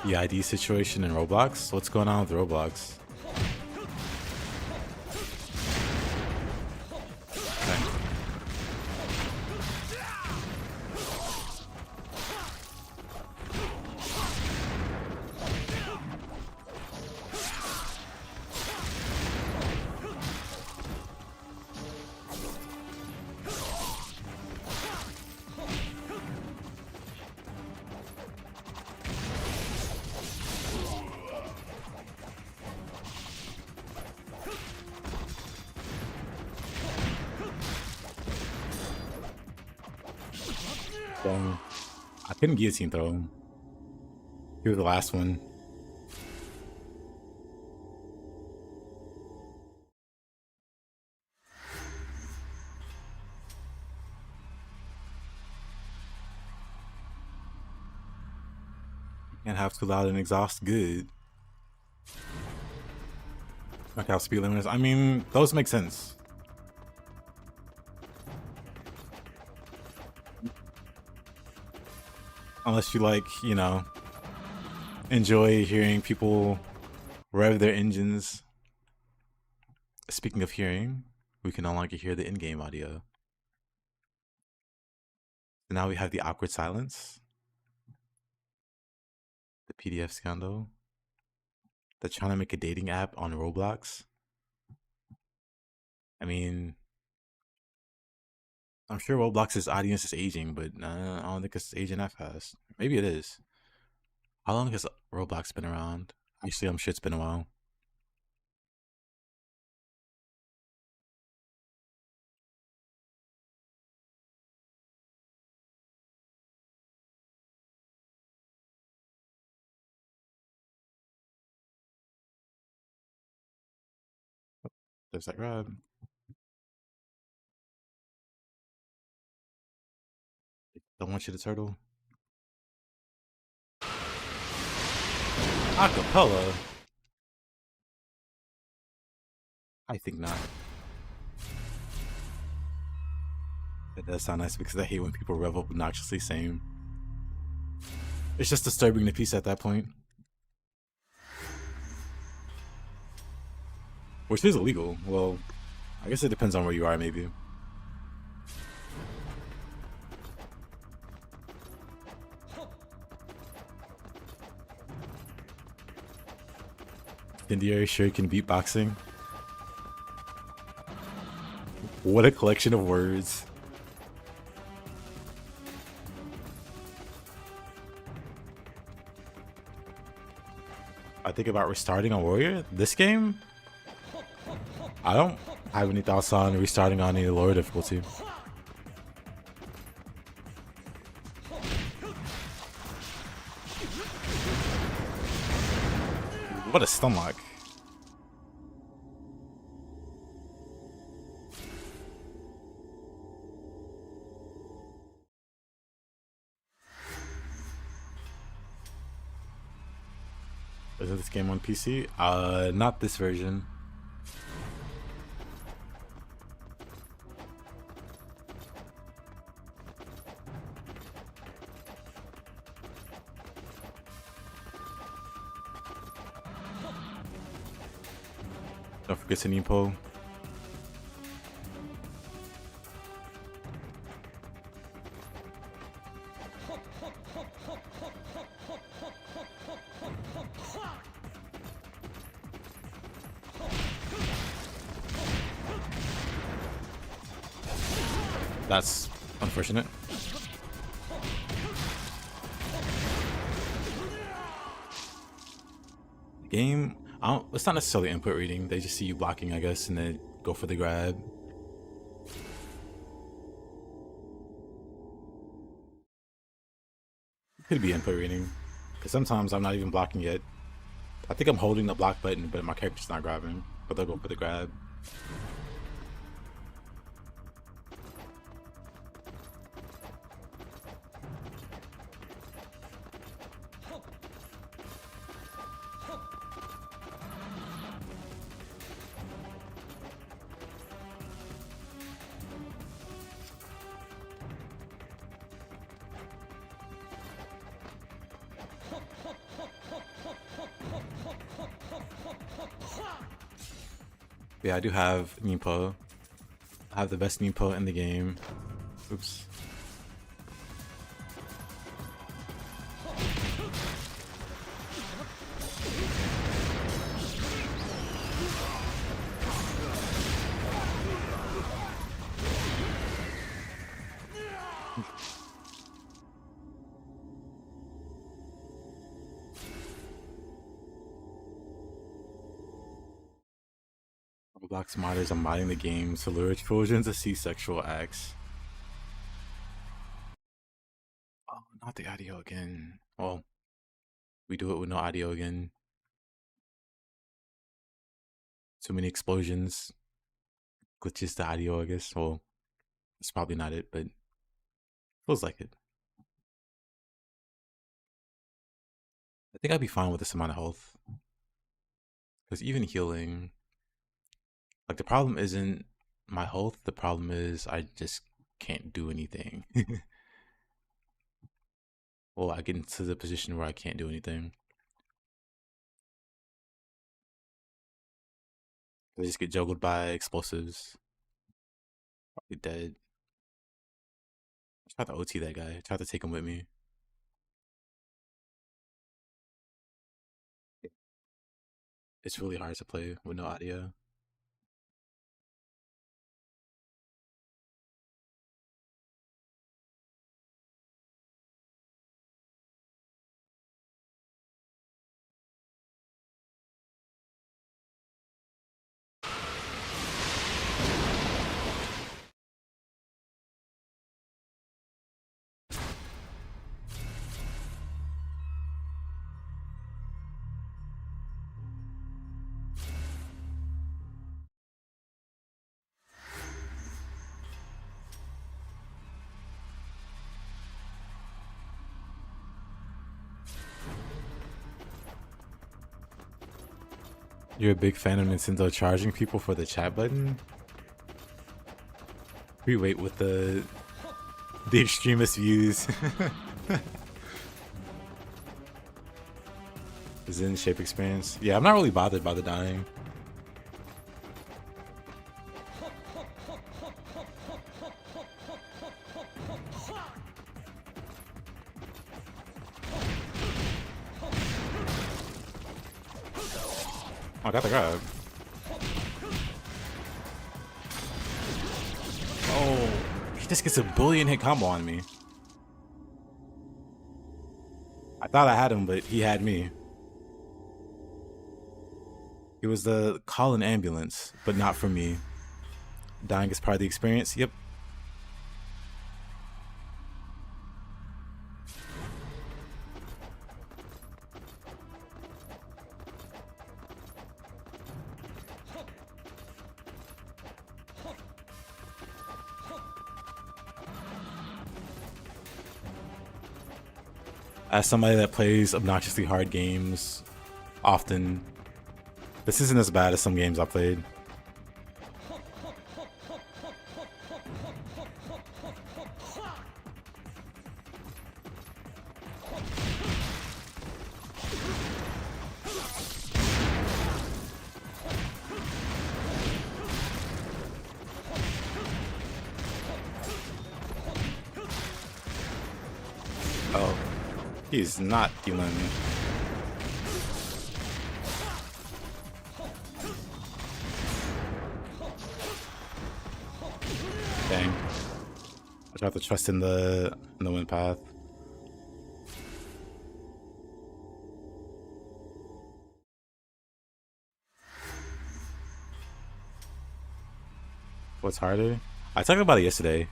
the ID situation in Roblox. What's going on with Roblox? Dang. I couldn't guillotine throw him. He was the last one. Can't have too loud and exhaust. Good. Like how speed limiters. I mean, those make sense. Unless you like, you know, enjoy hearing people rev their engines. Speaking of hearing, we can no longer hear the in-game audio. So now we have the awkward silence. The PDF scandal. They're trying to make a dating app on Roblox. I mean, I'm sure Roblox's audience is aging, but I don't think it's aging that fast. Maybe it is. How long has Roblox been around? Actually, I'm sure it's been a while. There's that grab. Don't want you to turtle. Acapella? I think not. It does sound nice because I hate when people rev up obnoxiously. Same. It's just disturbing the piece at that point. Which is illegal. Well, I guess it depends on where you are, maybe. Incendiary shuriken beatboxing. What a collection of words. I think about restarting on Warrior. This game, I don't have any thoughts on restarting on any lower difficulty. What a stomach. Is this game on PC? Not this version. Don't forget to Nimpo. That's unfortunate. Game, it's not necessarily input reading. They just see you blocking, I guess, and then go for the grab. Could be input reading, because sometimes I'm not even blocking yet. I think I'm holding the block button, but my character's not grabbing, but they'll go for the grab. Yeah, I do have Ninpo. I have the best Ninpo in the game. Oops. Roblox modders are modding the game to lure children to see sexual acts. Oh, not the audio again. Well, we do it with no audio again. Too many explosions. Glitches the audio, I guess. Well, it's probably not it, but feels like it. I think I'd be fine with this amount of health. Because even healing, like the problem isn't my health, the problem is I just can't do anything. Well, I get into the position where I can't do anything. I just get juggled by explosives. Probably dead. I tried to OT that guy. I tried to take him with me. It's really hard to play with no audio. You're a big fan of Nintendo charging people for the chat button? We wait with the extremist views. Is in shape experience. Yeah, I'm not really bothered by the dying. Oh, I got the grab. Oh, he just gets a bullion hit combo on me. I thought I had him, but he had me. It was the call an ambulance, but not for me. Dying is part of the experience. Yep. As somebody that plays obnoxiously hard games often, this isn't as bad as some games I played. Oh, he's not healing me. Dang. I tried to trust in the wind path. What's harder? I talked about it yesterday.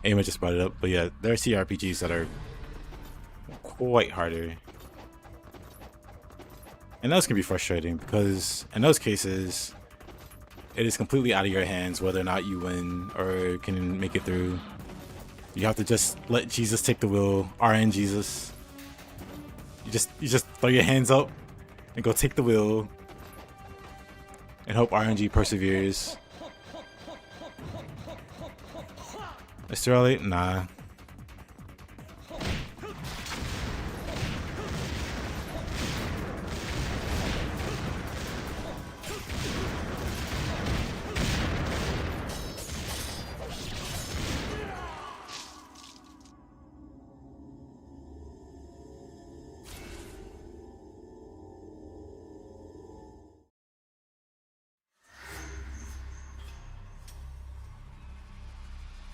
Amy just brought it up, but yeah, there are CRPGs that are quite harder. And those can be frustrating because in those cases, it is completely out of your hands whether or not you win or can make it through. You have to just let Jesus take the wheel. RN Jesus. You just throw your hands up and go take the wheel and hope RNG perseveres. It's too early? Nah.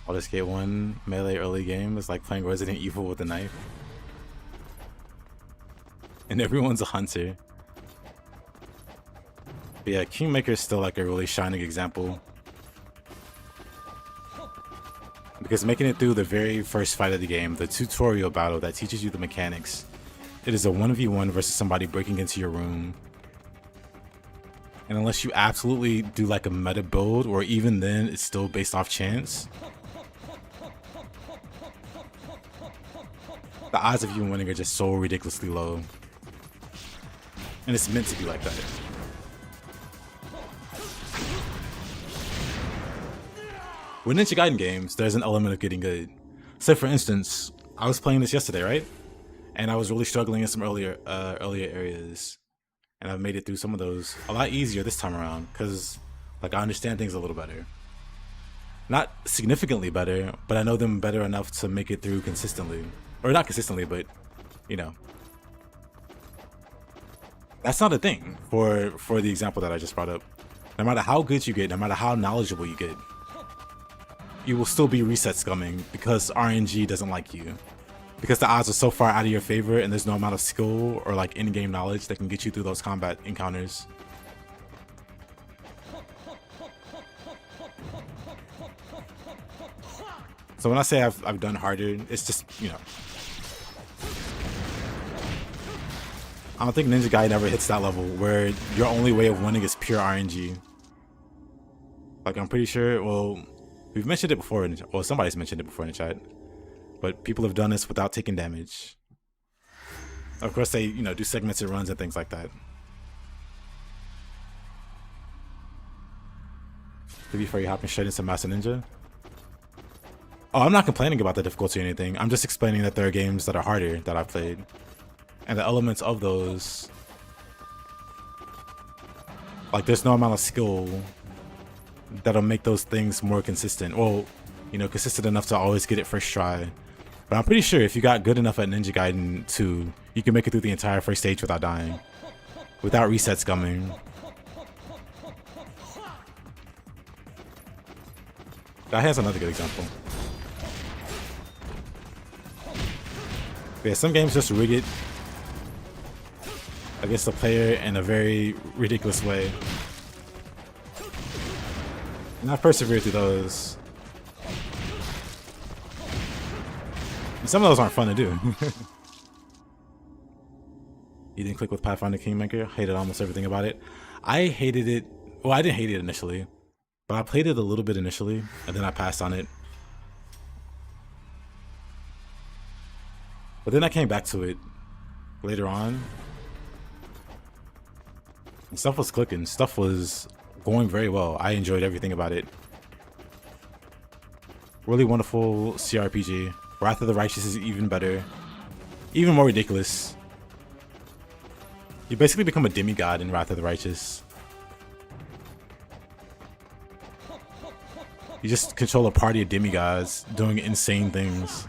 Baldur's Gate 1 melee early game is like playing Resident Evil with a knife. And everyone's a hunter. But yeah, Kingmaker is still like a really shining example. Because making it through the very first fight of the game, the tutorial battle that teaches you the mechanics, it is a 1v1 versus somebody breaking into your room. And unless you absolutely do like a meta build, or even then it's still based off chance, the odds of you winning are just so ridiculously low. And it's meant to be like that. With Ninja Gaiden games, there's an element of getting good. So for instance, I was playing this yesterday, right? And I was really struggling in some earlier areas. And I've made it through some of those a lot easier this time around, because like I understand things a little better. Not significantly better, but I know them better enough to make it through consistently. Or not consistently, but you know. That's not a thing for the example that I just brought up. No matter how good you get, no matter how knowledgeable you get, you will still be reset scumming because RNG doesn't like you. Because the odds are so far out of your favor and there's no amount of skill or like in-game knowledge that can get you through those combat encounters. So when I say I've done harder, it's just, you know. I don't think Ninja Gaiden ever hits that level where your only way of winning is pure RNG. Like I'm pretty sure, well, we've mentioned it before, well somebody's mentioned it before in the chat. But people have done this without taking damage. Of course, they, you know, do segmented runs and things like that. To be fair, you hopping straight into Master Ninja. Oh, I'm not complaining about the difficulty or anything. I'm just explaining that there are games that are harder that I've played. And the elements of those, like there's no amount of skill that'll make those things more consistent. Well, you know, consistent enough to always get it first try. But I'm pretty sure if you got good enough at Ninja Gaiden 2, you can make it through the entire first stage without dying. Without resets coming. That has another good example. But yeah, some games just rig it against the player in a very ridiculous way. And I've persevered through those. And some of those aren't fun to do. You didn't click with Pathfinder Kingmaker? Hated almost everything about it. I hated it. Well, I didn't hate it initially, but I played it a little bit initially, and then I passed on it. But then I came back to it later on. And stuff was clicking. Stuff was going very well. I enjoyed everything about it. Really wonderful CRPG. Wrath of the Righteous is even better. Even more ridiculous. You basically become a demigod in Wrath of the Righteous. You just control a party of demigods doing insane things.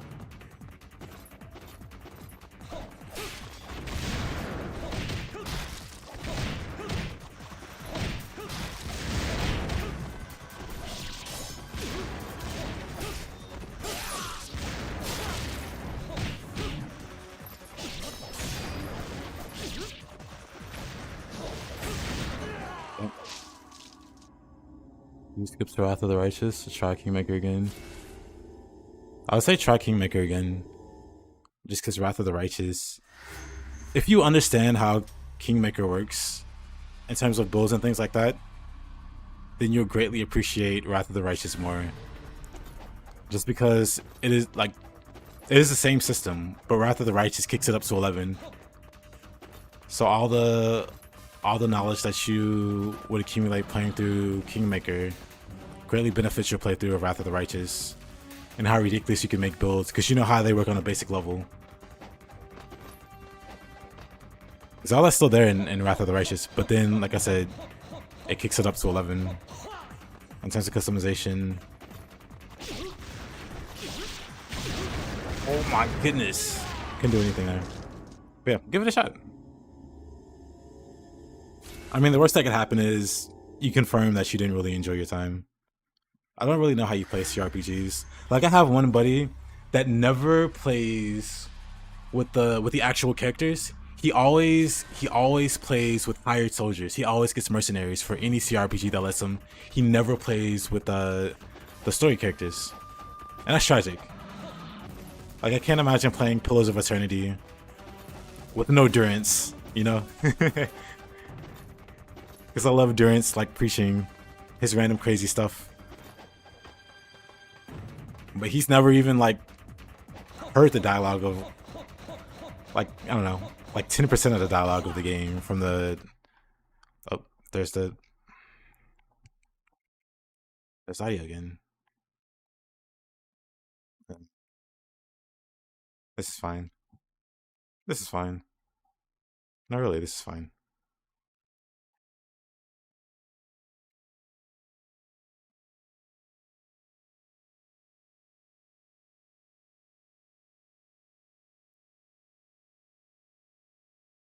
You skip to Wrath of the Righteous, try Kingmaker again. I would say try Kingmaker again. Just because Wrath of the Righteous, if you understand how Kingmaker works in terms of builds and things like that, then you'll greatly appreciate Wrath of the Righteous more. Just because it is like, it is the same system, but Wrath of the Righteous kicks it up to 11. So all the knowledge that you would accumulate playing through Kingmaker greatly benefits your playthrough of Wrath of the Righteous, and how ridiculous you can make builds because you know how they work on a basic level. Because all that's still there in Wrath of the Righteous, but then, like I said, it kicks it up to 11 in terms of customization. Oh my goodness. Couldn't do anything there. But yeah, give it a shot. I mean, the worst that could happen is you confirm that you didn't really enjoy your time. I don't really know how you play CRPGs. Like I have one buddy that never plays with the actual characters. He always plays with hired soldiers. He always gets mercenaries for any CRPG that lets him. He never plays with the story characters, and that's tragic. Like I can't imagine playing Pillars of Eternity with no Durance, you know? Because I love Durance like preaching his random crazy stuff, but he's never even like heard the dialogue of like I don't know, like 10% of the dialogue of the game from the. Oh, there's audio again. This is fine. This is fine. Not really. This is fine.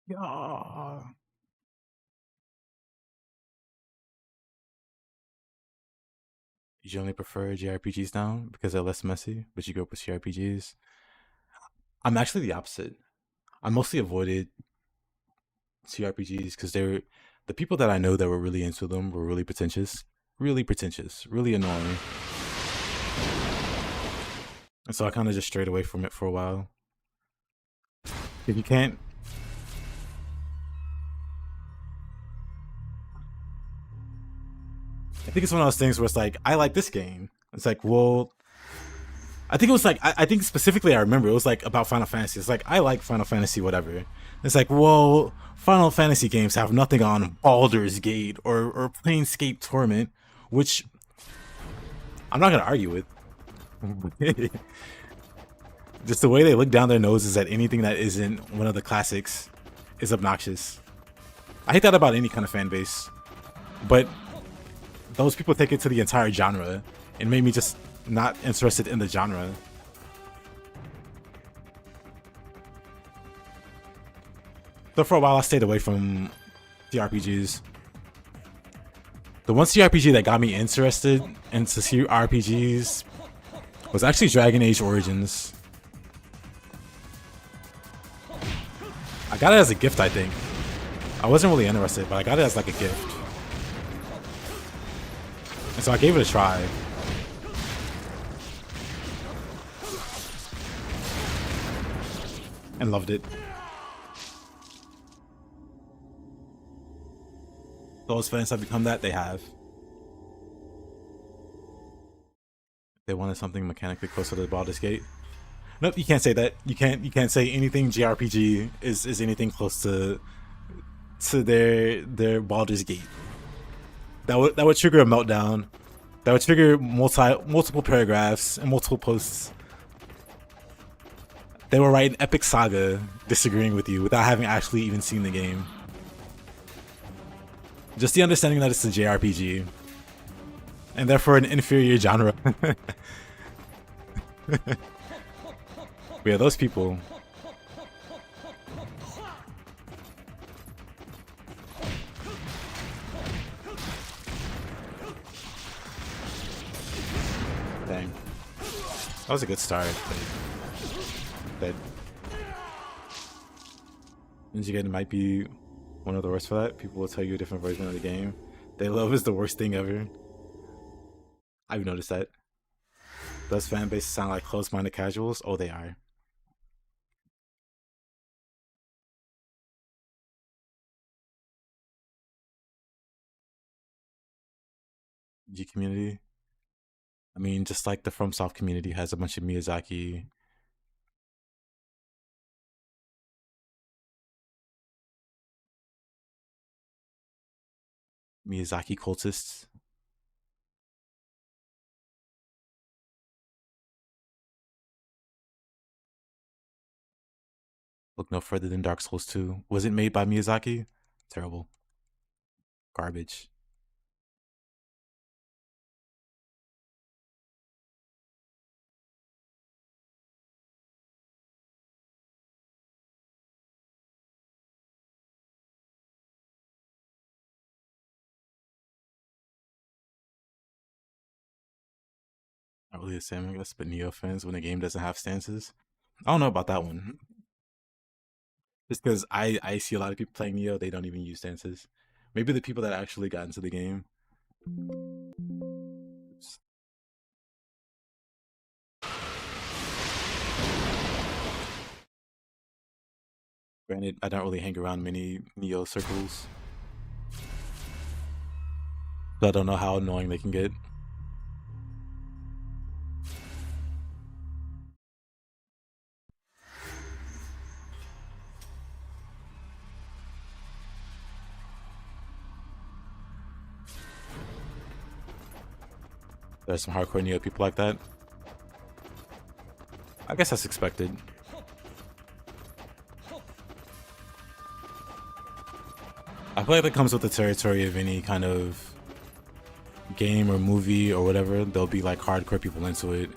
Yeah. You generally prefer JRPGs now because they're less messy, but you grew up with CRPGs. I'm actually the opposite. I mostly avoided CRPGs because they're the people that I know that were really into them were really pretentious, really annoying, and so I kind of just strayed away from it for a while. If you can't, I think it's one of those things where it's like I like this game. It's like, well, I think it was like I think specifically I remember it was like about Final Fantasy. It's like I like Final Fantasy, whatever. It's like, well, Final Fantasy games have nothing on Baldur's Gate or Planescape Torment, which I'm not gonna argue with. Just the way they look down their noses at anything that isn't one of the classics is obnoxious. I hate that about any kind of fan base, but those people take it to the entire genre and made me just not interested in the genre. So for a while, I stayed away from CRPGs. The one CRPG that got me interested into CRPGs was actually Dragon Age Origins. I got it as a gift, I think. I wasn't really interested, but I got it as like a gift. And so I gave it a try. And loved it. Those fans have become that, they have. They wanted something mechanically closer to the Baldur's Gate. Nope, you can't say that. You can't say anything JRPG is anything close to their Baldur's Gate. That would trigger a meltdown. That would trigger multiple paragraphs and multiple posts. They will write an epic saga disagreeing with you without having actually even seen the game. Just the understanding that it's a JRPG and therefore an inferior genre. But yeah, those people. Dang. That was a good start. But Ninja Gaiden might be one of the worst for that. People will tell you a different version of the game. They love is the worst thing ever. I've noticed that. Those fan bases sound like closed-minded casuals. Oh, they are. G community. I mean, just like the FromSoft community has a bunch of Miyazaki cultists. Look no further than Dark Souls 2. Was it made by Miyazaki? Terrible. Garbage. Not really the same, I guess, but Neo fans when the game doesn't have stances. I don't know about that one. Just because I see a lot of people playing Neo, they don't even use stances. Maybe the people that actually got into the game. Oops. Granted, I don't really hang around many Neo circles, so I don't know how annoying they can get. There's some hardcore Neo people like that. I guess that's expected. I feel like that comes with the territory of any kind of game or movie or whatever. There'll be like hardcore people into it.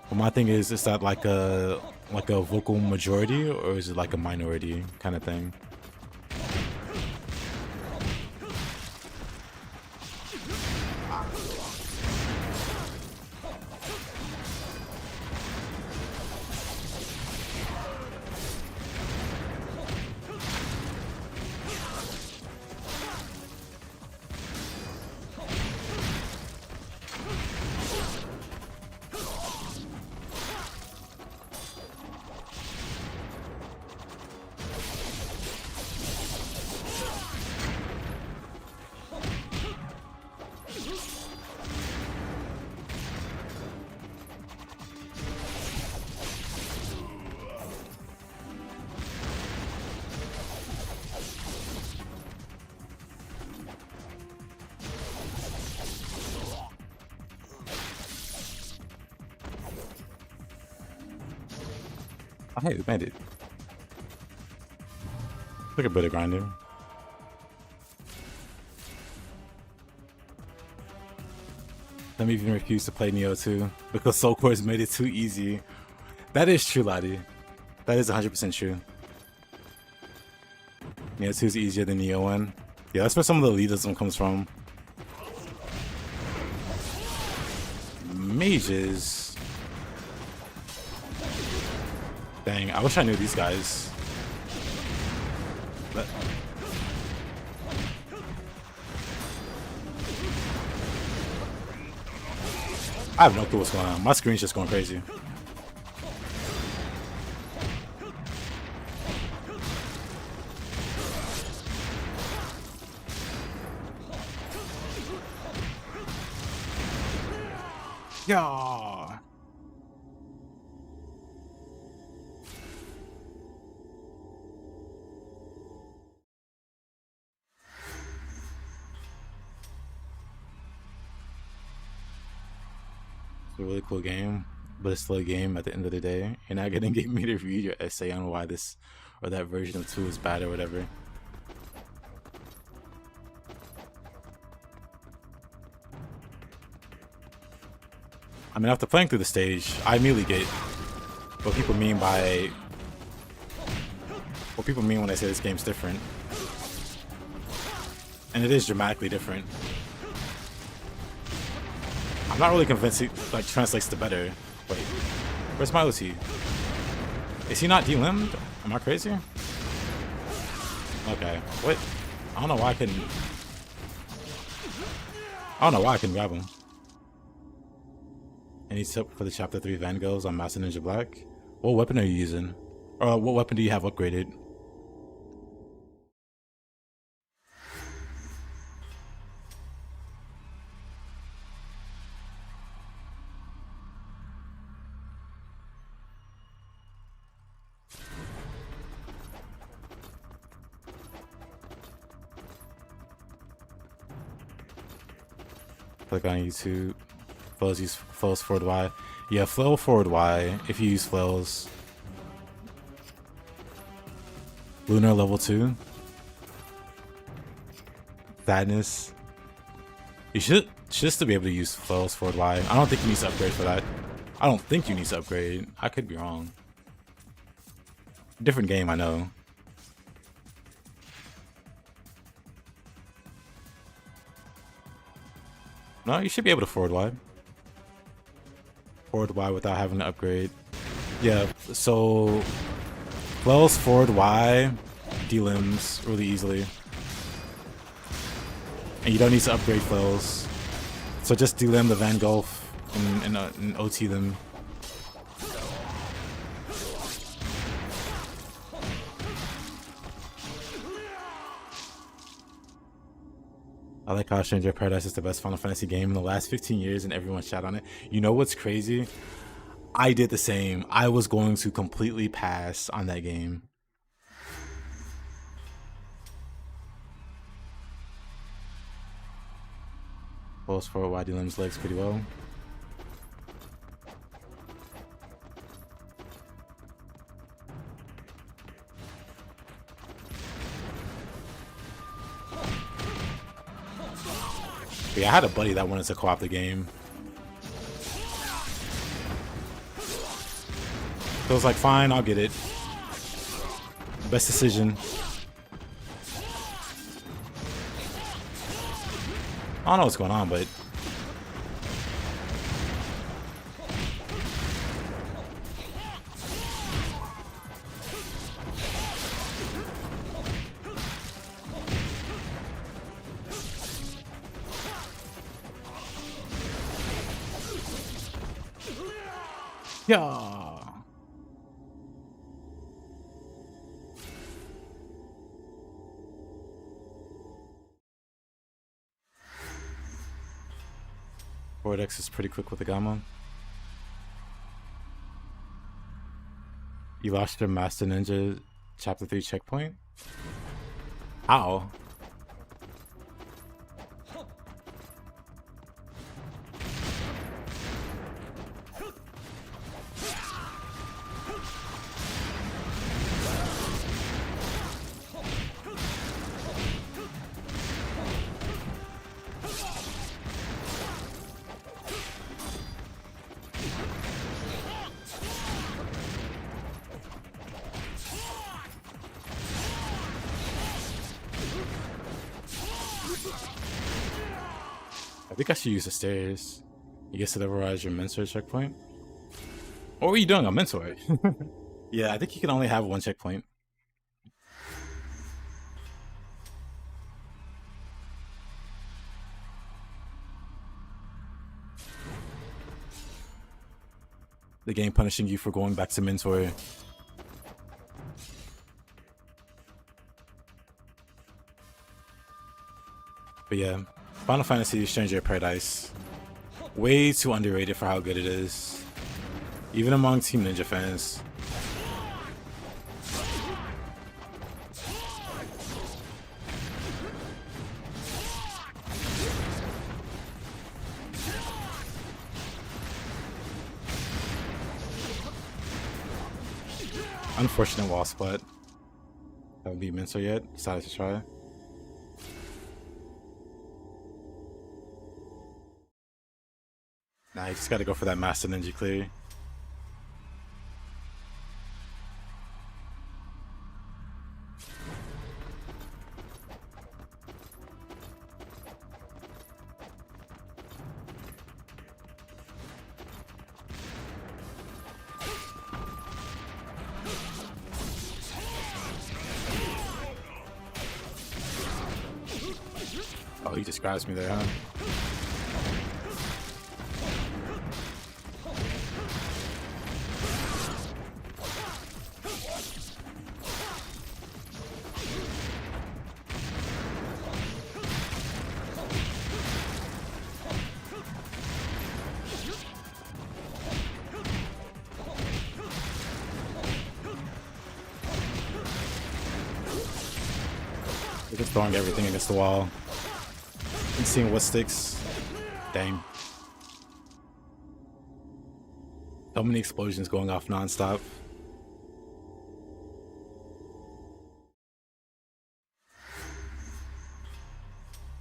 But my thing is that like a vocal majority, or is it like a minority kind of thing? Oh, hey, we made it. Look at Butter Grinder. Some even refuse to play Neo 2 because Soul Core's made it too easy. That is true, Lottie. That is 100% true. Neo 2 is easier than Neo 1. Yeah, that's where some of the elitism comes from. Mages. Dang, I wish I knew these guys. But I have no clue what's going on. My screen's just going crazy. Yeah. It's a really cool game, but it's still a game at the end of the day. You're not gonna get me to read your essay on why this or that version of 2 is bad or whatever. I mean, after playing through the stage, I immediately get what people mean by what people mean when they say this game's different. And it is dramatically different. I'm not really convinced it like translates to better. Wait, where's my OT? Is he not delimbed? Am I crazy? Okay, what? I don't know why I couldn't grab him. Any tip for the chapter 3 Van Goghs on Master Ninja Black? What weapon are you using? Or what weapon do you have upgraded? Click on YouTube. Flows use flows forward Y. Yeah, flow forward Y if you use flows. Lunar level 2. Sadness. You should still be able to use flows forward Y. I don't think you need to upgrade for that. I don't think you need to upgrade. I could be wrong. Different game, I know. No, you should be able to forward Y. Forward Y without having to upgrade. Yeah, so Wells forward Y delimbs really easily. And you don't need to upgrade Fells. So just delimb the Van Gulf and OT them. I like how Stranger of Paradise is the best Final Fantasy game in the last 15 years and everyone shat on it. You know what's crazy? I did the same. I was going to completely pass on that game. Pulls for YD limbs legs pretty well. But yeah, I had a buddy that wanted to co-op the game. So I was like, fine, I'll get it. Best decision. I don't know what's going on, but yeah. Forward X is pretty quick with the Gamma. You lost your Master Ninja Chapter 3 checkpoint? How? I think I should use the stairs. You guess to override your mentor checkpoint? What were you doing on mentor? Yeah, I think you can only have one checkpoint. The game punishing you for going back to mentor. But yeah, Final Fantasy Stranger of Paradise, way too underrated for how good it is, even among Team Ninja fans. Unfortunate wall spot. Haven't beat Mincer yet. Decided to try. Nah, you just gotta go for that Master Ninja clear. Oh, he just grabs me there, huh? They're just throwing everything against the wall and seeing what sticks. Dang. So many explosions going off non-stop.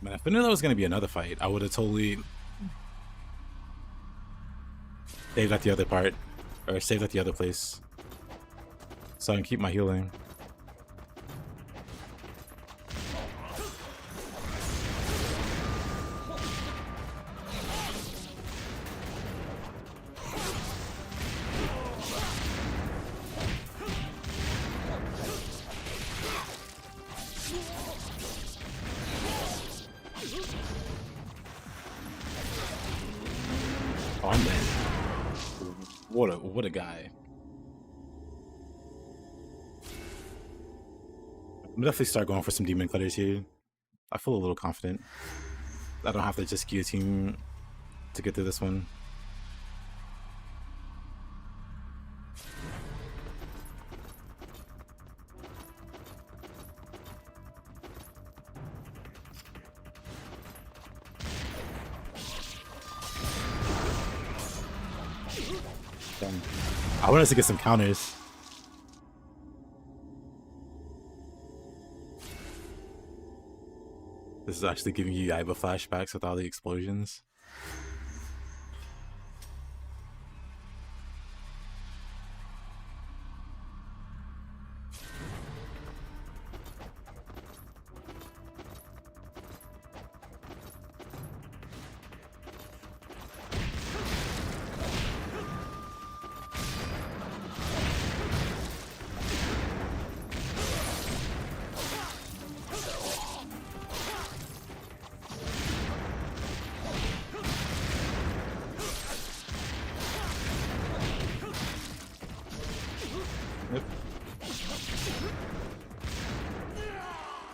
Man, if I knew that was going to be another fight, I would have totally saved at the other part, or saved at the other place, so I can keep my healing. Oh man, what a guy. I'm gonna definitely start going for some demon cutters here. I feel a little confident. I don't have to just guillotine to get through this one. I want us to get some counters. This is actually giving you Yaiba flashbacks with all the explosions.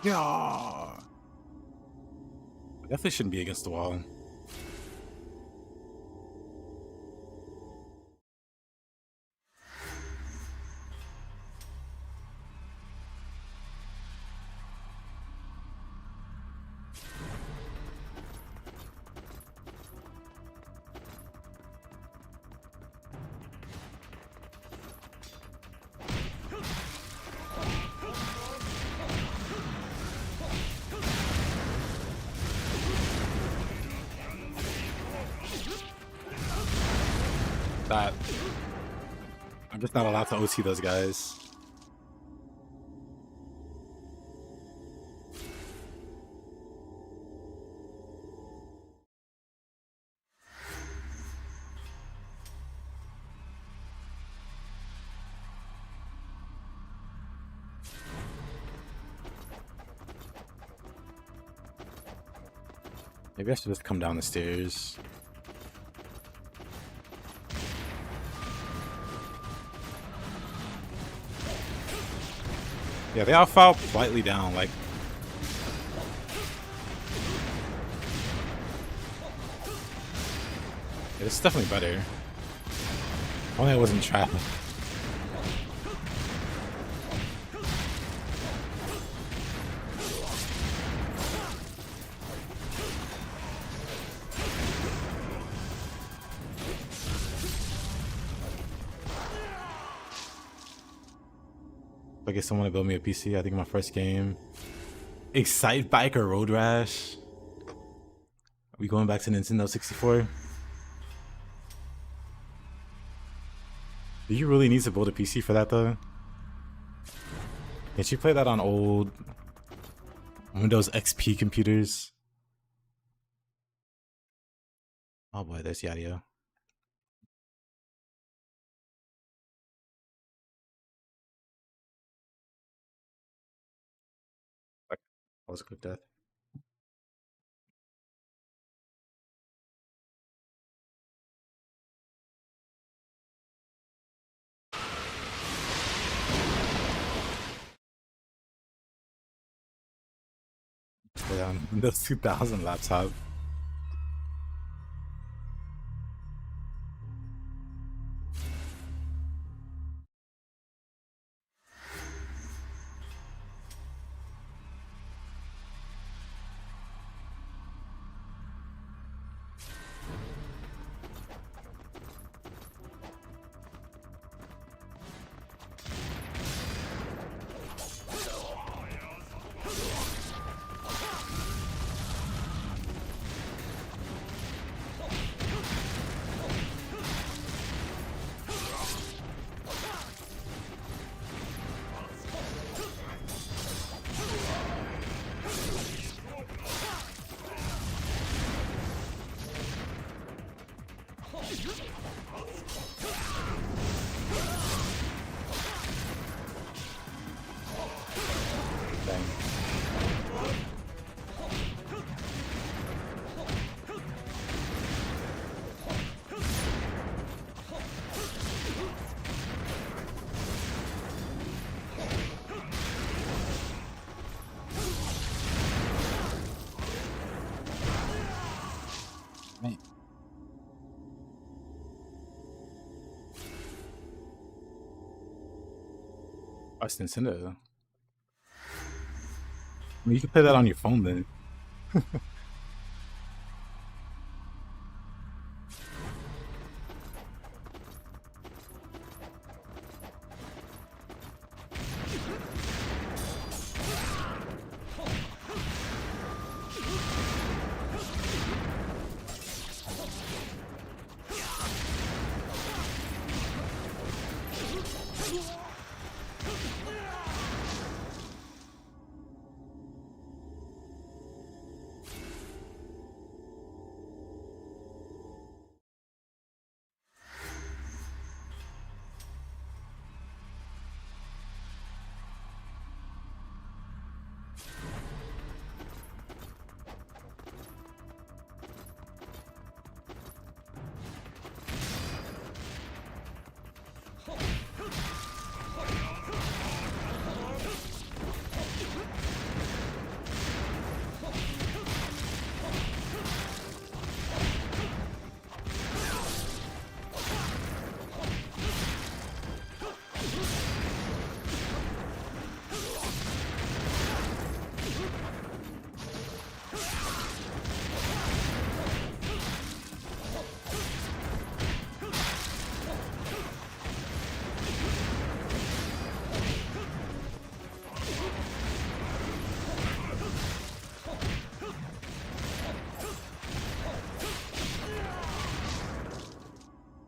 Yeah. Definitely shouldn't be against the wall. That I'm just not allowed to OT those guys. Maybe I should just come down the stairs. Yeah, they all fall slightly down, like. Yeah, it's definitely better. Only I wasn't trapped. I get someone to build me a PC. I think my first game. Excite Bike or Road Rash? Are we going back to Nintendo 64? Do you really need to build a PC for that though? Can't you play that on old Windows XP computers? Oh boy, there's Yadio. That was a quick death. Yeah, on Windows 2000 laptop. Man. That's Nintendo. I mean, you can play that on your phone then.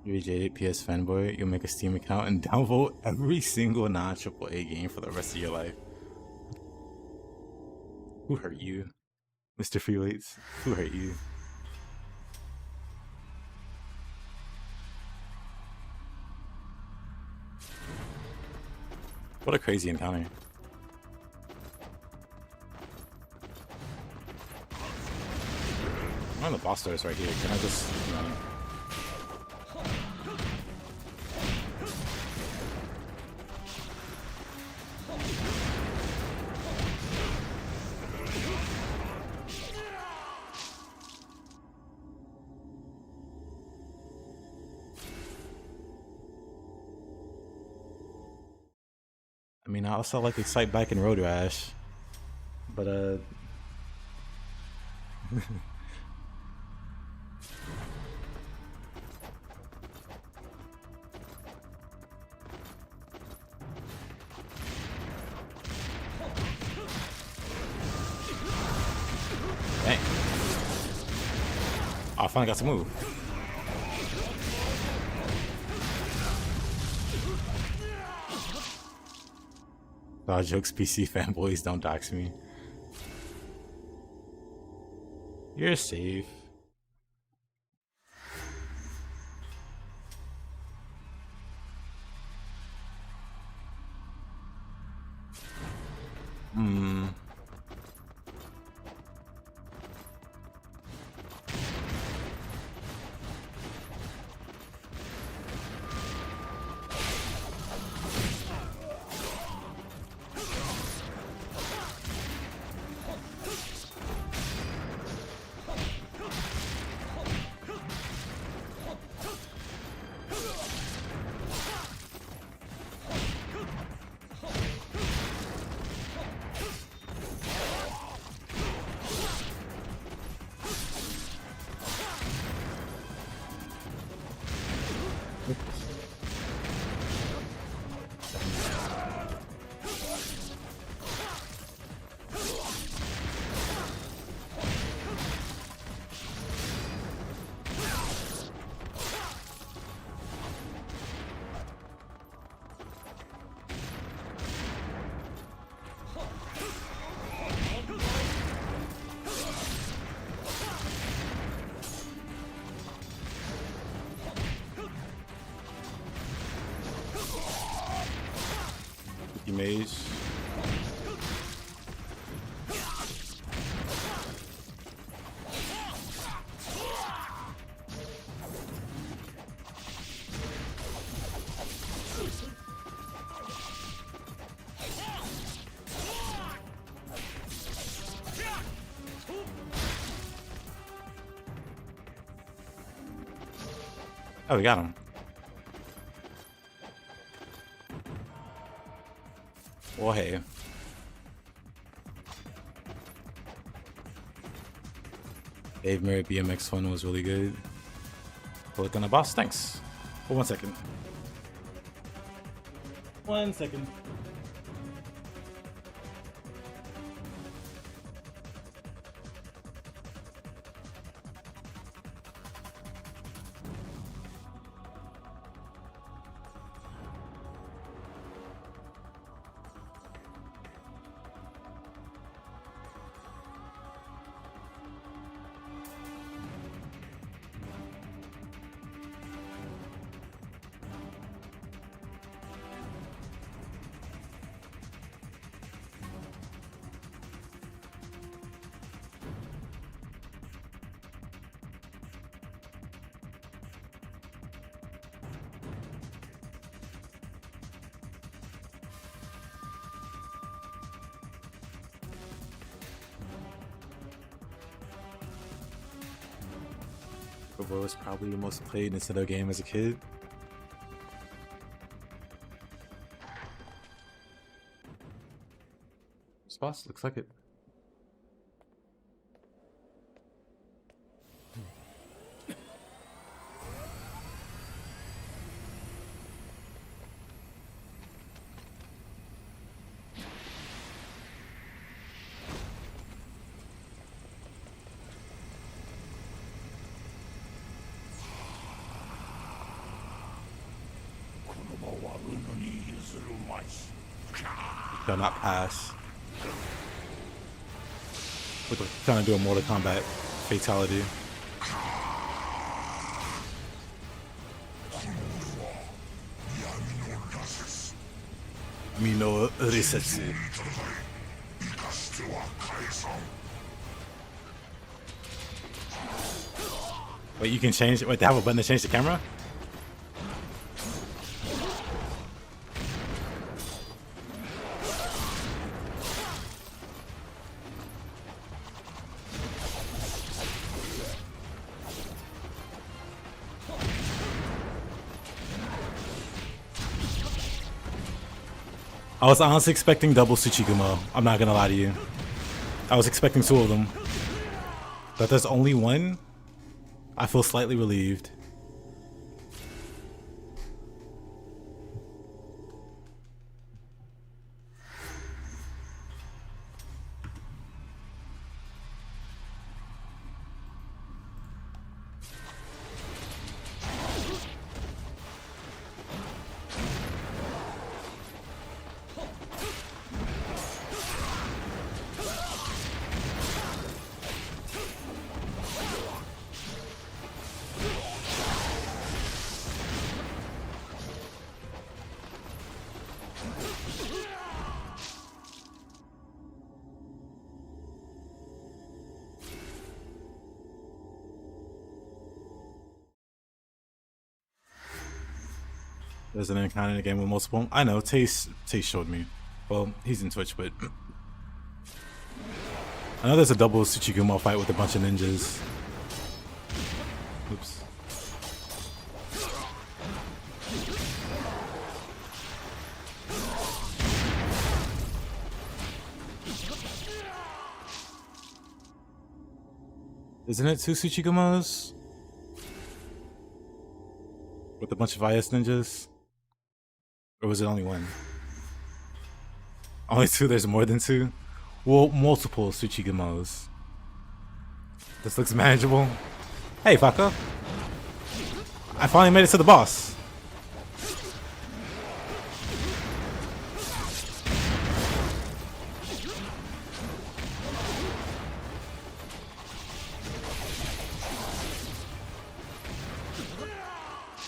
You're a jaded PS fanboy, you'll make a Steam account and downvote every single non-AAA game for the rest of your life. Who hurt you? Mr. Freeweights, who hurt you? What a crazy encounter. One of the boss doors right here. Can I just, you know... I mean, I also like Excite Bike and Road Rash, but dang. Oh, I finally got to move. Jokes, PC fanboys, don't dox me. You're safe. Maze. Oh, we got him. Well, hey. Dave Murray BMX one was really good. Click on the boss. Thanks. For 1 second. 1 second. What was probably the most played Nintendo game as a kid? This boss looks like it. Shall not pass. We're trying to do a Mortal Kombat fatality. Mino Risetsu. Wait, you can change it? Wait, they have a button to change the camera? I was honestly expecting double Tsuchigumo. I'm not gonna lie to you. I was expecting 2 of them. But there's only one? I feel slightly relieved. There's an encounter in a game with multiple. I know, Taste showed me. Well, he's in Twitch, but I know there's a double Tsuchigumo fight with a bunch of ninjas. Oops. Isn't it 2 Tsuchigumos? With a bunch of IS ninjas? Or was it only 1? Only 2? There's more than 2? Well, multiple Tsuchigumos. This looks manageable. Hey, Faka. I finally made it to the boss.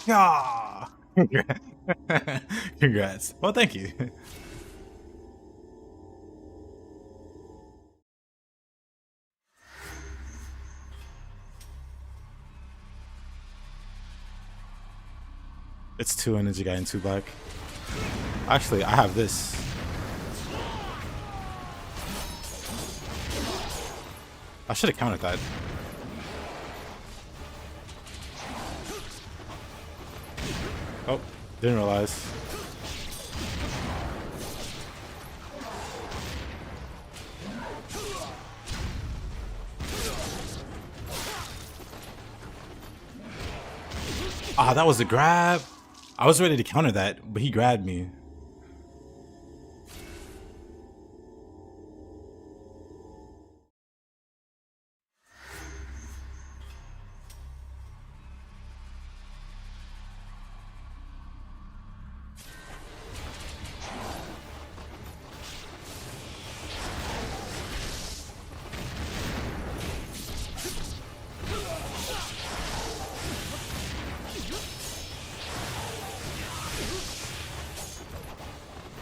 Yeah. Congrats. Well, thank you. It's 2 in Ninja Gaiden 2 black. Actually, I have this. I should have counted that. Oh, didn't realize. Ah, that was a grab. I was ready to counter that, but he grabbed me.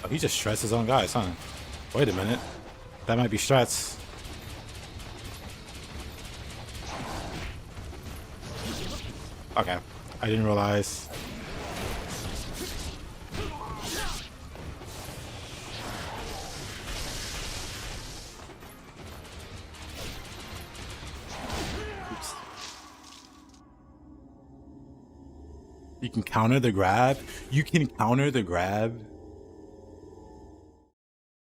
Oh, he just stressed his own guys, huh? Wait a minute. That might be strats. Okay. I didn't realize. Oops. You can counter the grab? You can counter the grab?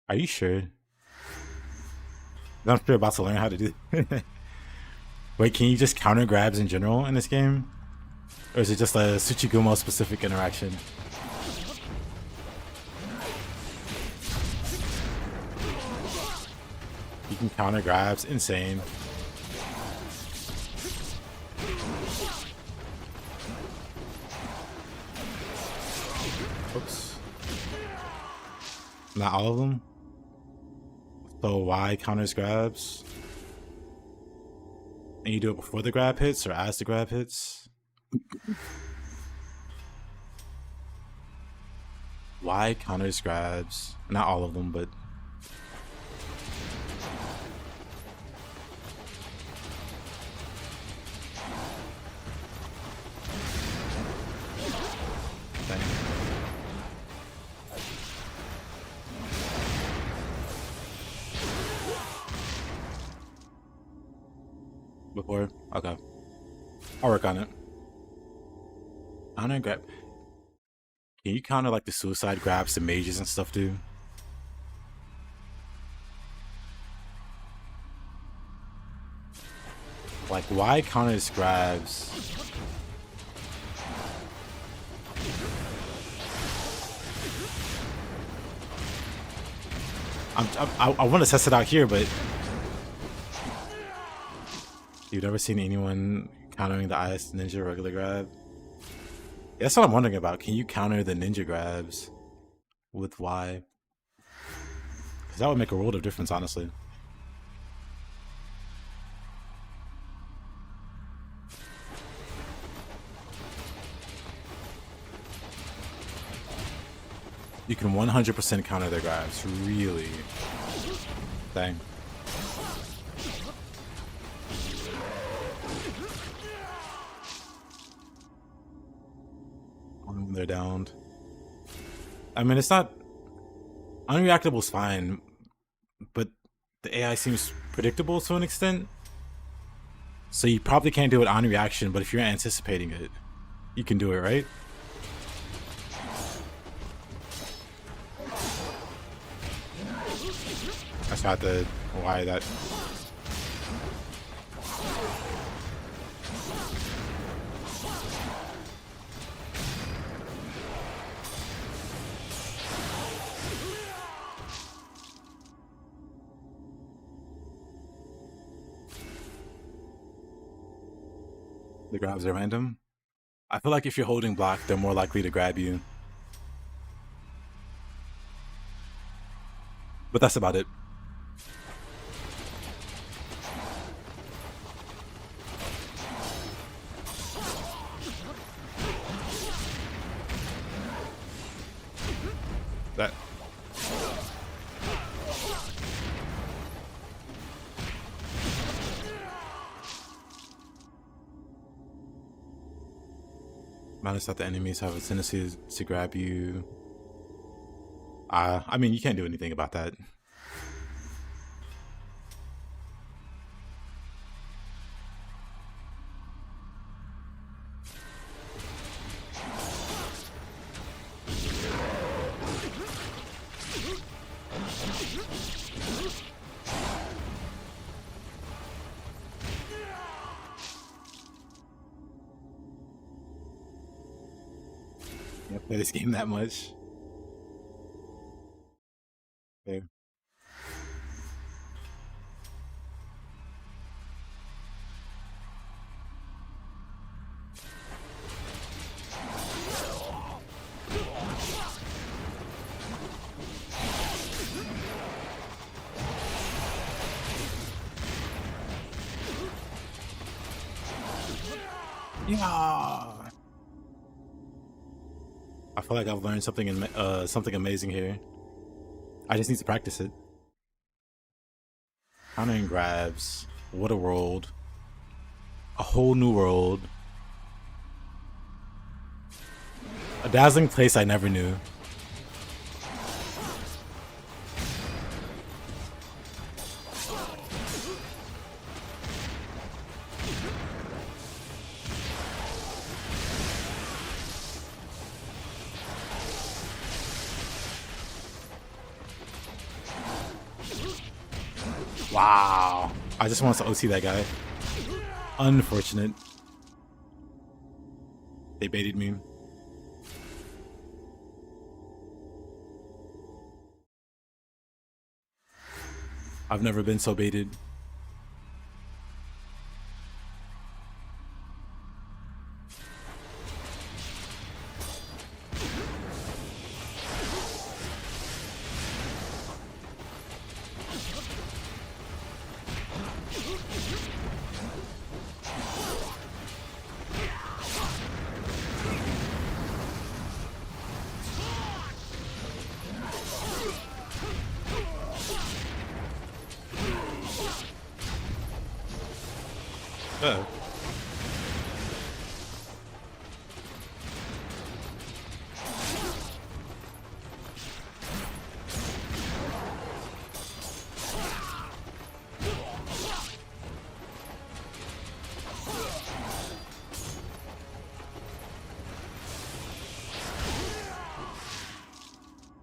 Are you sure? I'm sure about to learn how to do it. Wait, can you just counter grabs in general in this game? Or is it just a Tsuchigumo specific interaction? You can counter grabs? Insane. Oops. Not all of them? So Y counters grabs? And you do it before the grab hits or as the grab hits? Y counters grabs. Not all of them, but... Dang. Before? Okay. I'll work on it. Counter grab. Can you counter like the suicide grabs to mages and stuff, dude? Like, why counters grabs? I want to test it out here, but you've never seen anyone countering the IS Ninja regular grab? Yeah, that's what I'm wondering about. Can you counter the ninja grabs with Y? Because that would make a world of difference, honestly. You can 100% counter their grabs. Really? Dang. When they're downed. I mean, it's not... Unreactable's fine, but the AI seems predictable to an extent. So you probably can't do it on reaction, but if you're anticipating it, you can do it, right? That's not the why that. The grabs are random. I feel like if you're holding block, they're more likely to grab you. But that's about it. That. Notice that the enemies have a tendency to grab you. I mean, you can't do anything about that. Can't play this game that much. Okay. Yeah. I feel like I've learned something amazing here. I just need to practice it. Countering grabs. What a world. A whole new world. A dazzling place I never knew. Wow. I just want to OT that guy. Unfortunate. They baited me. I've never been so baited. Uh-oh.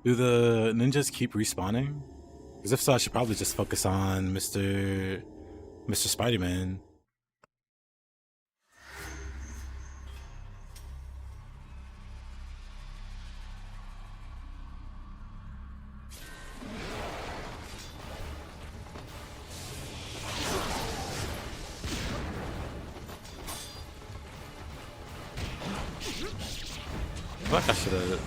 Do the ninjas keep respawning? Because if so, I should probably just focus on Mr. Spider-Man. I feel like I should have.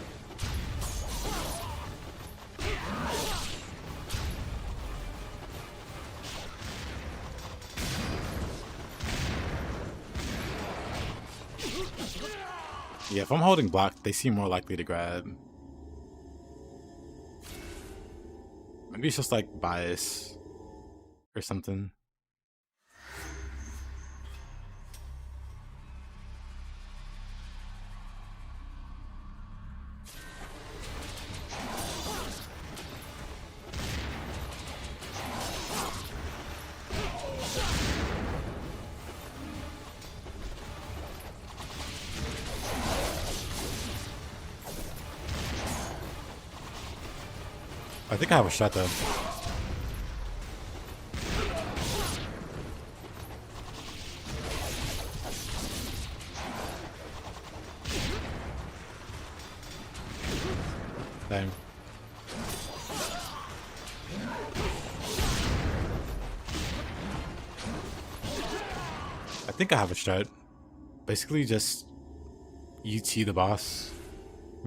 Yeah, if I'm holding block, they seem more likely to grab. Maybe it's just like bias or something. I think I have a shot though. Dang. I think I have a strat. Basically just UT the boss.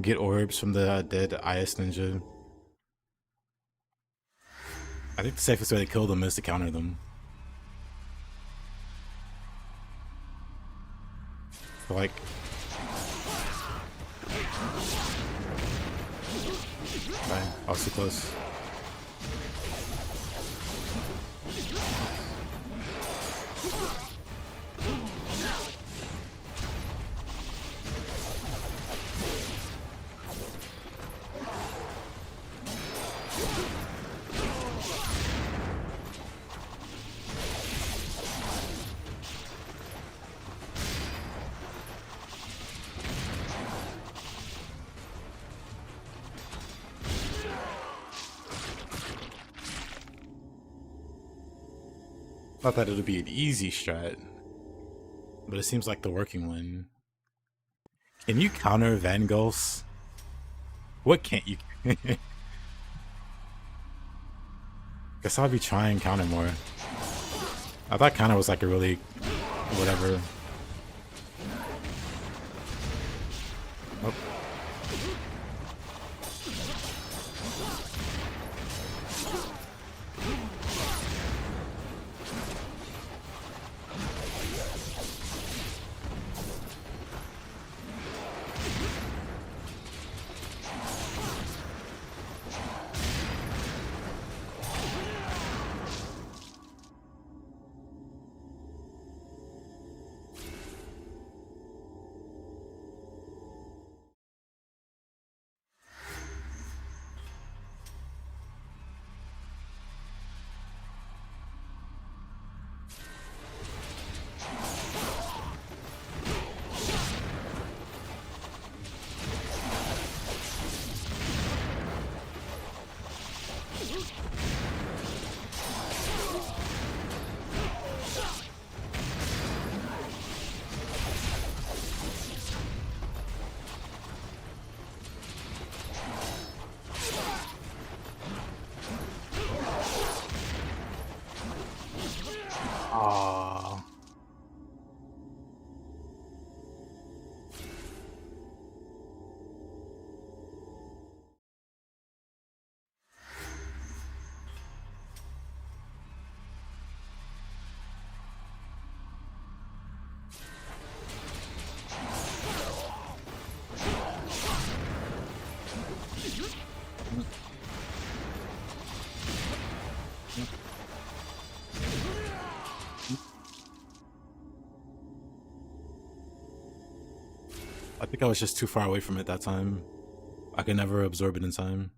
Get orbs from the dead IS ninja. I think the safest way to kill them is to counter them. So like... Fine, I was too close. Not that it'll be an easy strat, but it seems like the working one. Can you counter Van Gogh? What can't you? Guess I'll be trying counter more. I thought counter was like a really whatever. Oh. Aww. I think I was just too far away from it that time. I could never absorb it in time.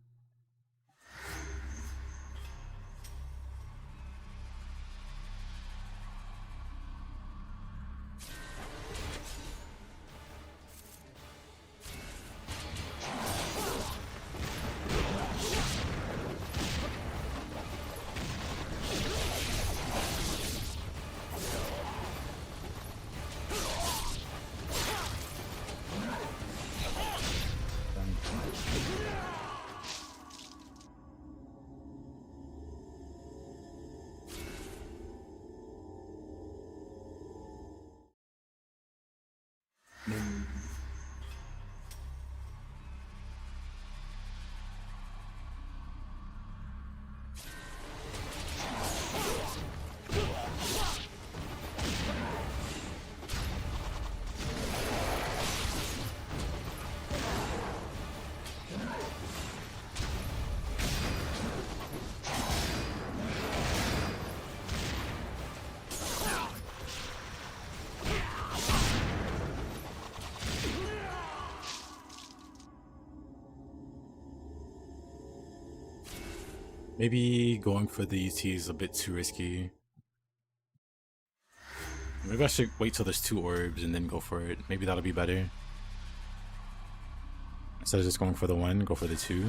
Maybe going for the ET is a bit too risky. Maybe I should wait till there's 2 orbs and then go for it. Maybe that'll be better. Instead of just going for the 1, go for the 2.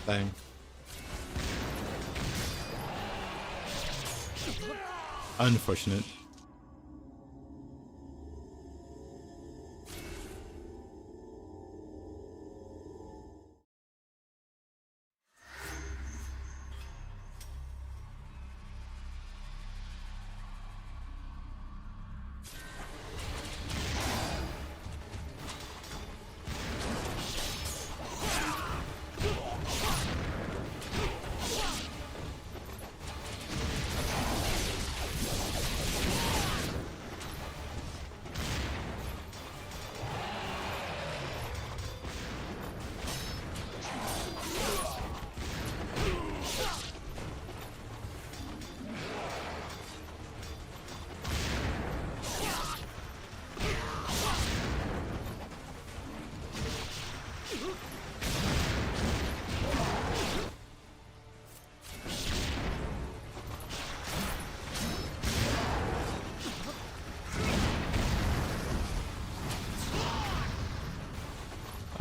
Dang. Unfortunate.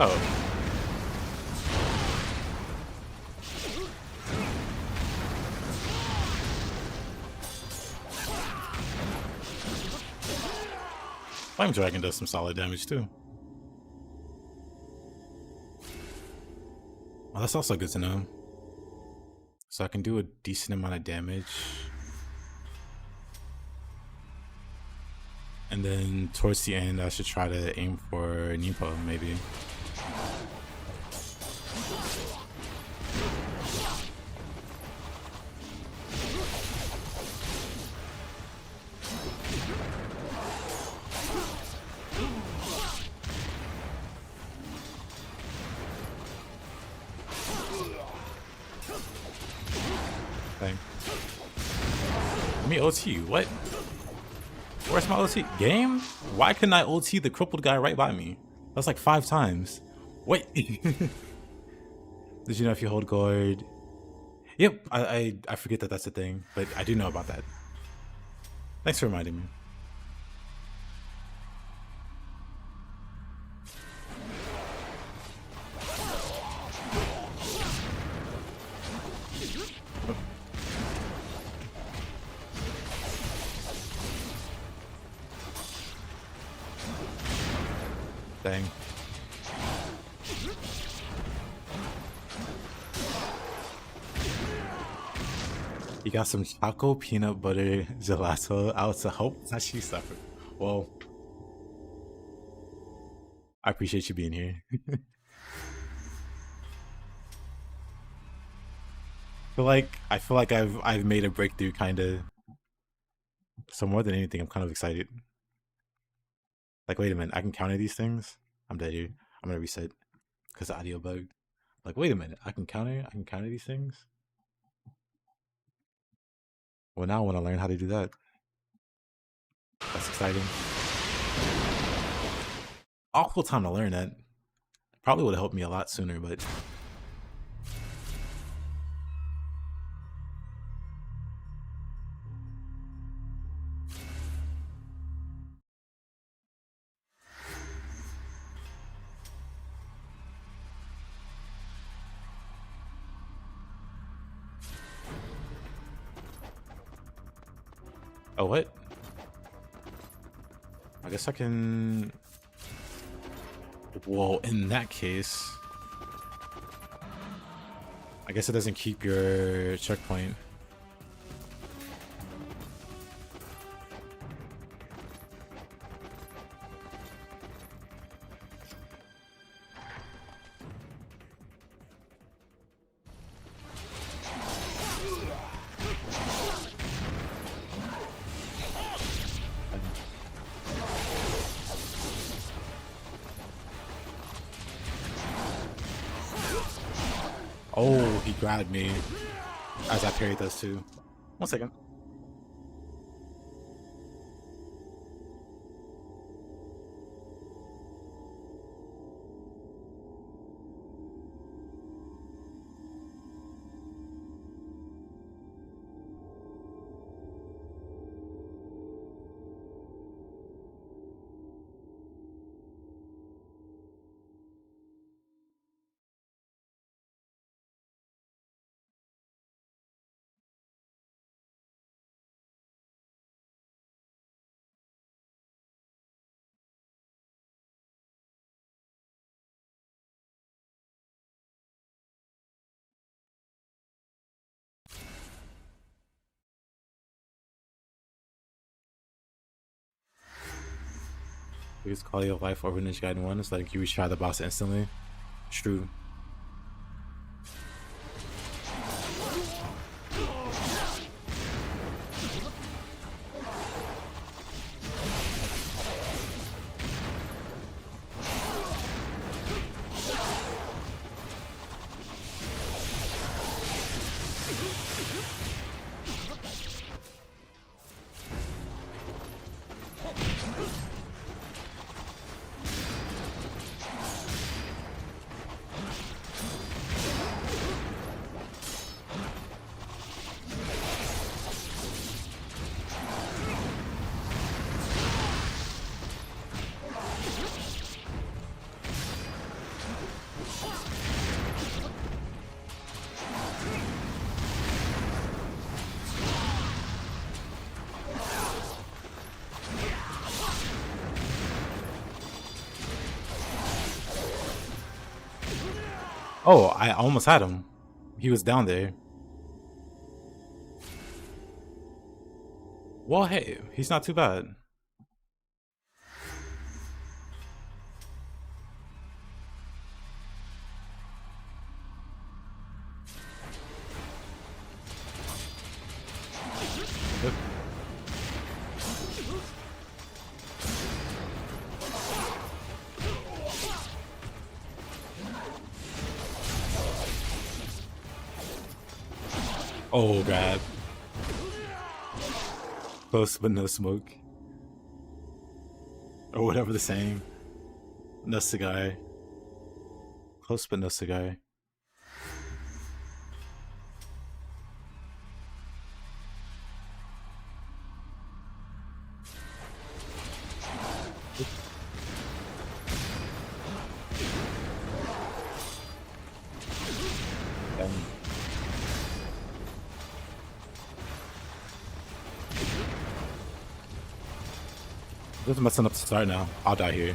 Oh. Flame Dragon does some solid damage too. Well, that's also good to know. So I can do a decent amount of damage. And then towards the end, I should try to aim for Nipo, maybe. Let me OT you. What? Where's my OT? Game? Why couldn't I OT the crippled guy right by me? That's like 5 times. Wait. Did you know if you hold guard? Yep, I forget that that's a thing, but I do know about that. Thanks for reminding me. Dang. You got some choco peanut butter gelato out to help Tashi suffer. Well, I appreciate you being here. I feel like I've made a breakthrough kinda. So more than anything, I'm kind of excited. Like, wait a minute, I can counter these things? I'm dead here. I'm gonna reset because the audio bugged. Like, wait a minute, I can counter these things? Well, now I want to learn how to do that. That's exciting. Awful time to learn that. Probably would have helped me a lot sooner, but... Oh, what? I guess I can... Whoa, in that case... I guess it doesn't keep your checkpoint. Oh, he grabbed me as I parried those two. 1 second. Biggest quality of life over Ninja Gaiden 1 is like you retry the boss instantly. It's true. Oh, I almost had him. He was down there. Well, hey, he's not too bad. Yep. Oh god. Close but no smoke. Or whatever the saying. No cigar. Close but no cigar. This is messing up the start now. I'll die here.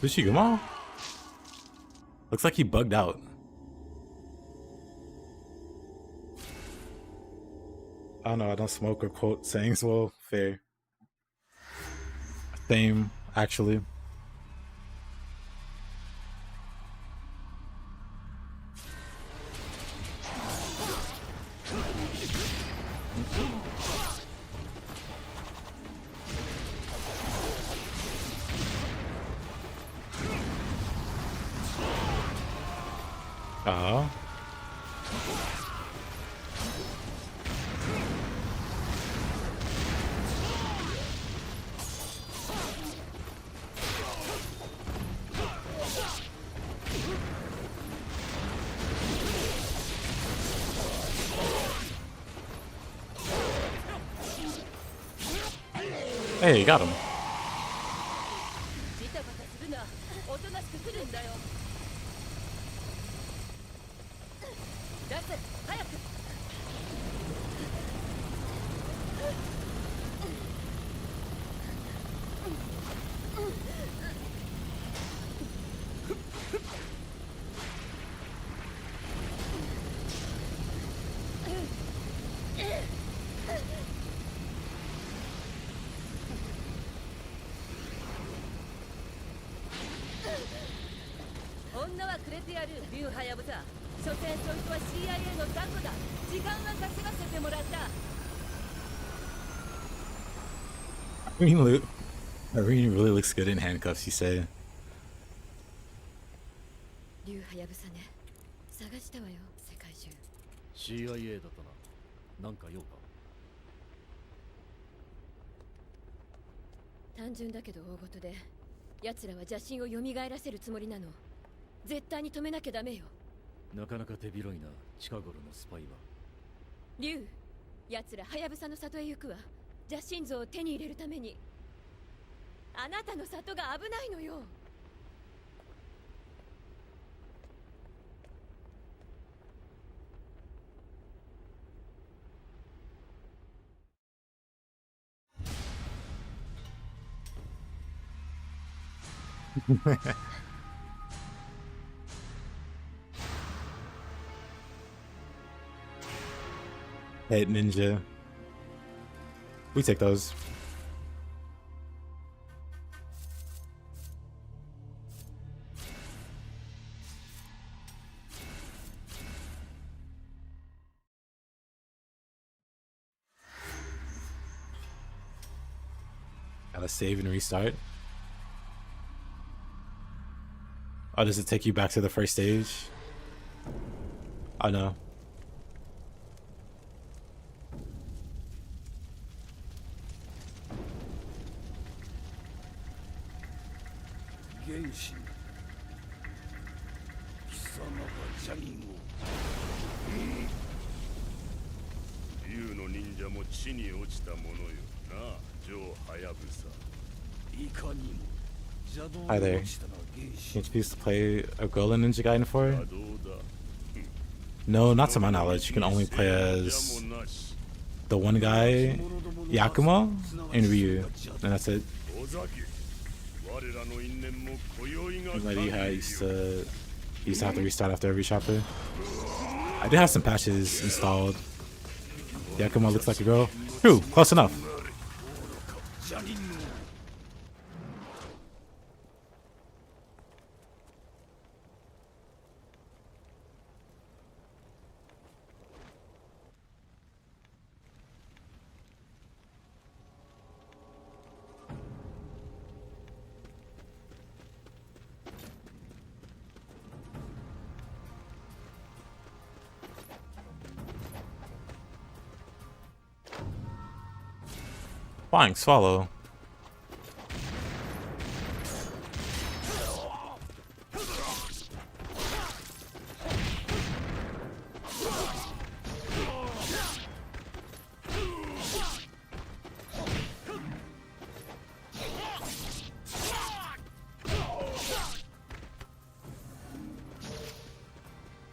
Kusarigama? Looks like he bugged out. I don't know, I don't smoke or quote sayings well. Fair. Same, actually. Hey, got him. Irene really looks good in handcuffs, you say. CIA だったな。なんか用か。単純だけど大事で、奴らは邪神を蘇らせるつもりなの。絶対に止めなきゃダメよ。なかなか手広いな、近頃のスパイは。竜、奴らハヤブサの里へ行くわ。邪神像を手に入れるために。あなたの里が危ないのよ。Hey, Ninja. We take those. Gotta save and restart. Oh, does it take you back to the first stage? Oh no. Hi there. Can you choose to play a girl in Ninja Gaiden 4? No, not to my knowledge. You can only play as the one guy, Yakuma, and Ryu, and that's it. Remember how I used to have to restart after every chapter. I did have some patches installed. Yakuma looks like a girl. True, close enough. Flying swallow.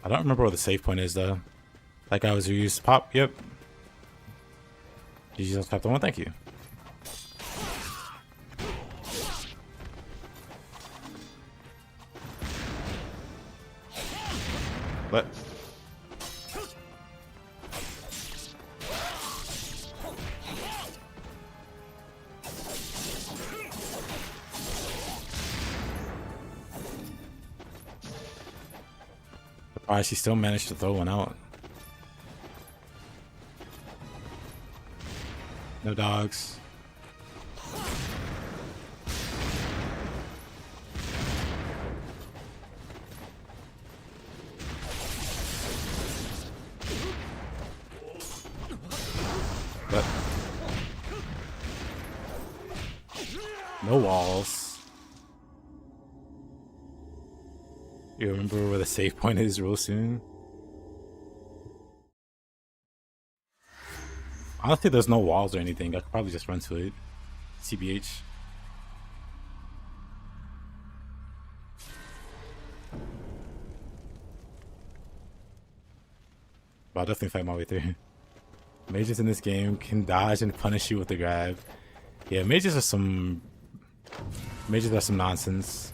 I don't remember where the save point is though. That guy was used pop, yep. GG's Chapter 1, thank you. What? Surprised she still managed to throw one out. No dogs. But no walls. You remember where the save point is real soon? Honestly, there's no walls or anything. I could probably just run to it. CBH. But I'll definitely fight my way through. Mages in this game can dodge and punish you with the grab. Yeah, mages are some nonsense.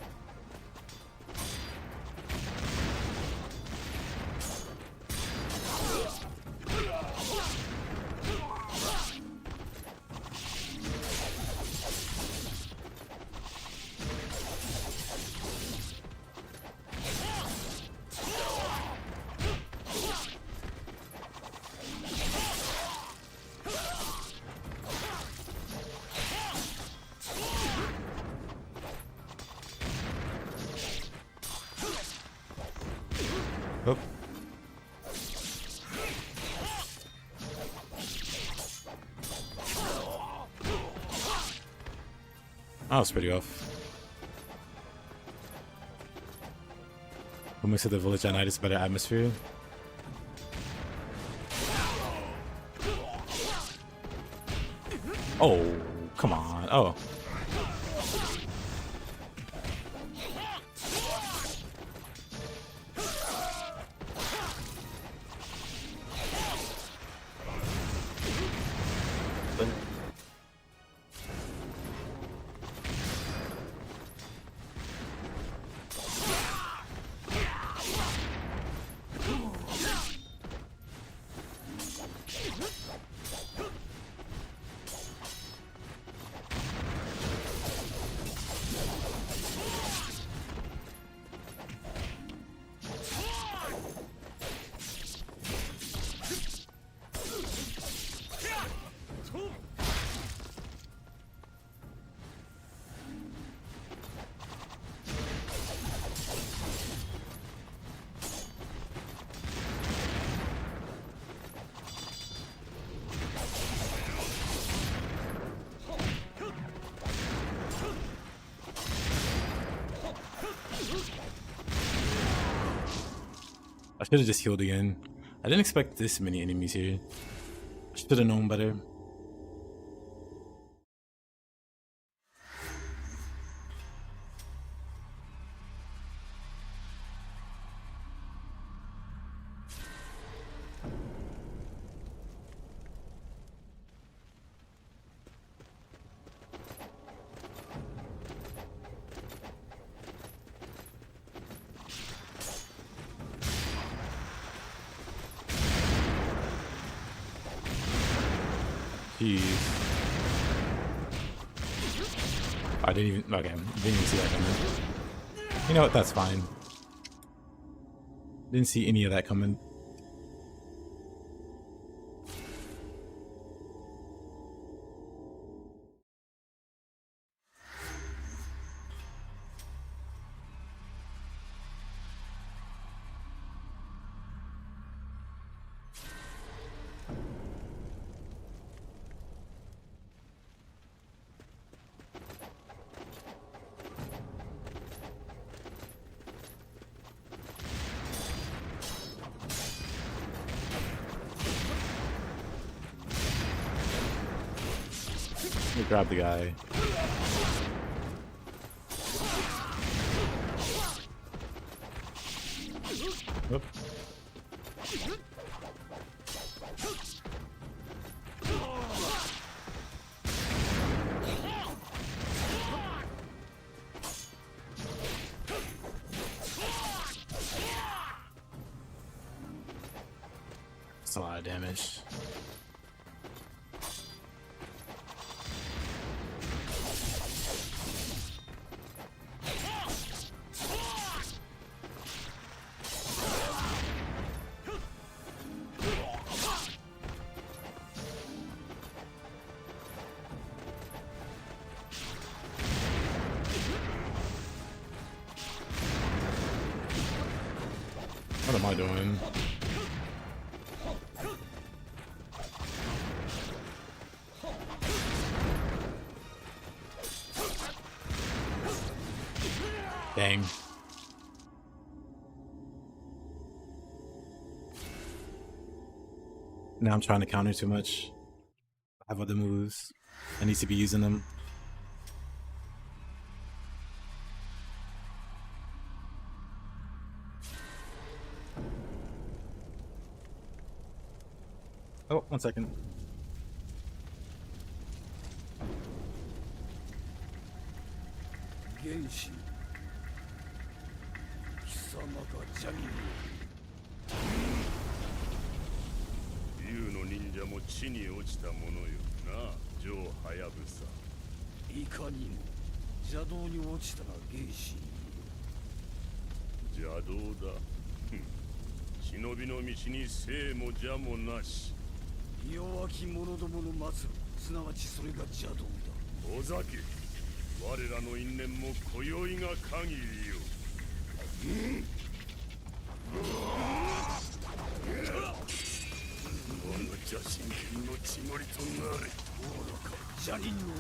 Oh. That was pretty off. What makes it the village at night is better atmosphere? Oh, come on. Oh. I should have just healed again. I didn't expect this many enemies here. I should have known better. confused. I didn't even. Okay, didn't even see that coming. You know what? That's fine. Didn't see any of that coming. Let me grab the guy. Whoop. That's a lot of damage. What am I doing? Dang. Now I'm trying to counter too much. I have other moves. I need to be using them. Oh, 1 second. Genshi. 貴様がジャニ竜の忍者も地に落ちたものよな、ジョー・ハヤブサ。いかにも邪道に落ちたな、原始。邪道だ。忍びの道に生も邪もなし。弱き者どもの末路、すなわちそれが邪道だ。おざけ、我らの因縁も今宵が限りよ。我の邪神剣の血のりとなれ。愚か、邪人の。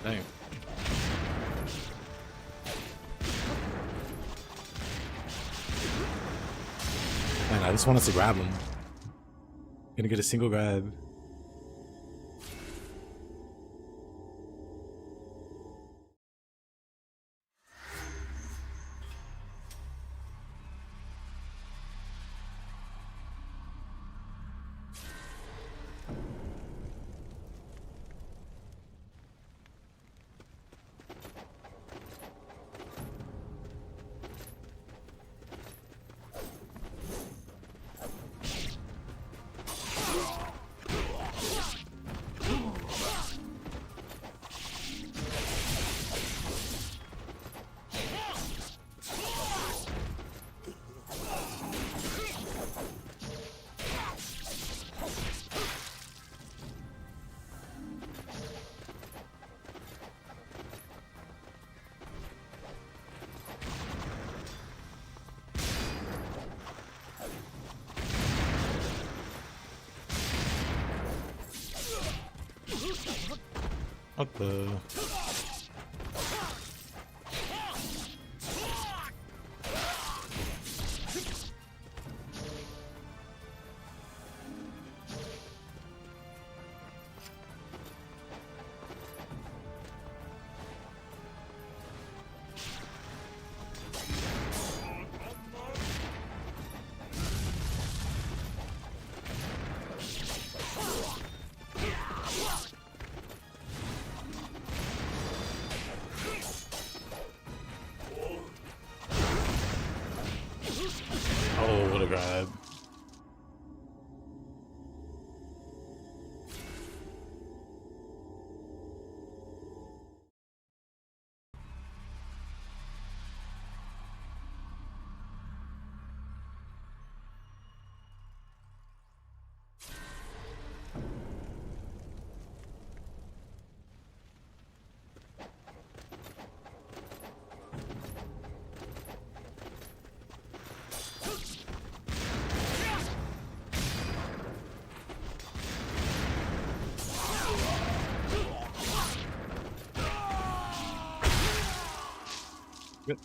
Dang. Man, I just want us to grab him. Gonna get a single grab. What the? Oh, what a grab. Good.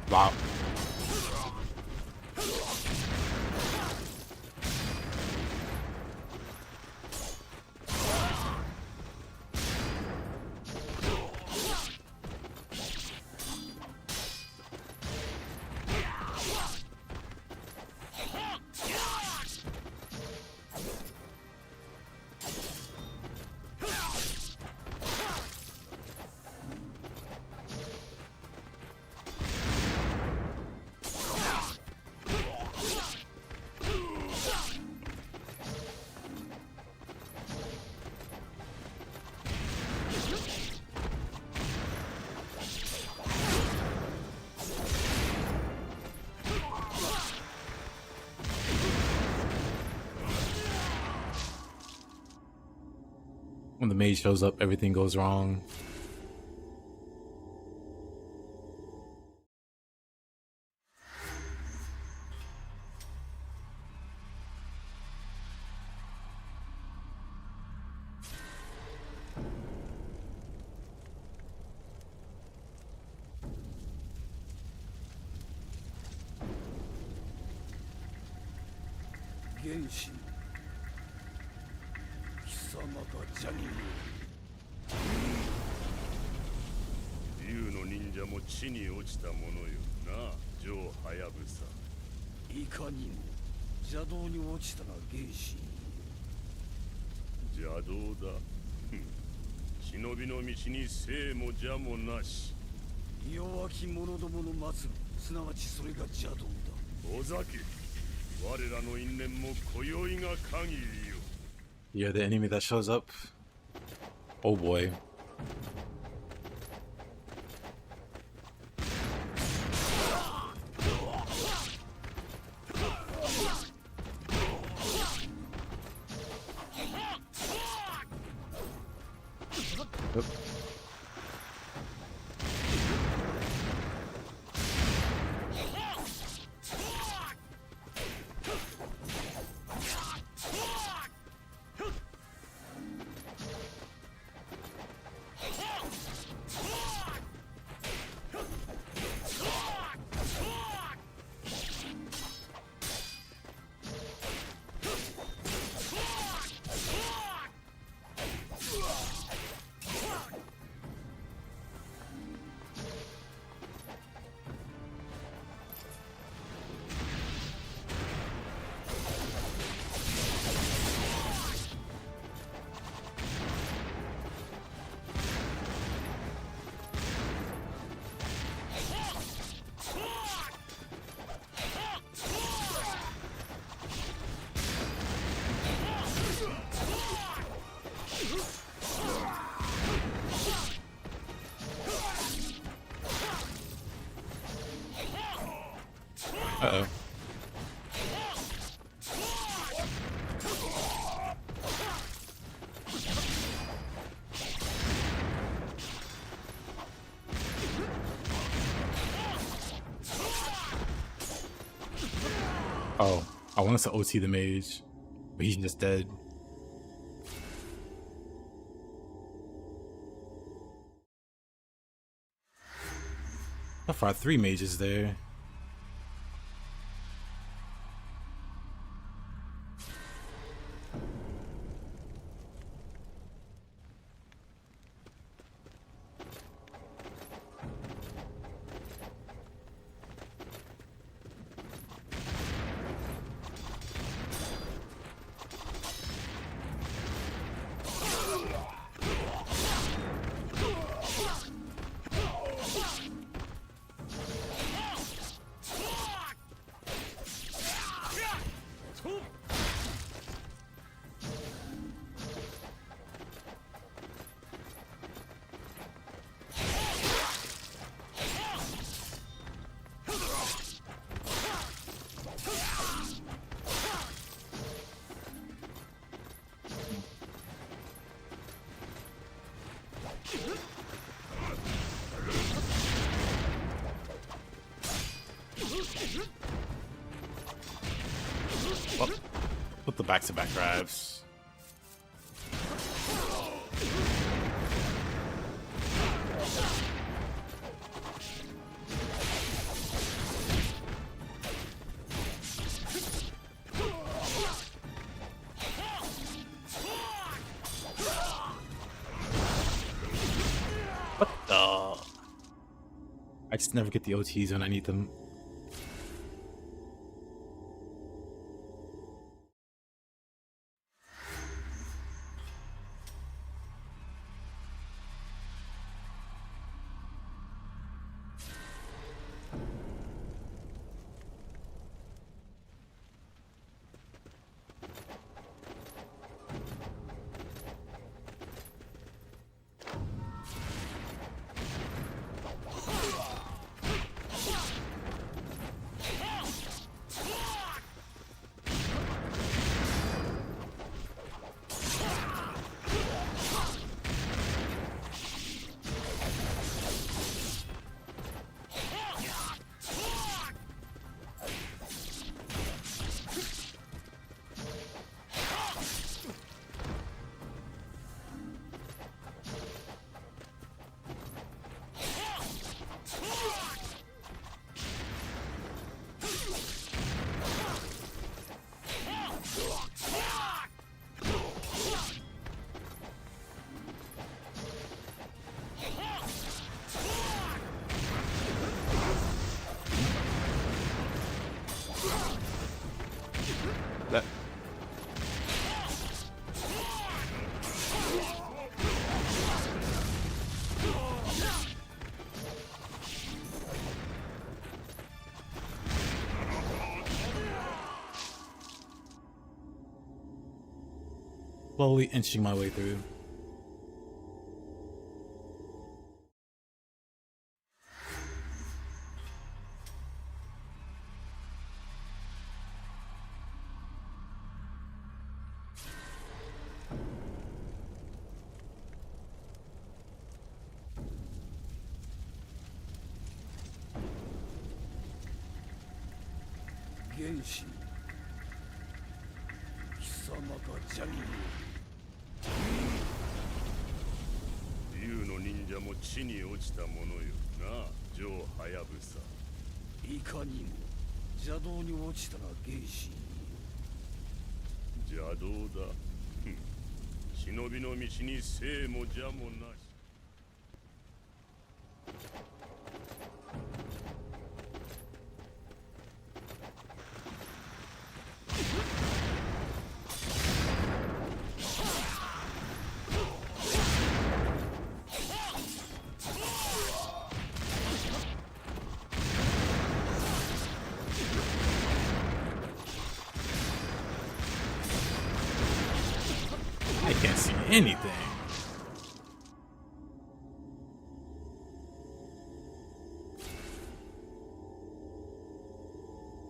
Wow. When the mage shows up, everything goes wrong. Genshin. 貴様がジャニー竜の忍者も地に落ちたものよな、ジョー・ハヤブサ。いかにも邪道に落ちたな、原神。邪道だ。忍びの道に生も邪もなし。弱き者どもの末路、すなわちそれが邪道だ。おざけ。我らの因縁も今宵が限りよ。You're the enemy that shows up. Oh boy. Yep. Uh-oh. Oh, I wanted to OT the mage, but he's just dead. So far, 3 mages there. Well, put the back-to-back grabs. What the? I just never get the OTs when I need them. That. Slowly inching my way through. Genshi. 貴様かジャングル。竜の忍者も地に落ちたものよな、ジョー・ハヤブサ。いかにも邪道に落ちたな原始。邪道だ。忍びの道に生も邪もなし。I can't see anything.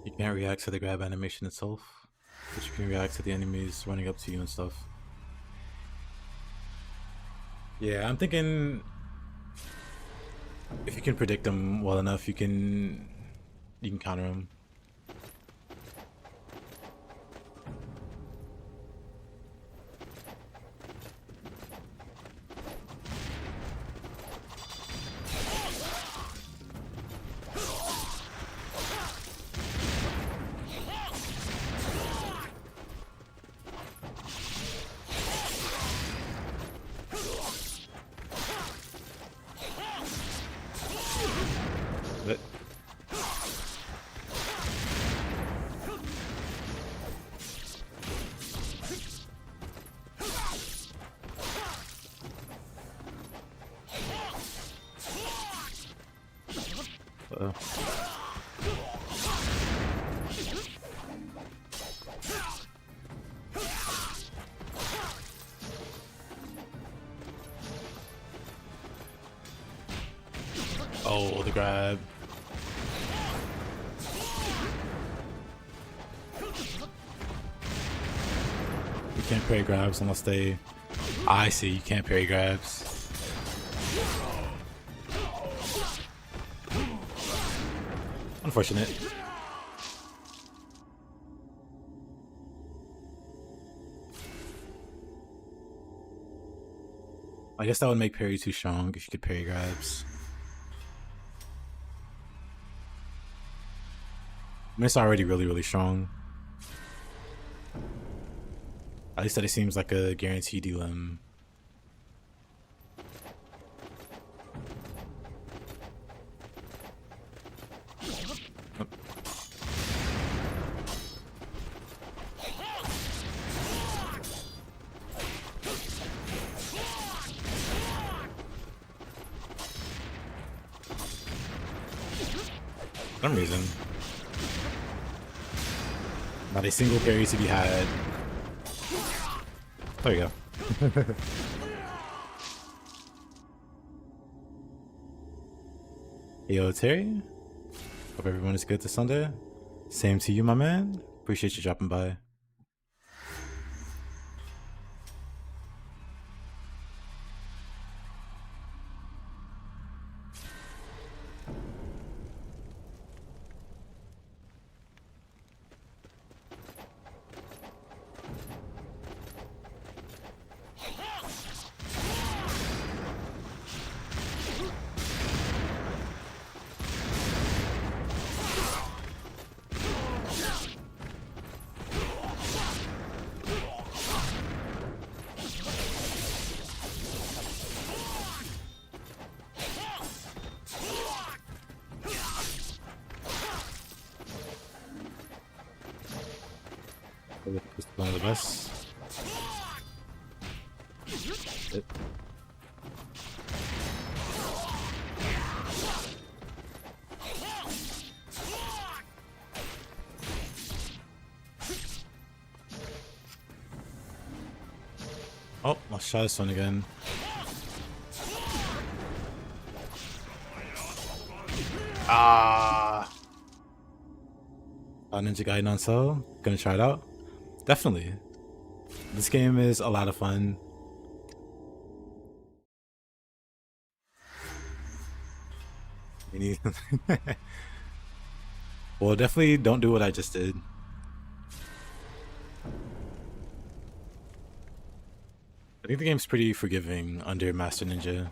You can't react to the grab animation itself, but you can react to the enemies running up to you and stuff. Yeah, I'm thinking if you can predict them well enough, you can counter them. But uh-oh. Oh, the grab. You can't parry grabs unless they... I see, you can't parry grabs. Unfortunate. I guess that would make parry too strong if you could parry grabs. I mean, it's already really strong. At least that it seems like a guaranteed elim. For some reason. Not a single parry to be had. There you go. Yo, Terry. Hope everyone is good this Sunday. Same to you, my man. Appreciate you dropping by. One of the best. Oh, let's try this one again. Ninja Gaiden on sale. Gonna try it out. Definitely. This game is a lot of fun. Well, definitely don't do what I just did. I think the game's pretty forgiving under Master Ninja.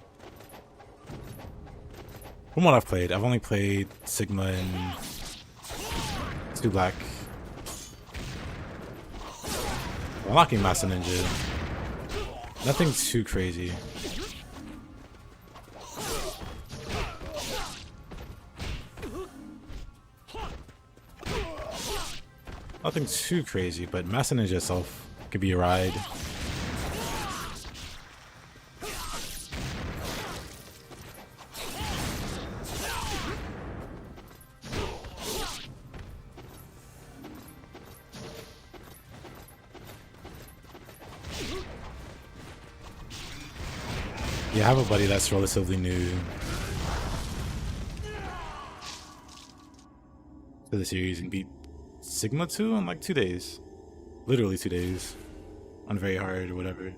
From what I've played, I've only played Sigma and 2 Black. Unlocking Master Ninja. Nothing too crazy. Nothing too crazy, but Master Ninja itself could be a ride. Yeah, I have a buddy that's relatively new to the series and beat Sigma 2 in like 2 days. Literally 2 days. On very hard or whatever.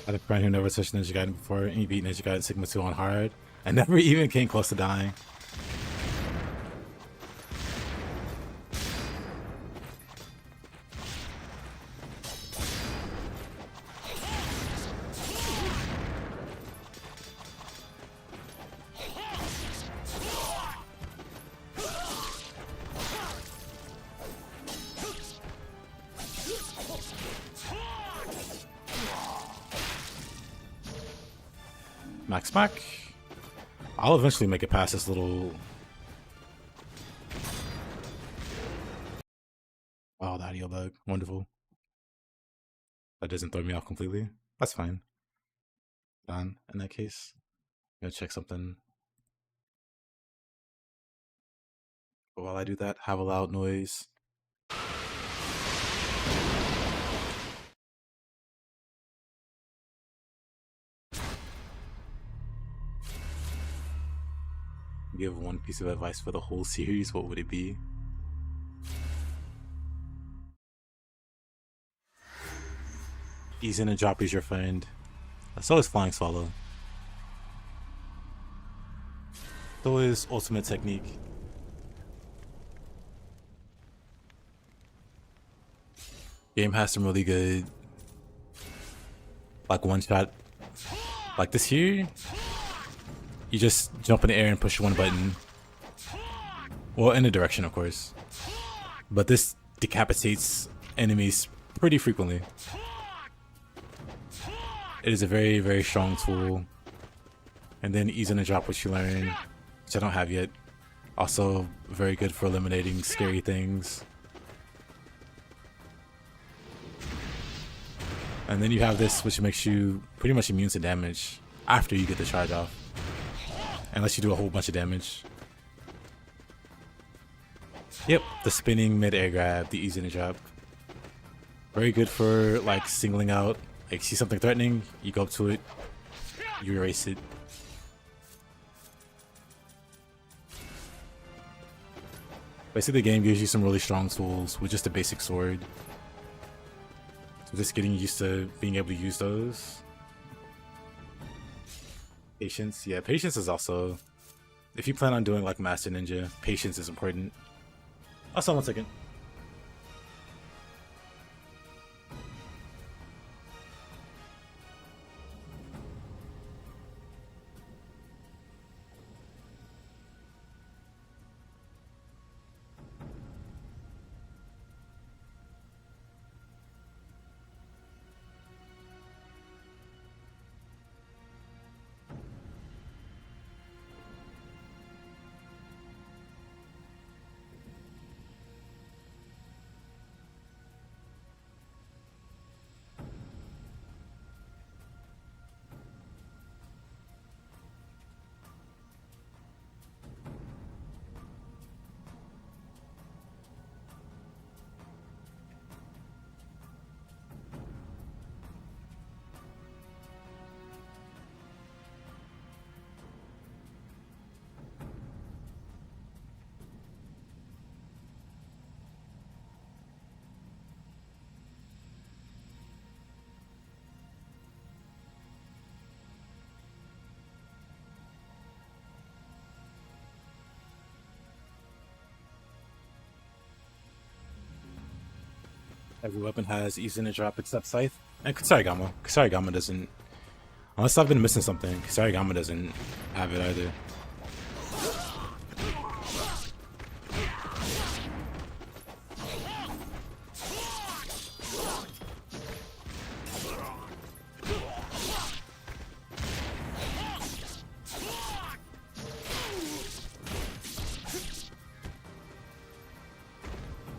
I had a friend who never touched Ninja Gaiden before, and he beat Ninja Gaiden Sigma 2 on hard. I never even came close to dying. Max back. I'll eventually make it past this little... Oh, the audio bug. Wonderful. That doesn't throw me off completely. That's fine. Done in that case. I'm gonna check something. But while I do that, have a loud noise. Give one piece of advice for the whole series, what would it be? Ease in and drop is your friend. So is Flying Swallow. So is Ultimate Technique. Game has some really good, like, one shot. Like this here, you just jump in the air and push one button. Well, in a direction, of course. But this decapitates enemies pretty frequently. It is a very, very strong tool. And then ease in and drop, which you learn, which I don't have yet. Also very good for eliminating scary things. And then you have this, which makes you pretty much immune to damage after you get the charge off. Unless you do a whole bunch of damage. Yep, the spinning mid-air grab, the ease in and drop. Very good for, like, singling out. Like, see something threatening, you go up to it, you erase it. Basically, the game gives you some really strong tools with just a basic sword. So just getting used to being able to use those. Patience, yeah, patience is also, if you plan on doing like Master Ninja, patience is important. Also, 1 second. Every weapon has ease in and drop except Scythe. And Kusarigama. Kusarigama doesn't Unless I've been missing something. Kusarigama doesn't have it either.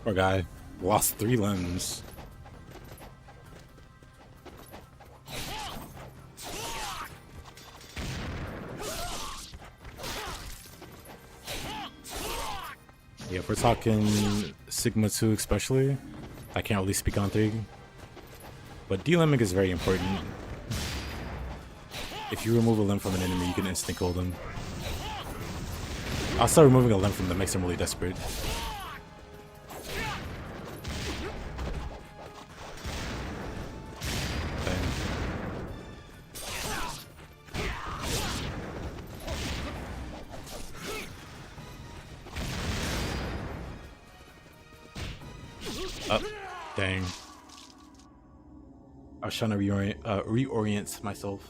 Poor guy. Lost 3 limbs. Yeah, if we're talking Sigma 2 especially, I can't really speak on 3. But delimbing is very important. If you remove a limb from an enemy, you can instant kill them. Also, removing a limb from them makes them really desperate. Oh, dang. I was trying to reorient myself.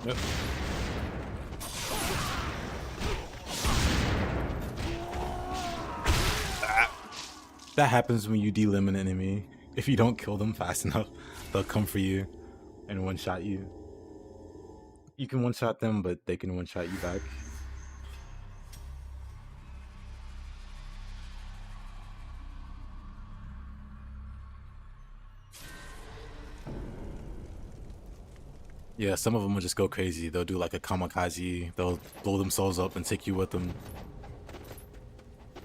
Yep. That happens when you delimb an enemy. If you don't kill them fast enough, they'll come for you and one-shot you. You can one-shot them, but they can one-shot you back. Yeah, some of them will just go crazy. They'll do like a kamikaze. They'll blow themselves up and take you with them.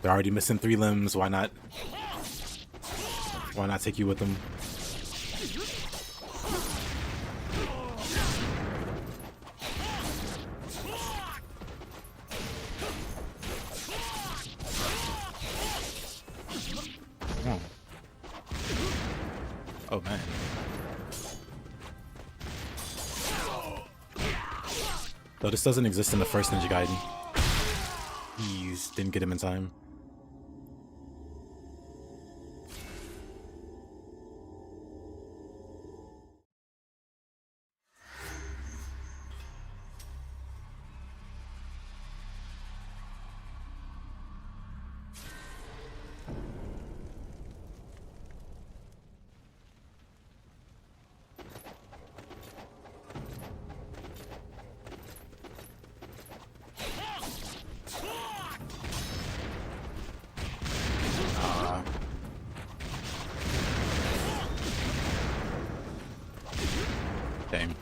They're already missing 3 limbs. Why not? Why not take you with them? Oh, oh man. Though this doesn't exist in the first Ninja Gaiden. Jeez, didn't get him in time. Dang.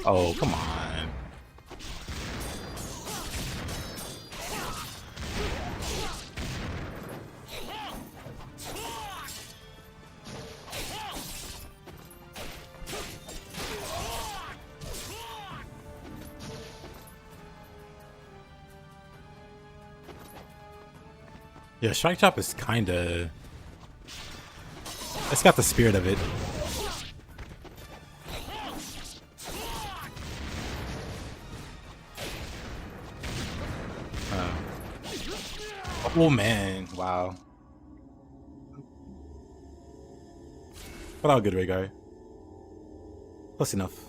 Oh, come on. Yeah, Strike Chop is kinda... It's got the spirit of it. Oh man, wow. But all good, Ray guy. Close enough.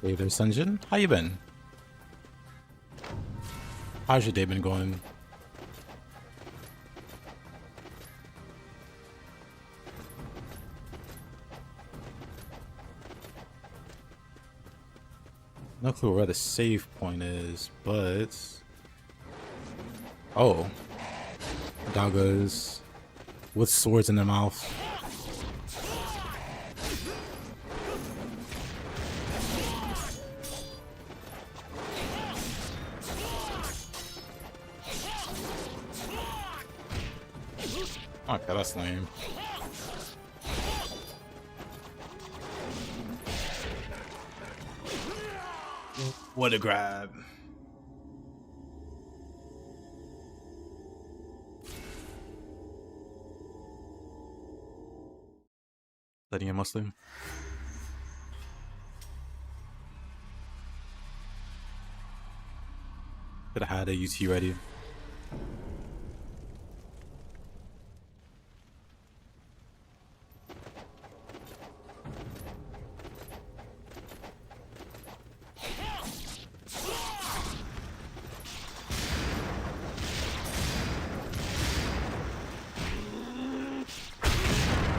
Hey there, Sunjin. How you been? How's your day been going? No clue where the save point is, but... Oh. Dagas with swords in their mouth. Okay, that's lame. What a grab. Letting a Muslim. Could have had a UT ready.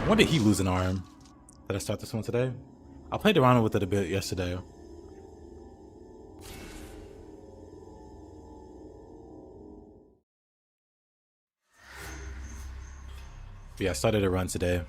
When did he lose an arm? Did I start this one today? I played around with it a bit yesterday. But yeah, I started a run today.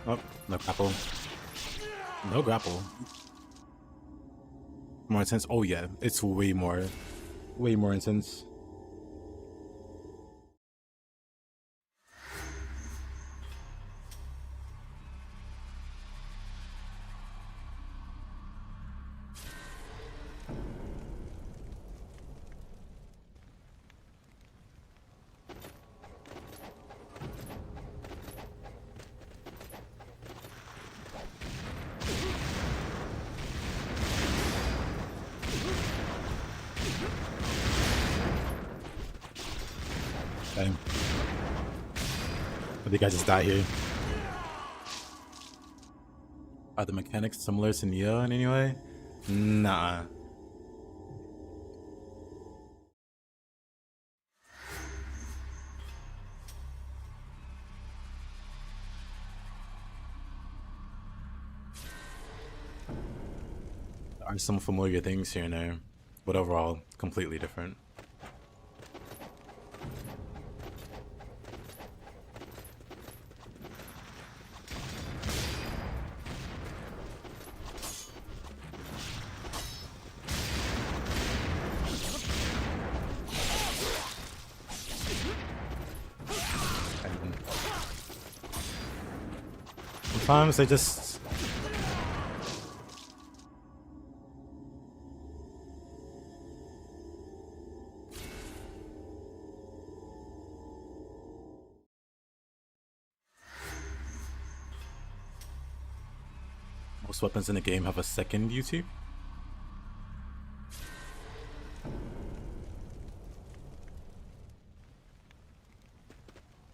Oh, no grapple. No grapple. More intense. Oh yeah, it's way more intense. Okay. I think I just died here. Are the mechanics similar to Neo in any way? Nah. There are some familiar things here and there, but overall, completely different. Sometimes they just... Most weapons in the game have a second YouTube.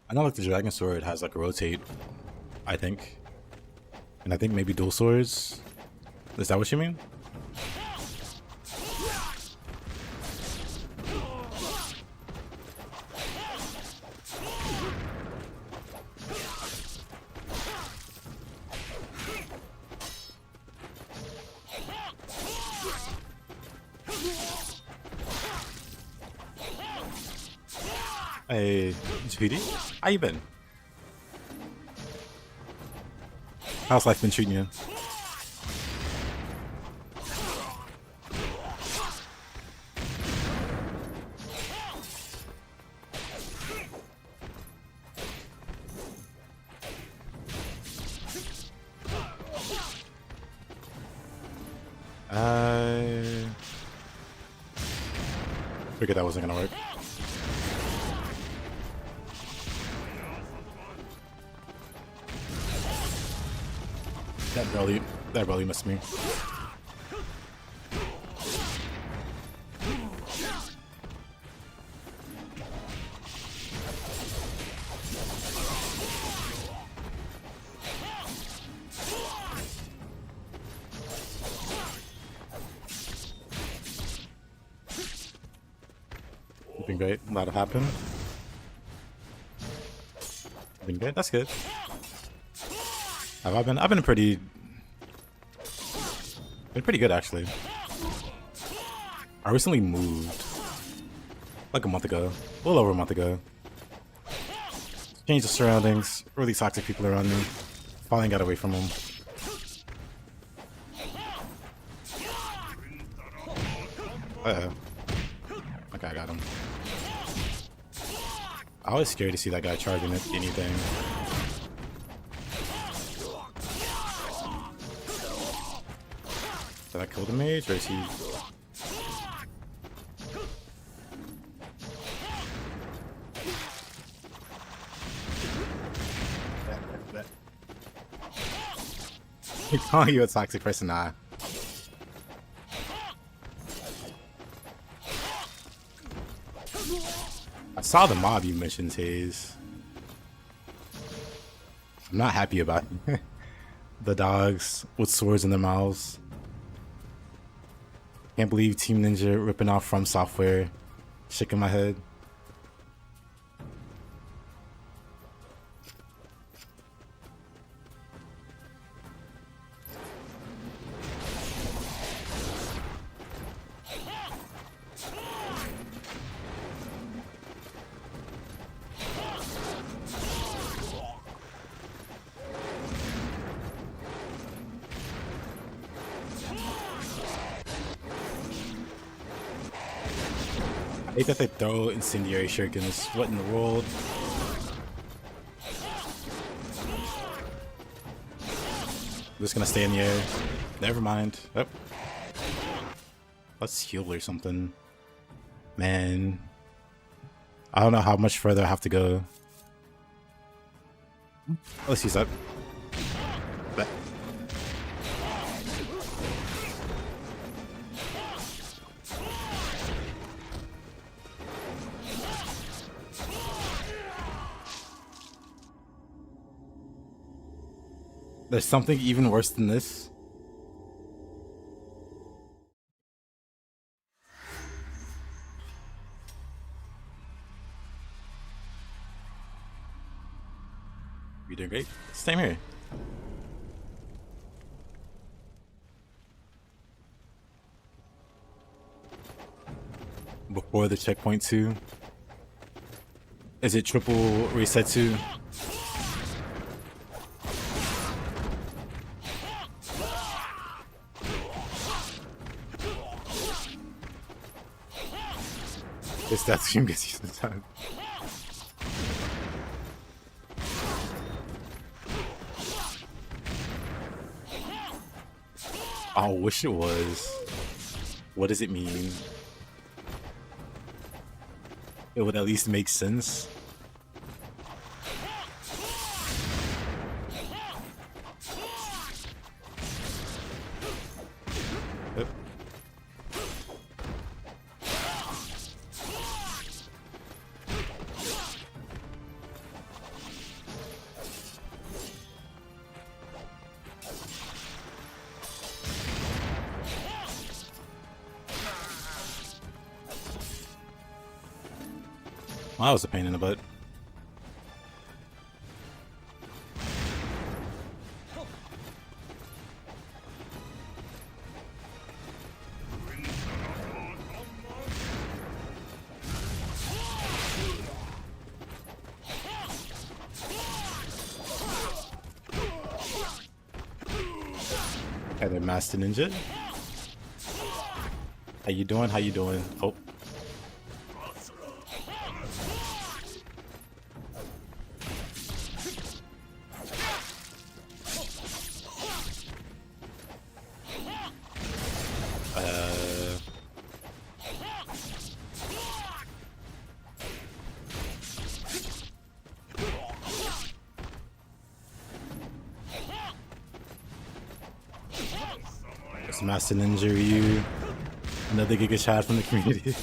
I know like the dragon sword has like a rotate, I think. And I think maybe dual swords. Is that what you mean? Hey, Judy, how you been? How's life been treating you? Figured that wasn't gonna work. That barely missed me. Been great. That'll happen. Been good. That's good. I've been pretty good actually. I recently moved like a month ago, a little over a month ago. Changed the surroundings, really toxic people around me. Finally got away from them. Uh-oh. Okay, I got him. I was scared to see that guy charging at anything. Did I kill the mage, or is he... You're calling you a toxic person, nah. I saw the mob you mentioned, Taze. I'm not happy about it. The dogs with swords in their mouths. Can't believe Team Ninja ripping off From Software. Shaking my head. I hate that they throw incendiary shurikens. What in the world? I'm just gonna stay in the air. Never mind. Oh. Let's heal or something. Man. I don't know how much further I have to go. Let's use that. But there's something even worse than this. You're doing great. Same here. Before the checkpoint 2. Is it triple reset 2? This death stream gets used the time. I wish it was. What does it mean? It would at least make sense. Yep. Well, that was a pain in the butt. Hey there, Master Ninja. How you doing? How you doing? Oh. It's Master Ninja Ryu. Another Giga Chad from the community.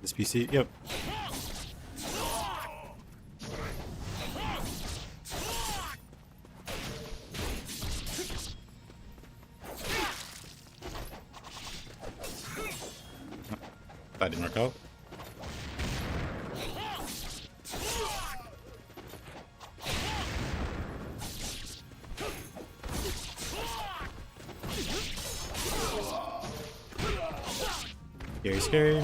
This PC? Yep. That didn't work out. Scary, scary.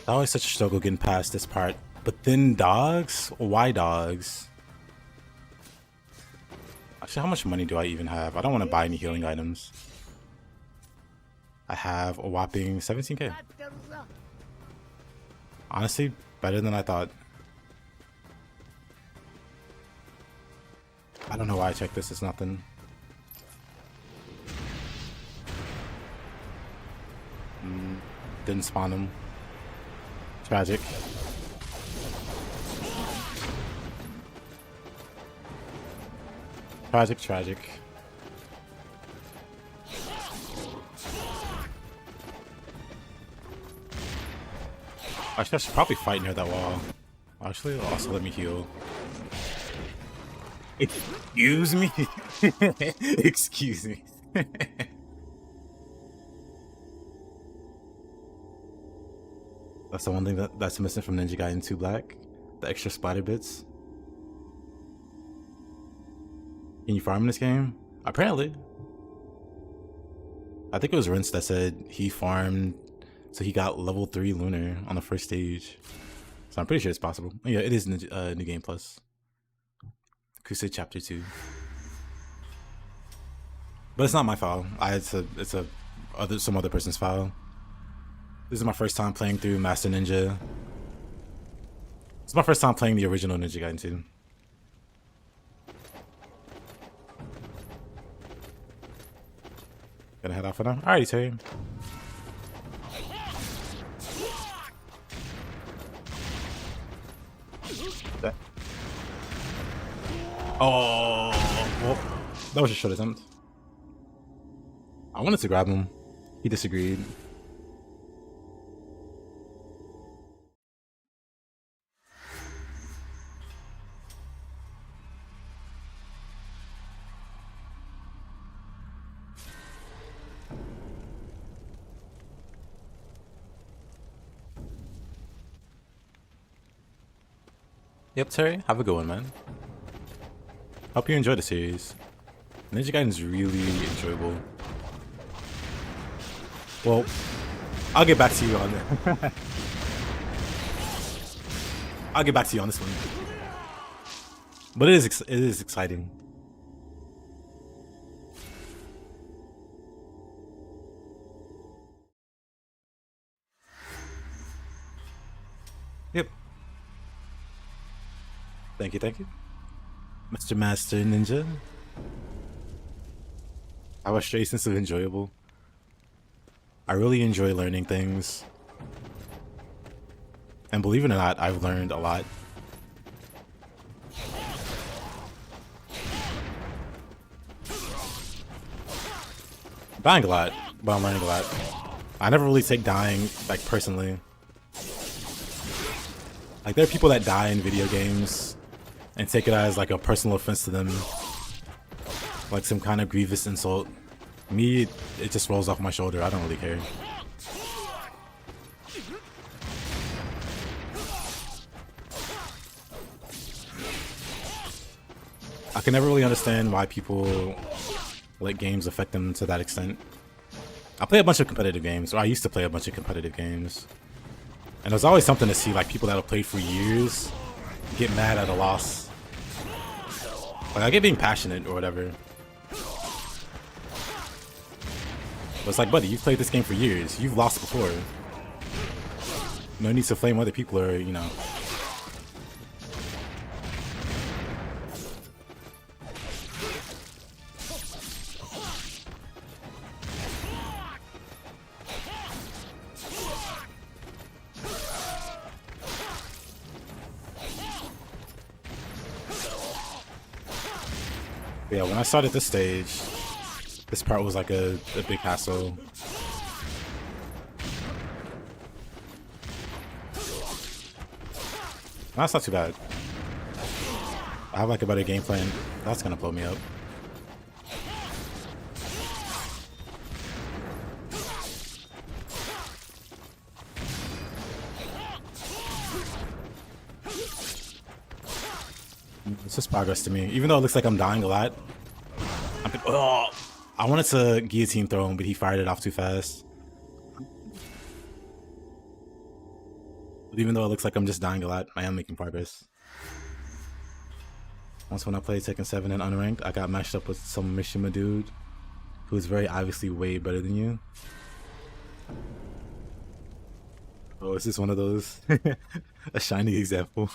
Always such a struggle getting past this part. But then dogs? Why dogs? Actually, how much money do I even have? I don't want to buy any healing items. I have a whopping 17k. Honestly, better than I thought. I don't know why I checked this. It's nothing. Didn't spawn him. Tragic. Tragic, tragic. Actually, I should probably fight near that wall. Actually, it'll also let me heal. Excuse me? Excuse me. That's the one thing that's missing from Ninja Gaiden 2 Black. The extra spider bits. Can you farm in this game? Apparently. I think it was Rince that said he farmed, so he got level 3 Lunar on the first stage. So I'm pretty sure it's possible. Yeah, it is New Game Plus. Kusarigama Chapter 2. But it's not my file. It's some other person's file. This is my first time playing through Master Ninja. It's my first time playing the original Ninja Gaiden 2. Gonna head off for now? Alrighty, Terry. That. Oh, well, that was a short attempt. I wanted to grab him. He disagreed. Yep, Terry. Have a good one, man. Hope you enjoy the series. Ninja Gaiden is really enjoyable. Well, I'll get back to you on that. I'll get back to you on this one. But it is exciting. Yep. Thank you, Mr. Master Ninja. How about straight sense of enjoyable? I really enjoy learning things. And believe it or not, I've learned a lot. I'm dying a lot, but I'm learning a lot. I never really take dying, like, personally. Like, there are people that die in video games and take it as, like, a personal offense to them. Like some kind of grievous insult. Me, it just rolls off my shoulder. I don't really care. I can never really understand why people let games affect them to that extent. I play a bunch of competitive games, or I used to play a bunch of competitive games. And there's always something to see, like people that have played for years get mad at a loss. Like I get being passionate or whatever. But it's like, buddy, you've played this game for years. You've lost before. No need to flame other people or, you know. But yeah, when I started this stage, this part was like a big hassle. That's not too bad. I have like a better game plan. That's gonna blow me up. It's just progress to me. Even though it looks like I'm dying a lot. Oh, I wanted to guillotine throw him, but he fired it off too fast. But even though it looks like I'm just dying a lot, I am making progress. Once when I played Tekken 7 and unranked, I got matched up with some Mishima dude who is very obviously way better than you. Oh, is this one of those? A shiny example.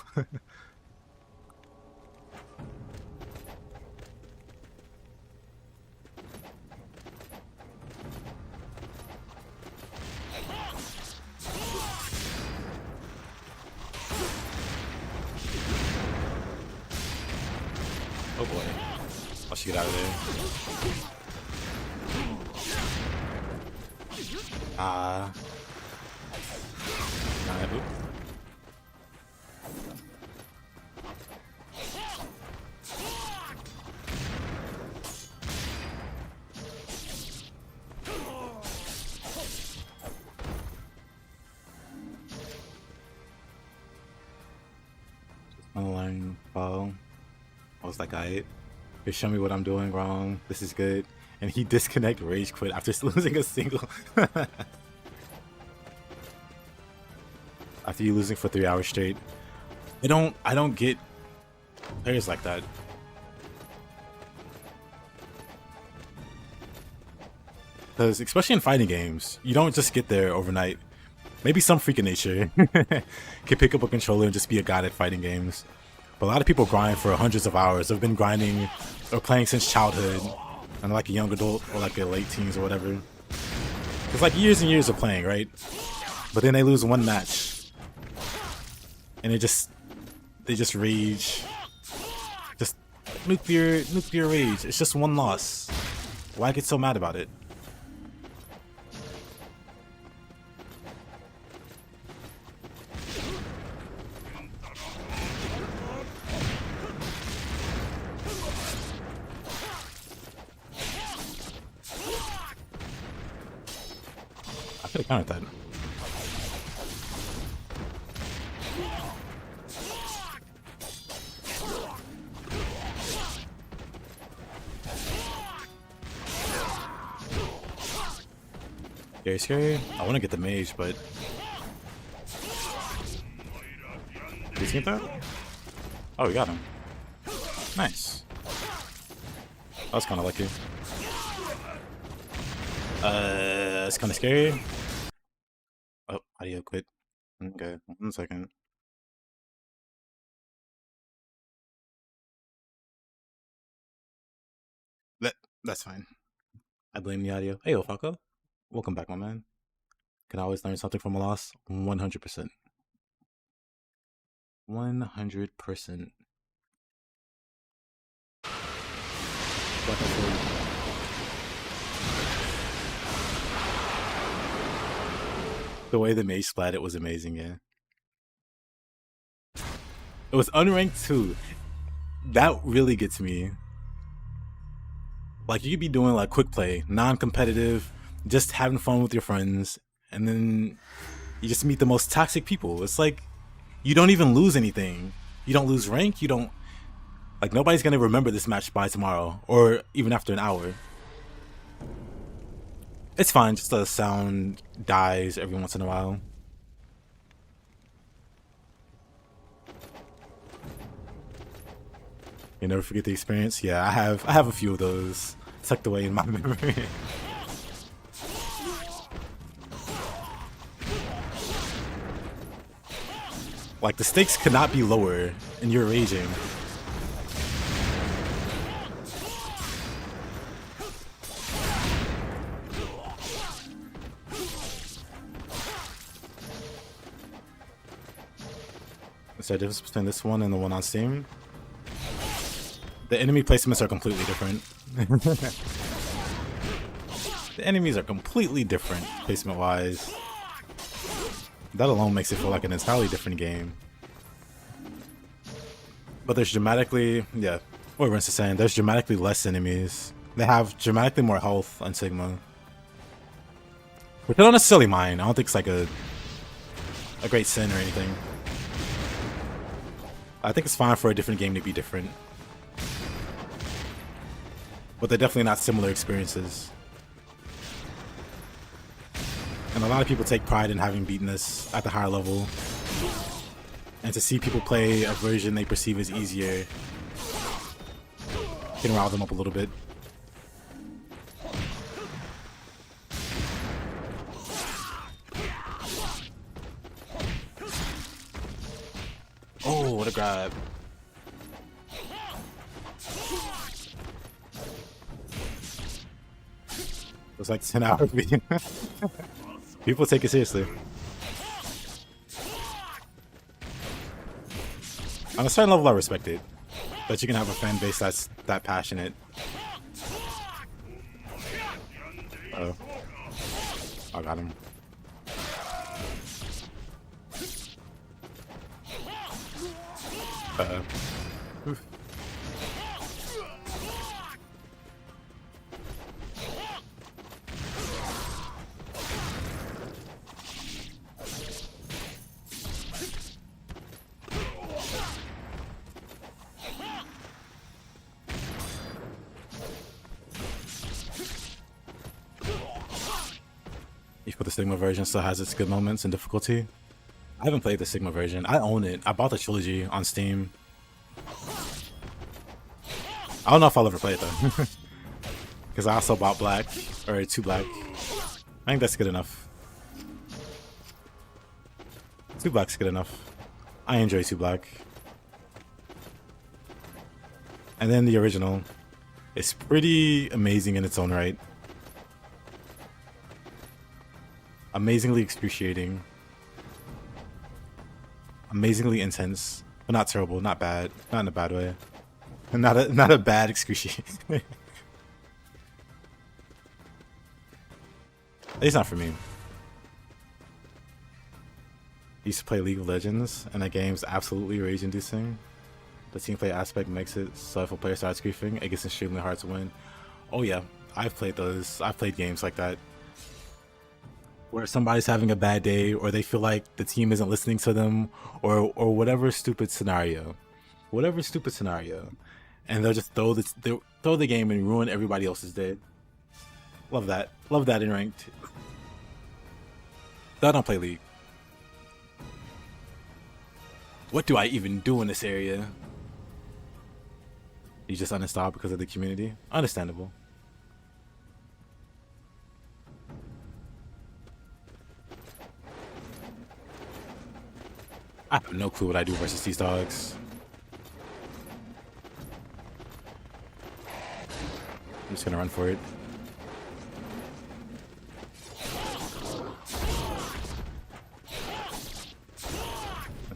Oh boy. I should get out of there. Nah, oop. Online follow. I was like, alright, here, show me what I'm doing wrong. This is good. And he disconnect rage quit after losing a single. After you losing for 3 hours straight. I don't get players like that. Because especially in fighting games, you don't just get there overnight. Maybe some freak of nature can pick up a controller and just be a god at fighting games. But a lot of people grind for hundreds of hours. They've been grinding or playing since childhood, and like a young adult or like a late teens or whatever. It's like years and years of playing, right? But then they lose one match, and they just rage, just nuclear rage. It's just one loss. Why get so mad about it? I could have countered that. Scary, scary. I want to get the mage, but did he get that? Oh, we got him. Nice. That was kind of lucky. It's kind of scary. Oh, audio quit. Okay, 1 second. That's fine. I blame the audio. Hey, Falco. Welcome back, my man. Can always learn something from a loss. 100%. 100%. The way the mage splat it was amazing, yeah. It was unranked too. That really gets me. Like, you could be doing like quick play, non-competitive, just having fun with your friends, and then you just meet the most toxic people. It's like, you don't even lose anything. You don't lose rank, you don't... Like, nobody's gonna remember this match by tomorrow, or even after an hour. It's fine, just the sound dies every once in a while. You never forget the experience? Yeah, I have a few of those tucked away in my memory. Like, the stakes could not be lower, and you're raging. Is there a difference between this one and the one on Steam? The enemy placements are completely different. The enemies are completely different, placement-wise. That alone makes it feel like an entirely different game. But there's dramatically... Yeah, what Rince is saying, there's dramatically less enemies. They have dramatically more health on Sigma. Which I don't necessarily mind. I don't think it's like a great sin or anything. I think it's fine for a different game to be different. But they're definitely not similar experiences. And a lot of people take pride in having beaten this at the higher level. And to see people play a version they perceive as easier can rile them up a little bit. Oh, what a grab. It was like 10 hours. People take it seriously. On a certain level, I respect it. That you can have a fan base that's that passionate. Uh-oh. I got him. Uh-oh. Oof. But the Sigma version still has its good moments and difficulty. I haven't played the Sigma version. I own it. I bought the trilogy on Steam. I don't know if I'll ever play it though. Because I also bought Black, or 2 Black. I think that's good enough. 2 Black's good enough. I enjoy 2 Black. And then the original is pretty amazing in its own right. Amazingly excruciating. Amazingly intense. But not terrible, not bad. Not in a bad way. Not a bad excruciating. At least not for me. I used to play League of Legends, and that game's absolutely rage-inducing. The team play aspect makes it so if a player starts griefing, it gets extremely hard to win. Oh yeah, I've played those. I've played games like that. Where somebody's having a bad day, or they feel like the team isn't listening to them, or whatever stupid scenario. Whatever stupid scenario. And they'll just throw the game and ruin everybody else's day. Love that. Love that in ranked. Though I don't play League. What do I even do in this area? You just uninstall because of the community? Understandable. I have no clue what I do versus these dogs. just gonna run for it.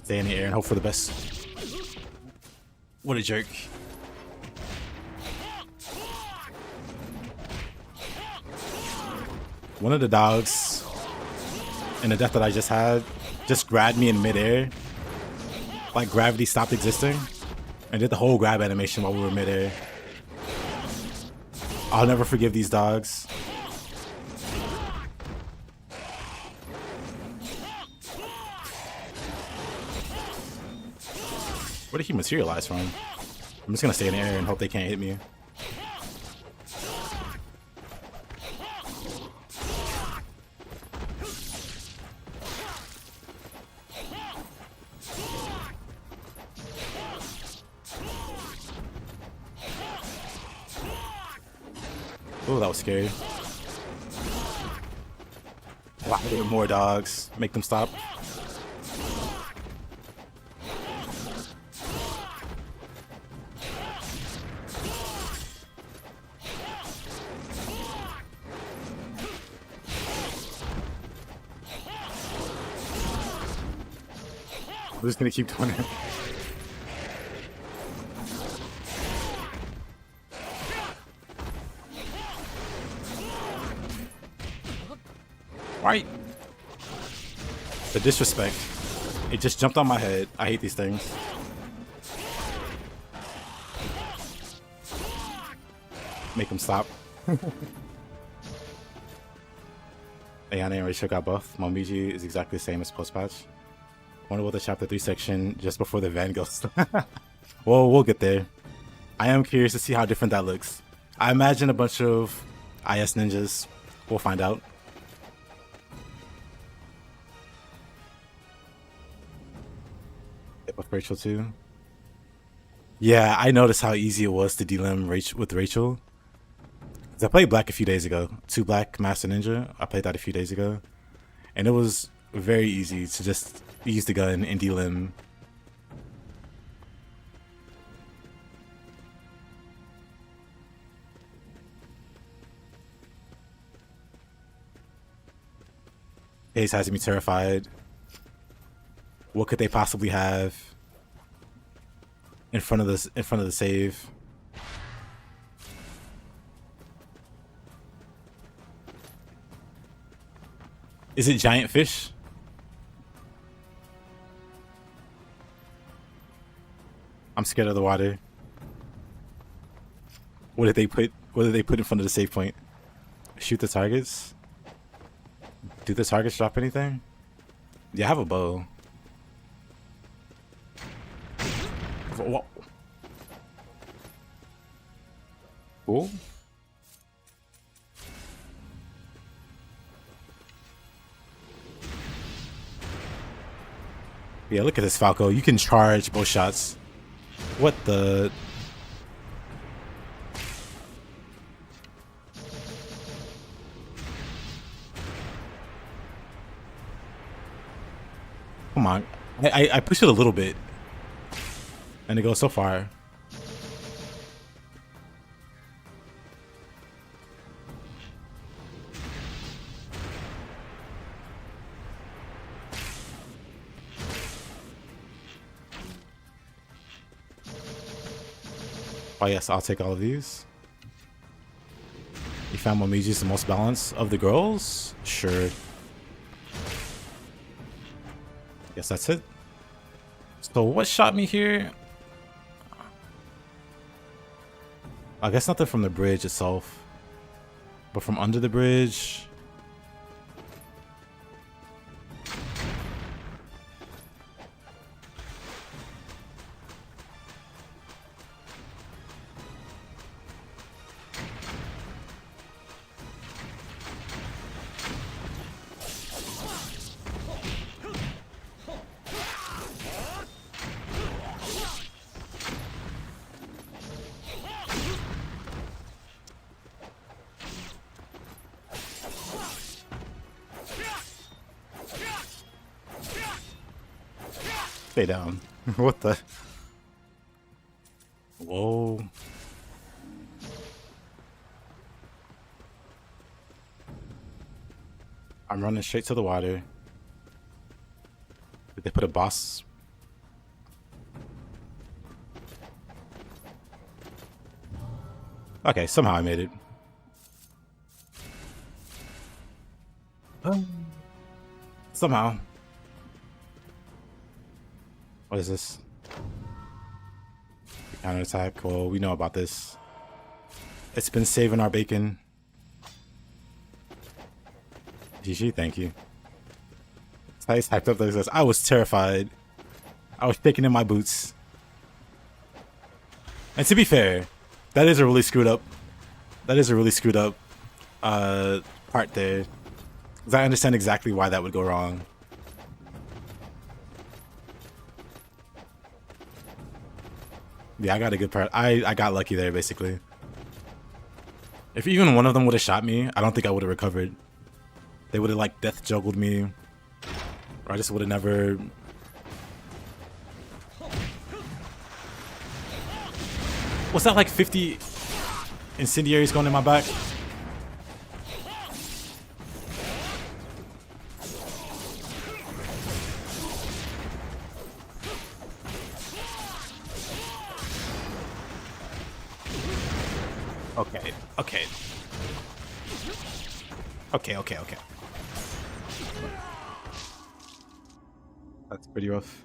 Stay in the air and hope for the best. What a jerk. One of the dogs in the death that I just had just grabbed me in midair. Like gravity stopped existing and did the whole grab animation while we were midair. I'll never forgive these dogs. Where did he materialize from? I'm just gonna stay in the air and hope they can't hit me. Oh, that was scary. Wow, there are more dogs. Make them stop. I'm just gonna keep doing it. Right. The disrespect. It just jumped on my head. I hate these things. Make them stop. Ayane and Rachel got buffed. Momiji is exactly the same as post-patch. Wonder what the chapter 3 section just before the van goes. Well, we'll get there. I am curious to see how different that looks. I imagine a bunch of IS ninjas. We'll find out. Buff Rachel too. Yeah, I noticed how easy it was to delim with Rachel. I played Black a few days ago. 2 Black Master Ninja. I played that a few days ago. And it was very easy to just use the gun and delim. Ace has me terrified. What could they possibly have in front of the save? Is it giant fish? I'm scared of the water. What did they put in front of the save point? Shoot the targets? Do the targets drop anything? Yeah, I have a bow. What? Cool. Yeah, look at this Falco. You can charge both shots. What the? Come on. I pushed it a little bit. And it goes so far. Oh yes, I'll take all of these. You found Momiji's the most balanced of the girls? Sure. Guess that's it. So what shot me here? I guess nothing from the bridge itself, but from under the bridge. Stay down. What the? Whoa. I'm running straight to the water. Did they put a boss? Okay, somehow I made it. Somehow. What is this? Counter attack. Well, we know about this. It's been saving our bacon. GG, thank you. Tice hyped up those. I was terrified. I was shaking in my boots. And to be fair, that is a really screwed up. That is a really screwed up part there. Because I understand exactly why that would go wrong. Yeah, I got a good part. I got lucky there, basically. If even one of them would have shot me, I don't think I would have recovered. They would have, like, death juggled me. Or I just would have never... Was that, like, 50 incendiaries going in my back? Okay, okay. Okay. That's pretty rough.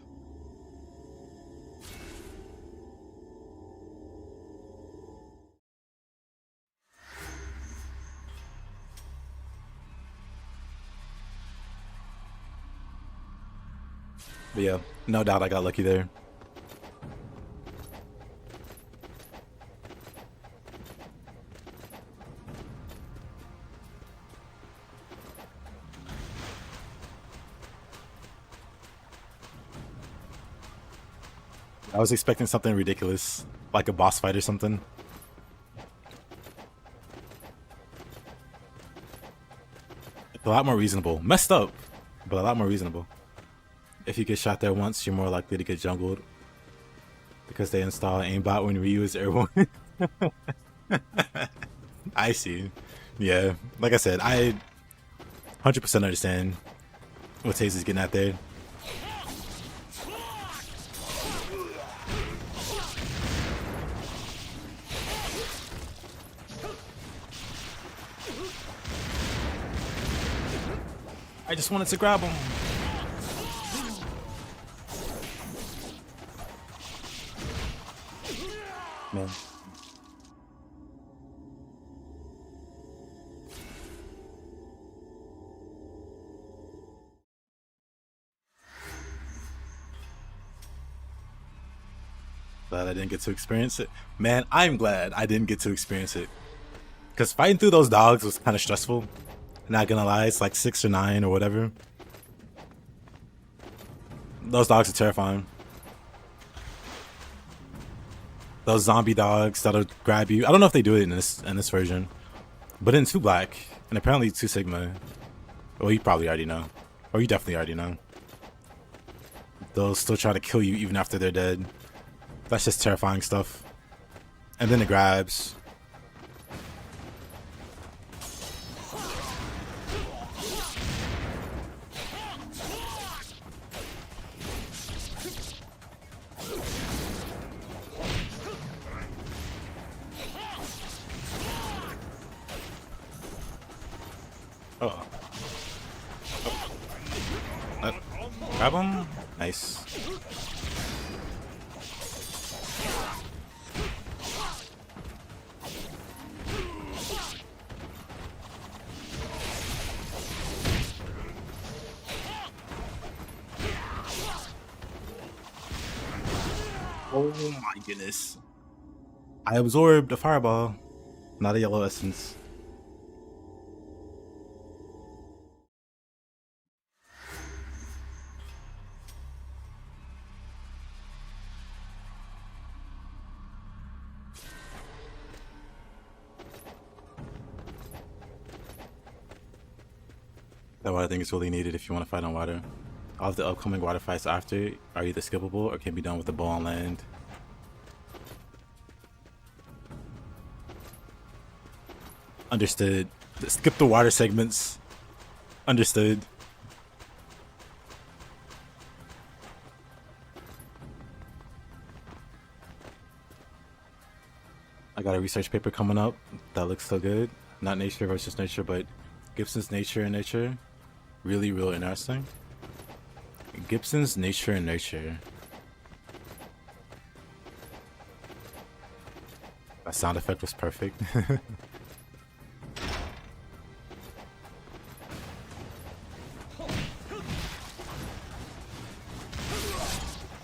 But yeah, no doubt I got lucky there. I was expecting something ridiculous, like a boss fight or something. It's a lot more reasonable. Messed up, but a lot more reasonable. If you get shot there once, you're more likely to get jungled. Because they install aimbot when Ryu is airborne. I see. Yeah, like I said, I 100% understand what Taze is getting at there. I just wanted to grab him. Man. Glad I didn't get to experience it. Man, I'm glad I didn't get to experience it. Because fighting through those dogs was kind of stressful. Not gonna lie, it's like 6 or 9 or whatever. Those dogs are terrifying. Those zombie dogs that'll grab you. I don't know if they do it in this version, but in 2 Black and apparently 2 Sigma. Well, you probably already know, or you definitely already know. They'll still try to kill you even after they're dead. That's just terrifying stuff. And then it grabs. Oh. Grab him. Nice. Oh my goodness. I absorbed a fireball, not a yellow essence. That's what I think is really needed if you want to fight on water. All of the upcoming water fights after are either skippable or can be done with the bow on land. Understood. Skip the water segments. Understood. I got a research paper coming up that looks so good. Not nature versus nurture, but Gibson's nature and nurture. Really, real interesting. Gibson's nature and nurture. That sound effect was perfect.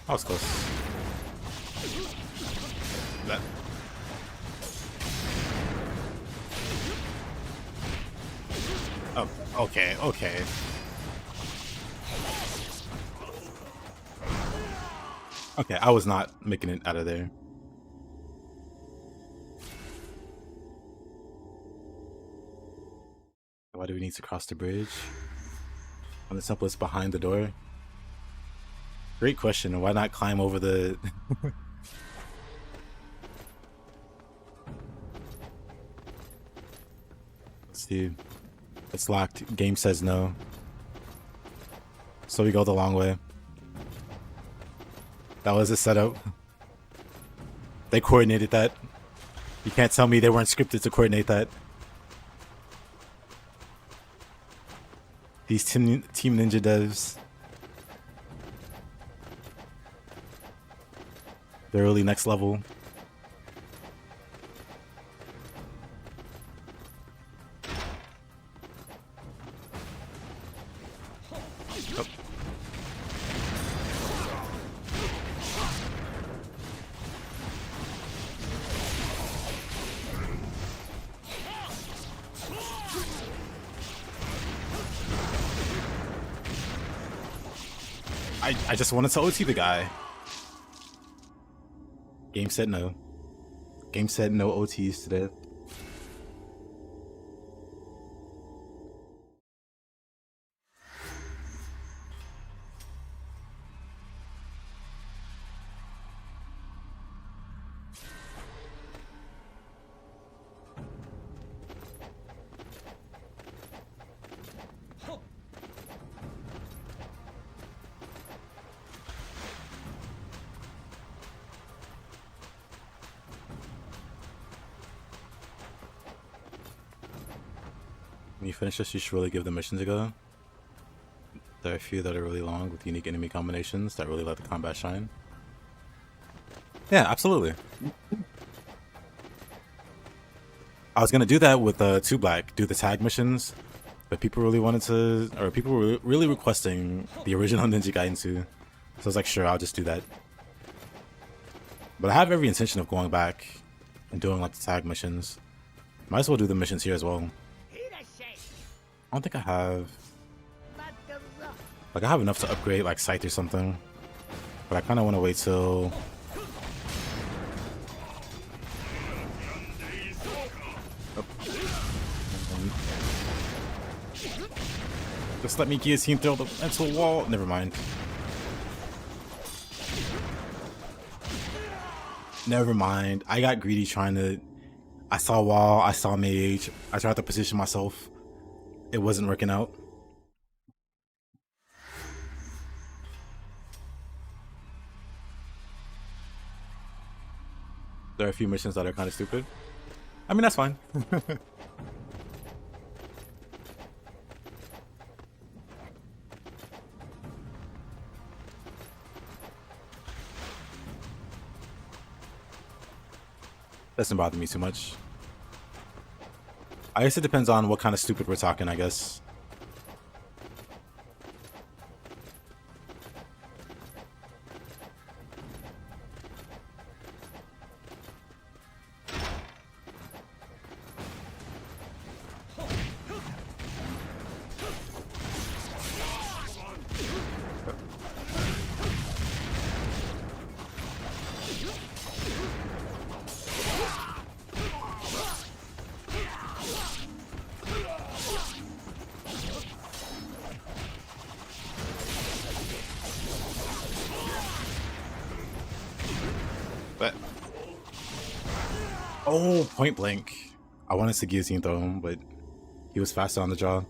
That was close. That. Oh, okay, okay. Okay, I was not making it out of there. Why do we need to cross the bridge? When the temple is behind the door? Great question. Why not climb over the... Let's see. It's locked. Game says no. So we go the long way. That was a setup. They coordinated that. You can't tell me they weren't scripted to coordinate that. These Team Ninja devs. They're really next level. Oh. I just wanted to OT the guy. Game said no. Game said no OTs today. When you finish this, you should really give the missions a go. There are a few that are really long with unique enemy combinations that really let the combat shine. Yeah, absolutely. I was gonna do that with 2 Black, do the tag missions, but people really wanted to, or people were really requesting the original Ninja Gaiden 2. So I was like, sure, I'll just do that. But I have every intention of going back and doing like the tag missions. Might as well do the missions here as well. I don't think I have... Like, I have enough to upgrade, like, Scythe or something. But I kind of want to wait till... Oh. Just let me guillotine throw the mental wall. Never mind. Never mind. I got greedy trying to... I saw wall, I saw mage. I tried to position myself. It wasn't working out. There are a few missions that are kind of stupid. I mean, that's fine. Doesn't bother me too much. I guess it depends on what kind of stupid we're talking, I guess. But oh, point blank. I wanted to guillotine throw him, but he was faster on the draw.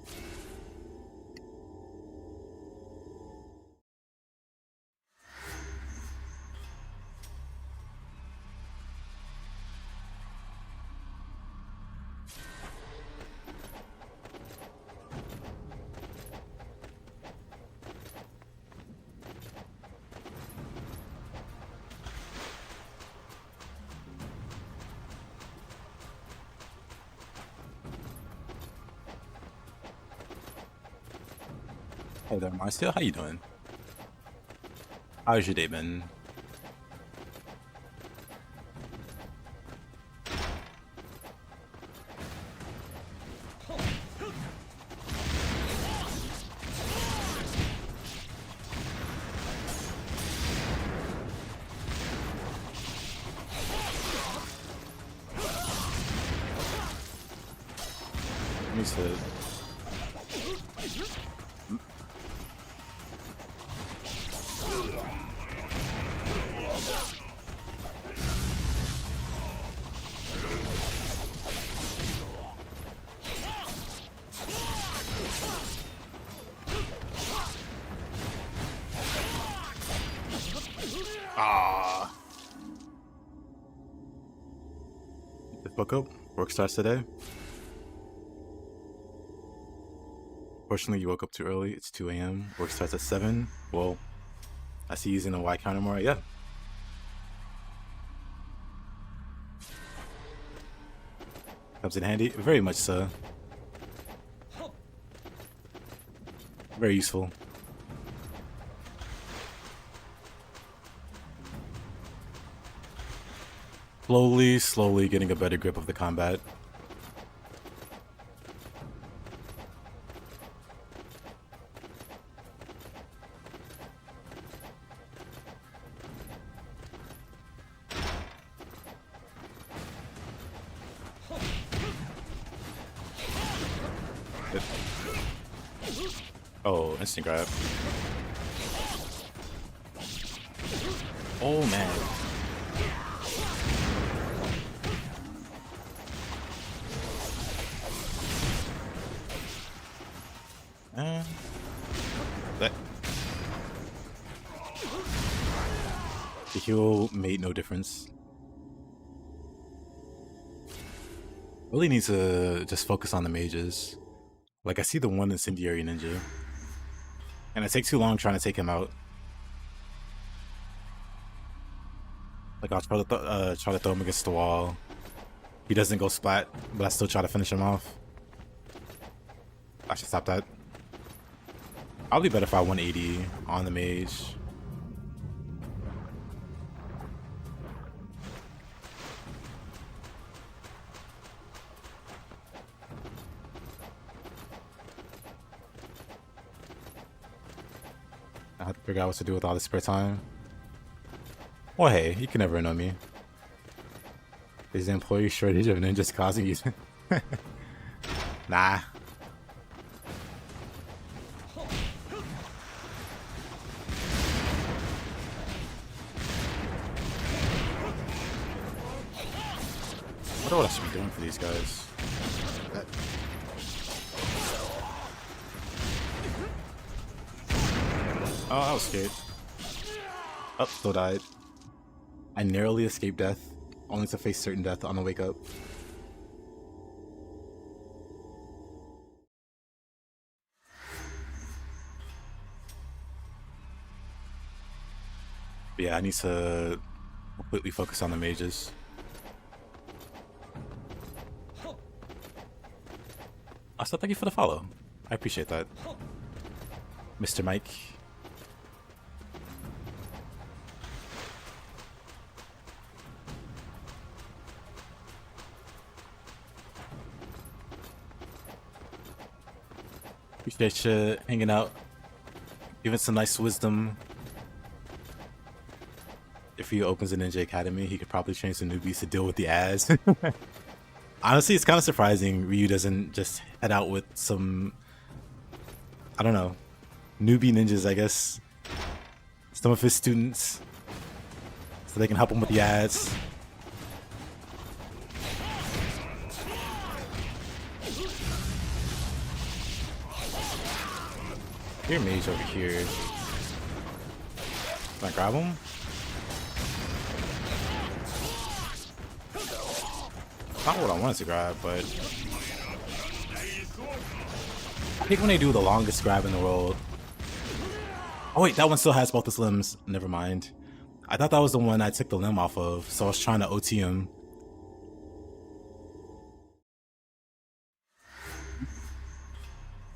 Hey there, Marcia. How you doing? How's your day been? Needs to. Ah. Just woke up. Work starts today. Fortunately, you woke up too early. It's 2 a.m. Work starts at 7. Well, I see you using a Y counter more. Yeah. Comes in handy. Very much so. Very useful. Slowly getting a better grip of the combat. Oh, instant grab. Oh man. That the heal made no difference. Really need to just focus on the mages. Like I see the one incendiary ninja, and it takes too long trying to take him out. Like I'll try to throw him against the wall. He doesn't go splat, but I still try to finish him off. I should stop that. I'll be better if I 180 on the mage. I have to figure out what to do with all this spare time. Well, hey, you can never know me. Is the employee shortage of ninjas causing you? Nah. I wonder what I should be doing for these guys. Oh, I escaped. Oh, still died. I narrowly escaped death, only to face certain death on the wake up. But yeah, I need to completely focus on the mages. Also, thank you for the follow. I appreciate that. Mr. Mike. Appreciate you hanging out, giving some nice wisdom. If he opens a Ninja Academy, he could probably train some newbies to deal with the ads. Honestly, it's kind of surprising Ryu doesn't just head out with some, I don't know, newbie ninjas, I guess. Some of his students, so they can help him with the ads. Here, mage over here. Can I grab him? Not what I wanted to grab, but I think when they do the longest grab in the world. Oh wait, that one still has both his limbs. Never mind. I thought that was the one I took the limb off of, so I was trying to OT him.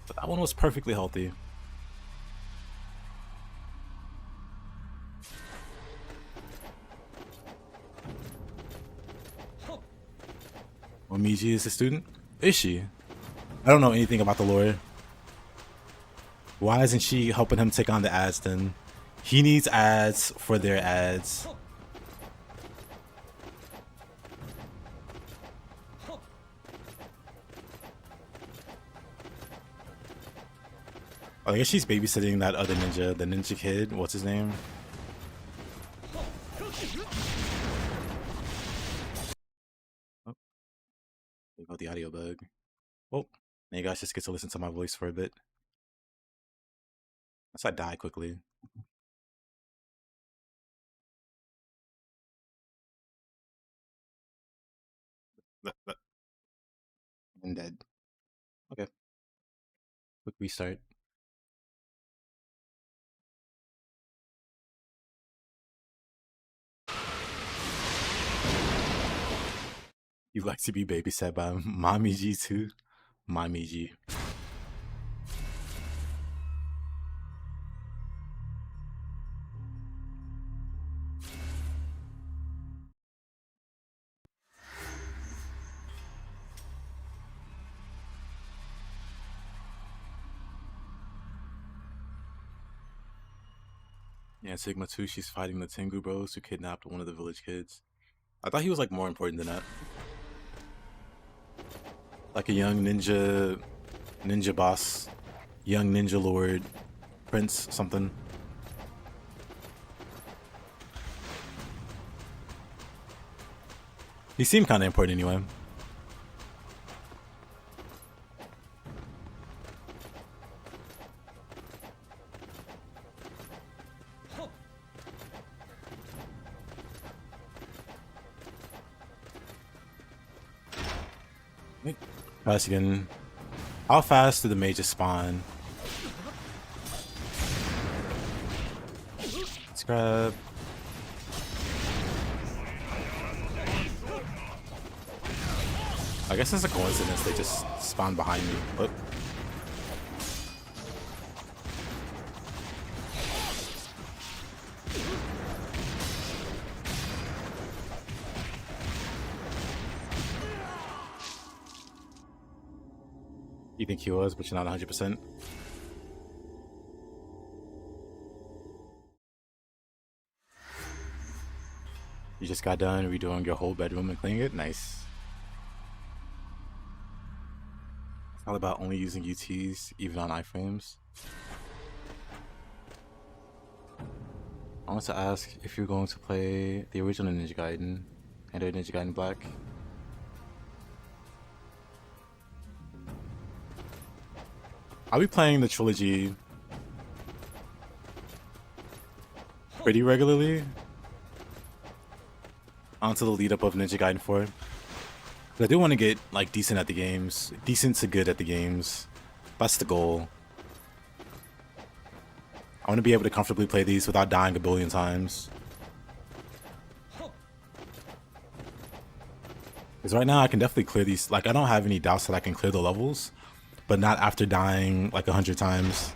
But that one was perfectly healthy. Omiji is a student? Is she? I don't know anything about the lore. Why isn't she helping him take on the ads then? He needs ads for their ads. I guess she's babysitting that other ninja, the ninja kid. What's his name? Oh, there go the audio bug. Oh, now you guys just get to listen to my voice for a bit. Unless I die quickly. I'm dead. Okay. Quick restart. You like to be babysat by Mommy G too? Mommy G. Yeah, Sigma 2, she's fighting the Tengu bros who kidnapped one of the village kids. I thought he was like more important than that. Like a young ninja boss, young ninja lord, prince, something. He seemed kind of important anyway. Fast again. How fast do the mages spawn? Let's grab. I guess it's a coincidence they just spawn behind me. Oh. You think he was, but you're not 100%. You just got done redoing your whole bedroom and cleaning it? Nice. It's all about only using UTs, even on iframes. I want to ask if you're going to play the original Ninja Gaiden and Ninja Gaiden Black. I'll be playing the trilogy pretty regularly onto the lead up of Ninja Gaiden 4. I do want to get like decent at the games, decent to good at the games. That's the goal. I want to be able to comfortably play these without dying a billion times. Because right now I can definitely clear these. Like, I don't have any doubts that I can clear the levels, but not after dying like 100 times.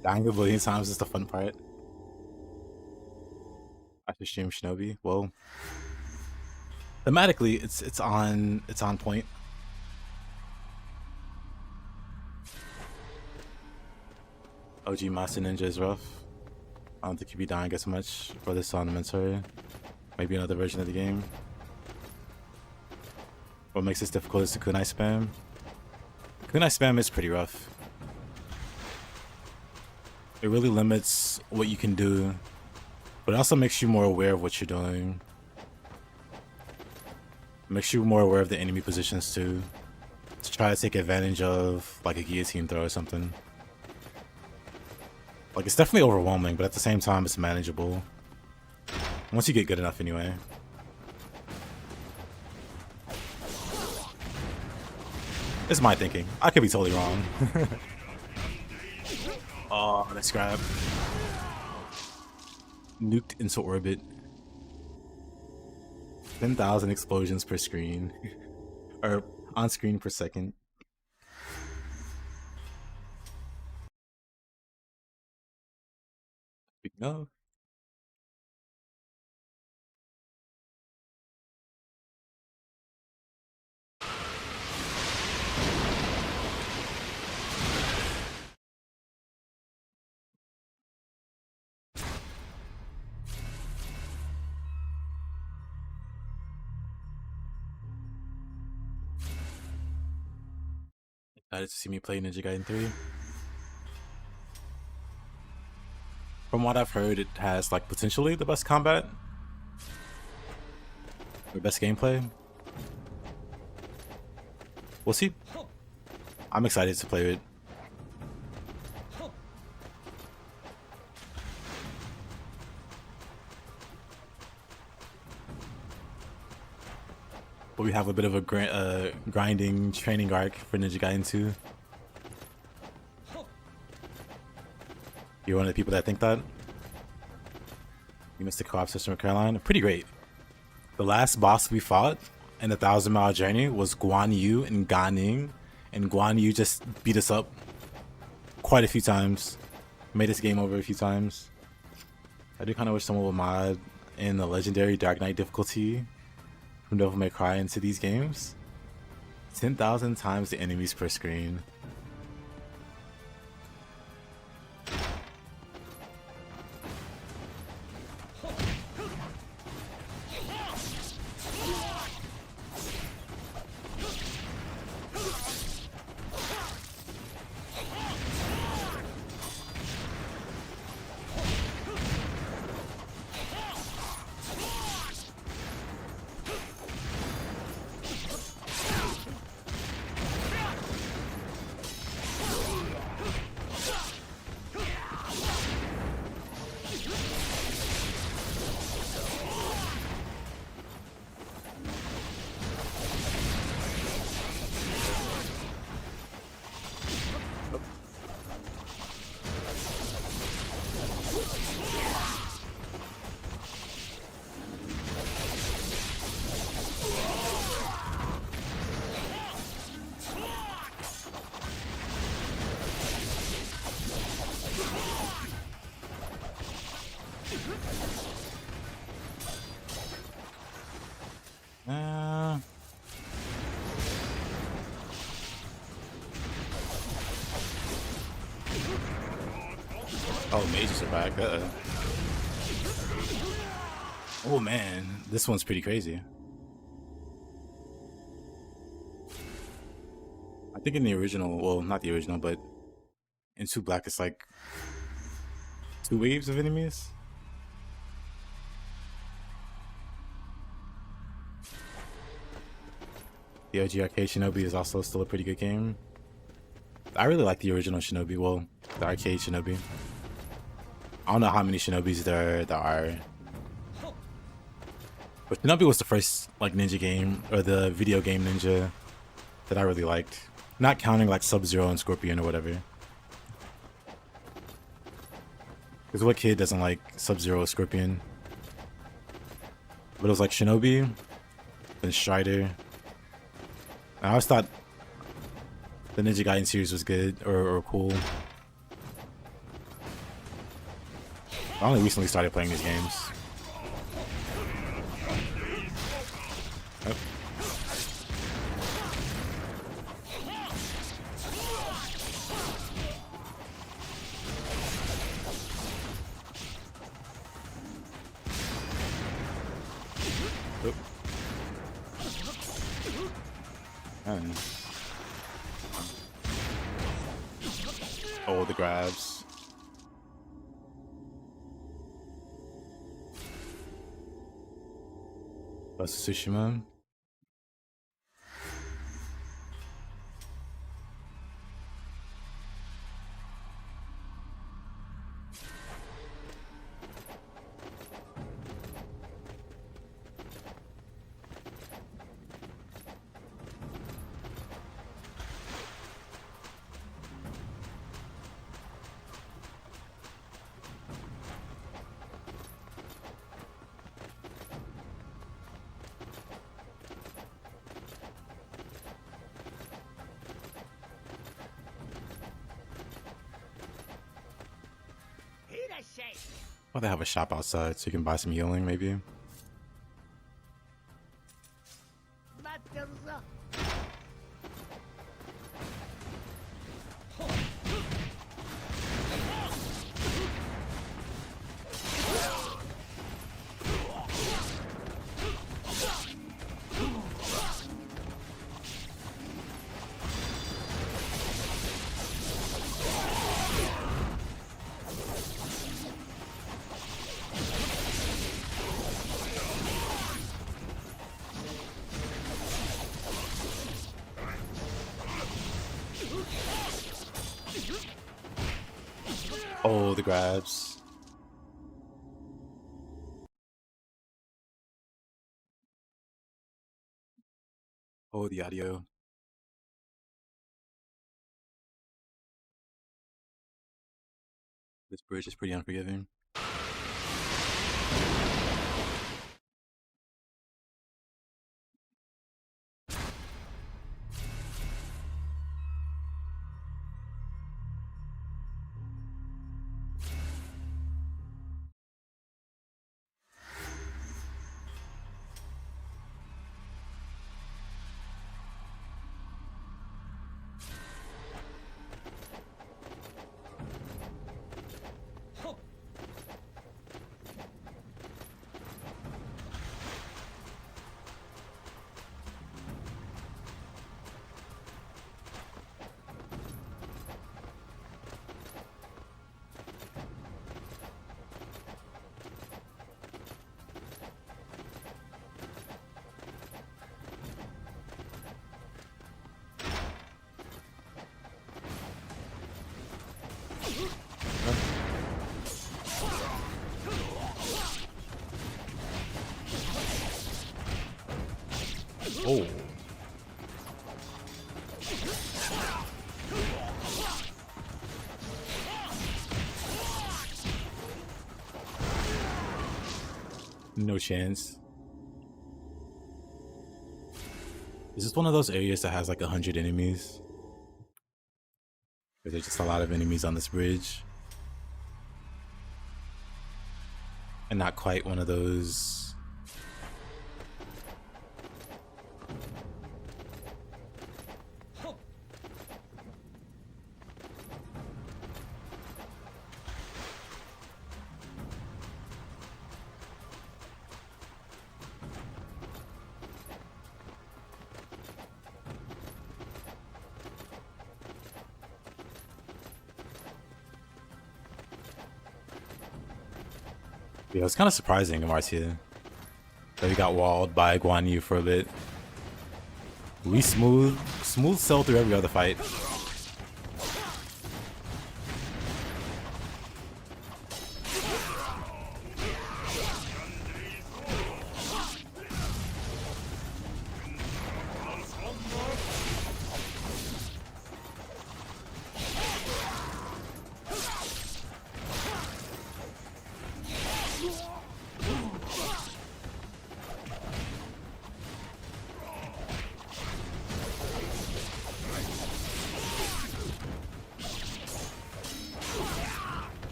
Dying a billion times is the fun part. After stream Shinobi, well, thematically, it's on point. OG Master Ninja is rough. I don't think you'd be dying as much for this ornamentor. Maybe another version of the game. What makes this difficult is the kunai spam. Kunai spam is pretty rough. It really limits what you can do, but it also makes you more aware of what you're doing. It makes you more aware of the enemy positions too, to try to take advantage of like a guillotine throw or something. Like, it's definitely overwhelming, but at the same time it's manageable. Once you get good enough anyway. It's my thinking. I could be totally wrong. Oh, let's grab. Nuked into orbit. 10,000 explosions per screen. Or on screen per second. Speaking of. Excited to see me play Ninja Gaiden 3. From what I've heard, it has like potentially the best combat. Or best gameplay. We'll see. I'm excited to play it. But we have a bit of a grinding training arc for Ninja Gaiden 2. You're one of the people that think that? You missed the co-op system of Caroline? Pretty great. The last boss we fought in the 1,000-mile journey was Guan Yu and Gan Ning. And Guan Yu just beat us up quite a few times. Made us game over a few times. I do kind of wish someone would mod in the legendary Dark Knight difficulty from Devil May Cry into these games. 10,000 times the enemies per screen. Oh, mages are back. Oh man, this one's pretty crazy. I think in the original, well, not the original, but in 2 Black, it's like 2 waves of enemies. The OG Arcade Shinobi is also still a pretty good game. I really like the original Shinobi, well, the arcade Shinobi. I don't know how many Shinobis there are. But Shinobi was the first like ninja game, or the video game ninja that I really liked. Not counting like Sub-Zero and Scorpion or whatever. Because what kid doesn't like Sub-Zero or Scorpion? But it was like Shinobi, then Strider. I always thought the Ninja Gaiden series was good or cool. I only recently started playing these games. Yep. Oop. Oh, the grabs. Tsushima. Oh, they have a shop outside, so you can buy some healing, maybe. 待ってるぞ。 Oh, the grabs. Oh, the audio. This bridge is pretty unforgiving. Oh. No chance. Is this one of those areas that has like 100 enemies? Or there's just a lot of enemies on this bridge? And not quite one of those. Yeah, it's kind of surprising in Martia that we got walled by Guan Yu for a bit. We smooth sail through every other fight.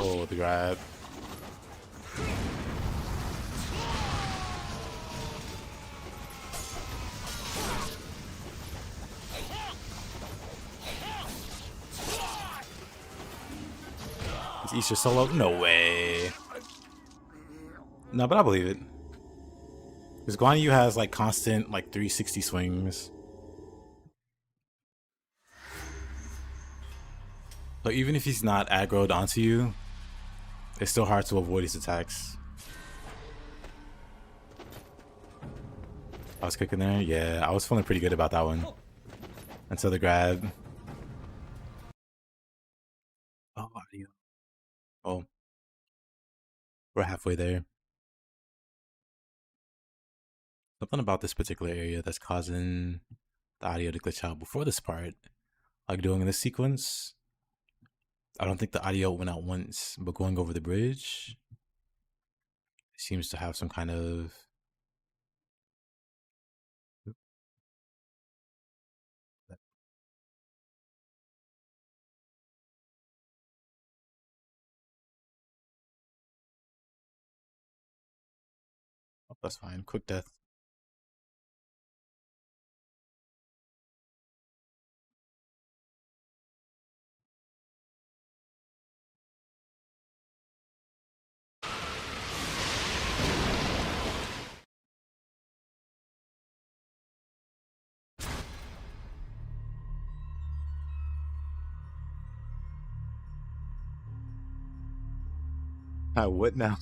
Oh, the grab. Is Easter solo? No way. No, but I believe it. Because Guan Yu has like constant like 360 swings. So even if he's not aggroed onto you, it's still hard to avoid his attacks. I was cooking there? Yeah, I was feeling pretty good about that one. Until the grab. Oh, audio. Oh. We're halfway there. Something about this particular area that's causing the audio to glitch out before this part. Like doing this sequence. I don't think the audio went out once, but going over the bridge seems to have some kind of That's fine. Quick death. What now?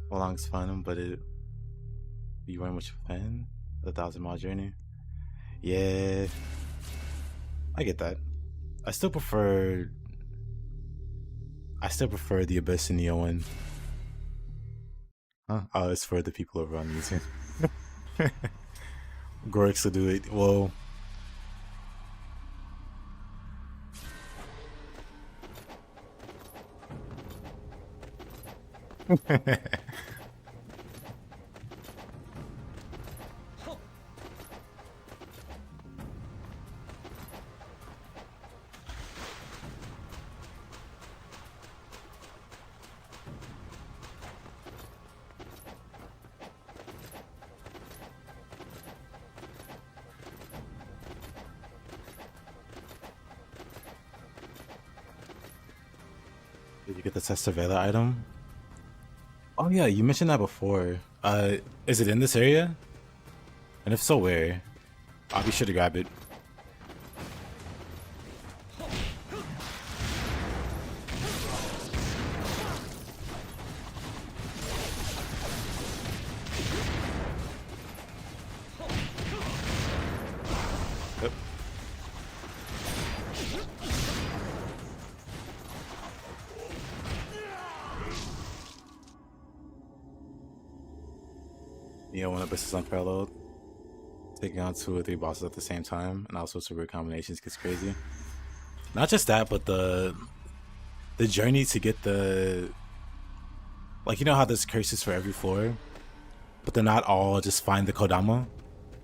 How long is fun, but you weren't much of a fan of the 1,000-mile journey. Yeah, I get that. I still prefer the Abyss and Neo one. Huh? Oh, it's for the people over on YouTube. Gorix will do it. Well, did you get the Testavela item? Oh yeah, you mentioned that before. Is it in this area? And if so, where? I'll be sure to grab it. Yep. Neo when Abyss is unparalleled. Taking on 2 or 3 bosses at the same time and all sorts of weird combinations gets crazy. Not just that, but the journey to get the, like, you know how there's curses for every floor, but they're not all just find the Kodama.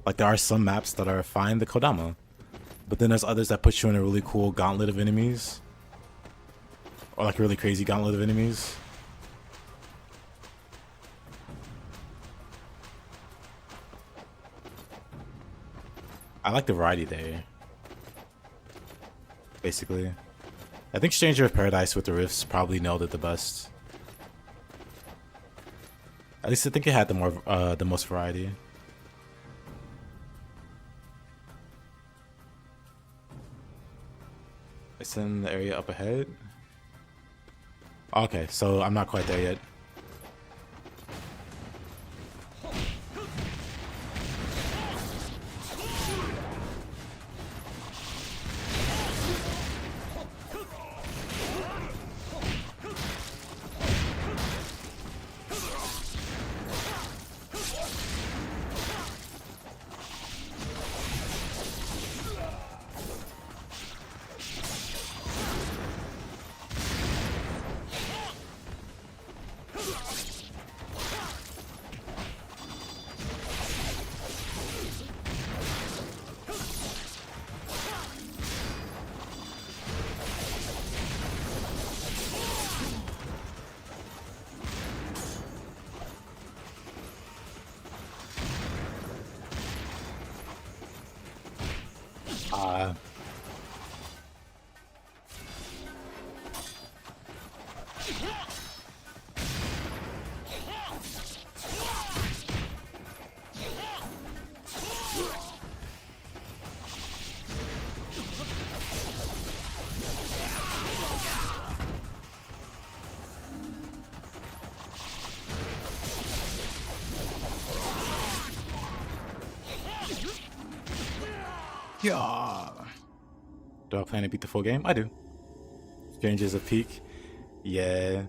Like, there are some maps that are find the Kodama, but then there's others that put you in a really cool gauntlet of enemies, or like a really crazy gauntlet of enemies. I like the variety there. Basically, I think Stranger of Paradise with the Rifts probably nailed it the best. At least I think it had the most variety. It's in the area up ahead. Okay, so I'm not quite there yet. Yeah. Do I plan to beat the full game? I do. Strangers of Peak. Yeah.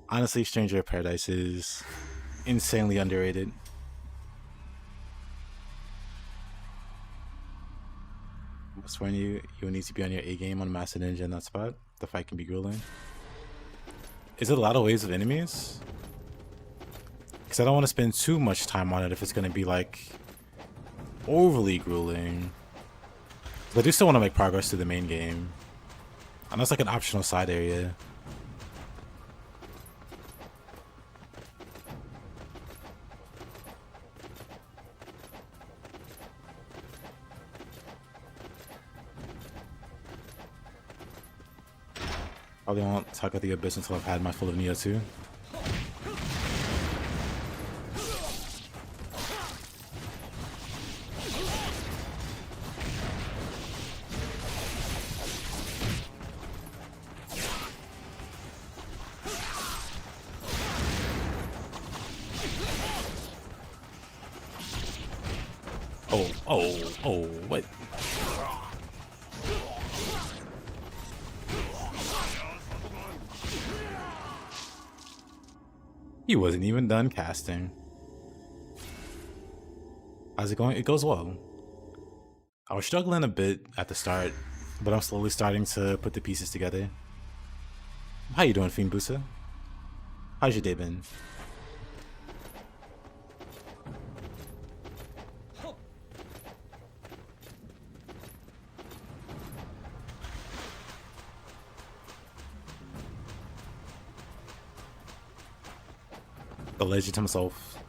Honestly, Stranger of Paradise is insanely underrated. swearing you will need to be on your A game on Master Ninja in that spot. The fight can be grueling. Is it a lot of waves of enemies? Because I don't want to spend too much time on it if it's going to be like overly grueling. But I do still want to make progress through the main game. I know it's like an optional side area. Probably won't talk about the Abyss until I've had my full of Neo 2. Oh, what? He wasn't even done casting. How's it going? It goes well. I was struggling a bit at the start, but I'm slowly starting to put the pieces together. How you doing, Fiend Busa? How's your day been? The legend himself.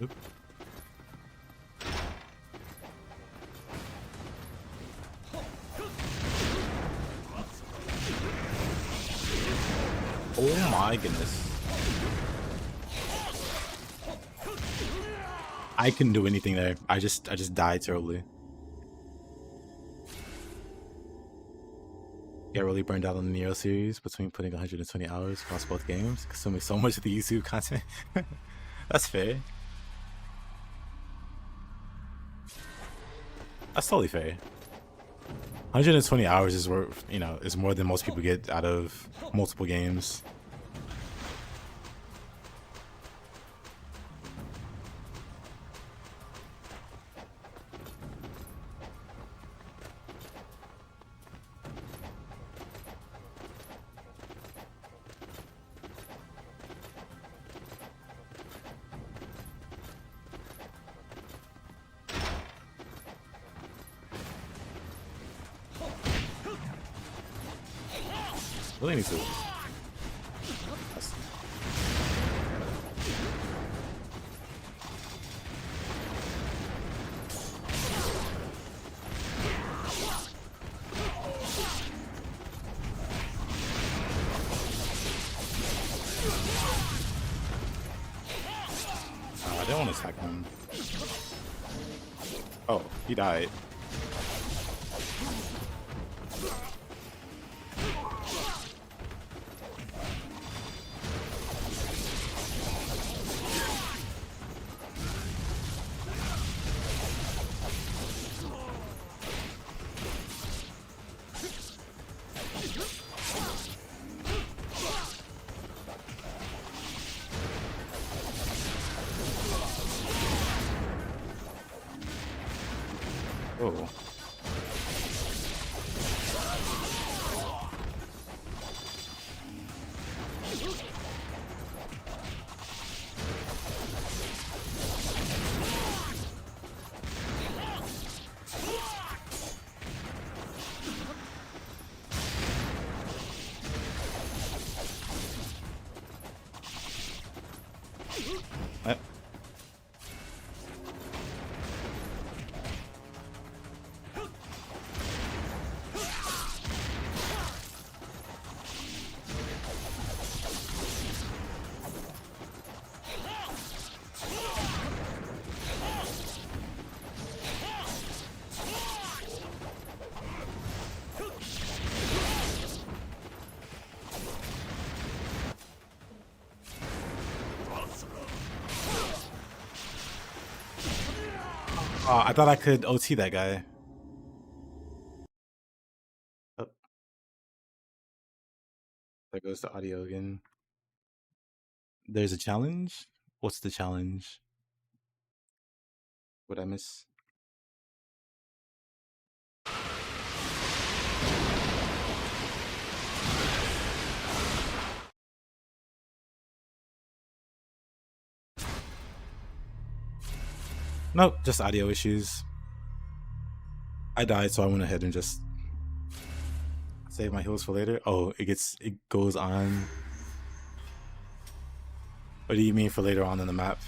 Oop. Oh my goodness. I couldn't do anything there. I just died terribly. Get really burned out on the Neo series between putting 120 hours across both games, consuming so much of the YouTube content. That's fair. That's totally fair. 120 hours is worth, you know, is more than most people get out of multiple games. Really need to. I don't want to attack him. Oh, he died. Oh. I thought I could OT that guy. goes to audio again. There's a challenge? What's the challenge? What I miss? Nope, just audio issues. I died, so I went ahead and just save my heals for later. Oh, it goes on. What do you mean for later on in the map?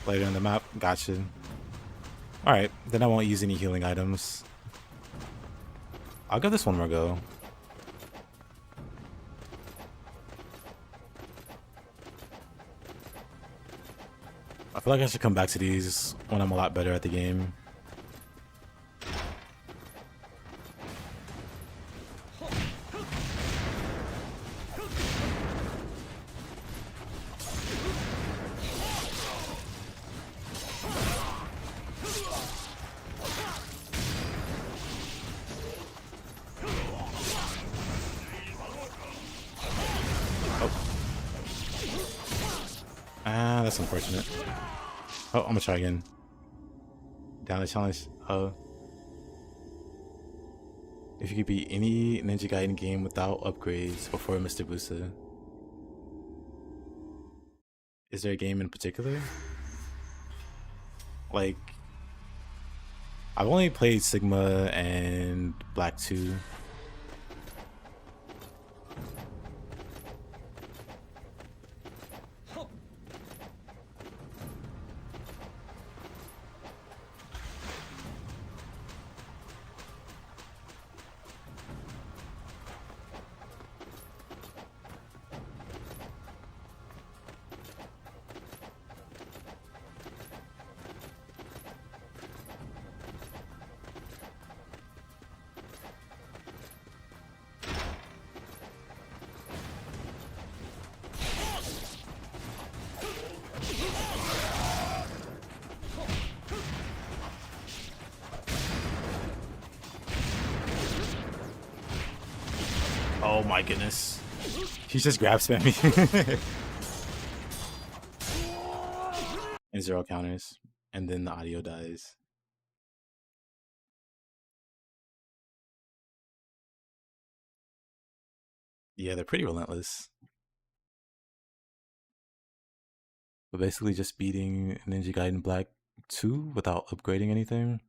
Later in the map, gotcha. Alright, then I won't use any healing items. I'll give this one more go. I feel like I should come back to these when I'm a lot better at the game. That's unfortunate. Oh, I'm gonna try again. Down the challenge. If you could beat any Ninja Gaiden game without upgrades before Mr. Busa, is there a game in particular? Like, I've only played Sigma and Black 2. Oh my goodness. He's just grab spamming. And 0 counters. And then the audio dies. Yeah, they're pretty relentless. But basically just beating Ninja Gaiden Black 2 without upgrading anything.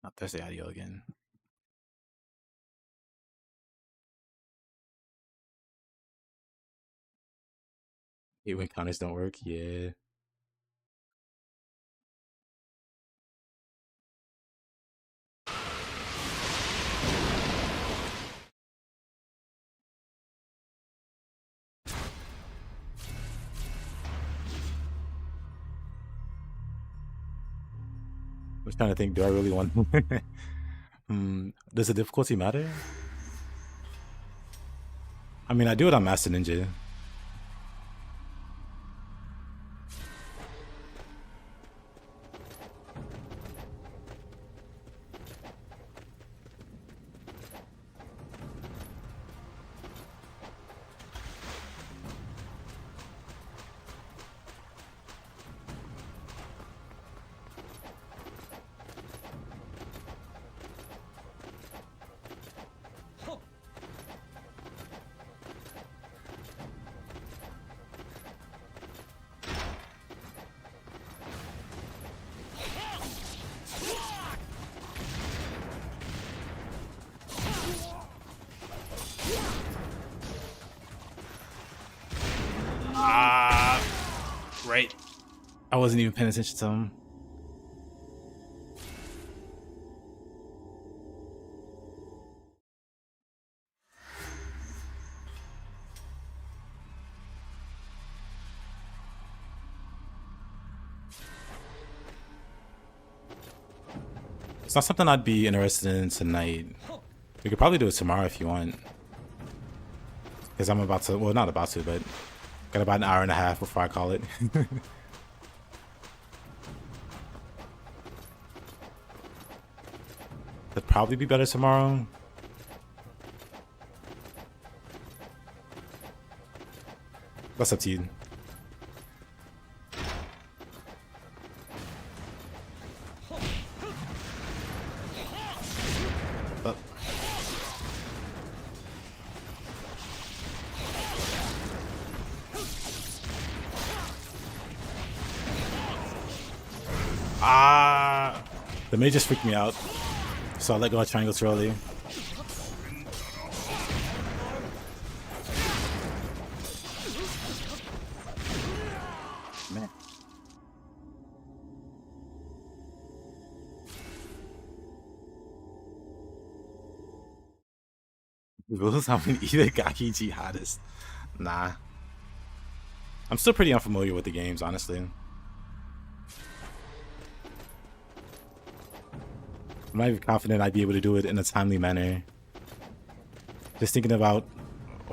Oh, there's the audio again. Hate when counters don't work, yeah. I was trying to think, do I really want... Does the difficulty matter? I mean, I do it on Master Ninja. Right. I wasn't even paying attention to him. It's not something I'd be interested in tonight. We could probably do it tomorrow if you want. Because I'm about to, well, not about to, but got about an hour and a half before I call it. It'd probably be better tomorrow. That's up to you. The mage just freaked me out, so I let go of triangle too early. Man. Rules I'm an Itagaki jihadist. Nah. I'm still pretty unfamiliar with the games, honestly. I'm not even confident I'd be able to do it in a timely manner. Just thinking about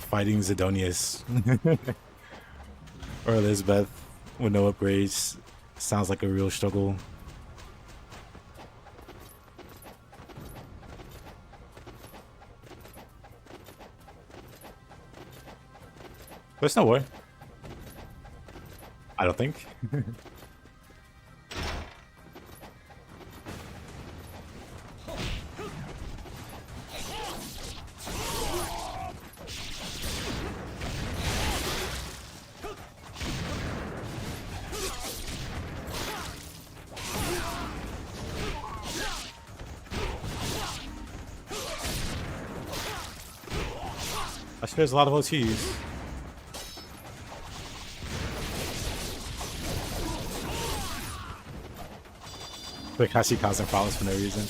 fighting Zidonius or Elizabeth with no upgrades sounds like a real struggle. There's no war. I don't think. I swear there's a lot of OTs. Like Hashi causing problems for no reason.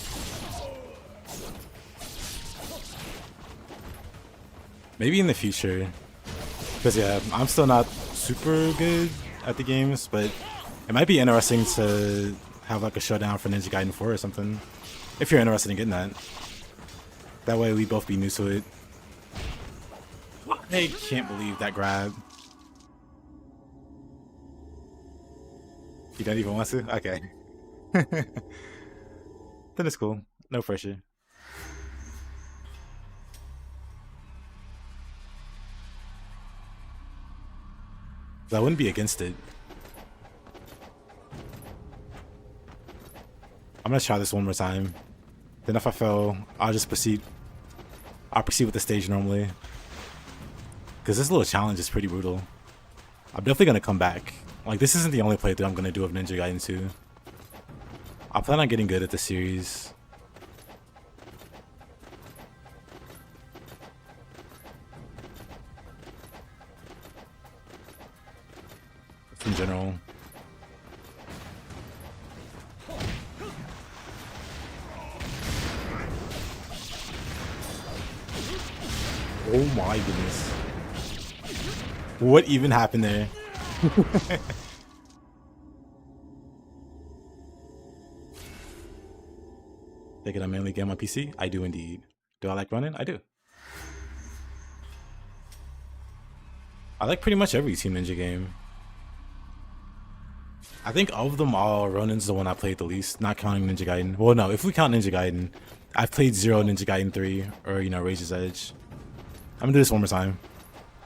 Maybe in the future. Because yeah, I'm still not super good at the games, but it might be interesting to have like a showdown for Ninja Gaiden 4 or something. If you're interested in getting that. That way we both be new to it. I can't believe that grab. You don't even want to? Okay. Then it's cool. No pressure. I wouldn't be against it. I'm gonna try this one more time. Then if I fail, I'll just proceed. I'll proceed with the stage normally. Because this little challenge is pretty brutal. I'm definitely gonna come back. Like, this isn't the only playthrough I'm gonna do of Ninja Gaiden 2. I plan on getting good at the series. In general. Oh my goodness. What even happened there? Thinking I mainly game on PC? I do indeed. Do I like running? I do. I like pretty much every Team Ninja game. I think of them all, Ronin's the one I played the least, not counting Ninja Gaiden. Well, no, if we count Ninja Gaiden, I've played 0 Ninja Gaiden 3, or, you know, Rage's Edge. I'm gonna do this one more time.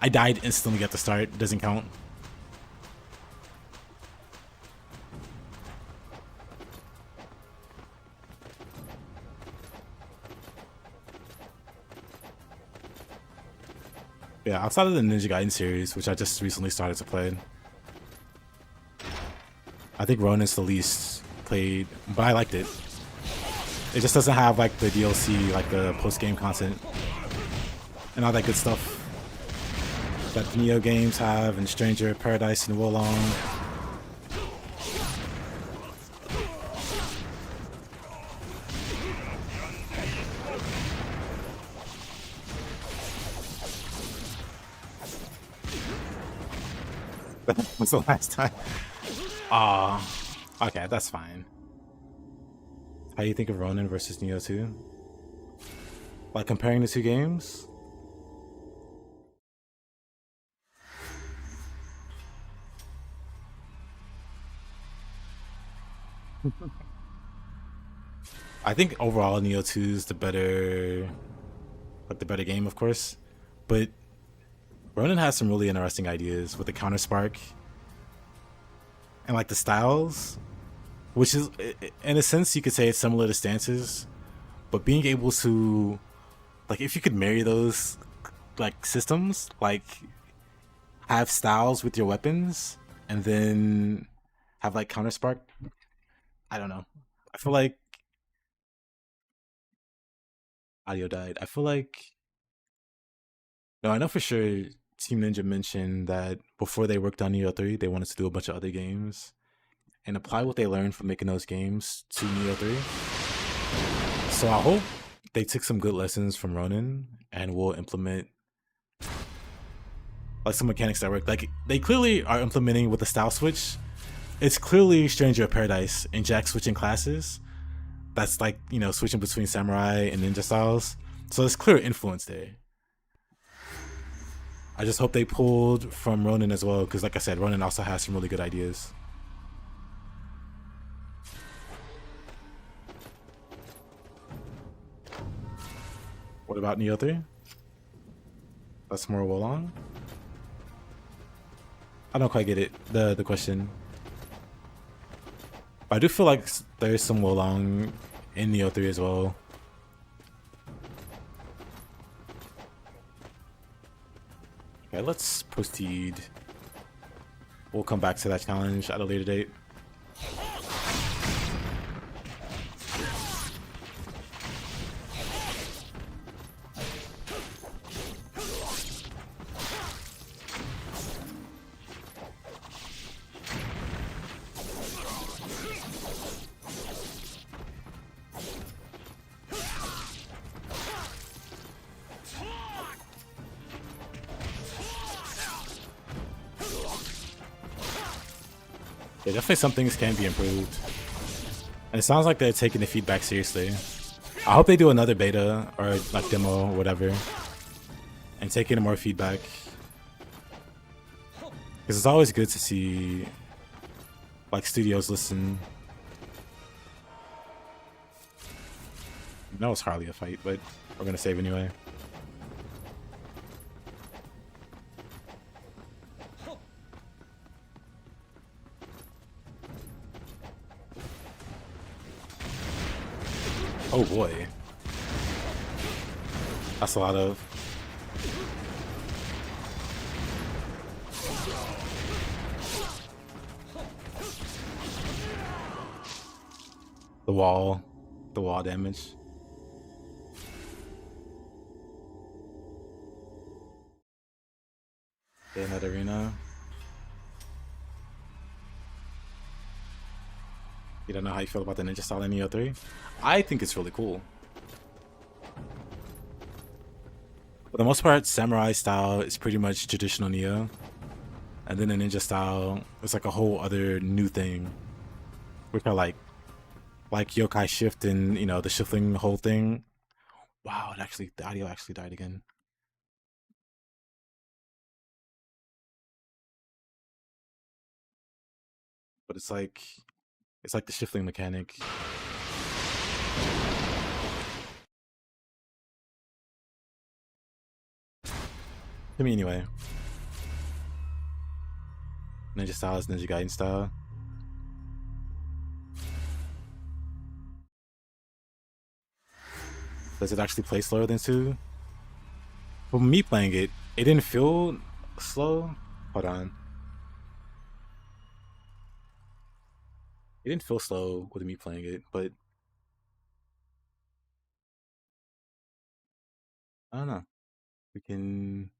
I died instantly at the start, doesn't count. Yeah, outside of the Ninja Gaiden series, which I just recently started to play, I think Ronin's the least played, but I liked it. It just doesn't have like the DLC, like the post-game content, and all that good stuff that the Neo games have, and Stranger Paradise and Wolong. That was the last time. Okay, that's fine. How do you think of Ronin versus Neo 2? Like comparing the two games? I think overall Neo 2 is the better game, of course. But Ronin has some really interesting ideas with the counter spark and like the styles, which is in a sense you could say it's similar to stances, but being able to, like, if you could marry those like systems, like have styles with your weapons and then have like counter spark. I don't know. I feel like audio died. I feel like, no, I know for sure Team Ninja mentioned that before they worked on Neo 3, they wanted to do a bunch of other games and apply what they learned from making those games to Neo 3. So I hope they took some good lessons from Ronin and will implement like some mechanics that work. Like they clearly are implementing with the style switch. It's clearly Stranger of Paradise and Jack switching classes. That's like, you know, switching between samurai and ninja styles. So there's clear influence there. I just hope they pulled from Ronin as well, because like I said, Ronin also has some really good ideas. What about Neo 3? That's more Wolong? I don't quite get it, the question. But I do feel like there's some Wolong in Neo 3 as well. Okay, let's proceed. We'll come back to that challenge at a later date. Yeah, definitely some things can be improved. And it sounds like they're taking the feedback seriously. I hope they do another beta or like demo or whatever and take in more feedback. Because it's always good to see like studios listen. No, it's hardly a fight, but we're gonna save anyway. Oh boy. That's a lot of... The wall damage. Okay, another arena. You don't know how you feel about the ninja style in Neo 3? I think it's really cool. For the most part, samurai style is pretty much traditional Neo. And then the ninja style is like a whole other new thing. Which are like yokai shift and, you know, the shifting whole thing. Wow, the audio actually died again. But it's like the shifting mechanic. To me anyway. Ninja style is Ninja Gaiden style. Does it actually play slower than 2? For me playing it, it didn't feel slow. Hold on. It didn't feel slow with me playing it, but I don't know. We can...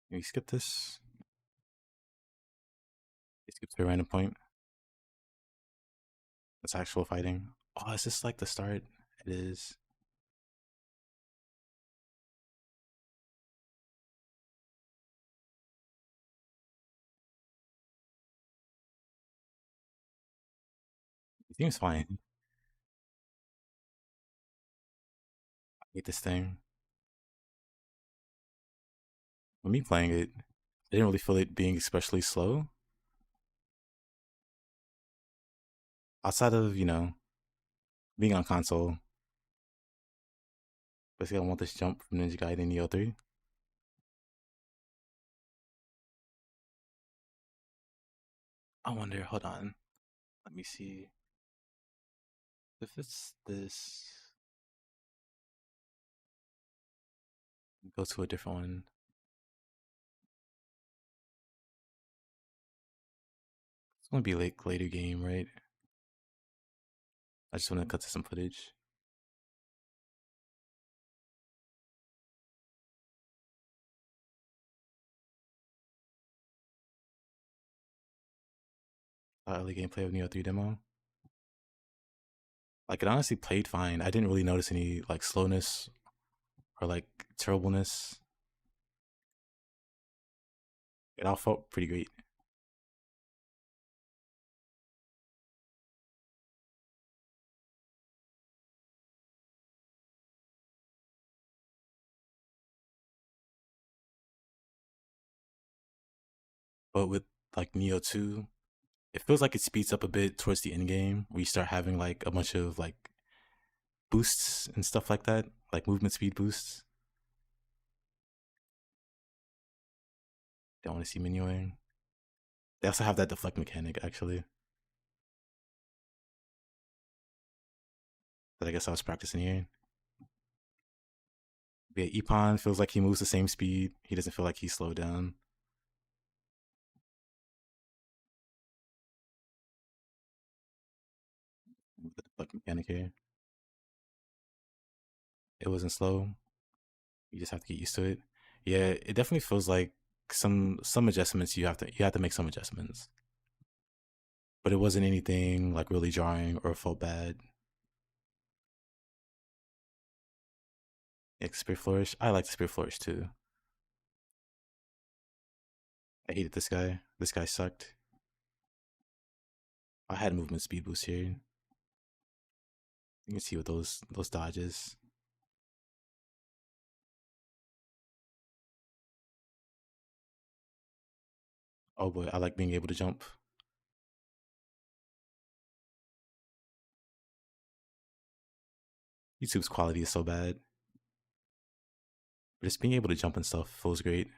Can we skip this? Skip to a random point. That's actual fighting. Oh, is this like the start? It is. seems fine. I hate this thing. With me playing it, I didn't really feel it being especially slow. Outside of, being on console. Basically, I want this jump from Ninja Gaiden NG2. I wonder, hold on. Let me see. If it's this, go to a different one. It's gonna be like later game, right? I just want to cut to some footage. Early gameplay of Neo 3 demo. Like, it honestly played fine. I didn't really notice any like slowness or like terribleness. It all felt pretty great. But with like Neo 2, it feels like it speeds up a bit towards the end game where you start having like a bunch of like boosts and stuff like that, like movement speed boosts. Don't want to see menuing. They also have that deflect mechanic actually. That I guess I was practicing here. But yeah, Ippon feels like he moves the same speed. He doesn't feel like he's slowed down. The deflect mechanic here. It wasn't slow. You just have to get used to it. Yeah, it definitely feels like some adjustments you have to make some adjustments. But it wasn't anything like really jarring or felt bad. Like Spirit Flourish. I like the Spirit Flourish too. I hated this guy. This guy sucked. I had movement speed boost here. You can see with those dodges. Oh boy, I like being able to jump. YouTube's quality is so bad. But just being able to jump and stuff feels great.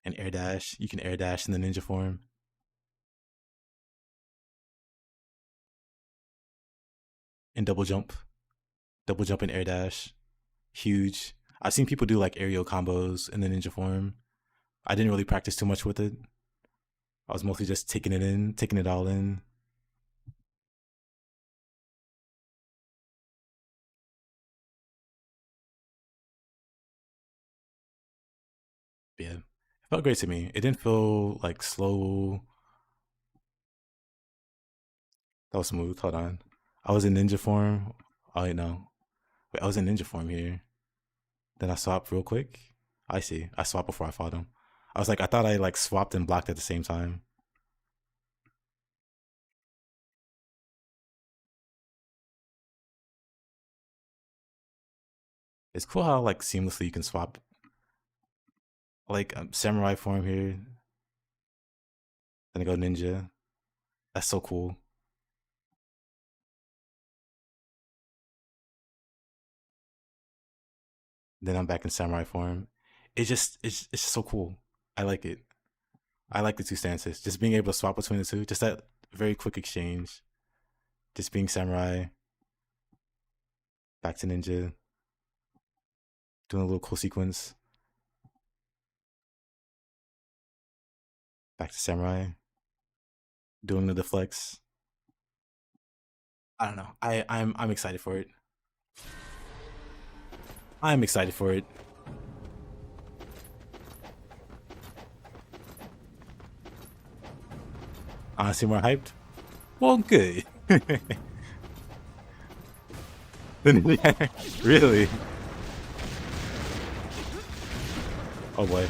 And air dash. You can air dash in the ninja form. And double jump. Double jump and air dash. Huge. I've seen people do like aerial combos in the ninja form. I didn't really practice too much with it. I was mostly just taking it all in. But yeah, it felt great to me. It didn't feel like slow. That was smooth. Hold on. I was in ninja form. Oh, wait, no. Wait, I was in ninja form here. Then I swapped real quick. I see. I swapped before I fought him. I was like, I thought I like swapped and blocked at the same time. It's cool how like seamlessly you can swap like samurai form here. Then I go ninja. That's so cool. Then I'm back in samurai form. It's just so cool. I like it. I like the two stances. Just being able to swap between the two. Just that very quick exchange. Just being samurai. Back to ninja. Doing a little cool sequence. Back to samurai. Doing the deflects. I don't know. I'm excited for it. I'm excited for it. Honestly, more hyped? Well, good. Really? Oh boy.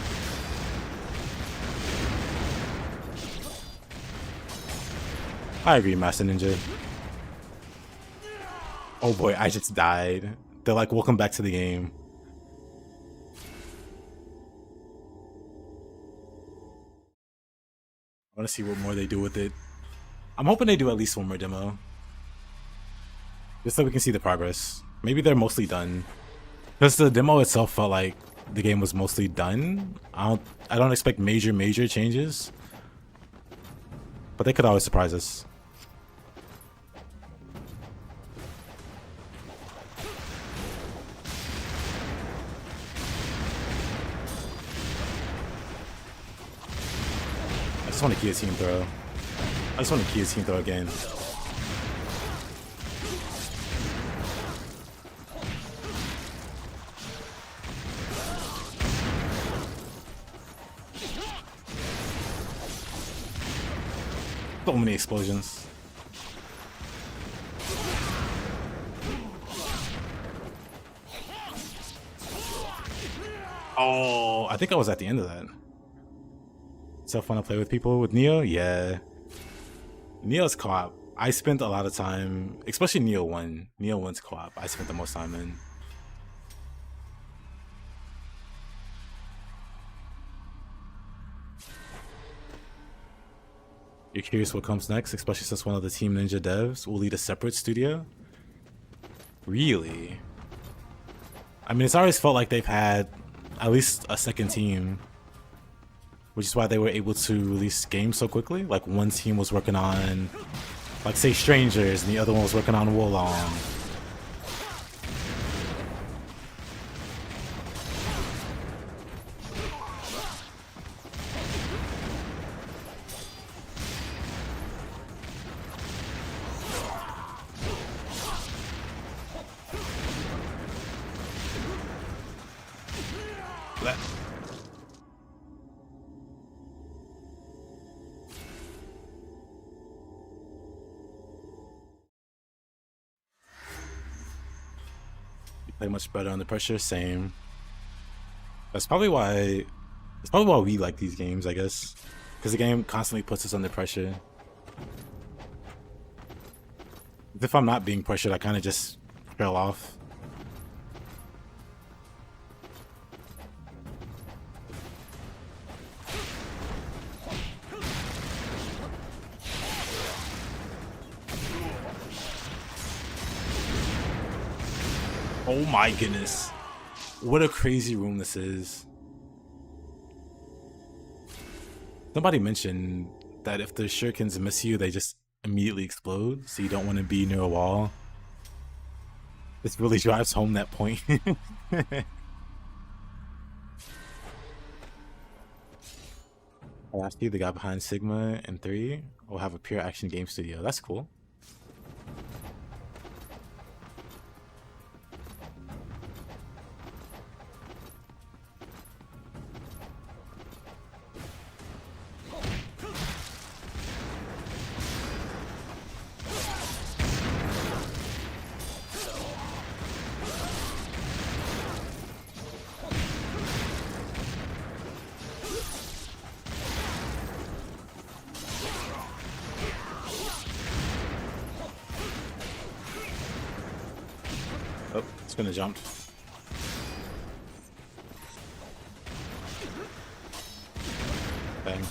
I agree, Master Ninja. Oh boy, I just died. They're like, welcome back to the game. I want to see what more they do with it. I'm hoping they do at least one more demo. Just so we can see the progress. Maybe they're mostly done. Because the demo itself felt like the game was mostly done. I don't expect major changes. But they could always surprise us. I just want to guillotine throw. I just want to guillotine throw again. So many explosions. Oh, I think I was at the end of that. So fun to play with people with Neo? Yeah. Neo's co-op. I spent a lot of time, especially Neo 1. Neo 1's co-op. I spent the most time in. You're curious what comes next, especially since one of the Team Ninja devs will lead a separate studio? Really? I mean, it's always felt like they've had at least a second team, which is why they were able to release games so quickly. Like, one team was working on, like, say, Strangers, and the other one was working on Wolong. Play much better under pressure. Same. That's probably why. That's probably why we like these games, I guess, because the game constantly puts us under pressure. If I'm not being pressured, I kind of just trail off. Oh my goodness. What a crazy room this is. Somebody mentioned that if the shurikens miss you, they just immediately explode, so you don't want to be near a wall. This really drives home that point. Last year, the guy behind Sigma and 3 will have a pure action game studio. That's cool. Oh, it's gonna jump. Bang.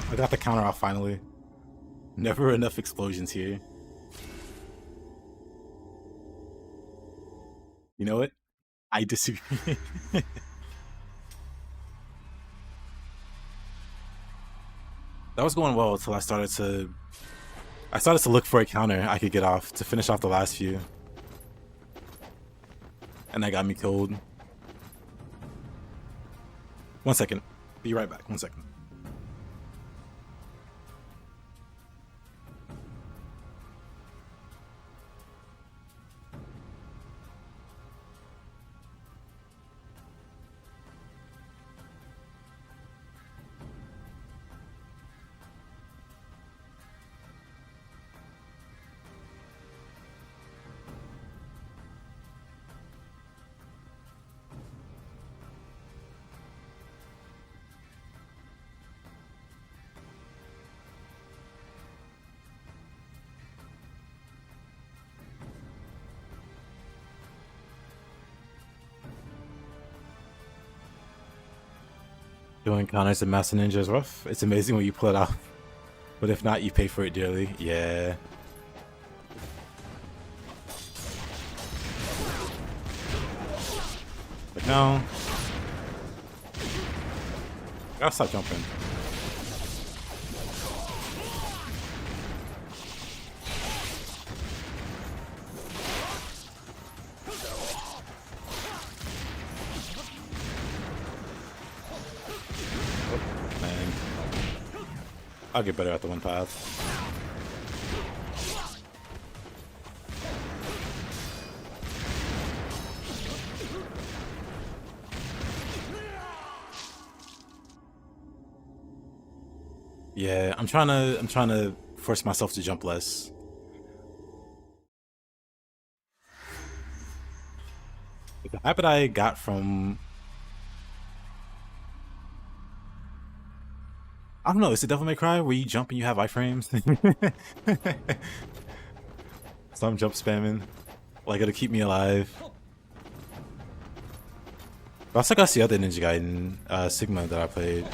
I got the counter off finally. Never enough explosions here. You know what? I disagree. That was going well until I started to look for a counter I could get off to finish off the last few. And that got me killed. 1 second. Be right back. 1 second. Doing counters and Master Ninja is rough. It's amazing when you pull it off. But if not, you pay for it dearly. Yeah. But no. Gotta stop jumping. I'll get better at the one path. Yeah, I'm trying to force myself to jump less. The habit I got from, I don't know, is it Devil May Cry where you jump and you have iframes? So I'm jump spamming. Like it'll keep me alive. I also got the other Ninja Gaiden, Sigma that I played.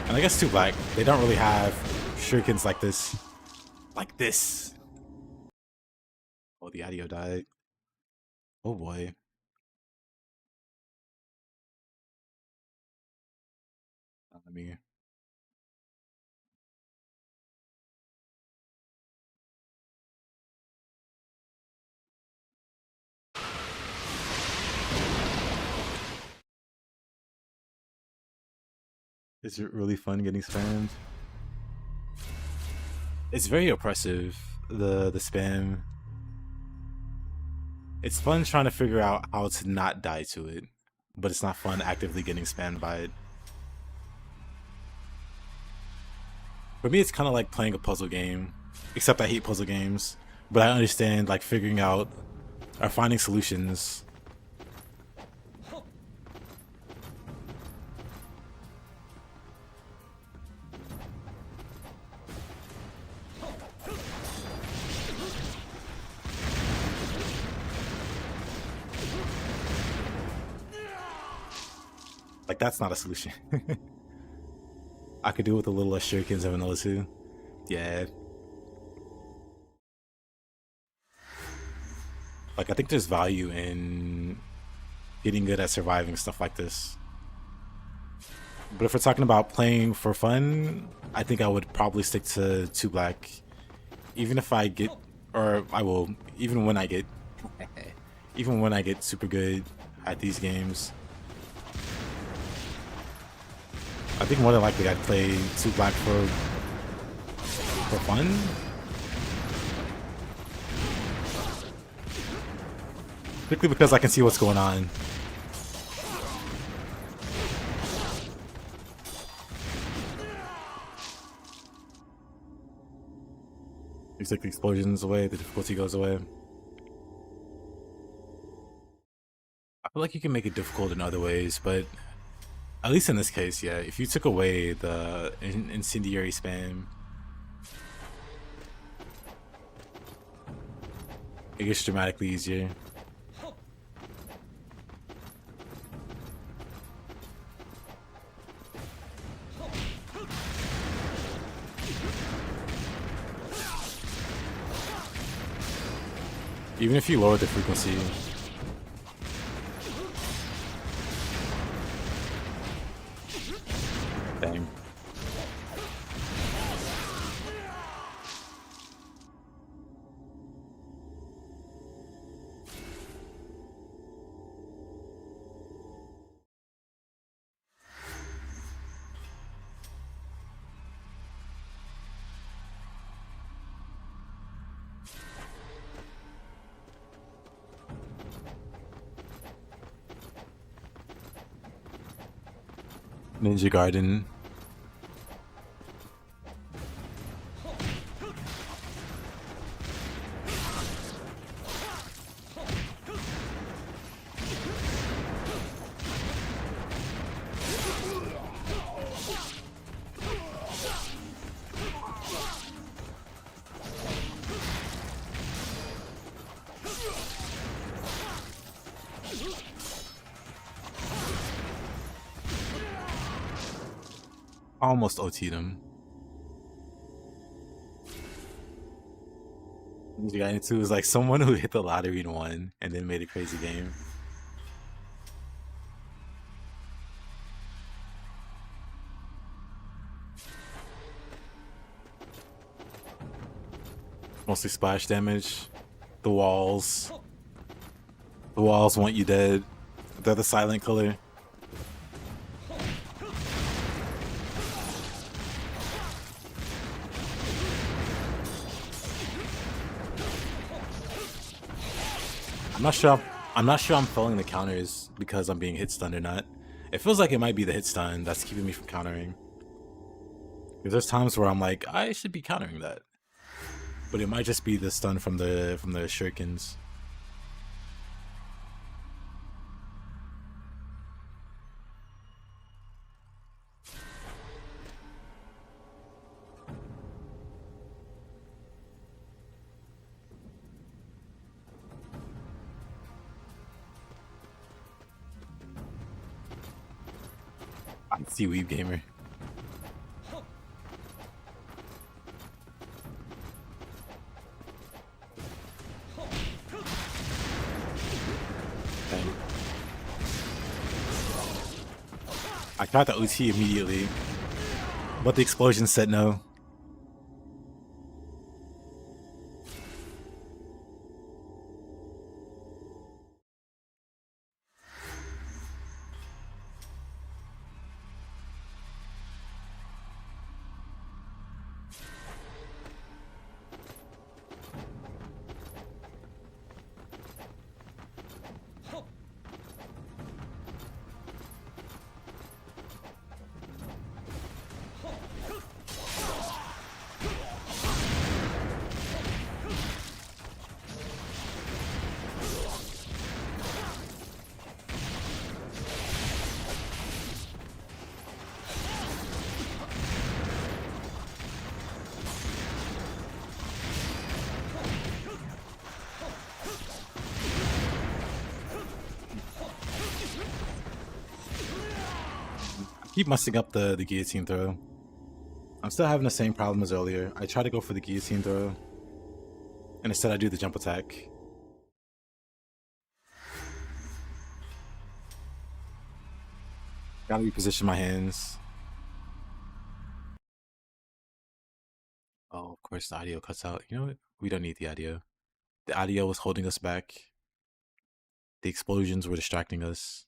And I guess 2 Black, they don't really have shurikens like this. Like this. Oh, the audio died. Oh boy. Let me. Is it really fun getting spammed? It's very oppressive, the spam. It's fun trying to figure out how to not die to it, but it's not fun actively getting spammed by it. For me, it's kind of like playing a puzzle game, except I hate puzzle games, but I understand like figuring out or finding solutions. Like, that's not a solution. I could do with a little less shurikens and vanilla too. Yeah. Like, I think there's value in getting good at surviving stuff like this. But if we're talking about playing for fun, I think I would probably stick to 2 Black. Even if I get, or I will, even when I get super good at these games. I think more than likely I'd play 2 Black for fun. Particularly because I can see what's going on. You take the explosions away, the difficulty goes away. I feel like you can make it difficult in other ways, but at least in this case, yeah, if you took away the incendiary spam, it gets dramatically easier. Even if you lower the frequency. Dang. Ninja Gaiden. Almost OT'd him. Ninja Gaiden 2 is like someone who hit the lottery and won and then made a crazy game. Mostly splash damage. The walls. The walls want you dead. They're the silent killer. I'm not sure I'm following the counters because I'm being hit stunned or not. It feels like it might be the hit stun that's keeping me from countering. Because there's times where I'm like, I should be countering that. But it might just be the stun from the shurikens. I see Weeb Gamer. Dang. I tried the OT immediately, but the explosion said no. Keep messing up the guillotine throw. I'm still having the same problem as earlier. I try to go for the guillotine throw, and instead I do the jump attack. Gotta reposition my hands. Oh, of course the audio cuts out. You know what? We don't need the audio. The audio was holding us back. The explosions were distracting us.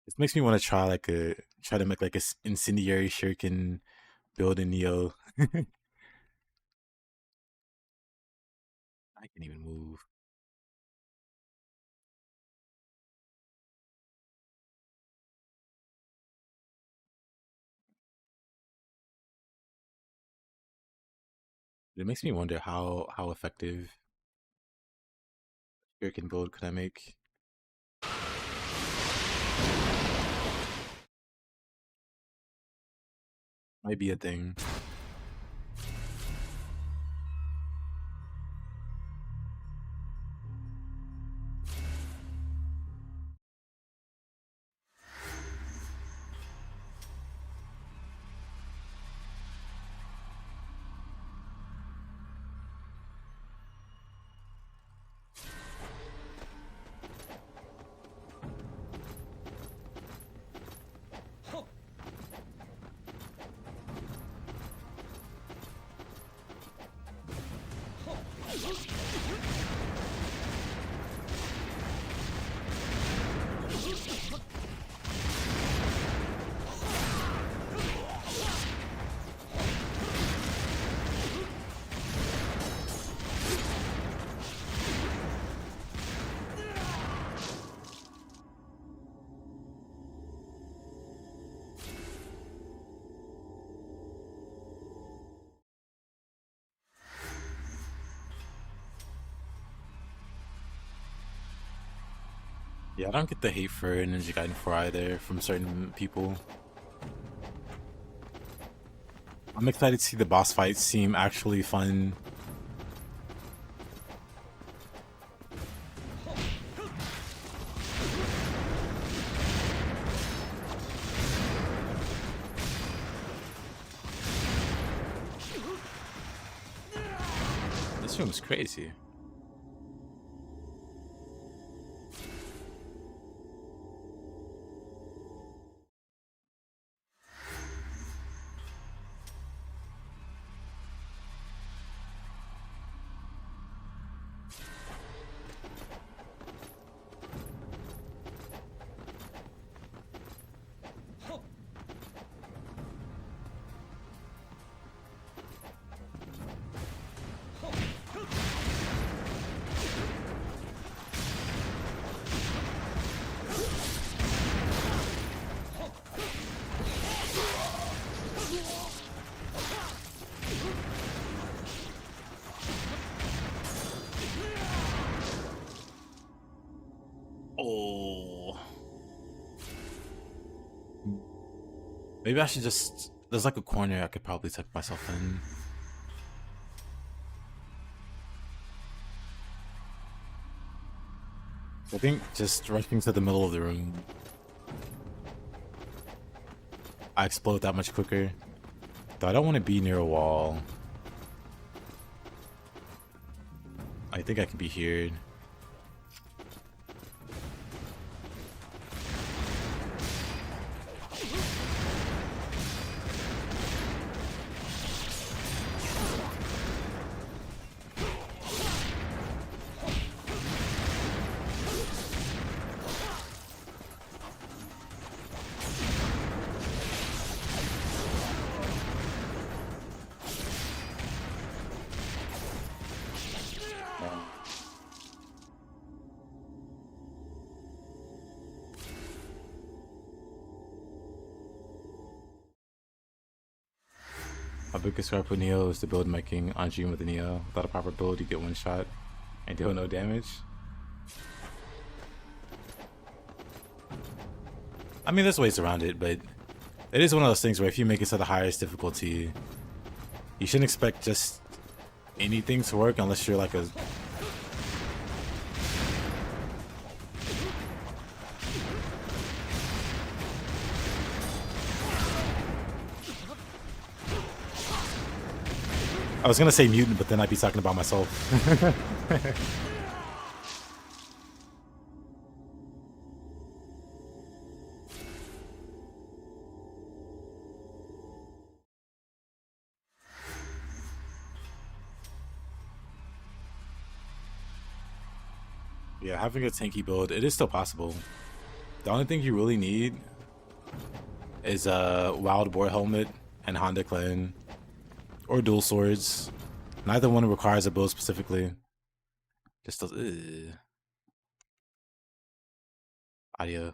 This makes me want to try to make like a incendiary shuriken build in Neo. I can't even move. It makes me wonder how effective shuriken build could I make. Might be a thing. Yeah, I don't get the hate for Ninja Gaiden 4 either from certain people. I'm excited to see the boss fights seem actually fun. This room is crazy. Oh. Maybe I should just... There's like a corner I could probably tuck myself in. I think just rushing to the middle of the room, I explode that much quicker. Though I don't want to be near a wall. I think I can be here. My biggest gripe with Neo is the build making on Jin with the Neo. Without a proper build, you get one shot and deal no damage. I mean, there's ways around it, but it is one of those things where if you make it to the highest difficulty, you shouldn't expect just anything to work unless you're like a... I was gonna say mutant, but then I'd be talking about myself. Yeah, having a tanky build, it is still possible. The only thing you really need is a Wild Boar helmet and Honda Clan. Or dual swords. Neither one requires a build specifically. Just does. Audio.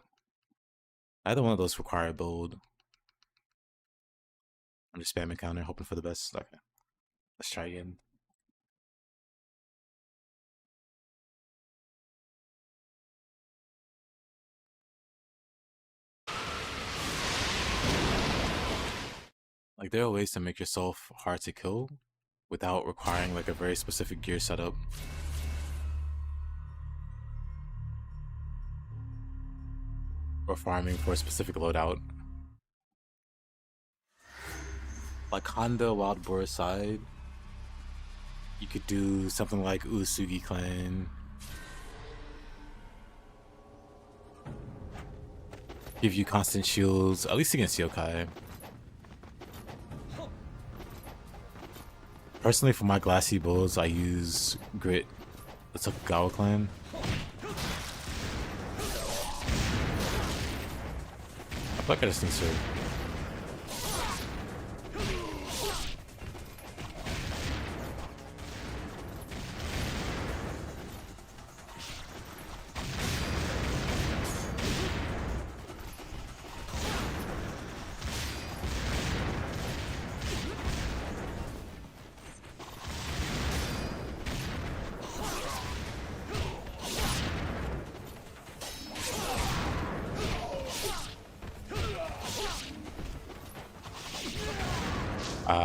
Neither one of those require a build. I'm just spamming counter, hoping for the best. Okay. Let's try again. Like, there are ways to make yourself hard to kill without requiring like a very specific gear setup. Or farming for a specific loadout. Like Honda Wild Boar side, you could do something like Usugi Clan. Give you constant shields, at least against yokai. Personally, for my glassy builds, I use Grit. That's a Gawa clan. I feel like I just need sword.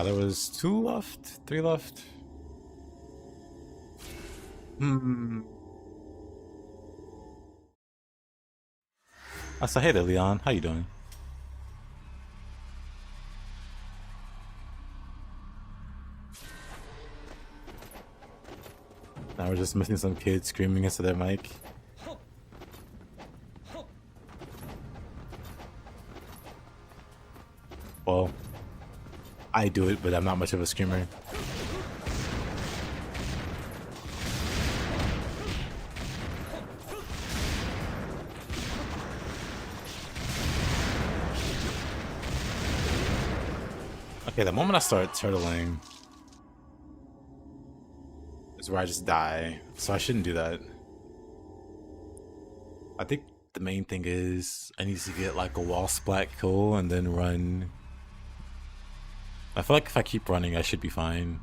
There was 2 left, 3 left. I said, hey there, Leon. How you doing? Now we're just missing some kids screaming into their mic. Well, I do it, but I'm not much of a screamer. Okay, the moment I start turtling is where I just die, so I shouldn't do that. I think the main thing is I need to get like a wall splat kill and then run. I feel like if I keep running, I should be fine.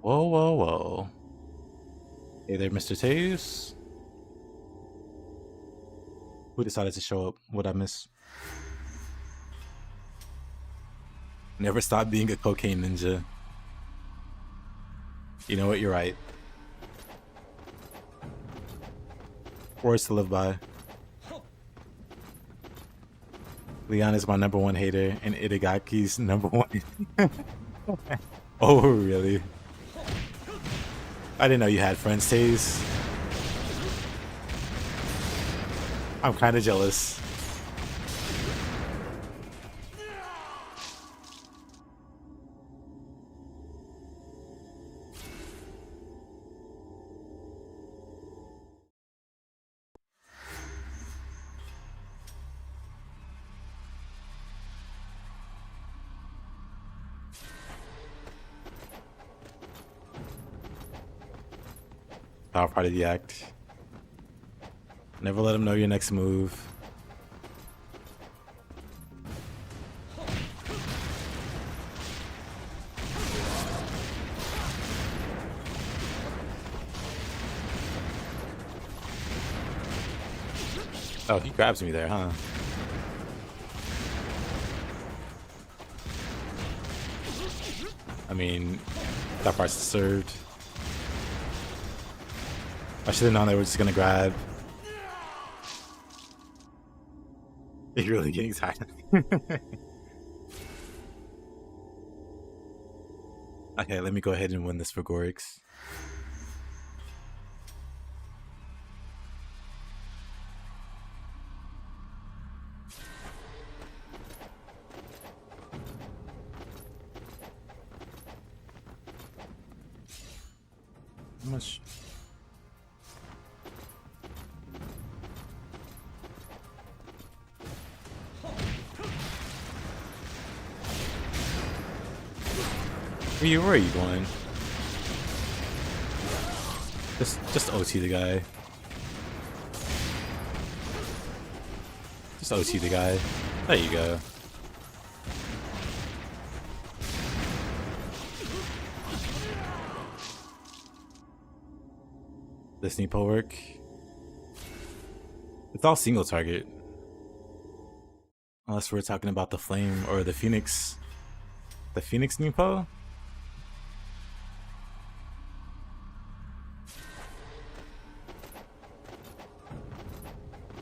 Whoa, whoa, whoa. Hey there, Mr. Taze. Who decided to show up? What'd I miss? Never stop being a cocaine ninja. You know what? You're right. Words to live by. Leon is my #1 hater, and Itagaki's #1. Oh, really? I didn't know you had friends, Taze. I'm kind of jealous. Power part of the act. Never let him know your next move. Oh, he grabs me there, huh? I mean, that part's deserved. I should have known they were just gonna grab. You're really getting tired. Okay, let me go ahead and win this for Gorix. How much? Where are you going? Just OT the guy. Just OT the guy. There you go. This Nepo work. It's all single target. Unless we're talking about the flame or the phoenix. The phoenix Nepo?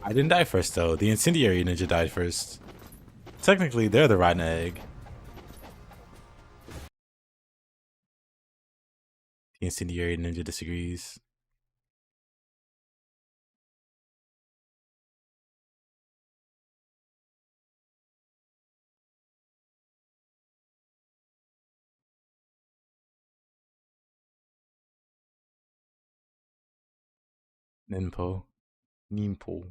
I didn't die first though. The incendiary ninja died first. Technically, they're the rotten egg. The incendiary ninja disagrees. Ninpo. Ninpo.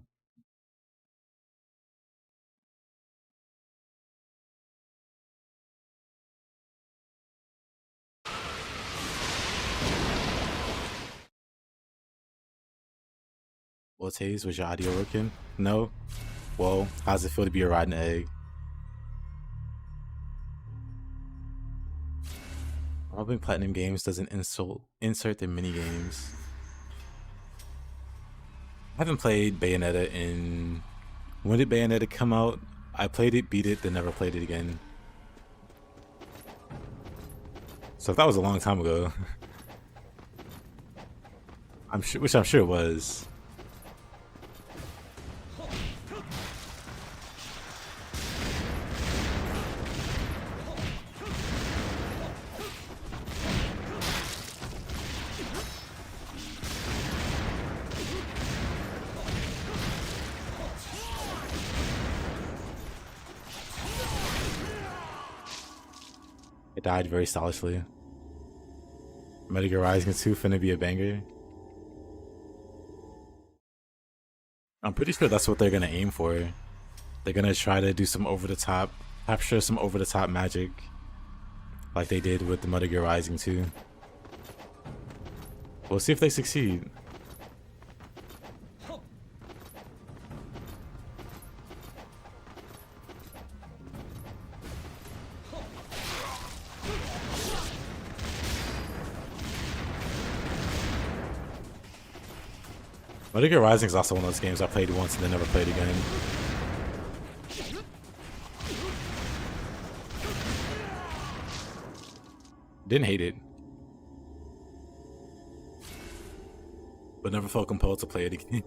Well, Taze, was your audio working? No? Well, how's it feel to be a rotten egg? Robbing Platinum Games doesn't insert their mini games. I haven't played Bayonetta in... When did Bayonetta come out? I played it, beat it, then never played it again. So that was a long time ago. Which I'm sure it was. It died very stylishly. Metal Gear Rising 2 finna be a banger. I'm pretty sure that's what they're gonna aim for. They're gonna try to do some over-the-top, capture some over-the-top magic, like they did with the Metal Gear Rising 2. We'll see if they succeed. Metal Gear Rising is also one of those games I played once and then never played again. Didn't hate it, but never felt compelled to play it again.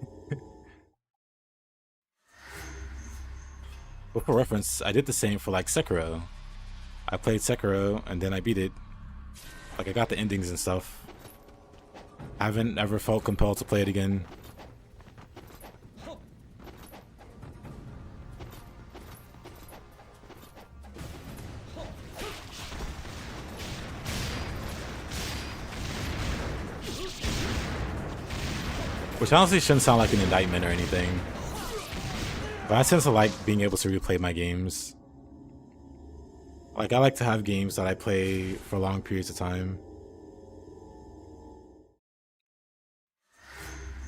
But for reference, I did the same for like Sekiro. I played Sekiro and then I beat it. Like I got the endings and stuff. I haven't ever felt compelled to play it again. Which honestly shouldn't sound like an indictment or anything. But I tend to like being able to replay my games. Like I like to have games that I play for long periods of time.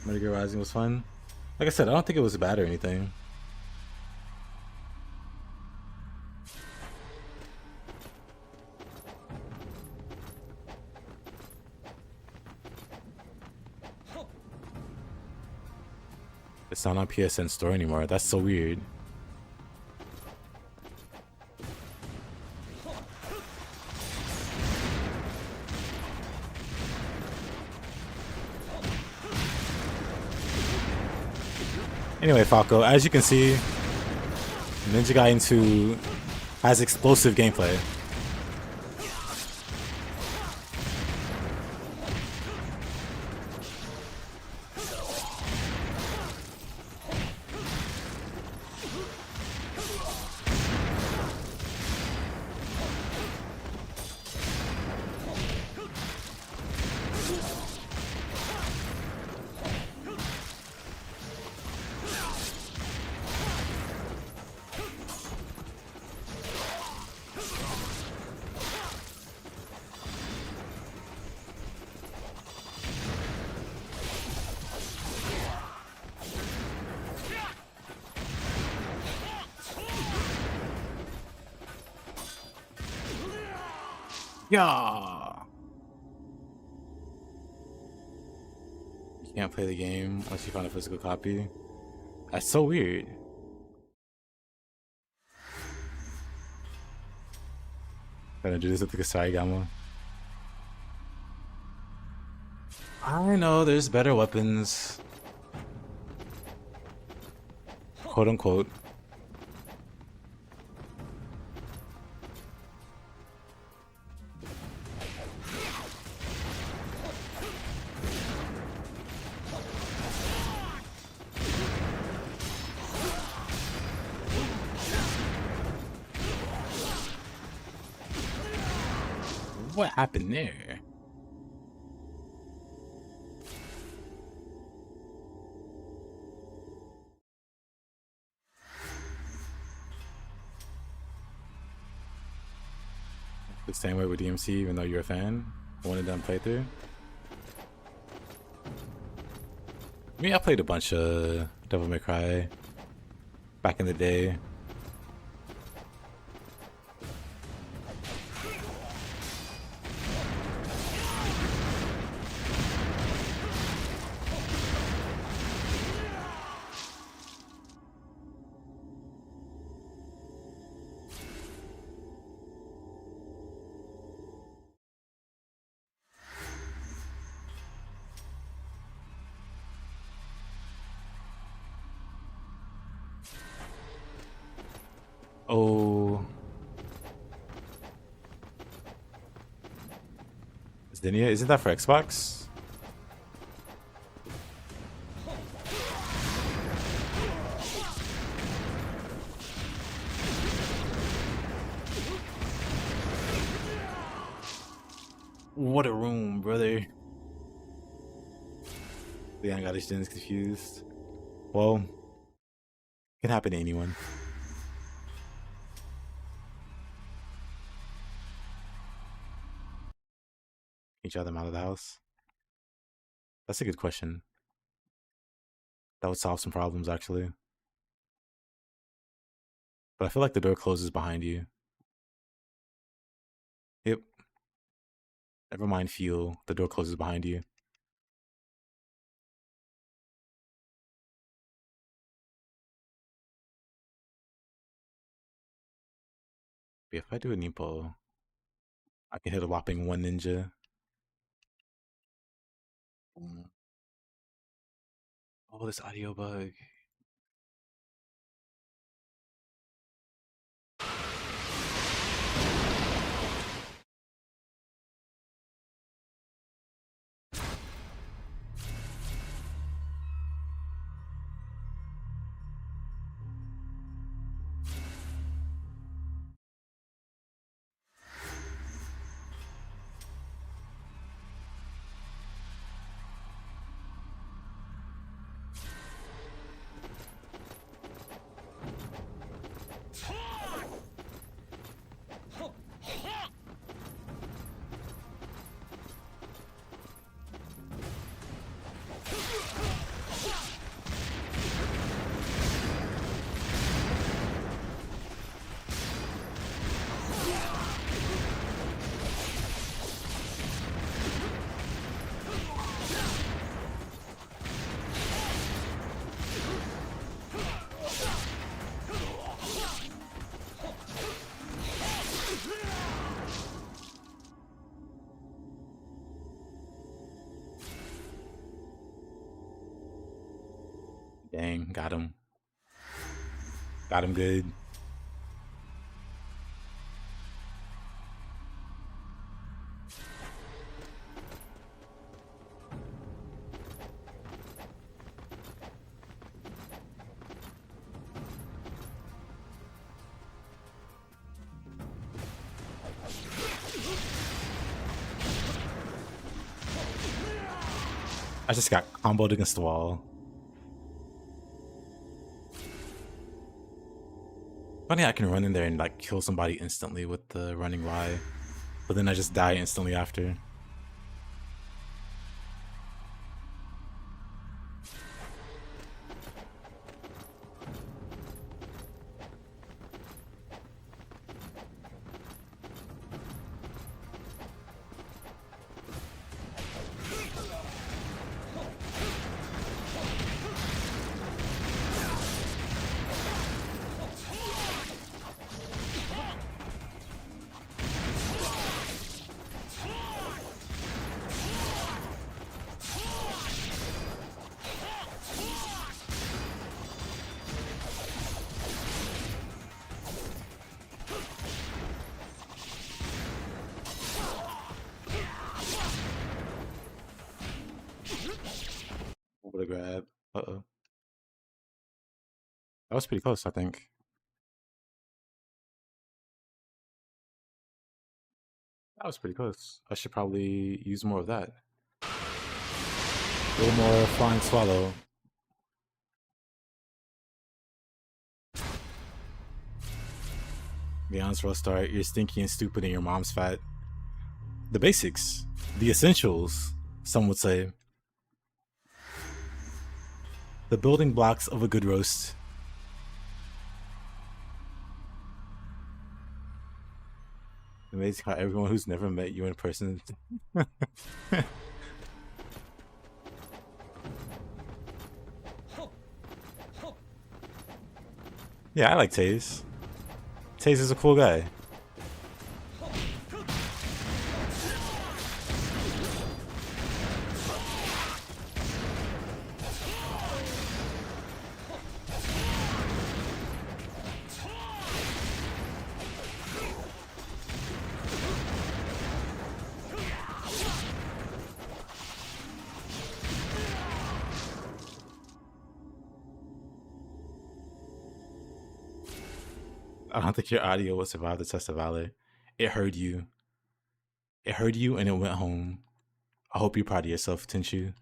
Metal Gear Rising was fun. Like I said, I don't think it was bad or anything. It's not on PSN Store anymore. That's so weird. Anyway, Falco, as you can see, Ninja Gaiden 2 has explosive gameplay. Yeah. You can't play the game unless you find a physical copy. That's so weird. Gonna do this with the Kusarigama. I know there's better weapons. Quote unquote. What happened there? The same way with DMC, even though you're a fan. One and done playthrough. mean, I played a bunch of Devil May Cry back in the day. Oh. Zinnia, isn't that for Xbox? What a room, brother. Yeah, I got his gens confused. Well, it can happen to anyone. Each other out of the house? That's a good question. That would solve some problems, actually. But I feel like the door closes behind you. Yep. Never mind feel. The door closes behind you. But if I do a Neepo, I can hit a whopping 1 ninja. Oh, this audio bug. Dang, got him. Got him good. I just got comboed against the wall. Funny, I can run in there and like kill somebody instantly with the running Y, but then I just die instantly after. What a grab. Uh-oh. That was pretty close, I think. That was pretty close. I should probably use more of that. A little more flying swallow. Be honest, Rostar, you're stinky and stupid and your mom's fat. The basics. The essentials, some would say. The building blocks of a good roast. Amazing how everyone who's never met you in person. Yeah, I like Taze. Taze is a cool guy. I don't think your audio will survive the test of valor. It heard you. It heard you and it went home. I hope you're proud of yourself, Tenchu.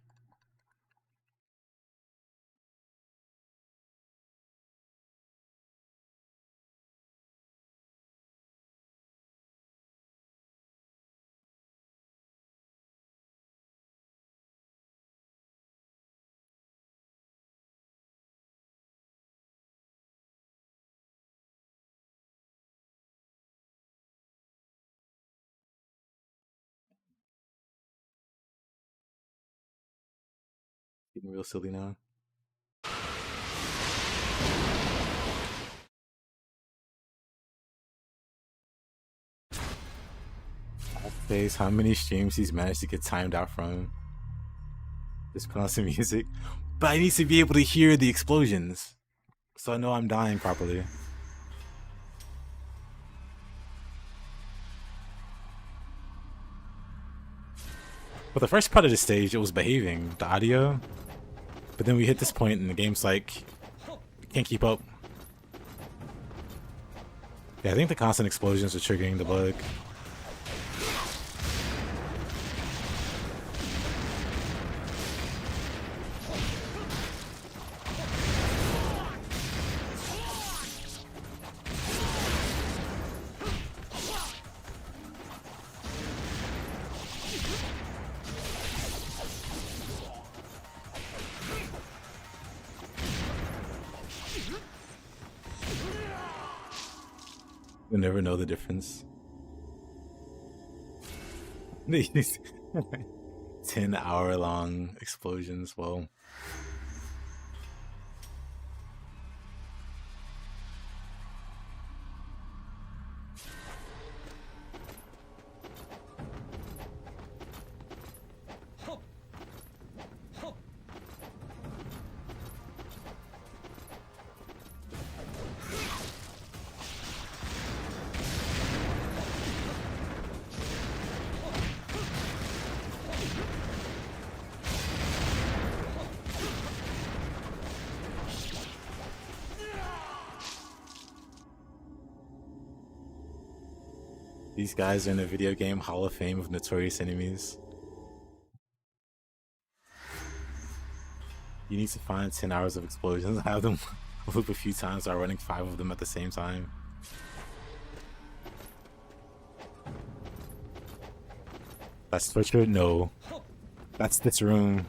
Getting real silly now. Face how many streams he's managed to get timed out from. Just constant music. But I need to be able to hear the explosions, so I know I'm dying properly. For the first part of the stage, it was behaving, the audio. But then we hit this point and the game's like, can't keep up. Yeah, I think the constant explosions are triggering the bug. You'll never know the difference. These 10-hour-long explosions, well. These guys are in a video game Hall of Fame of notorious enemies. You need to find 10 hours of explosions, have them loop a few times while running 5 of them at the same time. That's Twitcher? No. That's this room.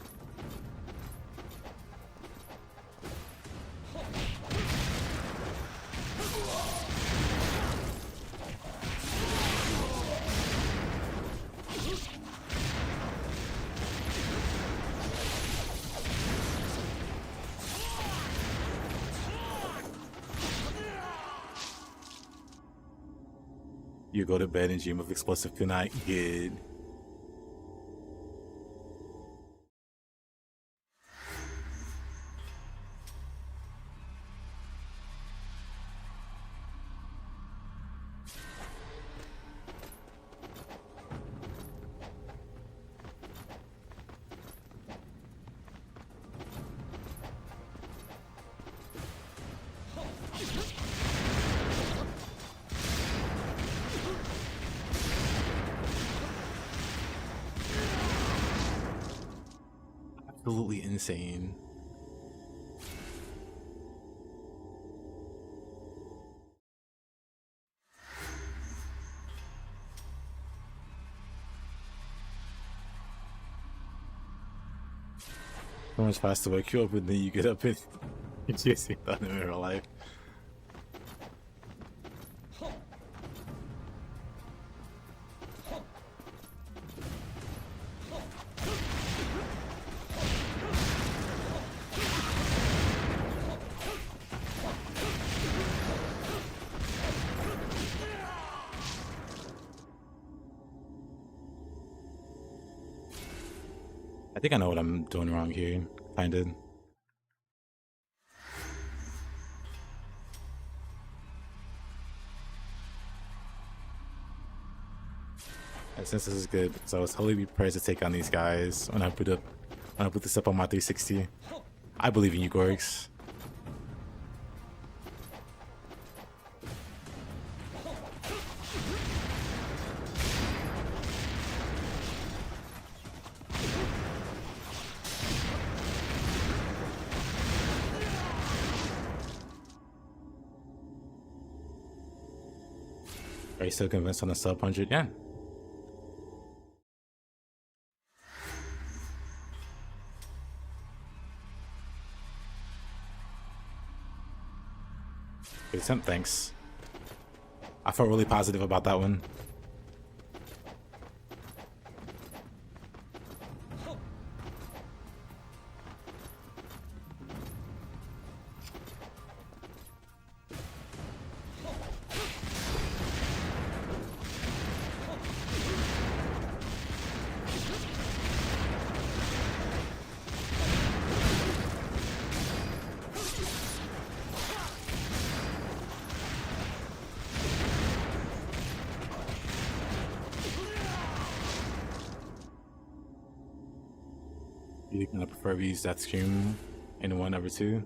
You go to bed and dream of explosive kunai. Good. Absolutely insane. Someone's passed away, queue up and then you get up and you just see that in real life. I think I know what I'm doing wrong here, kinda. And since this is good, so I was totally prepared to take on these guys when I put this up on my 360. I believe in you, Gorgs. Are you still convinced on the sub 100? Yeah. Thanks. I felt really positive about that one. You can prefer we use that scream in 1 over 2.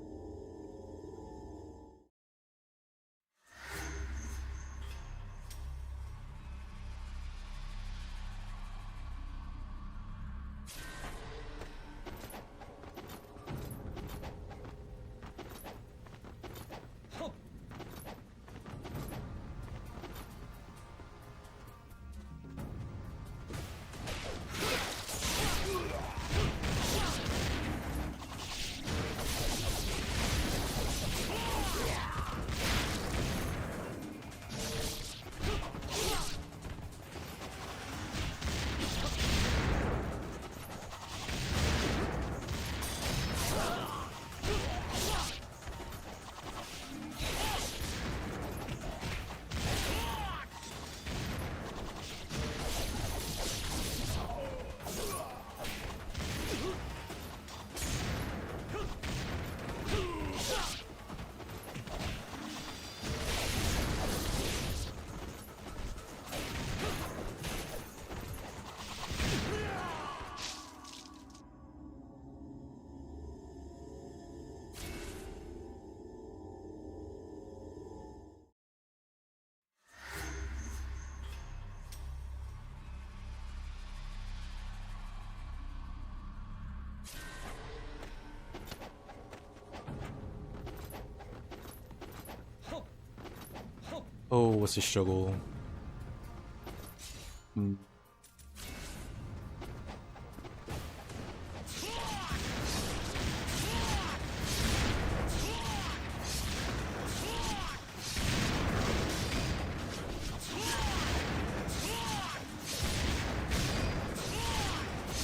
Oh, what's the struggle?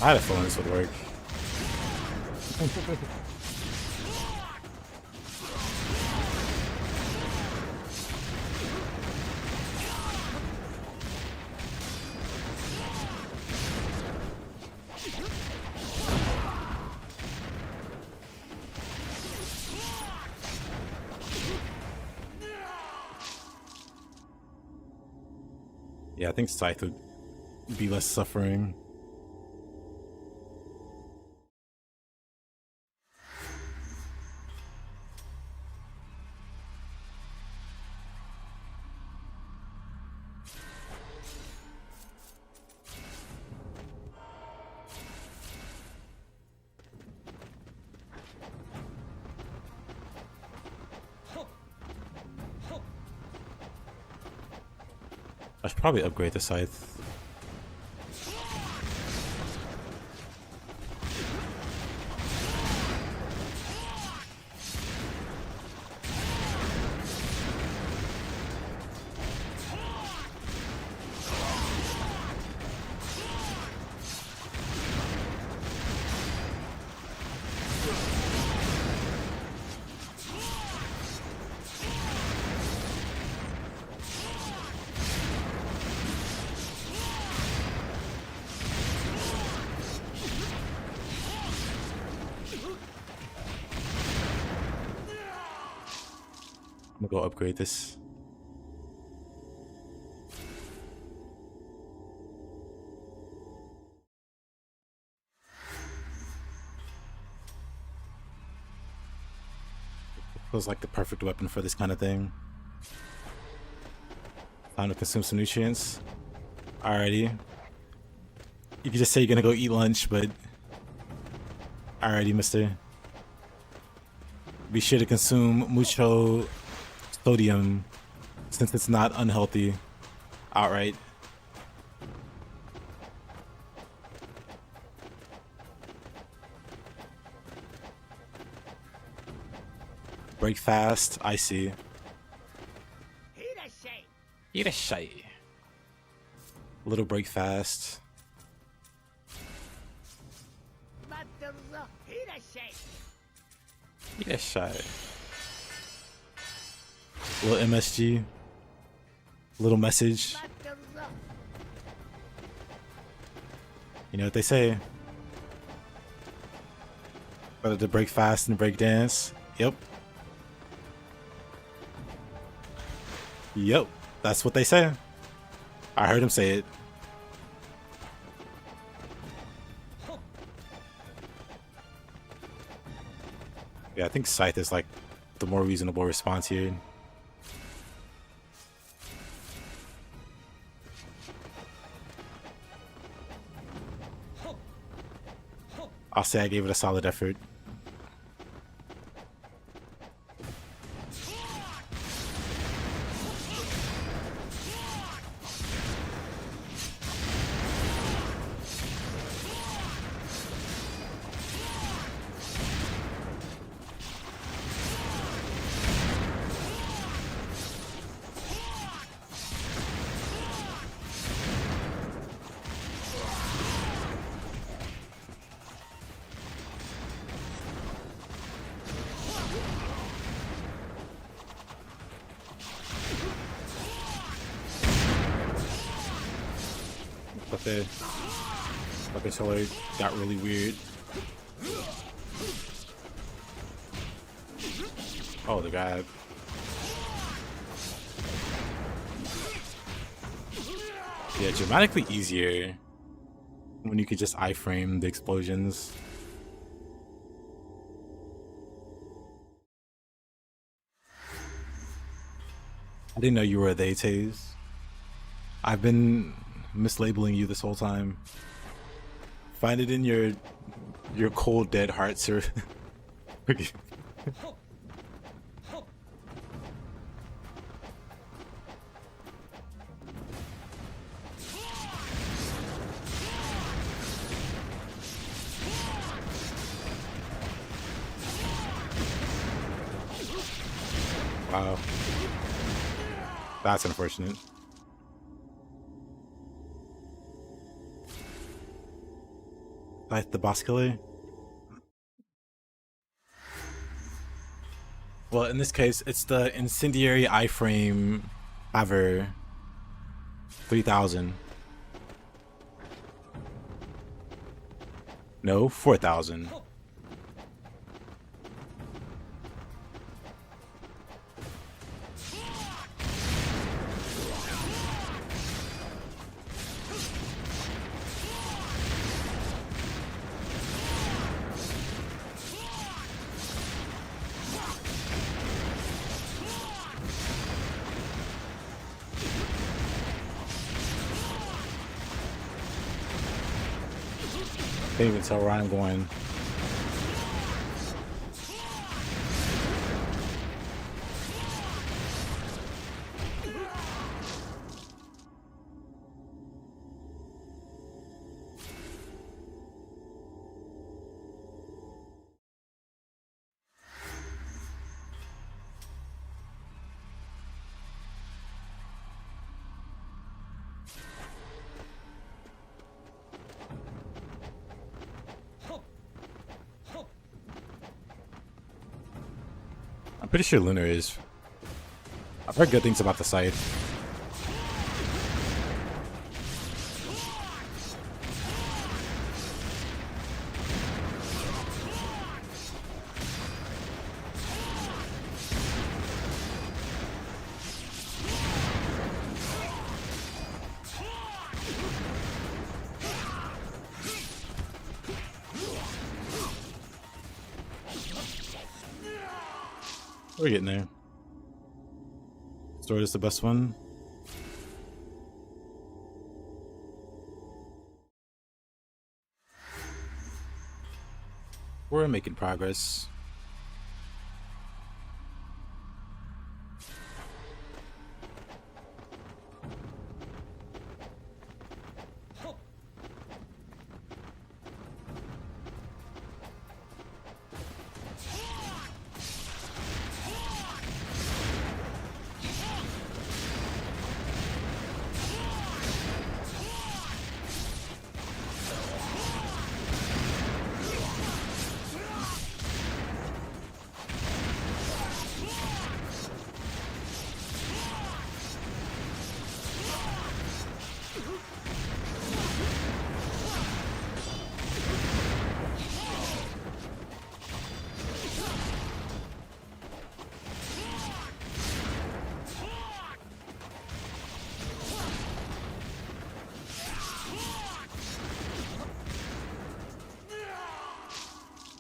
I had a feeling this would work. Yeah, I think Scythe would be less suffering. I should probably upgrade the Scythe. I'm gonna go upgrade this. Feels like the perfect weapon for this kind of thing. Time to consume some nutrients. Alrighty. You could just say you're gonna go eat lunch, but alrighty, mister. Be sure to consume mucho sodium since it's not unhealthy outright. Break fast, I see. Irashai. Little break fast. Irashai. Little MSG. Little message. You know what they say. Better to break fast and break dance. Yep. Yep, that's what they say. I heard him say it. Yeah, I think Scythe is like the more reasonable response here. I'll say I gave it a solid effort. But this whole got really weird. Oh, the guy. Yeah, dramatically easier when you could just iframe the explosions. I didn't know you were a they, Taze. I've been mislabeling you this whole time. Find it in your cold dead heart, sir. Okay. Wow. That's unfortunate. Like the boss killer? Well, in this case, it's the incendiary iframe Haver 3000. No, 4000. Can't even tell where I'm going. I'm pretty sure Lunar is. I've heard good things about the site. We're getting there. Sword is the best one. We're making progress.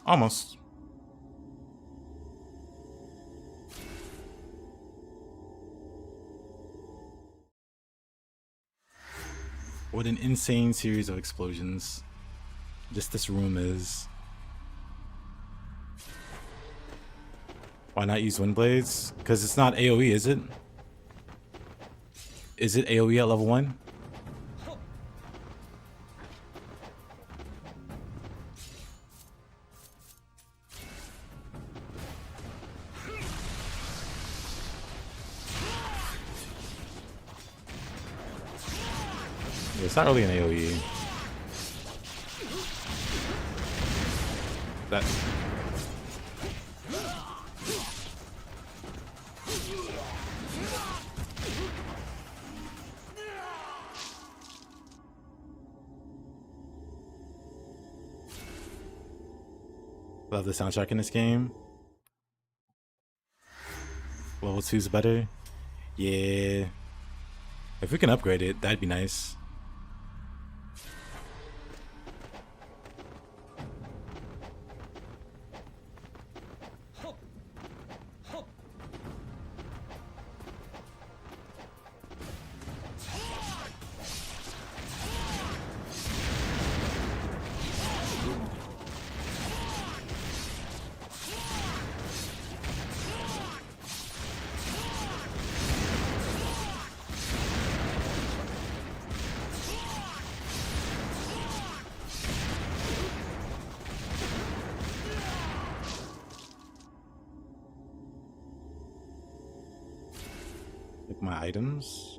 Almost. What an insane series of explosions this room is. Why not use wind blades? Because it's not AoE, is it? Is it AoE at level 1? It's not really an AoE. That. Love the soundtrack in this game. Level 2's better. Yeah. If we can upgrade it, that'd be nice. Like my items.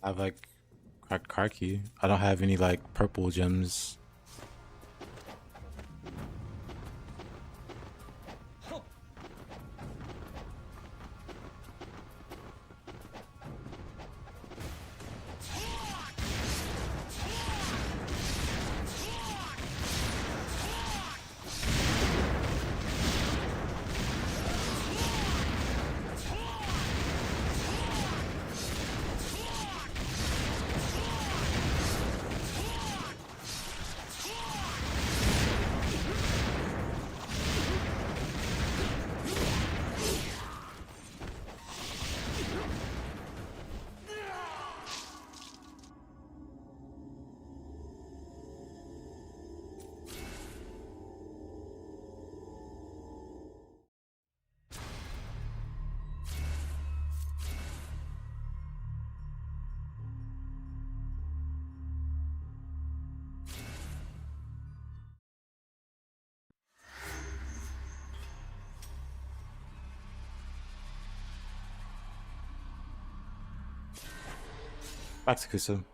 I have like cracked car key. I don't have any like purple gems. Back to Kusa.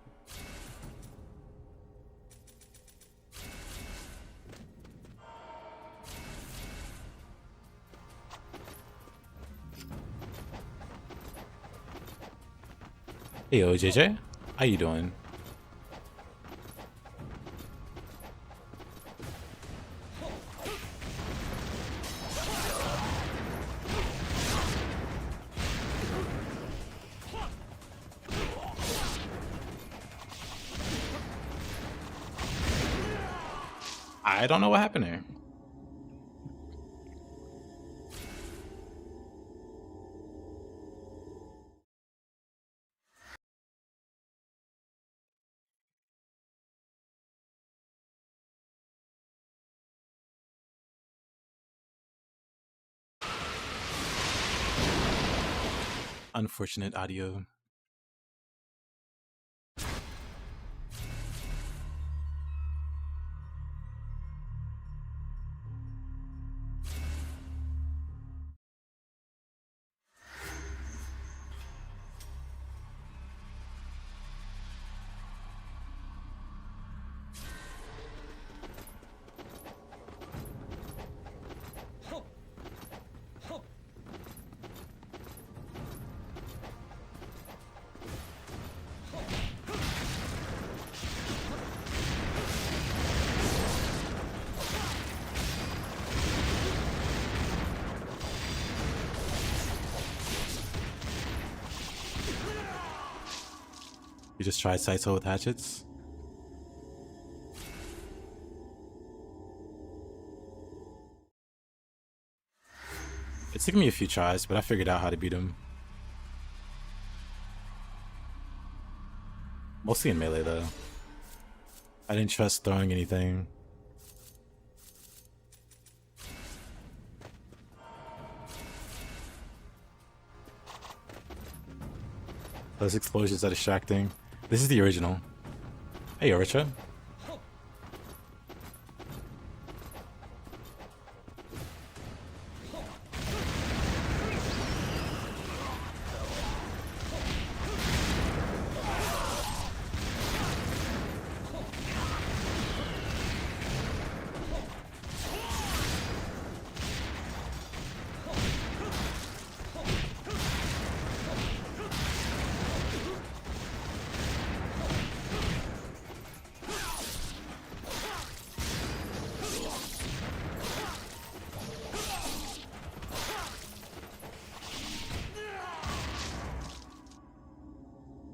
Hey, yo, JJ. How you doing? I don't know what happened there. Unfortunate audio. You just tried Saito with hatchets? It took me a few tries, but I figured out how to beat him. Mostly in melee though. I didn't trust throwing anything. Those explosions are distracting. This is the original. Hey, Oricha.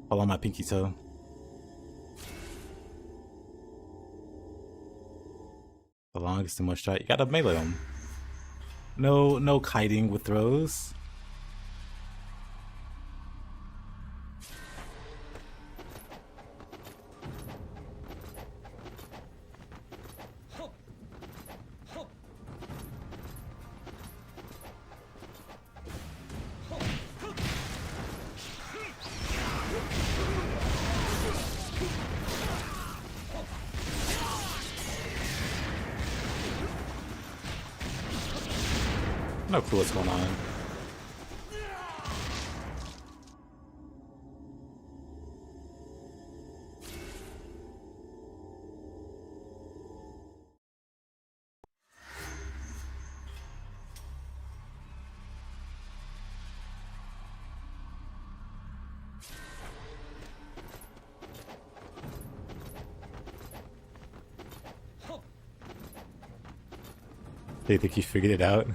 Follow my pinky toe. The longest and most try. You gotta melee him. No kiting with throws. No clue what's going on. They think he figured it out.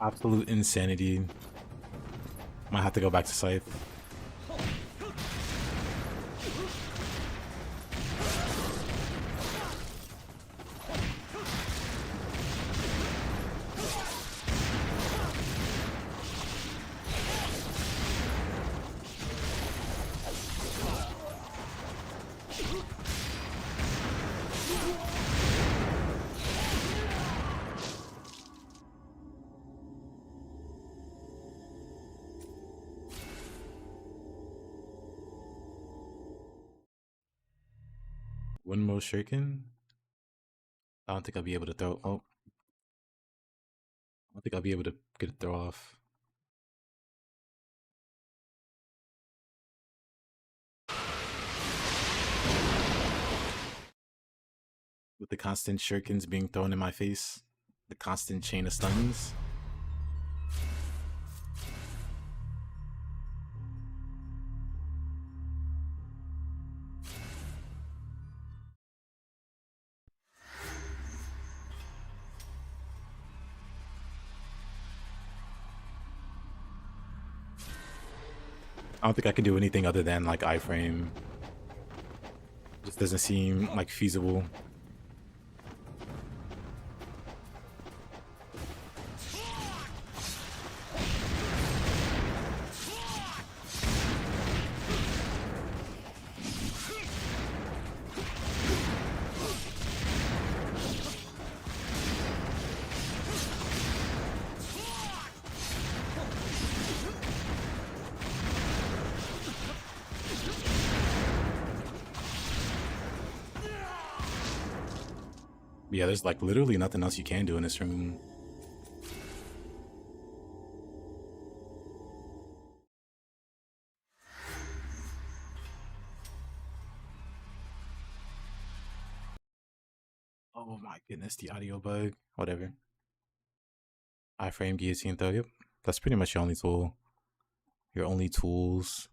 Absolute insanity. Might have to go back to Scythe. One more shuriken. I don't think I'll be able to throw. Oh, I don't think I'll be able to get a throw off. With the constant shurikens being thrown in my face, the constant chain of stuns. I don't think I can do anything other than like iframe. Just doesn't seem like feasible. Yeah, there's like literally nothing else you can do in this room. Oh my goodness, the audio bug. Whatever. Iframe, guillotine throw. Yep, that's pretty much your only tool. Your only tools.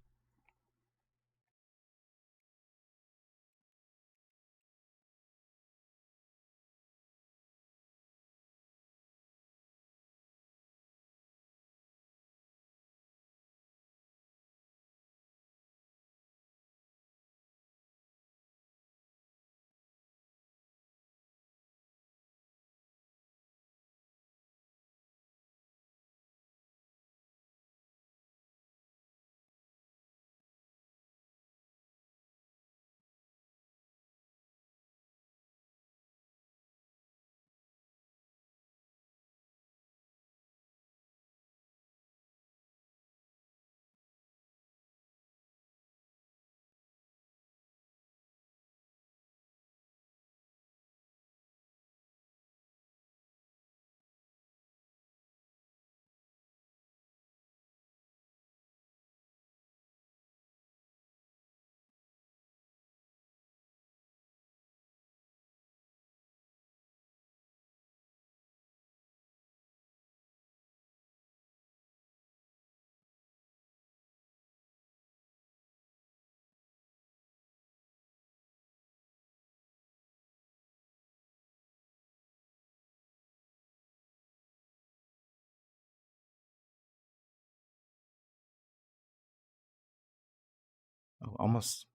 Oh, almost.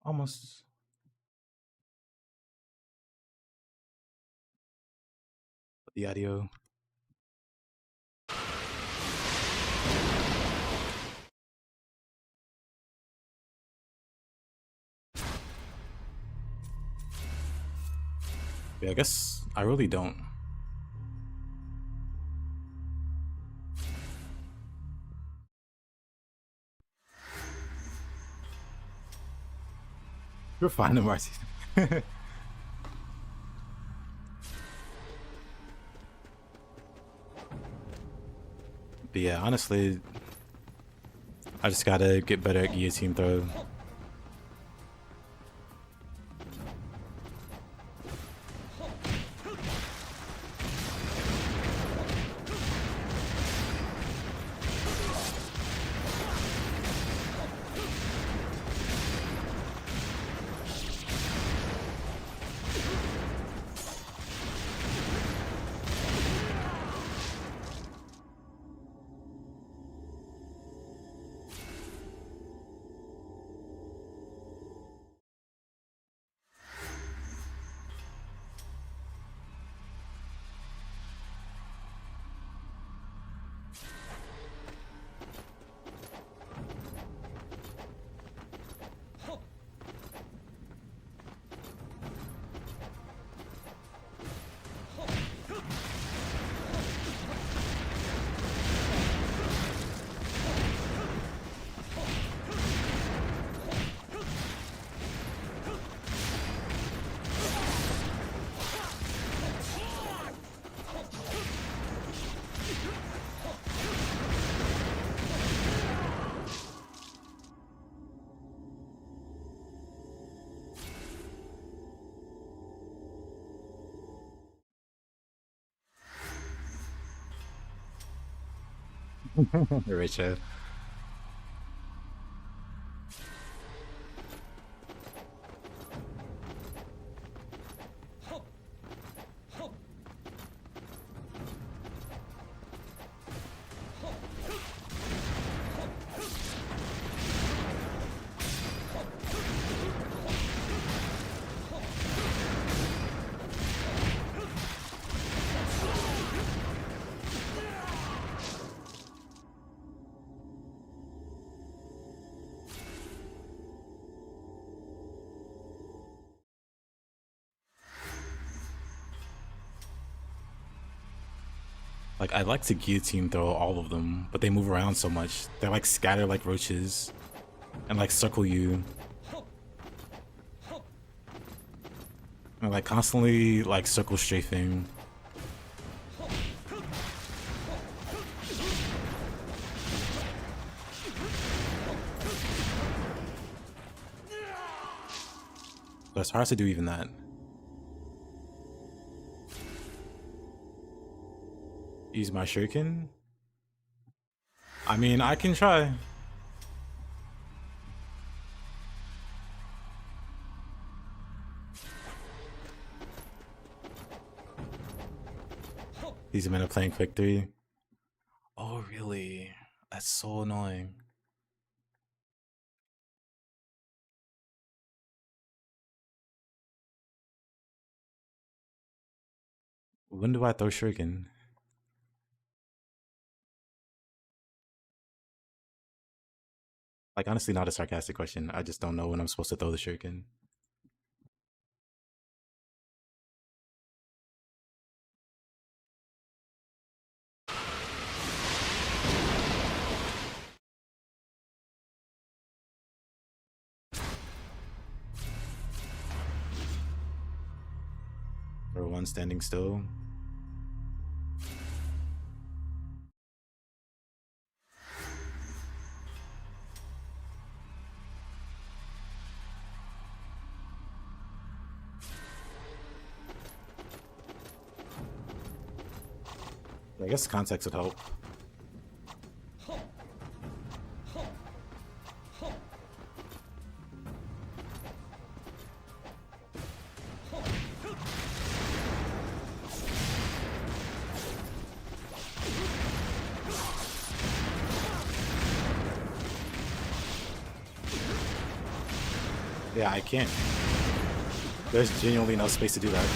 Almost. The audio. Yeah, I guess I really don't. You're fine, Marcy. But yeah, honestly, I just gotta get better at guillotine throw. Richard. Like, I like to guillotine throw all of them, but they move around so much. They're like scattered like roaches and like circle you. And like constantly like circle strafing. But it's hard to do even that. Use my shuriken? I mean, I can try. These men are playing quick 3. Oh, really? That's so annoying. When do I throw shuriken? Like, honestly, not a sarcastic question. I just don't know when I'm supposed to throw the shuriken. Or one standing still. I guess context would help. Yeah, I can't. There's genuinely no space to do that.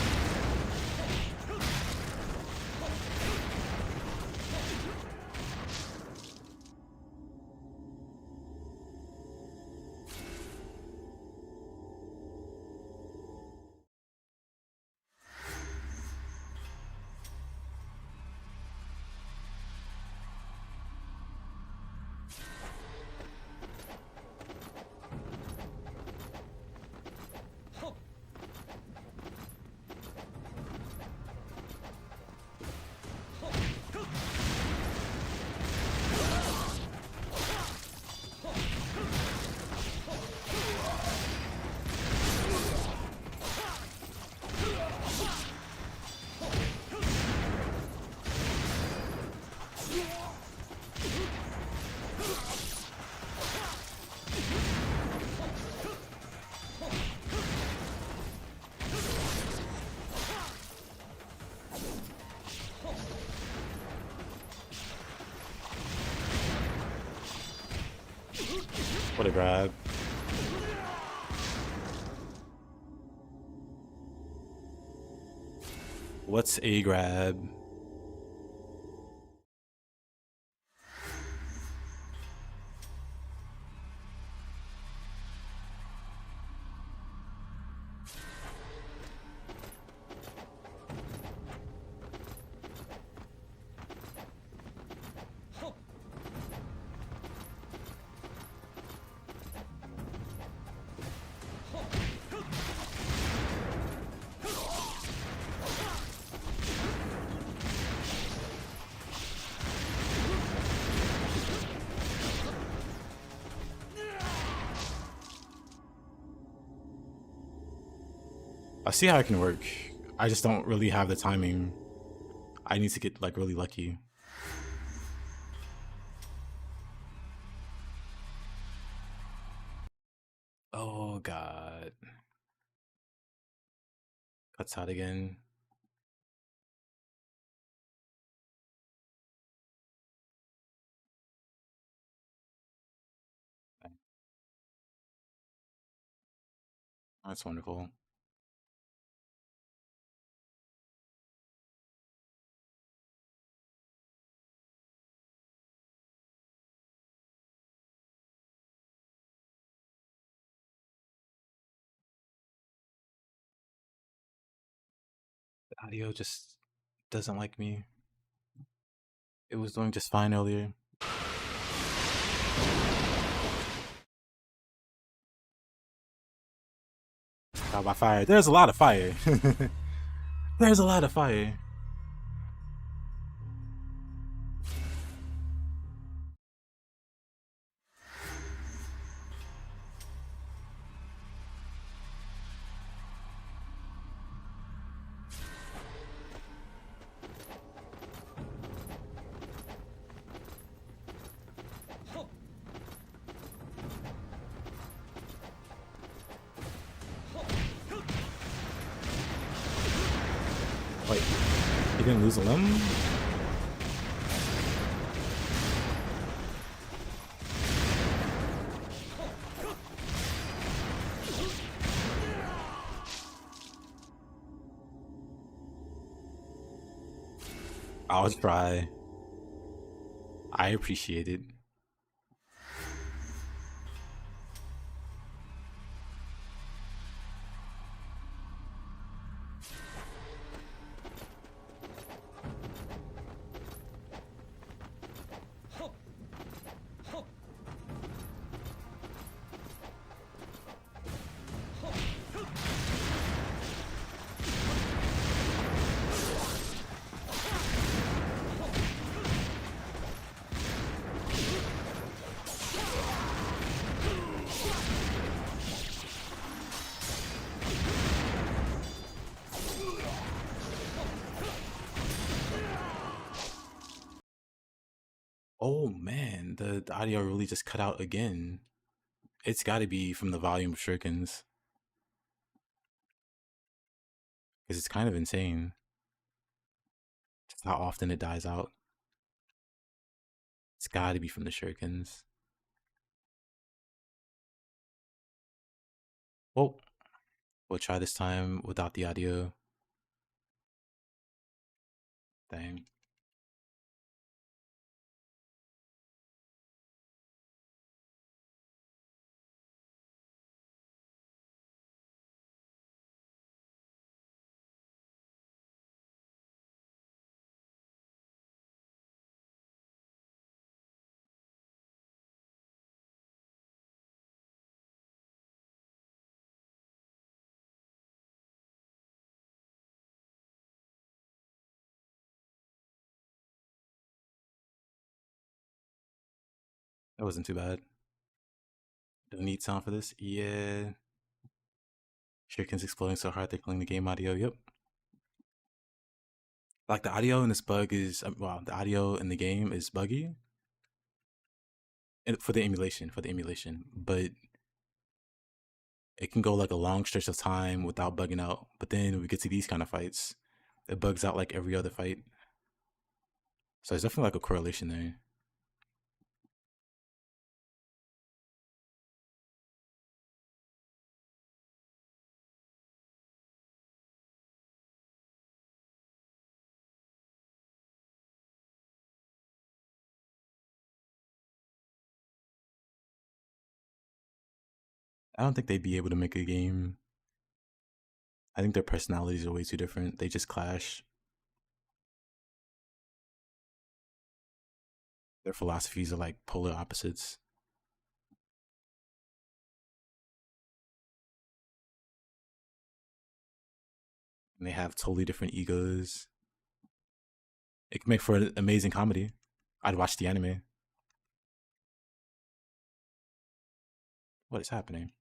What a grab. What's a grab? I see how it can work. I just don't really have the timing. I need to get like really lucky. Oh god. Cuts out again. That's wonderful. The audio just doesn't like me. It was doing just fine earlier. Got by fire. There's a lot of fire. There's a lot of fire. Wait, he didn't lose a limb? I was try. I appreciate it. Oh man, the audio really just cut out again. It's got to be from the volume of shurikens. Because it's kind of insane. Just how often it dies out. It's got to be from the shurikens. Well, we'll try this time without the audio. Dang. That wasn't too bad. Don't need sound for this? Yeah. Shurikens exploding so hard they're killing the game audio. Yep. Like the audio in this bug is, well, the audio in the game is buggy. And for the emulation, but it can go like a long stretch of time without bugging out. But then when we get to these kind of fights, it bugs out like every other fight. So there's definitely like a correlation there. I don't think they'd be able to make a game. I think their personalities are way too different. They just clash. Their philosophies are like polar opposites. And they have totally different egos. It can make for an amazing comedy. I'd watch the anime. What is happening?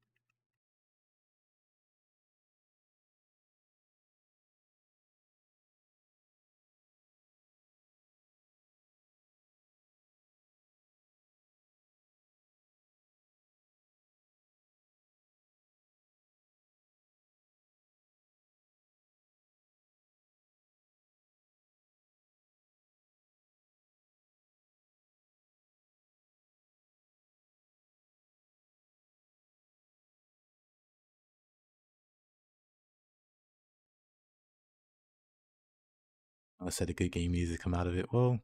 I said a good game needs to come out of it. Well,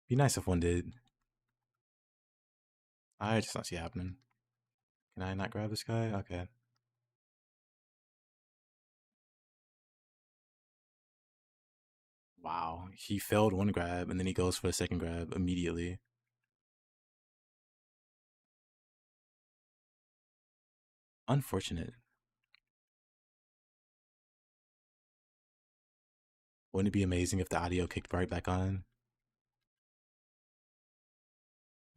be nice if one did. I just don't see it happening. Can I not grab this guy? Okay. Wow. He failed one grab and then he goes for a second grab immediately. Unfortunate. Wouldn't it be amazing if the audio kicked right back on?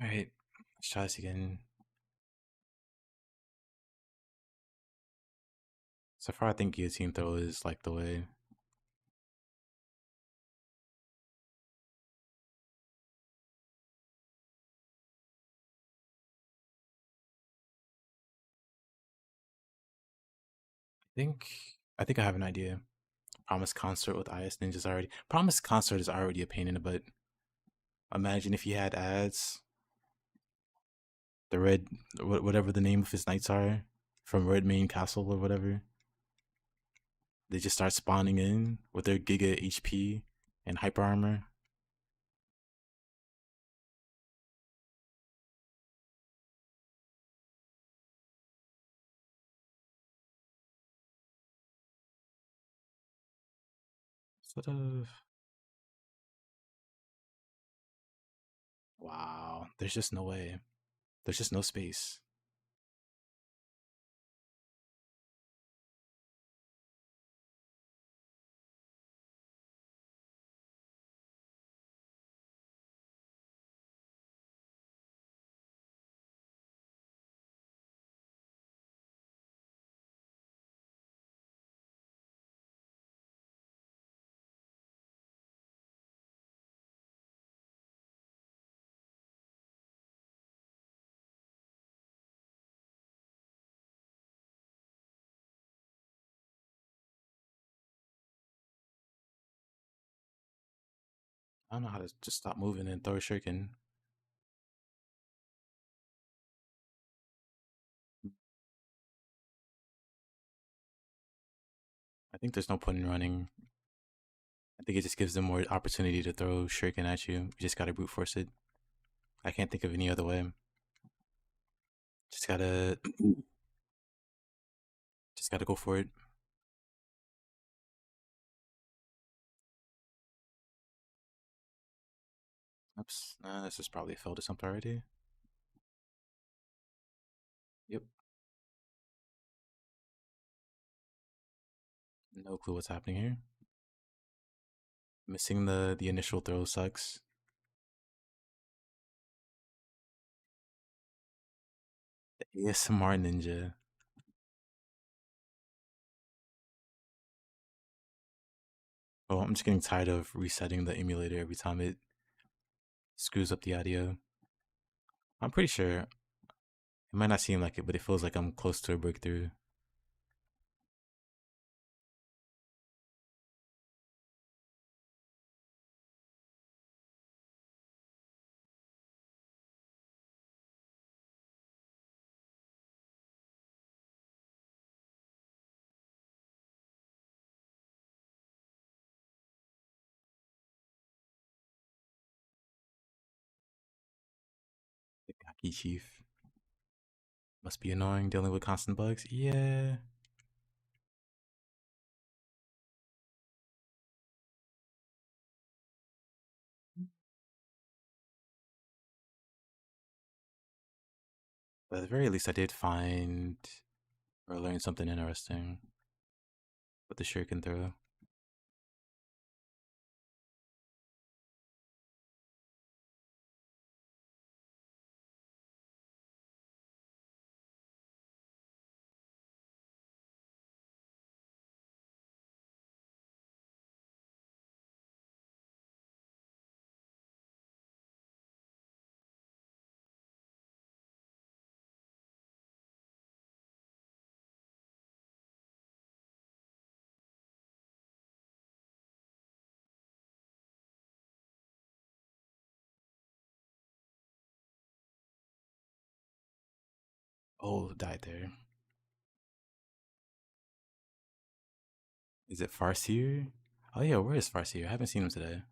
Alright, let's try this again. So far, I think guillotine throw is like the way. think I think I have an idea. Promise concert with IS Ninjas already. Promise concert is already a pain in the butt. Imagine if he had ads. The red, whatever the name of his knights are, from Red Main Castle or whatever. They just start spawning in with their Giga HP and hyper armor. Sort of. Wow. There's just no way. There's just no space. I don't know how to just stop moving and throw a shuriken. I think there's no point in running. I think it just gives them more opportunity to throw shuriken at you. You just gotta brute force it. I can't think of any other way. Just gotta go for it. Oops. This is probably a failed attempt already. Yep. No clue what's happening here. Missing the initial throw sucks. The ASMR ninja. Oh, I'm just getting tired of resetting the emulator every time it screws up the audio. I'm pretty sure it might not seem like it, but it feels like I'm close to a breakthrough. The Gaki Chief. Must be annoying dealing with constant bugs. Yeah. But at the very least, I did find or learn something interesting with the shuriken throw. Oh, died there. Is it Farseer? Oh yeah, where is Farseer? I haven't seen him today.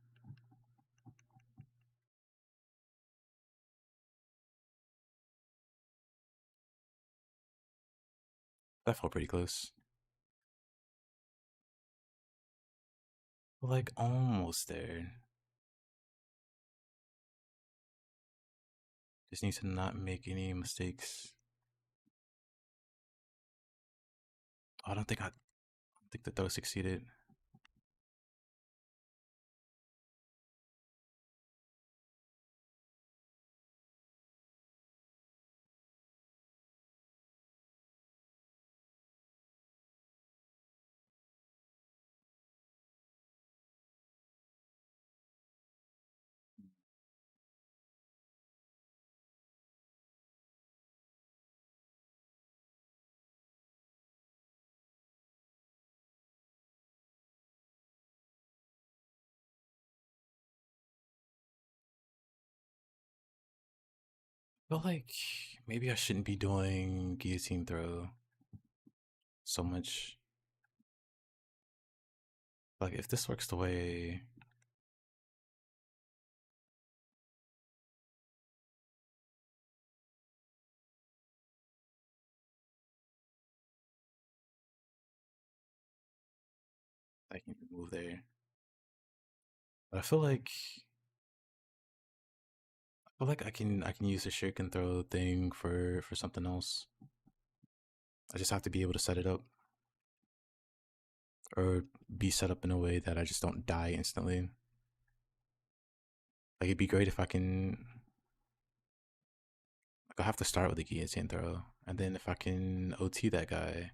That felt pretty close. Like almost there. Just need to not make any mistakes. I don't think the throw succeeded. I feel like maybe I shouldn't be doing guillotine throw so much. Like if this works the way I can move there. But I feel like I can use the shuriken throw thing for something else. I just have to be able to set it up. Or be set up in a way that I just don't die instantly. Like it'd be great if I can like I have to start with a guillotine throw. And then if I can OT that guy.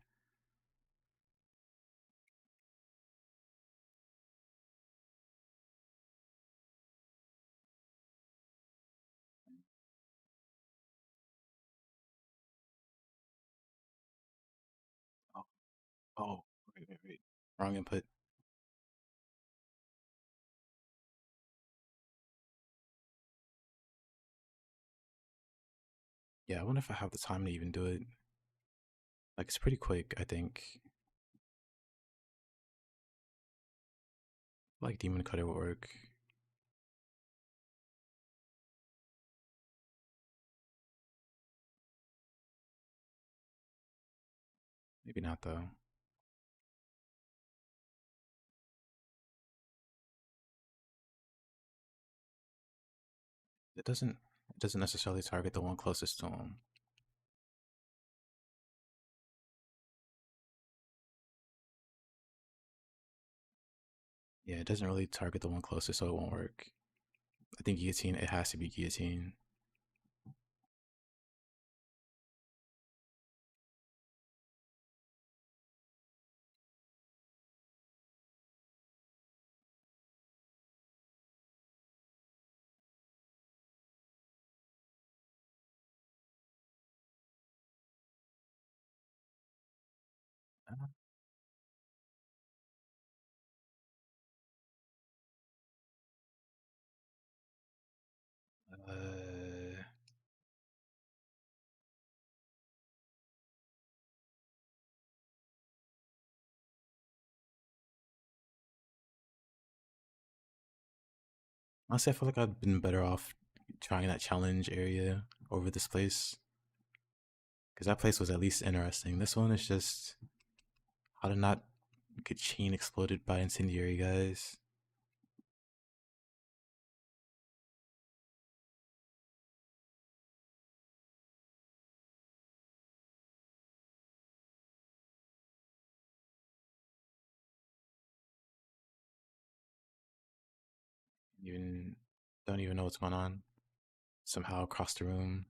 Oh, oh, wait. Wrong input. Yeah, I wonder if I have the time to even do it. Like it's pretty quick, I think. Like Demon Cutter will work. Maybe not though. It doesn't necessarily target the one closest to him. Yeah, it doesn't really target the one closest, so it won't work. I think guillotine, it has to be guillotine. Uh, Honestly, I feel like I've been better off trying that challenge area over this place. Because that place was at least interesting. This one is just how to not get chain exploded by incendiary guys. Even don't even know what's going on. Somehow across the room.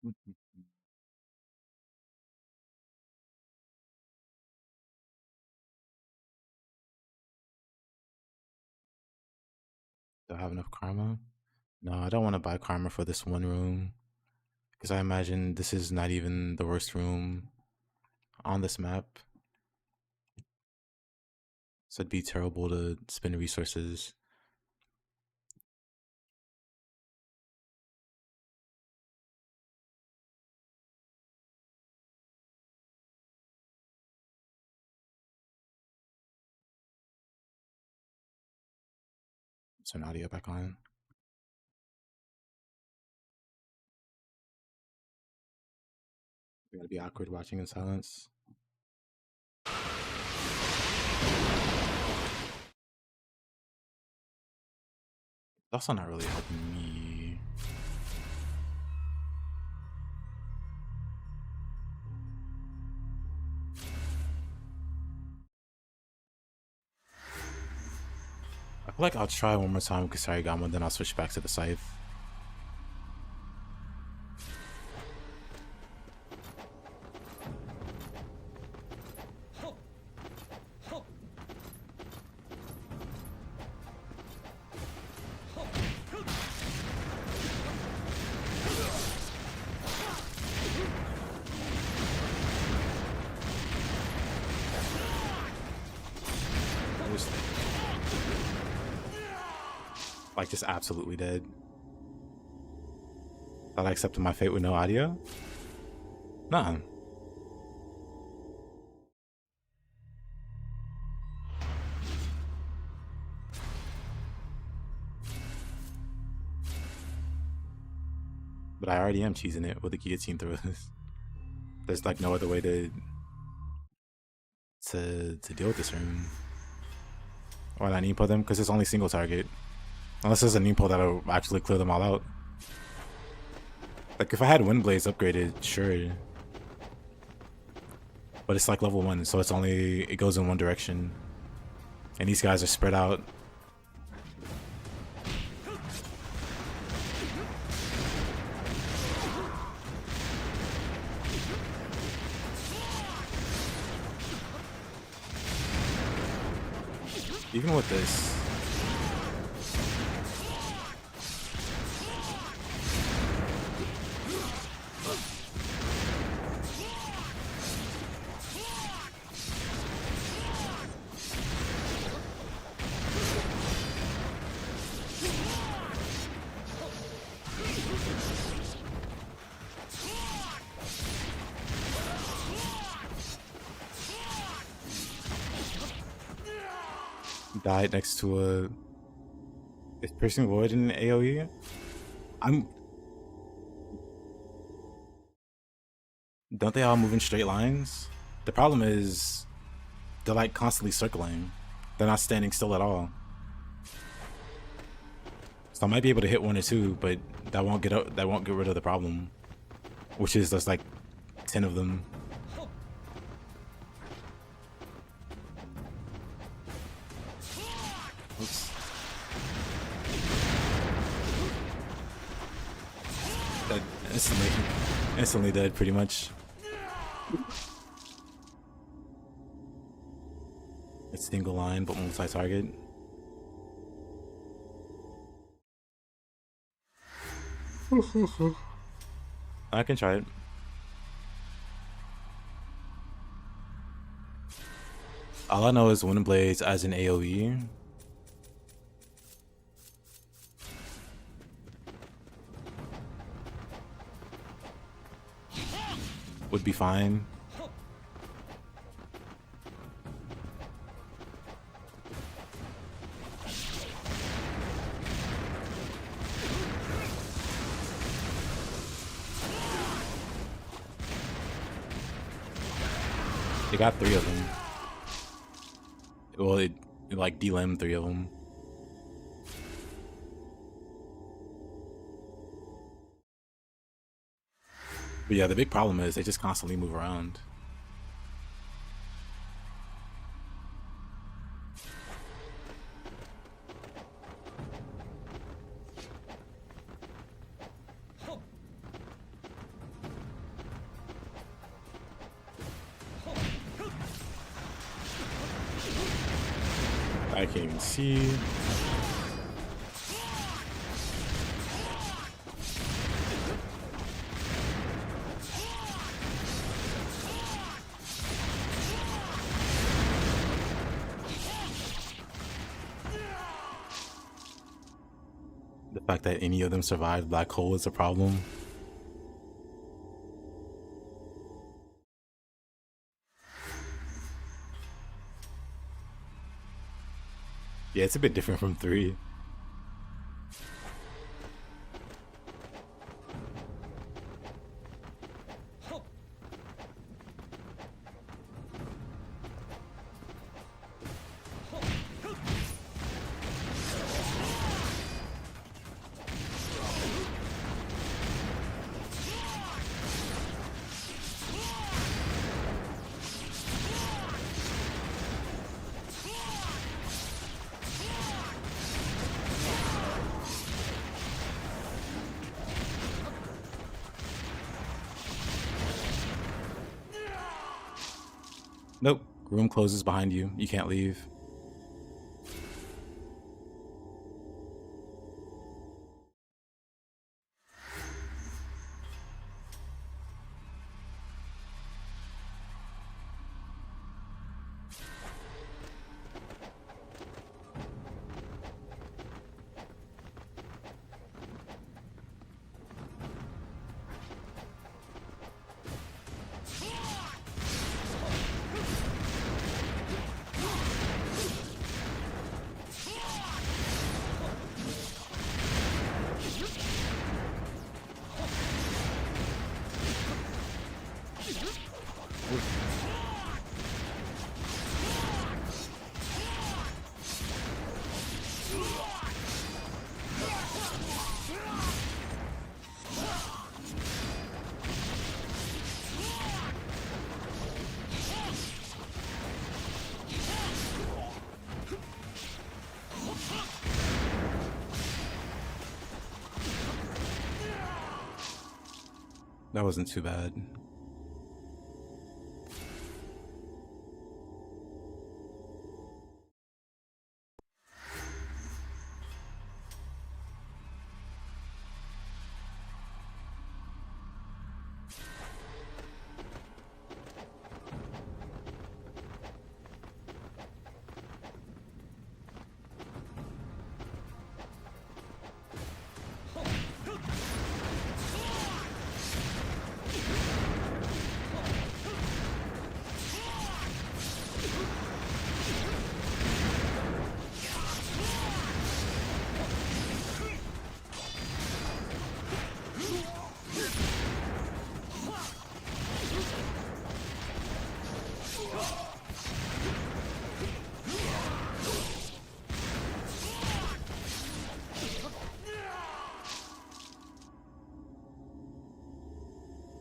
Do I have enough karma? No, I don't want to buy karma for this one room. Because I imagine this is not even the worst room on this map. So it'd be terrible to spend resources. turn audio back on. It's gonna be awkward watching in silence. That's not really helping me. I feel like I'll try one more time with Kusarigama, then I'll switch back to the scythe. Like, just absolutely dead. Thought I accepted my fate with no audio? Nah. But I already am cheesing it with the guillotine throws. There's like no other way to deal with this room. Why not Nimpo them? Because it's only single target. Unless there's a Nimpo that'll actually clear them all out. Like if I had Windblades upgraded, sure. But it's like level 1, so it goes in one direction. And these guys are spread out. Even with this, died next to a is piercing void in an AoE. Don't they all move in straight lines? The problem is they're like constantly circling. They're not standing still at all. So I might be able to hit 1 or 2, but that won't get rid of the problem, which is there's like 10 of them. Oops. Dead. Instantly dead, pretty much. It's single line, but multi-target. I can try it. All I know is Windblades as an AoE. Would be fine. They got 3 of them. Well, it like de-limbed 3 of them. But yeah, the big problem is they just constantly move around. I can't even see. The fact that any of them survived Black Hole is a problem. Yeah, it's a bit different from 3. Nope. Room closes behind you. You can't leave. That wasn't too bad.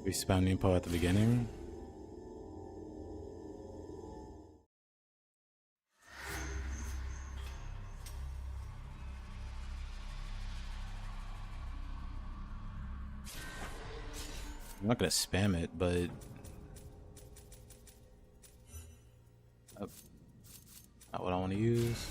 We spam info at the beginning. I'm not gonna spam it, but not what I want to use.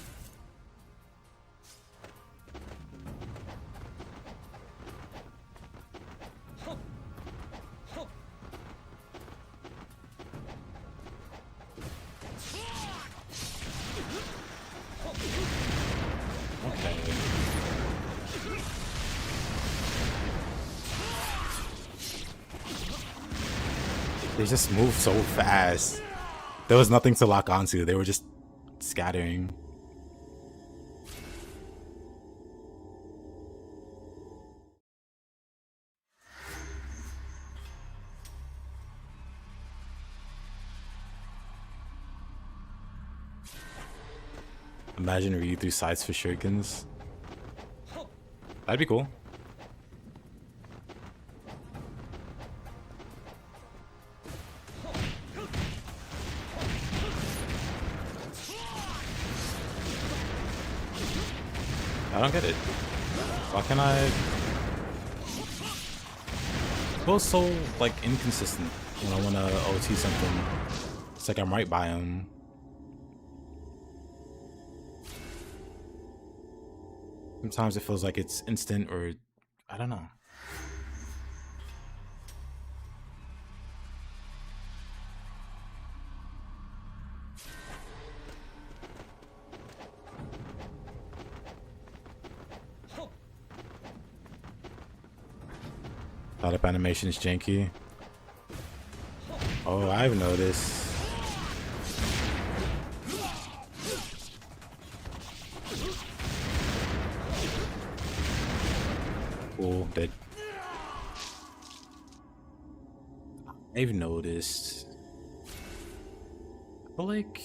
Okay. They just moved so fast. There was nothing to lock onto. They were just scattering. Imagine read through sides for shurikens. That'd be cool. I don't get it. Why can I? It feels so like inconsistent when I want to OT something. It's like I'm right by him. Sometimes it feels like it's instant, or I don't know. Thought up animation is janky. Oh, I've noticed. Cool, dead. I've noticed. I feel like,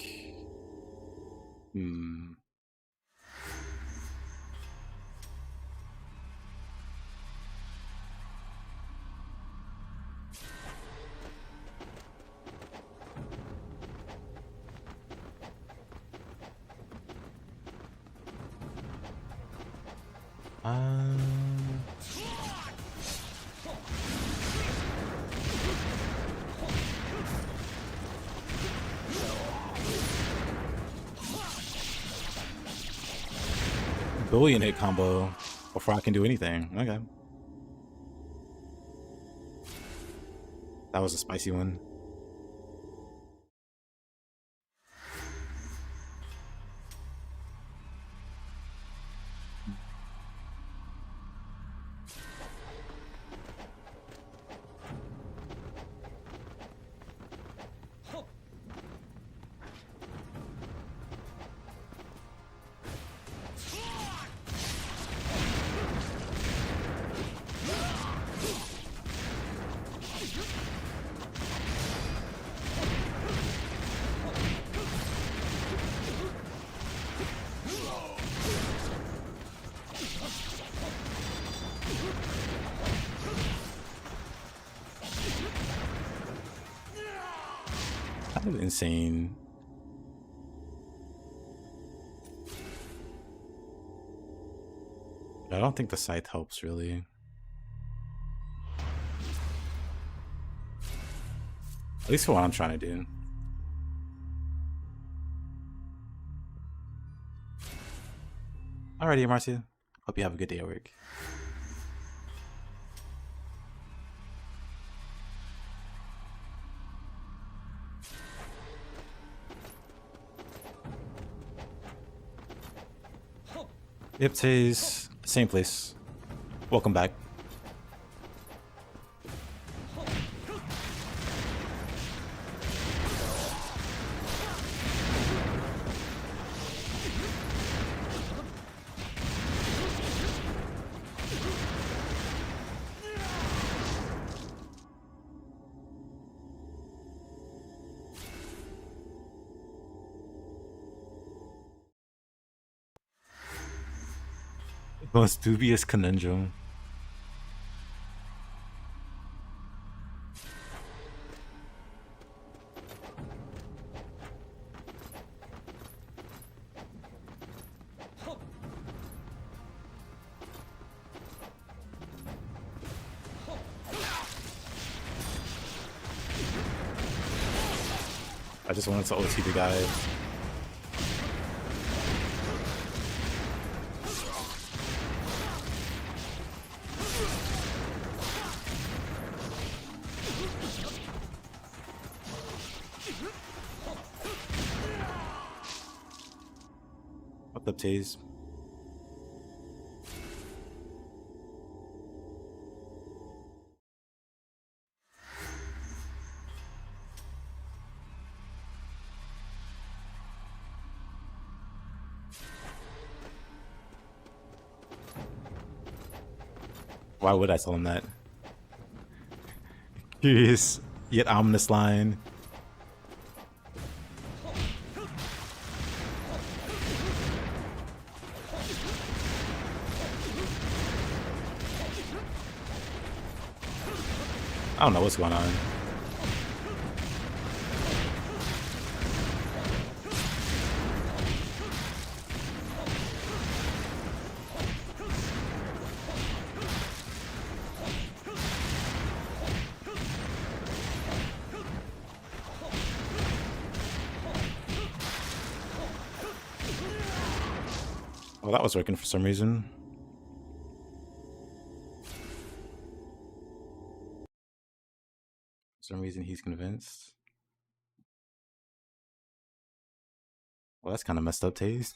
billion hit combo before I can do anything. Okay. That was a spicy one. That was insane. I don't think the scythe helps really. At least for what I'm trying to do. Alrighty, Marcia. Hope you have a good day at work. Yep, today's same place. Welcome back. Most dubious conundrum. I just wanted to OT the guy. What's up, Taze? Why would I tell him that? Curious yet ominous line. I don't know what's going on. Well, that was working for some reason. For some reason he's convinced. Well, that's kind of messed up, Taze.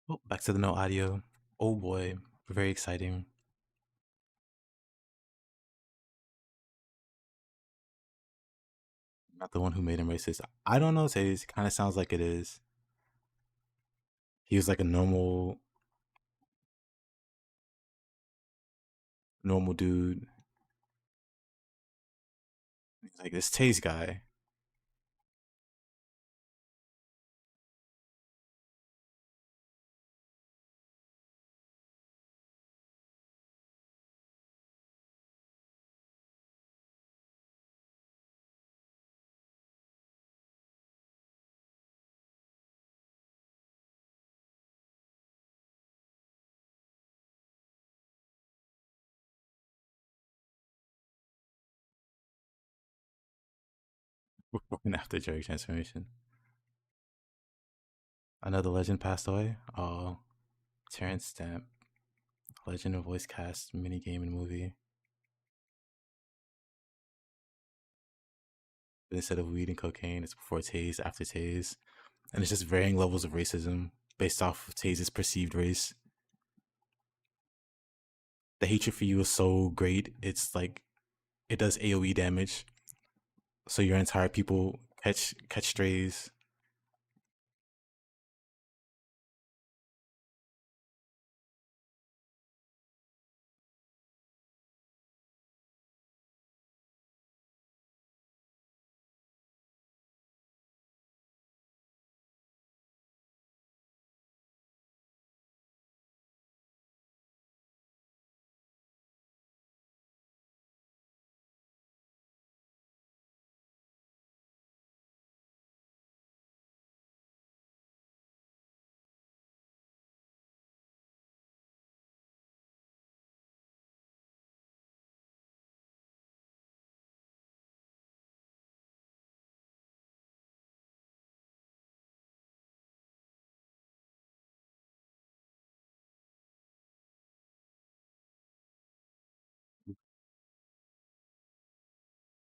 Oh, back to the no audio. Oh boy, very exciting. Not the one who made him racist. I don't know, Taze. Kind of sounds like it is. He was like a normal dude. He's like this Taze guy. Before and after Drake transformation. Another legend passed away. Oh, Terrence Stamp, legend of voice cast, mini game and movie. But instead of weed and cocaine, it's before Taze, after Taze, and it's just varying levels of racism based off of Taze's perceived race. The hatred for you is so great, it's like it does AoE damage. So your entire people catch strays.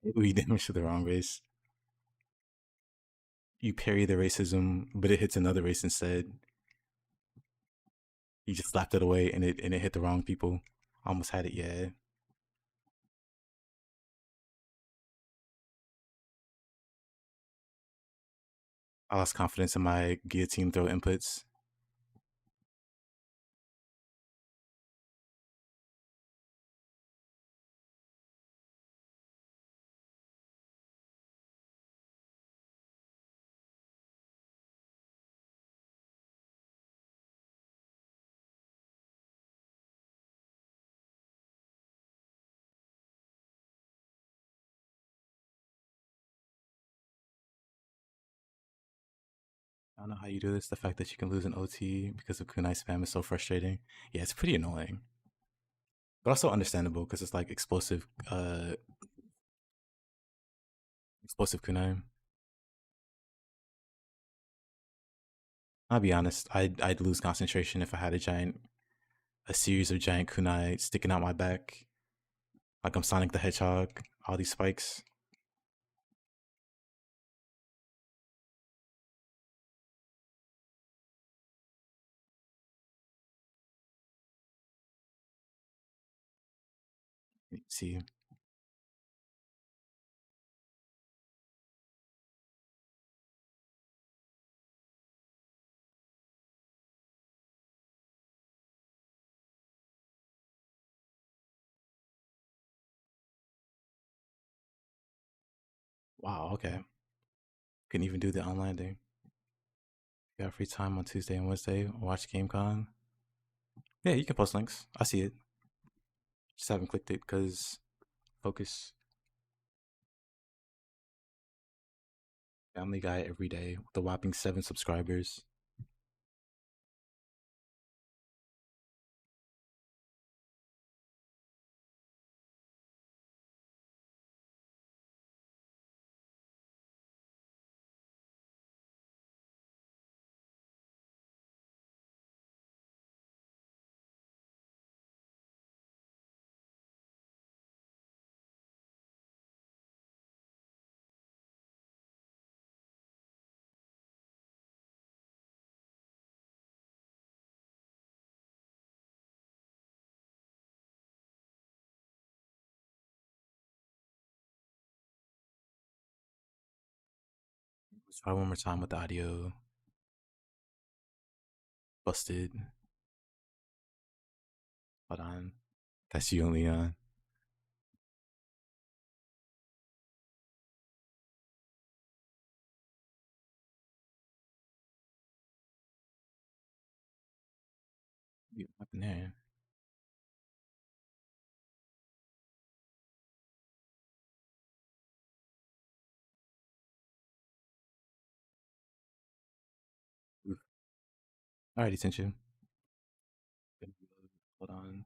AoE damage to the wrong race. You parry the racism, but it hits another race instead. You just slapped it away and it hit the wrong people. Almost had it, yeah. I lost confidence in my guillotine throw inputs. I don't know how you do this. The fact that you can lose an OT because of kunai spam is so frustrating. Yeah, it's pretty annoying, but also understandable because it's like explosive kunai. I'll be honest. I'd lose concentration if I had a series of giant kunai sticking out my back, like I'm Sonic the Hedgehog. All these spikes. See, wow. Okay, couldn't even do the online thing. Got free time on Tuesday and Wednesday. Watch GameCon. Yeah, you can post links. I see it. Just haven't clicked it because focus. Family Guy every day with a whopping 7 subscribers. Let's try one more time with the audio. Busted. Hold on. That's you and Leon. What happened there? Alrighty, Tenchu. Hold on.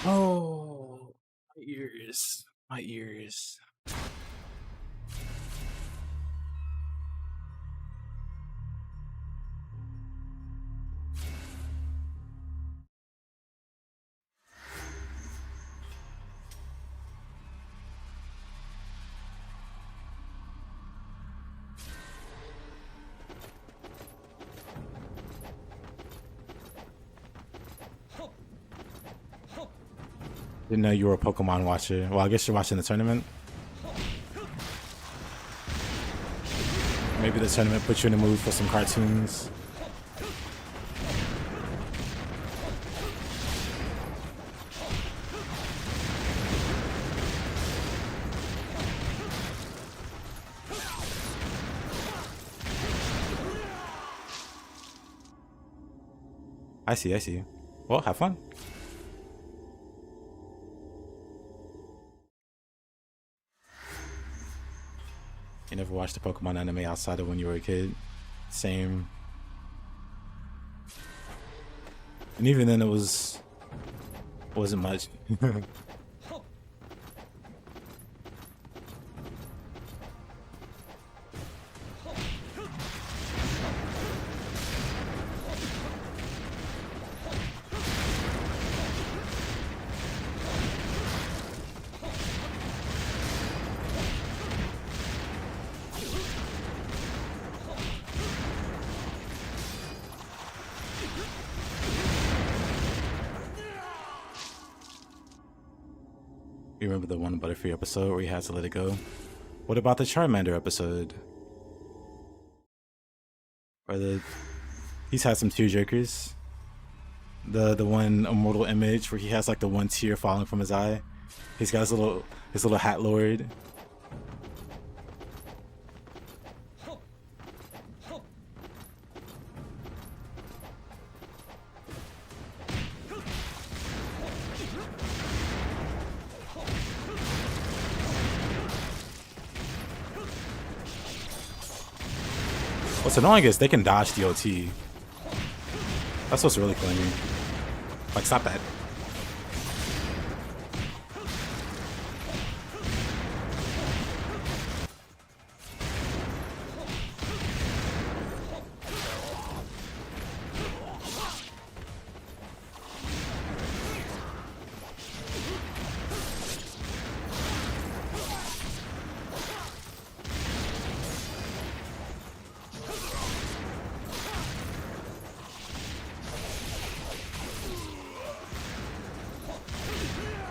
Oh, my ears. My ears. Didn't know you were a Pokemon watcher. Well, I guess you're watching the tournament. Maybe the tournament put you in the mood for some cartoons. I see, I see. Well, have fun. You never watched a Pokemon anime outside of when you were a kid? Same. And even then it wasn't much. You remember the one Butterfree episode where he has to let it go? What about the Charmander episode? Or he's had some tearjerkers. The one Immortal Image where he has like the one tear falling from his eye. He's got his little hat lowered. What's annoying is they can dodge the OT. That's what's really killing me. Like, stop that.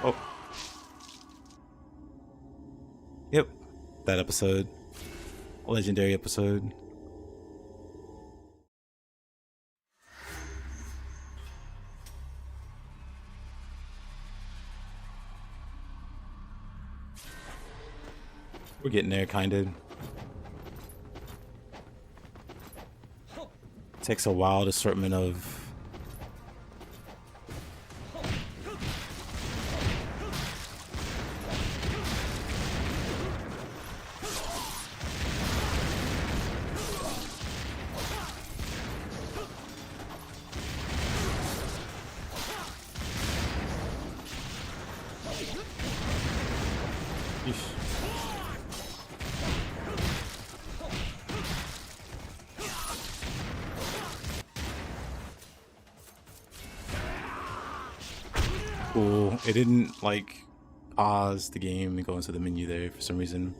Oh. Yep. That episode. Legendary episode. We're getting there, kinda. Takes a wild assortment of cool. It didn't like pause the game and go into the menu there for some reason.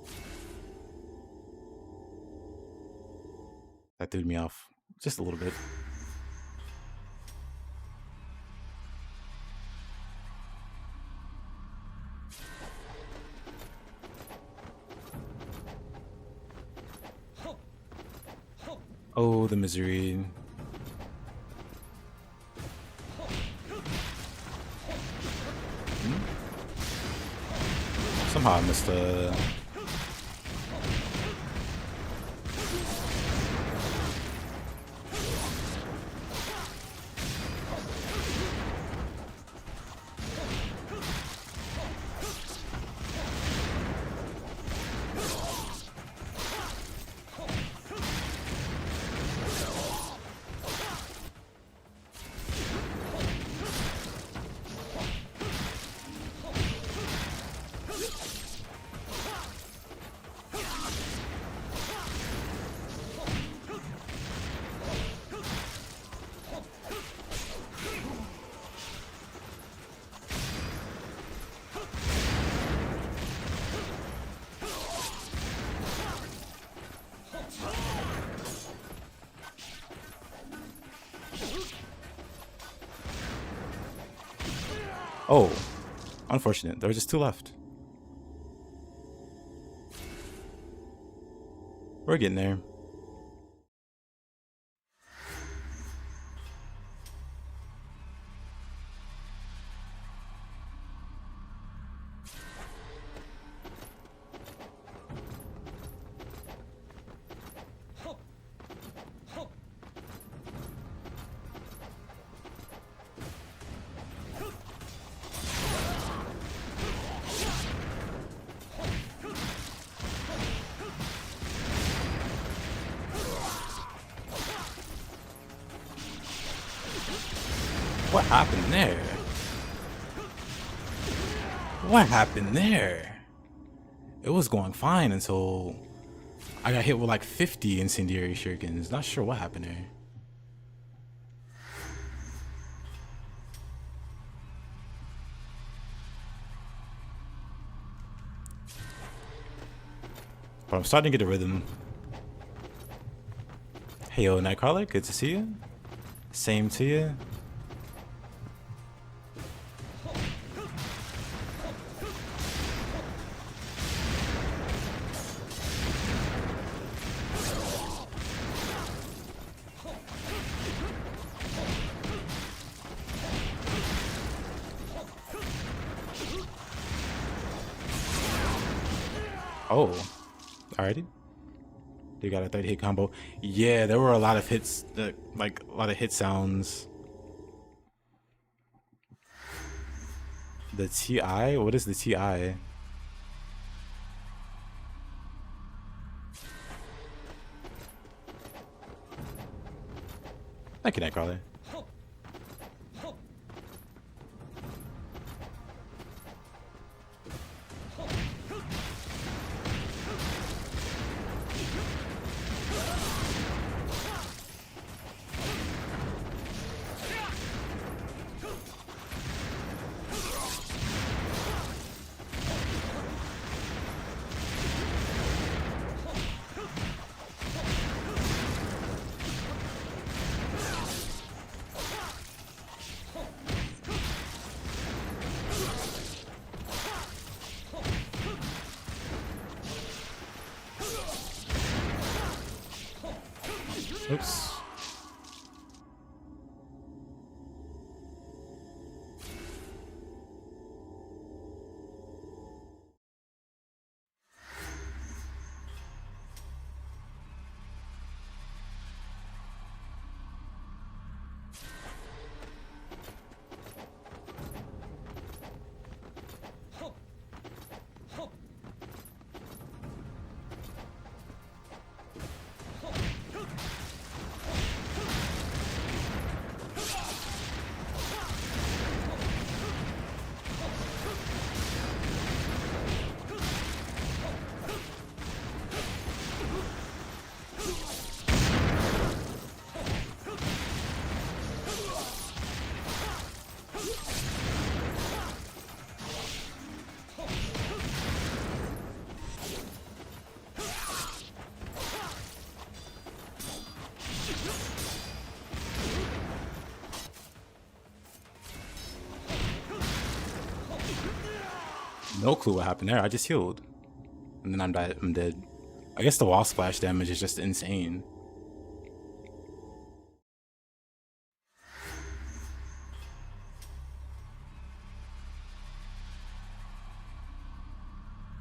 That threw me off just a little bit. Oh, the misery. Somehow I missed a... Oh, unfortunate. There were just 2 left. We're getting there. What happened there? What happened there? It was going fine until I got hit with like 50 incendiary shurikens. Not sure what happened there. But I'm starting to get a rhythm. Hey yo, Nightcrawler, good to see you. Same to you. Oh, alrighty. They got a 30 hit combo. Yeah, there were a lot of hits, like a lot of hit sounds. The TI? What is the TI? Thank you, Nightcrawler. Oops. No clue what happened there. I just healed. And then I'm dead. I guess the wall splash damage is just insane.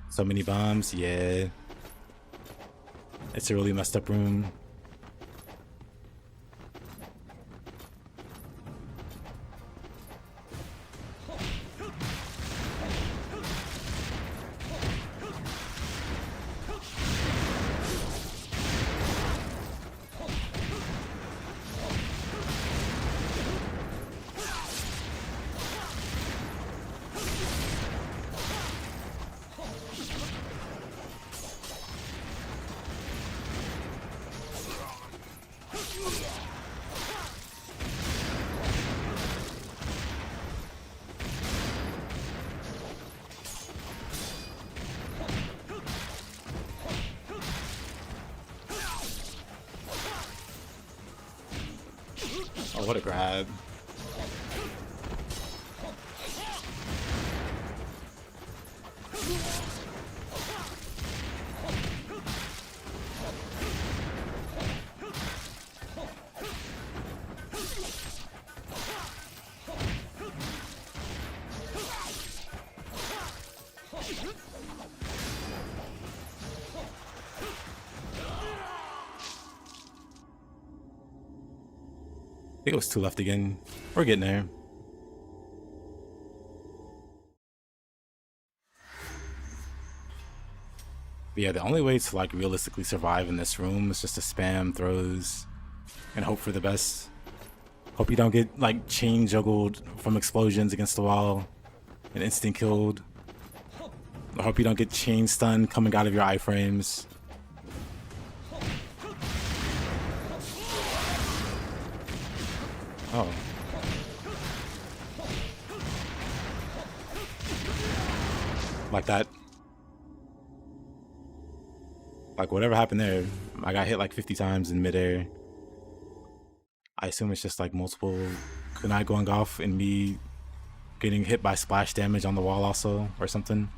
So many bombs, yeah. It's a really messed up room. Oh, what a grab. think it was 2 left again. We're getting there. But yeah, the only way to like realistically survive in this room is just to spam throws and hope for the best. Hope you don't get like chain juggled from explosions against the wall and instant killed. I hope you don't get chain stun coming out of your iframes. Oh. Like that. Like whatever happened there, I got hit like 50 times in midair. I assume it's just like multiple kunai going off and me getting hit by splash damage on the wall also or something.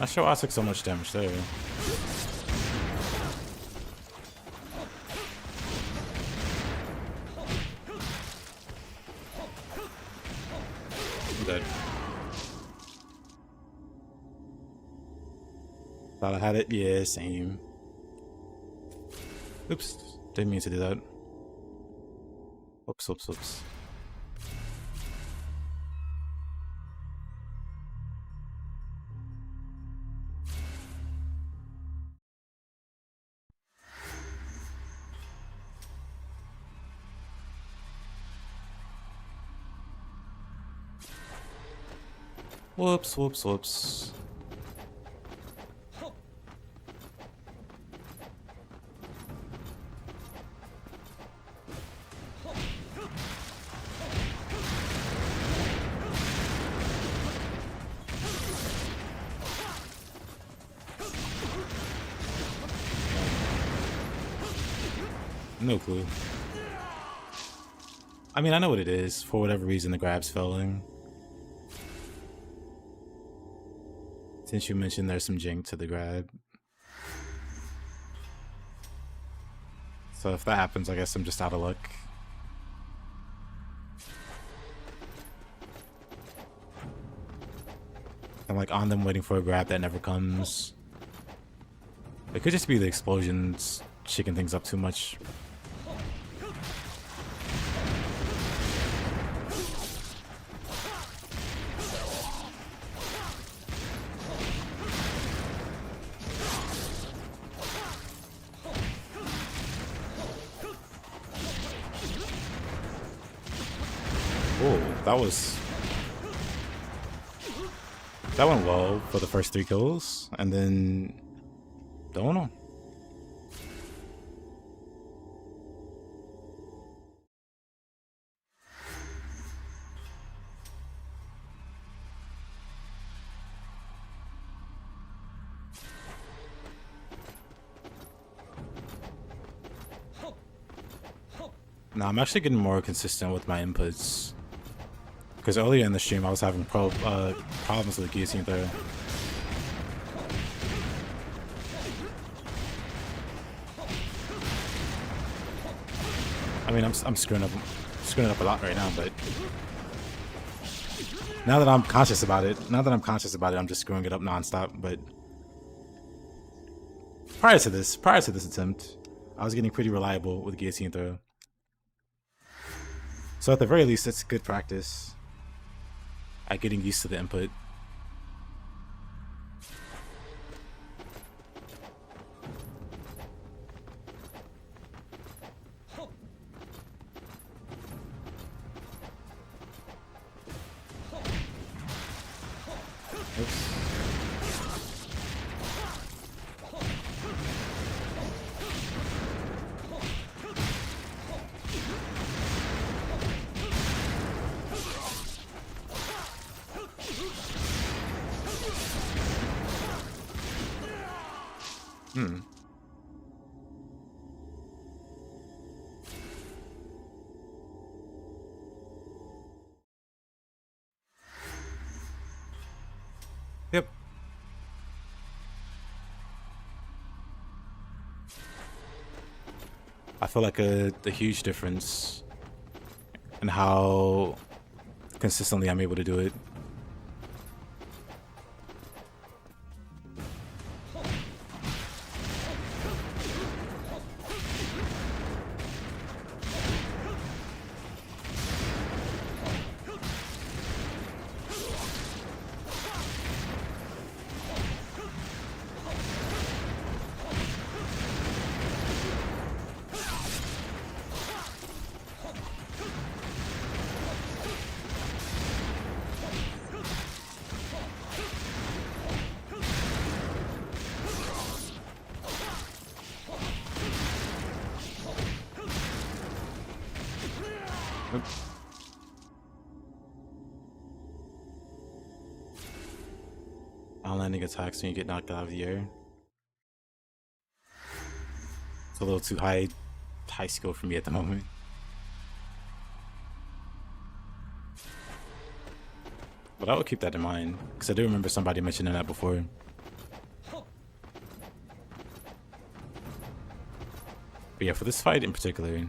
Not sure why I took so much damage there. I'm dead. Thought I had it. Yeah, same. Oops. Didn't mean to do that. Oops, oops, oops. Whoops, whoops, whoops. No clue. I mean, I know what it is. For whatever reason, the grab's failing. Since you mentioned there's some jank to the grab. So if that happens, I guess I'm just out of luck. I'm like on them waiting for a grab that never comes. It could just be the explosions shaking things up too much. That went well for the first 3 kills, and then don't know. Now I'm actually getting more consistent with my inputs. Because earlier in the stream, I was having problems with the guillotine throw. I mean, I'm screwing up a lot right now, but now that I'm conscious about it, I'm just screwing it up nonstop. But prior to this attempt, I was getting pretty reliable with guillotine throw. So at the very least, it's good practice at getting used to the input. Oops. Yep. I feel like the huge difference in how consistently I'm able to do it. Landing attacks when you get knocked out of the air. It's a little too high skill for me at the moment. But I will keep that in mind, because I do remember somebody mentioning that before. But yeah, for this fight in particular,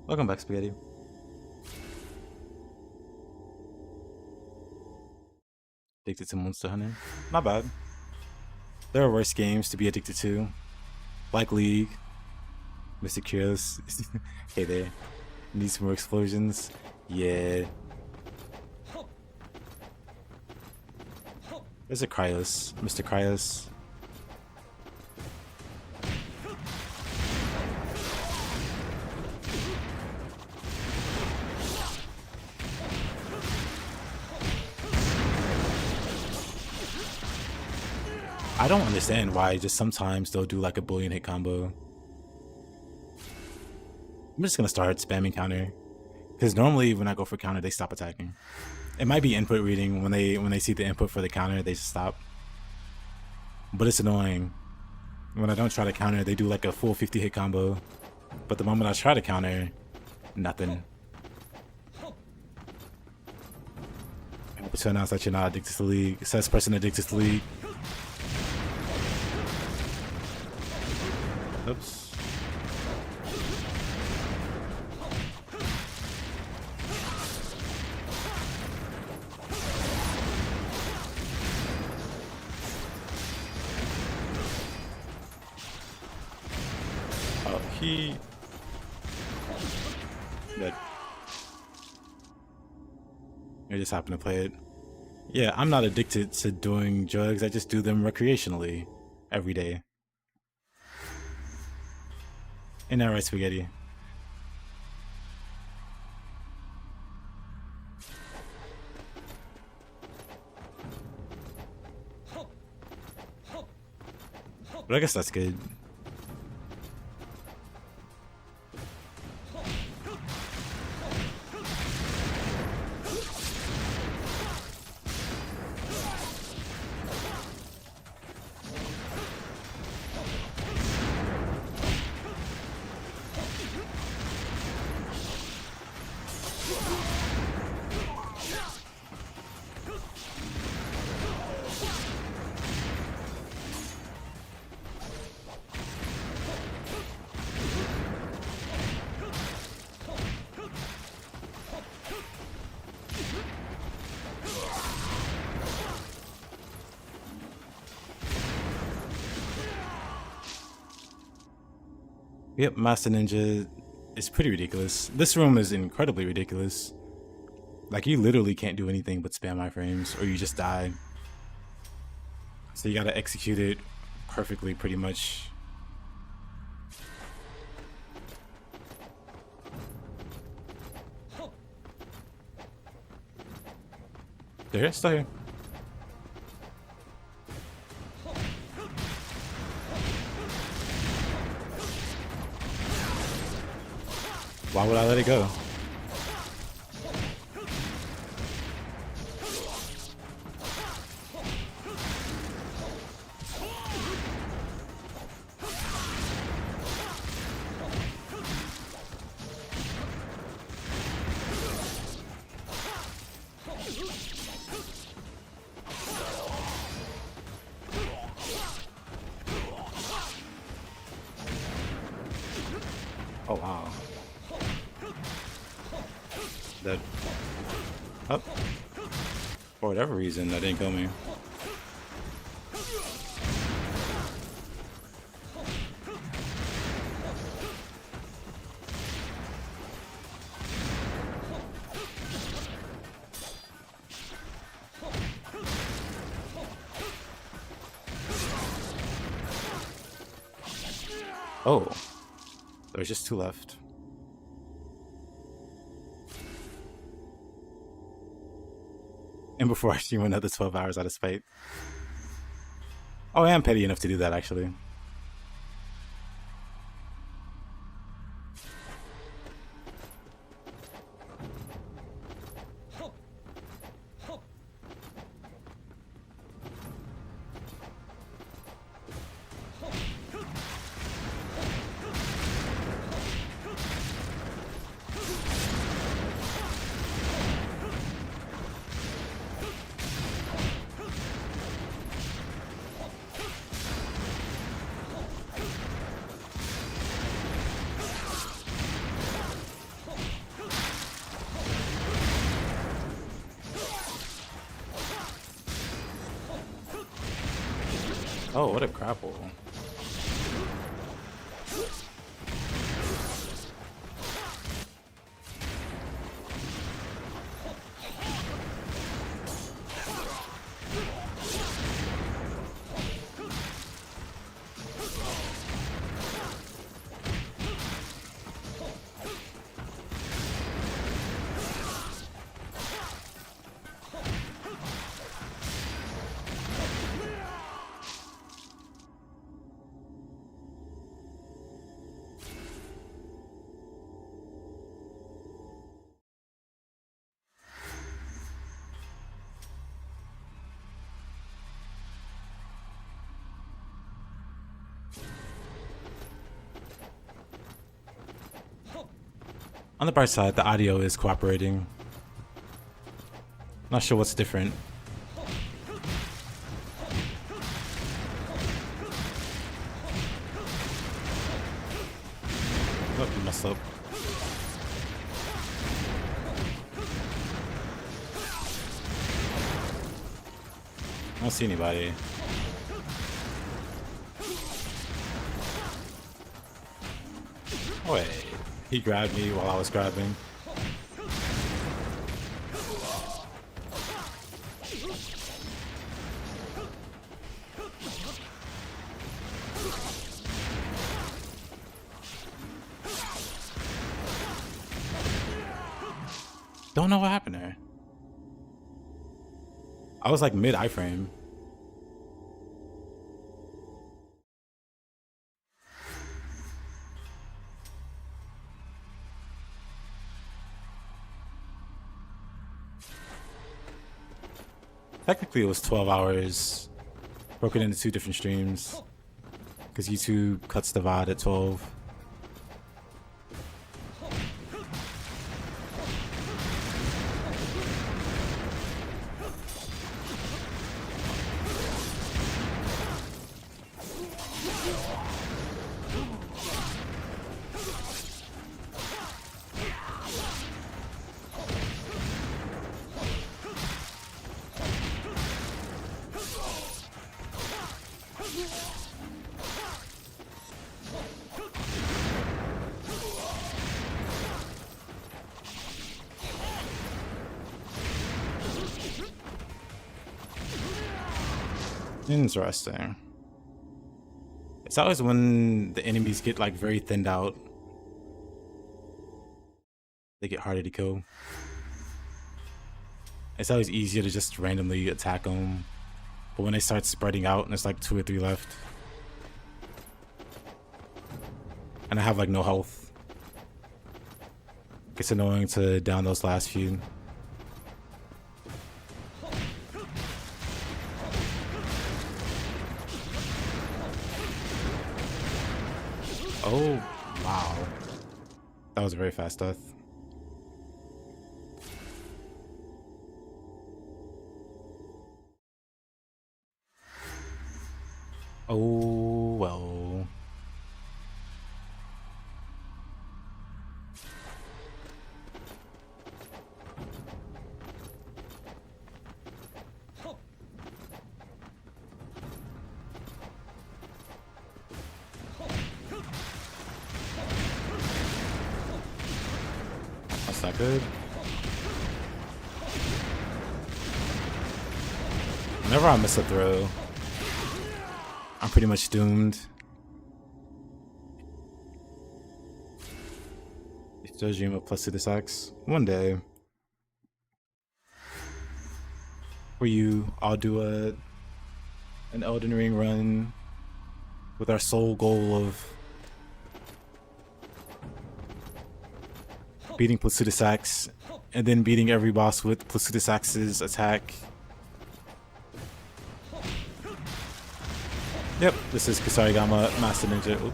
welcome back, Spaghetti. Addicted to Monster Hunter. Not bad. There are worse games to be addicted to. Like League. Mr. Curious. Hey there. Need some more explosions? Yeah. There's a Cryos. Mr. Cryos. I don't understand why just sometimes they'll do like a bullion hit combo. I'm just gonna start spamming counter, because normally when I go for counter they stop attacking. It might be input reading. When they see the input for the counter they just stop. But it's annoying. When I don't try to counter they do like a full 50 hit combo. But the moment I try to counter, nothing. I hope to announce that you're not addicted to League. It says person addicted to League. Oops. Oh, he... Good. I just happen to play it. Yeah, I'm not addicted to doing drugs. I just do them recreationally every day. Ain't that right, Spaghetti? But I guess that's good. Yep, Master Ninja is pretty ridiculous. This room is incredibly ridiculous. Like, you literally can't do anything but spam iframes, or you just die. So you gotta execute it perfectly, pretty much. They're here? Still here. Why would I let it go? Oh wow. That up. For whatever reason that didn't kill me. Oh. There's just 2 left. And before I stream another 12 hours out of spite. Oh, I am petty enough to do that, actually. Oh, what a grapple. On the bright side, the audio is cooperating. Not sure what's different. Oh, you messed up. I don't see anybody. Wait, he grabbed me while I was grabbing. Don't know what happened there. I was like mid iframe. Technically, it was 12 hours broken into 2 different streams because YouTube cuts the VOD at 12. Interesting. It's always when the enemies get like very thinned out, they get harder to kill. It's always easier to just randomly attack them, but when they start spreading out and there's like 2 or 3 left, and I have like no health, Gets annoying to down those last few. Oh, wow. That was a very fast death. Oh, well. That's not good. Whenever I miss a throw, I'm pretty much doomed. Still dream of plus 2 this axe. One day. For you, I'll do an Elden Ring run with our sole goal of beating Placidus Axe and then beating every boss with Placidus Axe's attack. Yep, this is Kusarigama, Master Ninja. Oop.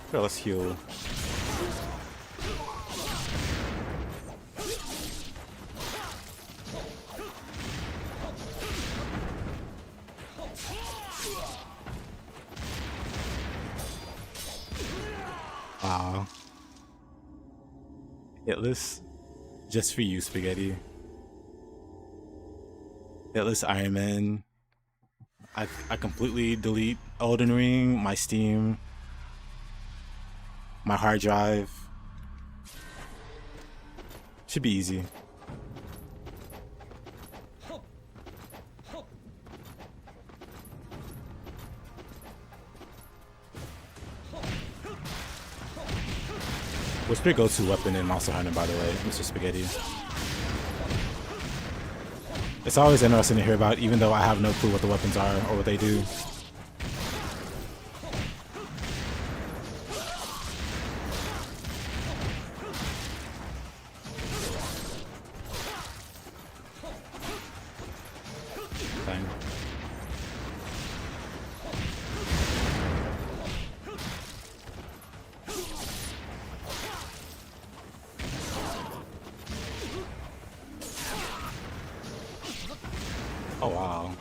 Okay, let's heal. Wow. Hitless. Just for you, Spaghetti. Hitless Iron Man. I completely delete Elden Ring, my Steam, my hard drive. Should be easy. What's your go-to weapon in Monster Hunter, by the way, Mr. Spaghetti? It's always interesting to hear about, even though I have no clue what the weapons are or what they do. Dang. Oh wow.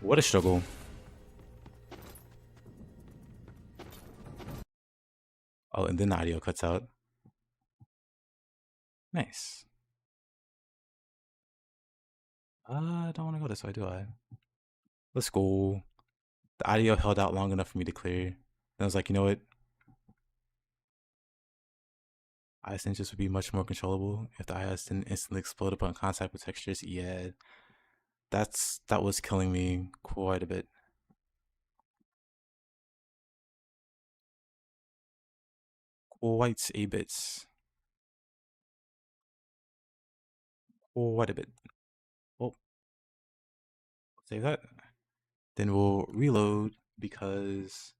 What a struggle. Oh, and then the audio cuts out. Nice. I don't want to go this way, do I? Let's go. The audio held out long enough for me to clear. And I was like, you know what? Ice ninjas would be much more controllable if the IS didn't instantly explode upon contact with textures. Yeah, that was killing me quite a bit. Quite a bit. Quite a bit. Oh, save that. Then we'll reload because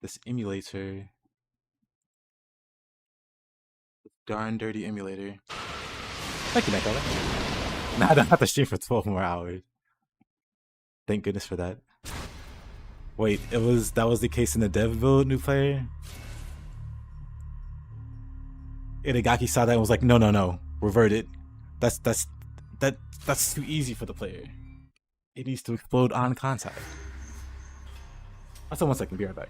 this emulator, this darn dirty emulator. Thank you, Nightcrawler. Now I don't have to stream for 12 more hours. Thank goodness for that. Wait, that was the case in the dev build, new player? Itagaki saw that and was like, no, revert it. That's too easy for the player. It needs to explode on contact. I'll tell 1 second, be right back.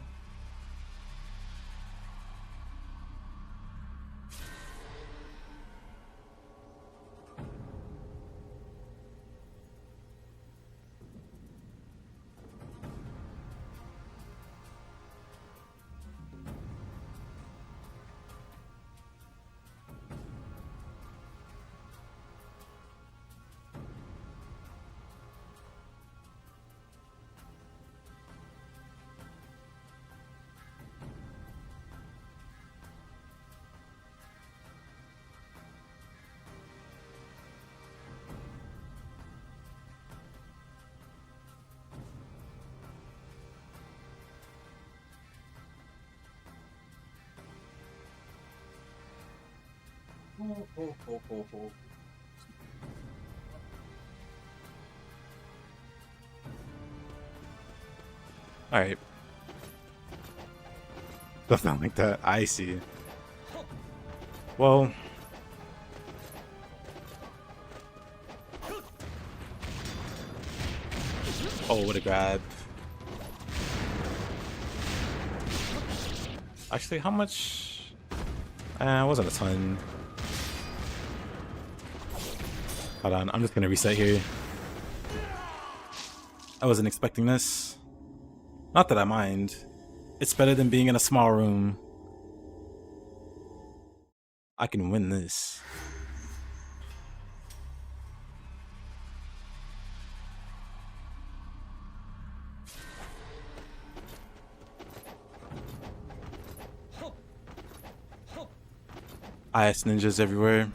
Alright. Nothing like that. I see. Well. Oh, what a grab. Actually, how much? Wasn't a ton. Hold on, I'm just gonna reset here. I wasn't expecting this. Not that I mind. It's better than being in a small room. I can win this. IS ninjas everywhere.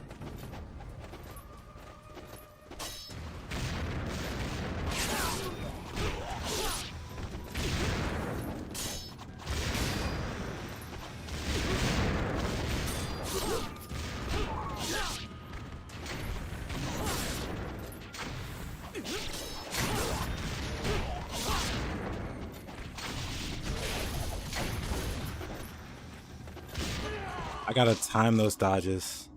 I gotta time those dodges.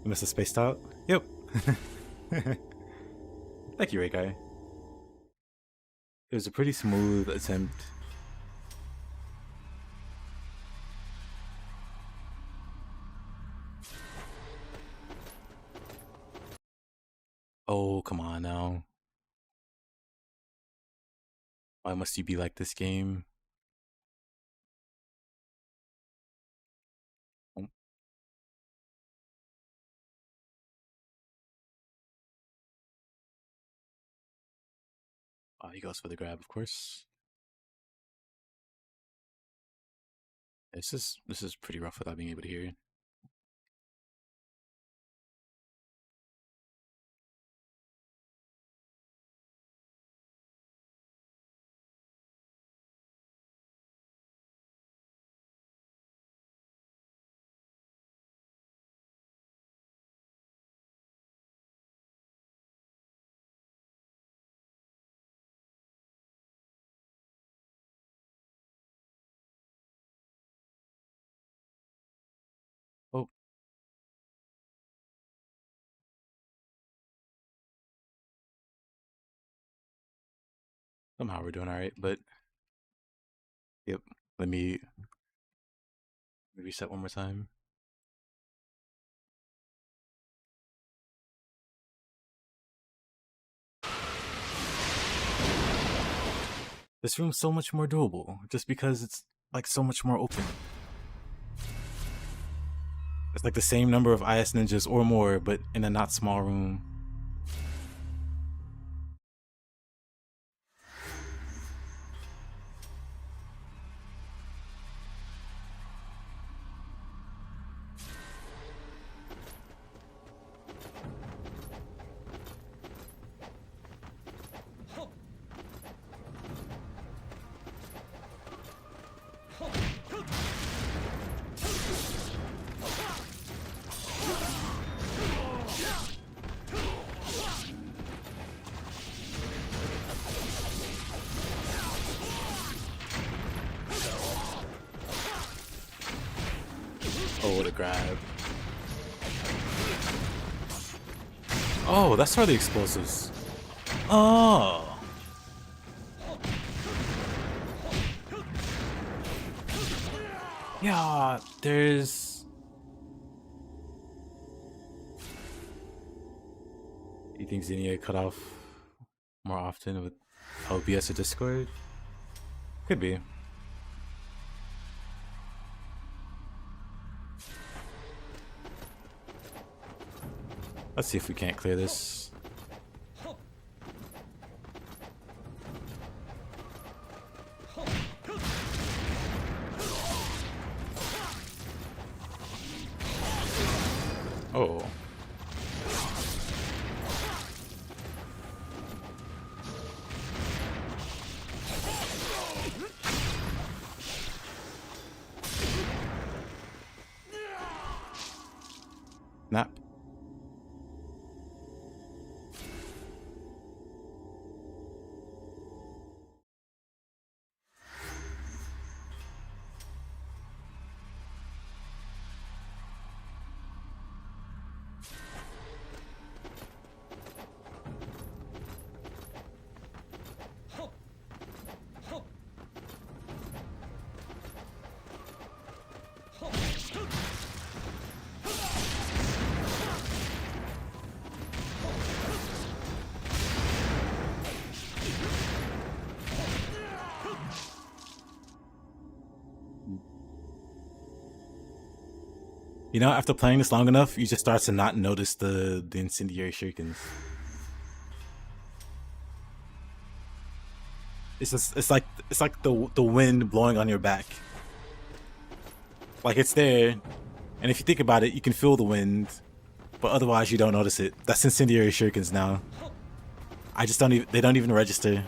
You must have spaced out? Yep. Thank you, Reikai. It was a pretty smooth attempt. Oh, come on now. Why must you be like this game? Oh, he goes for the grab, of course. This is pretty rough without being able to hear. Oh. Somehow we're doing alright, but yep. Let me reset one more time. This room's so much more doable, just because it's like so much more open. It's like the same number of IS ninjas or more, but in a not small room. Oh, what a grab. Oh, that's where the explosives. Oh. Yeah, there's... You think Xenia cut off more often with OBS or Discord? Could be. Let's see if we can't clear this. Oh. Nap. You know, after playing this long enough, you just start to not notice the incendiary shurikens. It's like the wind blowing on your back. Like it's there, and if you think about it, you can feel the wind, but otherwise you don't notice it. That's incendiary shurikens now. I just don't even, they don't even register.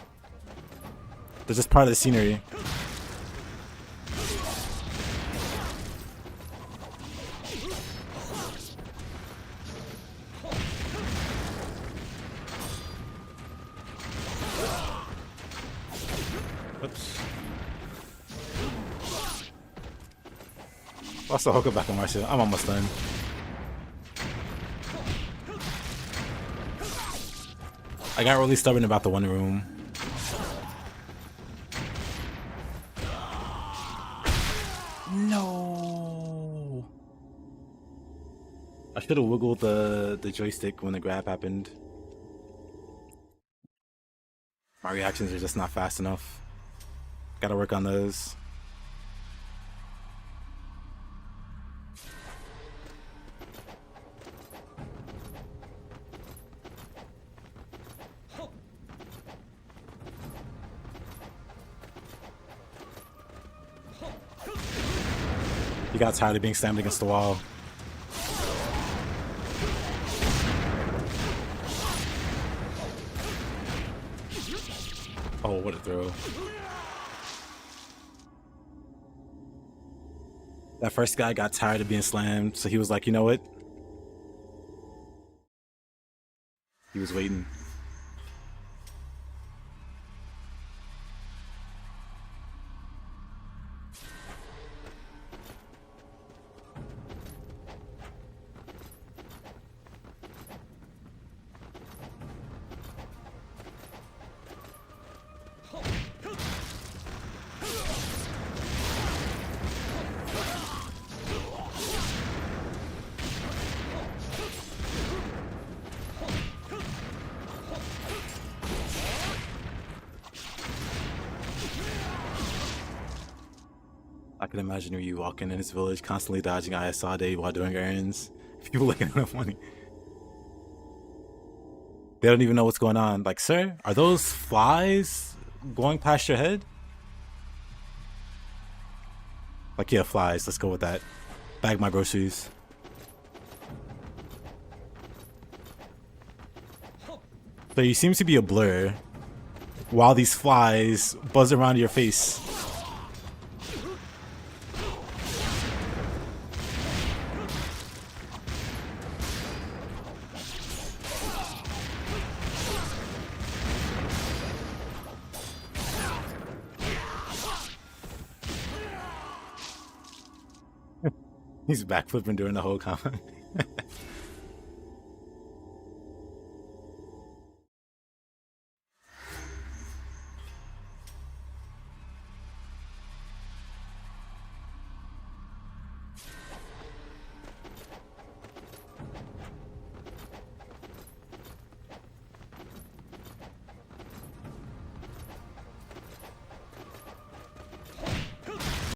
They're just part of the scenery. What's the hook back on my shit? I'm almost done. I got really stubborn about the one room. No. I should have wiggled the joystick when the grab happened. My reactions are just not fast enough. Gotta work on those. He got tired of being slammed against the wall. Oh, what a throw. That first guy got tired of being slammed, so he was like, you know what? He was waiting. I can imagine you walking in this village, constantly dodging IS all day while doing errands. People looking at enough money. They don't even know what's going on. Like, sir, are those flies going past your head? Like, yeah, flies. Let's go with that. Bag my groceries. So you seem to be a blur while these flies buzz around your face. He's backflipping during the whole comment.